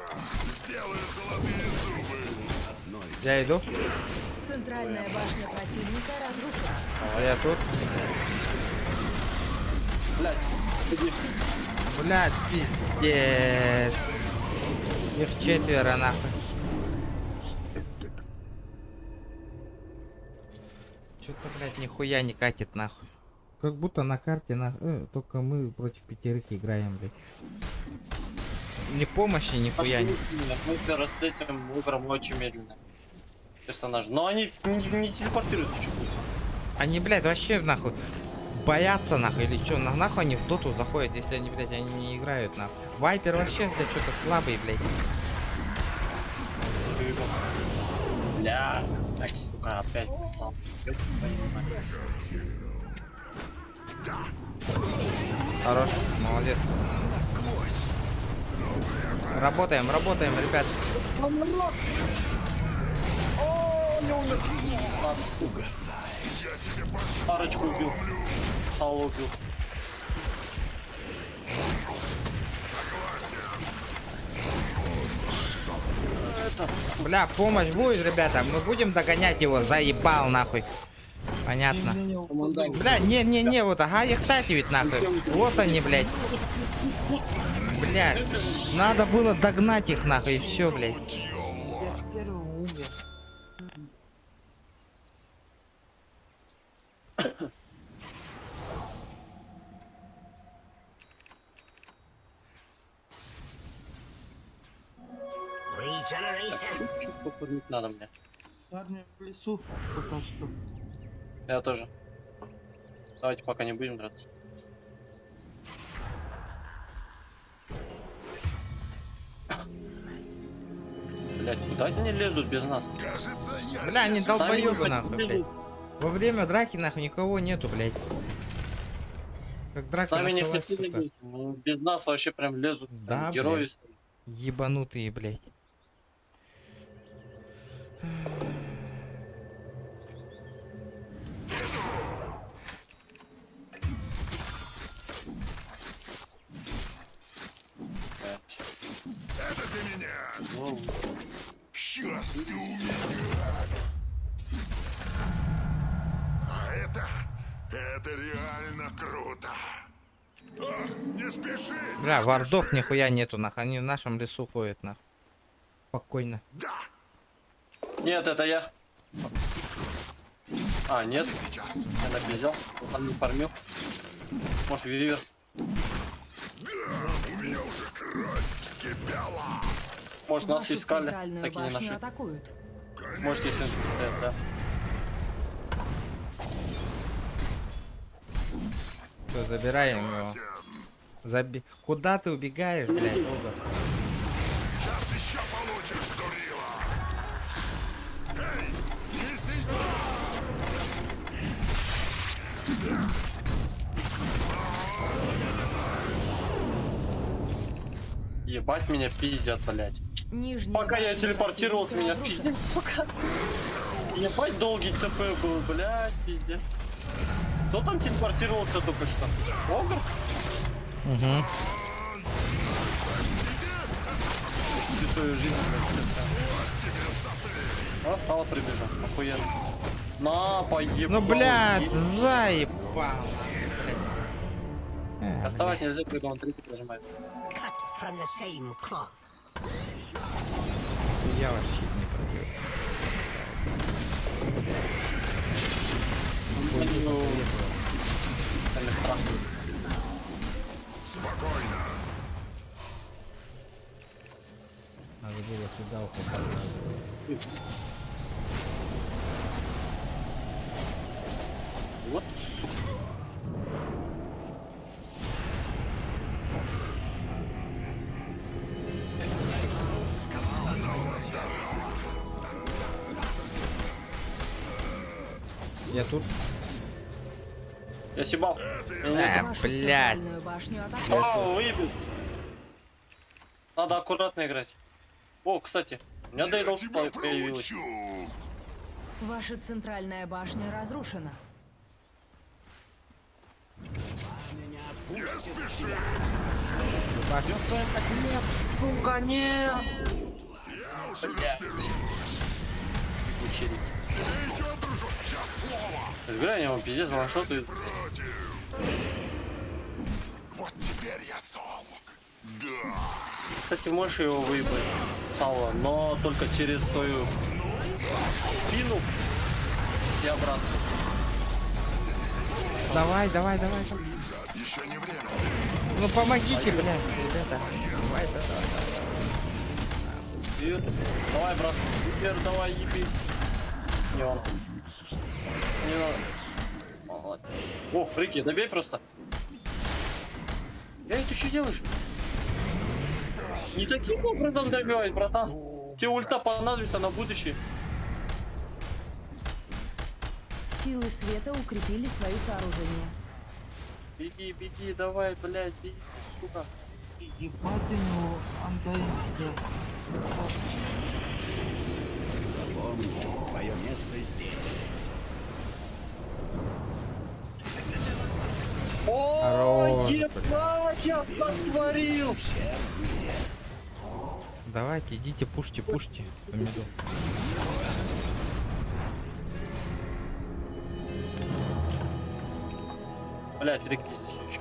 Сделаю золотые зубы. Я иду. Центральная башня противника разрушена. А я тут. Блядь, иди. Блядь, пиздец. Их 4 нахуй. Что-то, блядь, нихуя не катит нахуй. Как будто на карте только мы против 5 играем, блядь. Ни помощи, нихуя не. Мы с этим играм очень медленно. Персонаж. Но они не телепортируются почему-то. Они, блядь, вообще нахуй боятся нахуй или что? Нахуй они в доту заходят, если они, блядь, они не играют нахуй. Вайпер вообще, блядь, что-то слабый, блядь. Бля, ай, сука, опять сам. Хорош, молодец. Работаем, работаем, ребят. Парочку убил. Сало убил. Бля, помощь будет, ребята. Мы будем догонять его. Заебал нахуй. Понятно. Бля, не, вот, ага, их тати ведь нахуй. Вот они, блядь. Бля, надо было догнать их нахуй и все, блядь. Надо мне. Армия в лесу пока что. Я тоже. Давайте пока не будем драться. Блять, куда они лезут без нас? Кажется, я Бля, они здесь долбоёбы Сами нахуй, не блядь. Во время драки нахуй никого нету, блядь. Как драка Сами не началась, хотели сука. лезть, ну, без нас вообще прям лезут. Да, там, герои. блядь. Ебанутые, блядь. Это для меня. Ну, Сейчас ты у меня. А это реально круто. А, не спеши. не Бля, вардов спеши. нихуя нету, нахуй. Они в нашем лесу ходят, нахуй. Спокойно. Да, нет, это я. А, нет, сейчас. я напиздел. Он не фармил. Может, вивер. Да, у меня уже кровь вскипела. Может, нас Вашу искали, центральную так и не башню нашли. атакуют. Может, если стоят, да. Все, забираем его. Куда ты убегаешь, блядь, Ога? Сейчас еще получишь, дурила. Эй, не сидь. Ебать, меня пиздят, блять. Нижняя Пока я башня телепортировался, меня противника пиздец, сука. Ебать, долгий ТП был, блять, пиздец. Кто там телепортировался только что? Огр? Угу. Всю свою жизнь, блядь. А, стало прибежал, охуенно. На, поебал. Ну, блядь, заебал. Оставать нельзя, когда он трипы прожимает. Я вообще не пробил. Спокойно. Надо было сюда уходить. Вот. Я тут. Я съебал. Вашу блядь. центральную башню атакуют. О, выебил. Надо аккуратно играть. О, кстати, у меня Я Дейдл тебя появилась. проучу. Ваша центральная башня разрушена. Не спеши. Сука, нет! Я уже разберусь. Учили. Идет, дружок, час слова. Играй, я вам пиздец, ваншотаю. Против. Вот тебе Теперь я сом. Да. Кстати, можешь его выебать, Сало, но только через свою спину и обратно. Давай, давай, давай. Еще не время. Ну помогите, блядь, ребята. Давай, давай. Вперед. Давай, брат. Теперь давай, еби. Не он. Не надо. Молодец. О, фрики, добей просто. Эй, ты что делаешь? Не таким образом добивай, братан. Тебе ульта понадобится на будущее. Силы света укрепили свои сооружения. Беги, беги, давай, блядь, беги, сука. Ебать ты него, Андай. Твое место здесь. О, Хорош, ебать, я сотворил! Давайте, идите, пушьте, пушьте. Помидор. Блядь, реки здесь еще.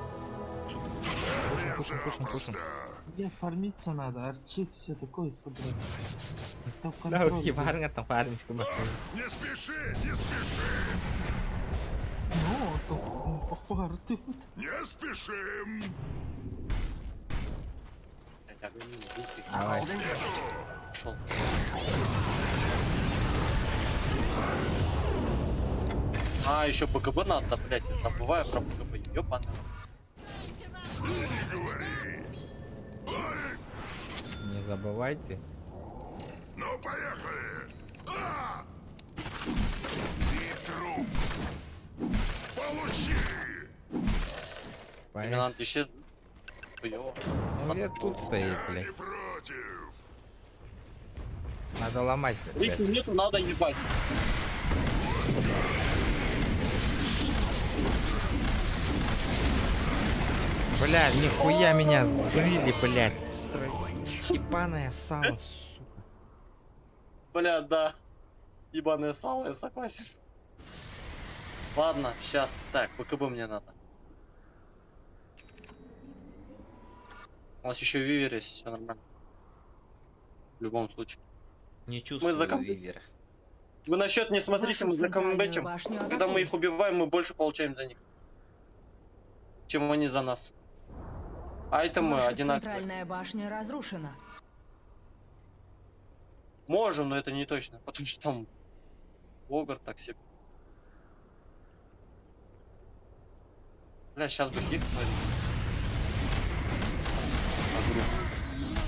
Пушим, пушим, пушим. Где фармиться надо, арчит все такое собрать. Это в Да, контроле. ебарга там фармить куда. Не спеши, не спеши. Ну, то похвар ты вот. Не спешим. Давай. Пошел. А, еще БКБ надо, блядь, я забываю про БКБ, ёпана. Не говори. Ой, Не забывайте. ну поехали. А! И труп. Получи. Мне Понятно. надо исчезнуть. Хуёво. Ну где тут стоит, блядь. Не против. Надо ломать, блядь. Если нету, надо ебать. Бля, нихуя меня сбрили, блядь. Ебаное сало, сука. Бля, да. Ебаное сало, я согласен. Ладно, сейчас. Так, БКБ мне надо. У нас еще вивер есть, все нормально. В любом случае. Не Мы чувствую за вивера. Вы на счет не смотрите, мы за центральную камбэчем. башню Когда мы атакуют. их убиваем, мы больше получаем за них, чем они за нас. Айтемы Ваша одинаковые. центральная башня разрушена. Можем, но это не точно, потому что там Огр так себе. Бля, сейчас бы хит смотри.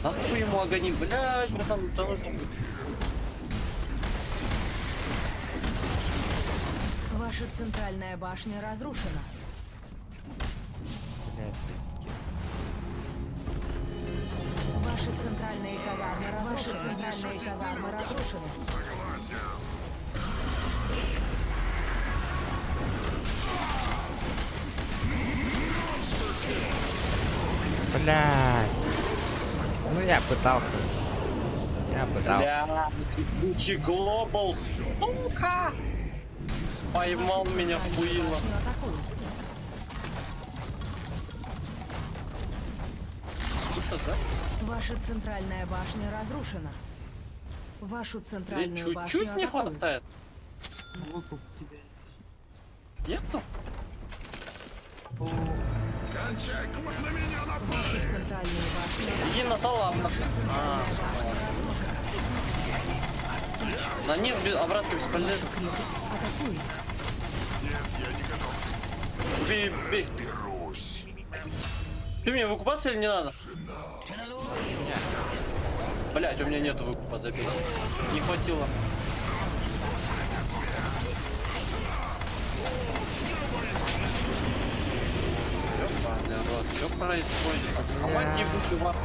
Нахуй ему огонь, блядь, братан, потому что... Ваша центральная башня разрушена. Блядь, пиздец. Ваши центральные казармы разрушены. Ваши центральные казармы разрушены. Согласен. Блядь. Ну я пытался. Я пытался. Бля, ебучий глобал, сука! Поймал меня в хуило. Башню атакуют. Слушай, да? Ваша центральная башня разрушена. Вашу Блин, центральную башню чуть-чуть не атакуют. хватает. Вот у тебя есть. Нету? Кончай, кот на меня Ваши напали. центральные башни. Иди на салам. Центральная башня разрушена. На низ обратно бесполезно. Крепость атакует. Нет, я не готов. Убей, убей. Берусь. Ты мне выкупаться или не надо? Блять, у меня нету выкупа, забей. Не хватило. Ёбаный рот, что происходит? Сломайте ебучий вар.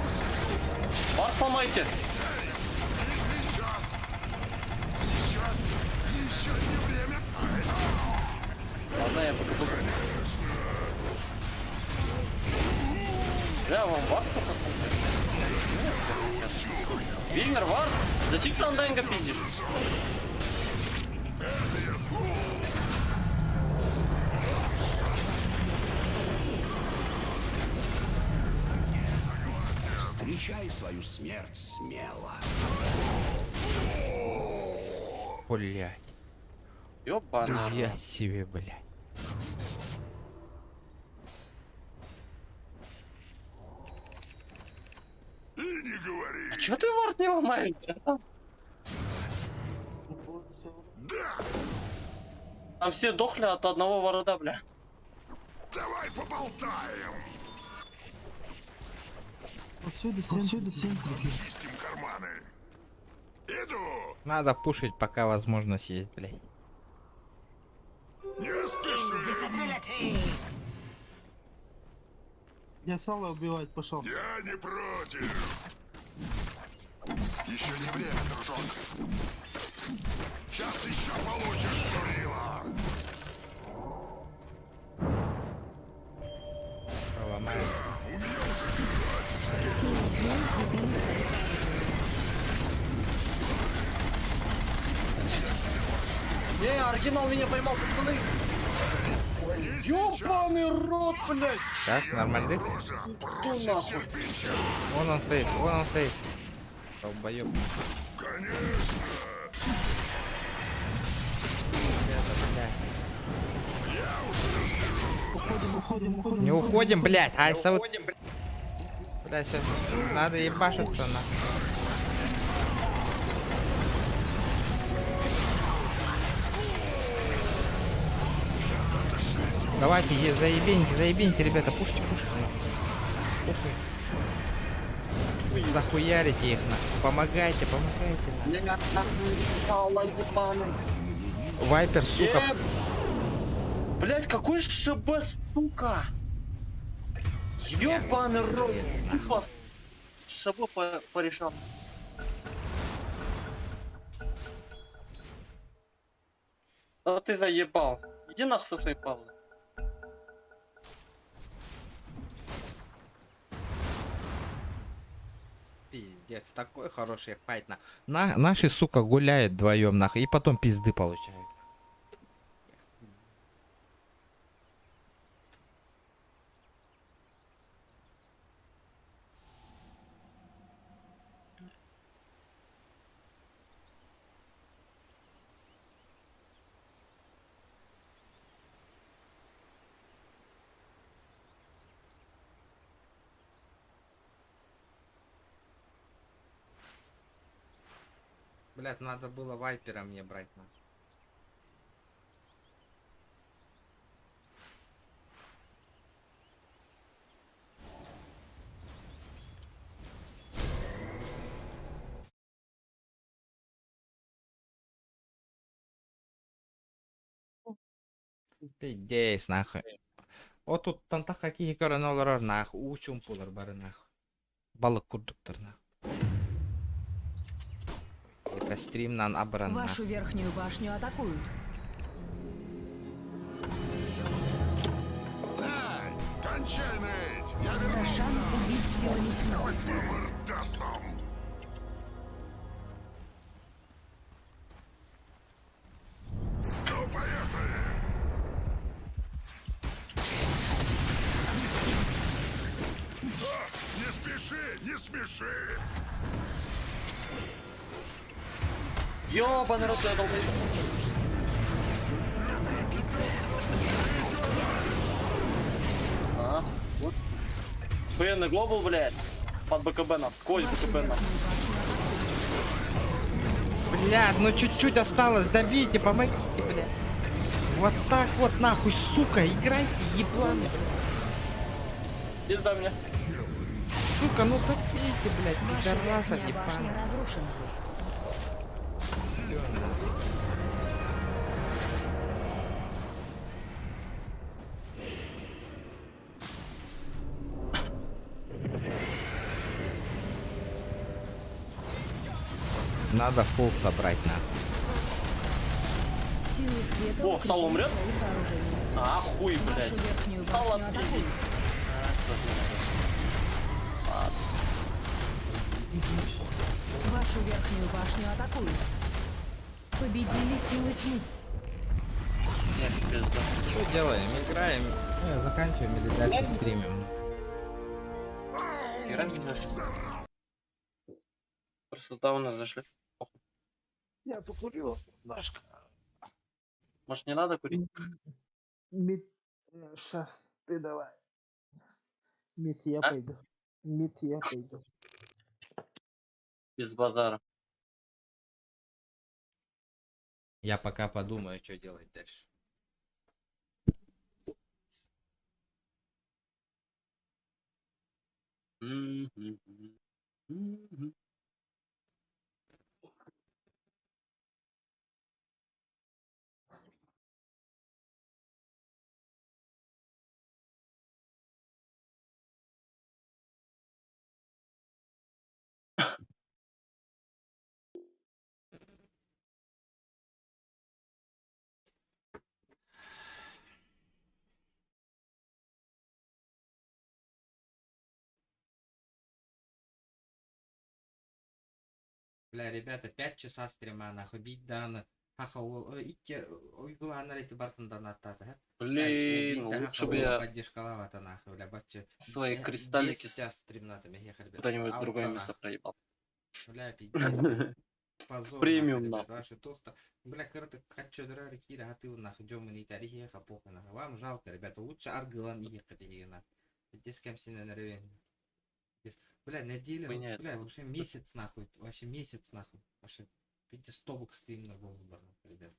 Вар сломайте! Еще не время. Ладно, я пока буду. Я вам вар посмотрю. Вильнер, вар? Зачем ты Андайнга пиздишь? Встречай свою смерть смело. Блядь. Ёбаный. Я себе, блядь. И не говори. А чё ты вард не ломаешь? Да, Там все дохли от одного варда, бля. давай поболтаем. Отсюда центр. Чистим карманы. Иду. Надо пушить, пока возможность есть, блядь. Не спеши. Я Сала убивать пошел. Я не против. Еще не время, дружок. Сейчас еще получишь, Турила. Ломаю. У меня уже Силы тьмы укрепили свои сооружения. Оригинал меня поймал, пацаны. Ёбаный рот, блядь. Так, нормально? Иду нахуй. Вон он стоит, Долбоёб. Конечно. Уходим. Не уходим, блядь. Ай, Бля, сейчас надо ебашиться на. Давайте, заебеньте, ребята, пушьте. Пухай. Захуярите их, помогайте. Вайпер, сука. Блять, какой ШБ, сука! Ёбаный рот! Тупо ШБ порешал. Да ты заебал. Иди нахуй со своей палой. Пиздец, такой хороший файт наши, сука, гуляют вдвоем нахуй и потом пизды получают. Блять, надо было вайпера мне брать. Пиздец, нахуй. О тут танта какие коронолар нахуй, учум пулар бары нахуй. Балык курдуктар нахуй. Стримнан обран. Вашу верхнюю башню атакуют. Эй, кончай ныть. Я Рошан убит силами тьмы. Хоть по мордасам. Ну, поехали. Не спеши. Ёбаный рот, я долбоёб. Вот. Военный глобал, блядь. Под БКБ нам. Сквозь БКБ нам. Блядь, ну чуть-чуть осталось, добейте, помогите, блядь. Вот так вот нахуй, сука, играйте, ебланы. Пизда мне. Сука, ну так видите, блядь, пидорасов Башня ебаных. разрушена. Надо фул собрать нахуй. Силы света О, Сал укрепили умрет? свои сооружения. А, хуй, блядь. Вашу верхнюю Сал башню отпиздить. атакуют. Вашу верхнюю башню атакуют. Победили силы тьмы. Нет, пизда. Что делаем? Играем. Заканчиваем или дальше стримим. Хера, Просто с дауна зашли. Я покурю, Дашка. Может, не надо курить? Мид... Сейчас, ты давай. Мид, я А? пойду. Мид, я пойду. Без базара. Я пока подумаю, что делать дальше. Мгм. Мгм. Бля, ребята, 5 часа стрима, нахуй, бить даны. Хаха, икке, ой, была на рейте бартында наттаты, ха? Блин, лучше бы я поддержкалавата, нахуй, бля, батче. свои кристаллики 10 час стримнатами, ехать, ребята. куда-нибудь в другое место проебал. Бля, пиздец. Позор, Премиум, нахуй, ребят, нахуй. ваши тосты. Бля, короче, хочу драры, кира, а ты, нахуй, дём не тарихи, еха, похуй, нахуй. Вам жалко, ребята, лучше Аргылан ехать, нахуй. Здесь кем сильно нарывен. Бля, неделю, Хуйня это бля, вот. вообще месяц, нахуй, вообще месяц, нахуй. Вообще, 500 стрим на выбор, ребят,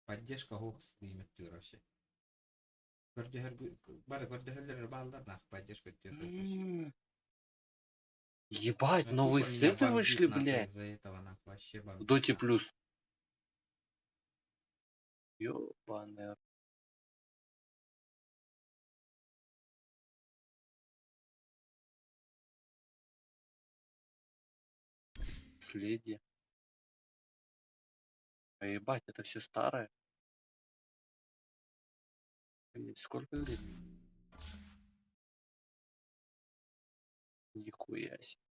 поддержка гох стримит, ты вообще. Бары, гордыгерлер, балдар, нахуй, поддержка, ты вообще. Ебать, Ну, новые тупо меня сеты бомбит, вышли, нахуй, блядь. из-за этого, нахуй, вообще В бомбит. Доте нахуй. плюс. Ёбаный рот. Следи. А ебать, это все старое. Блядь, сколько лет? Нихуя себе.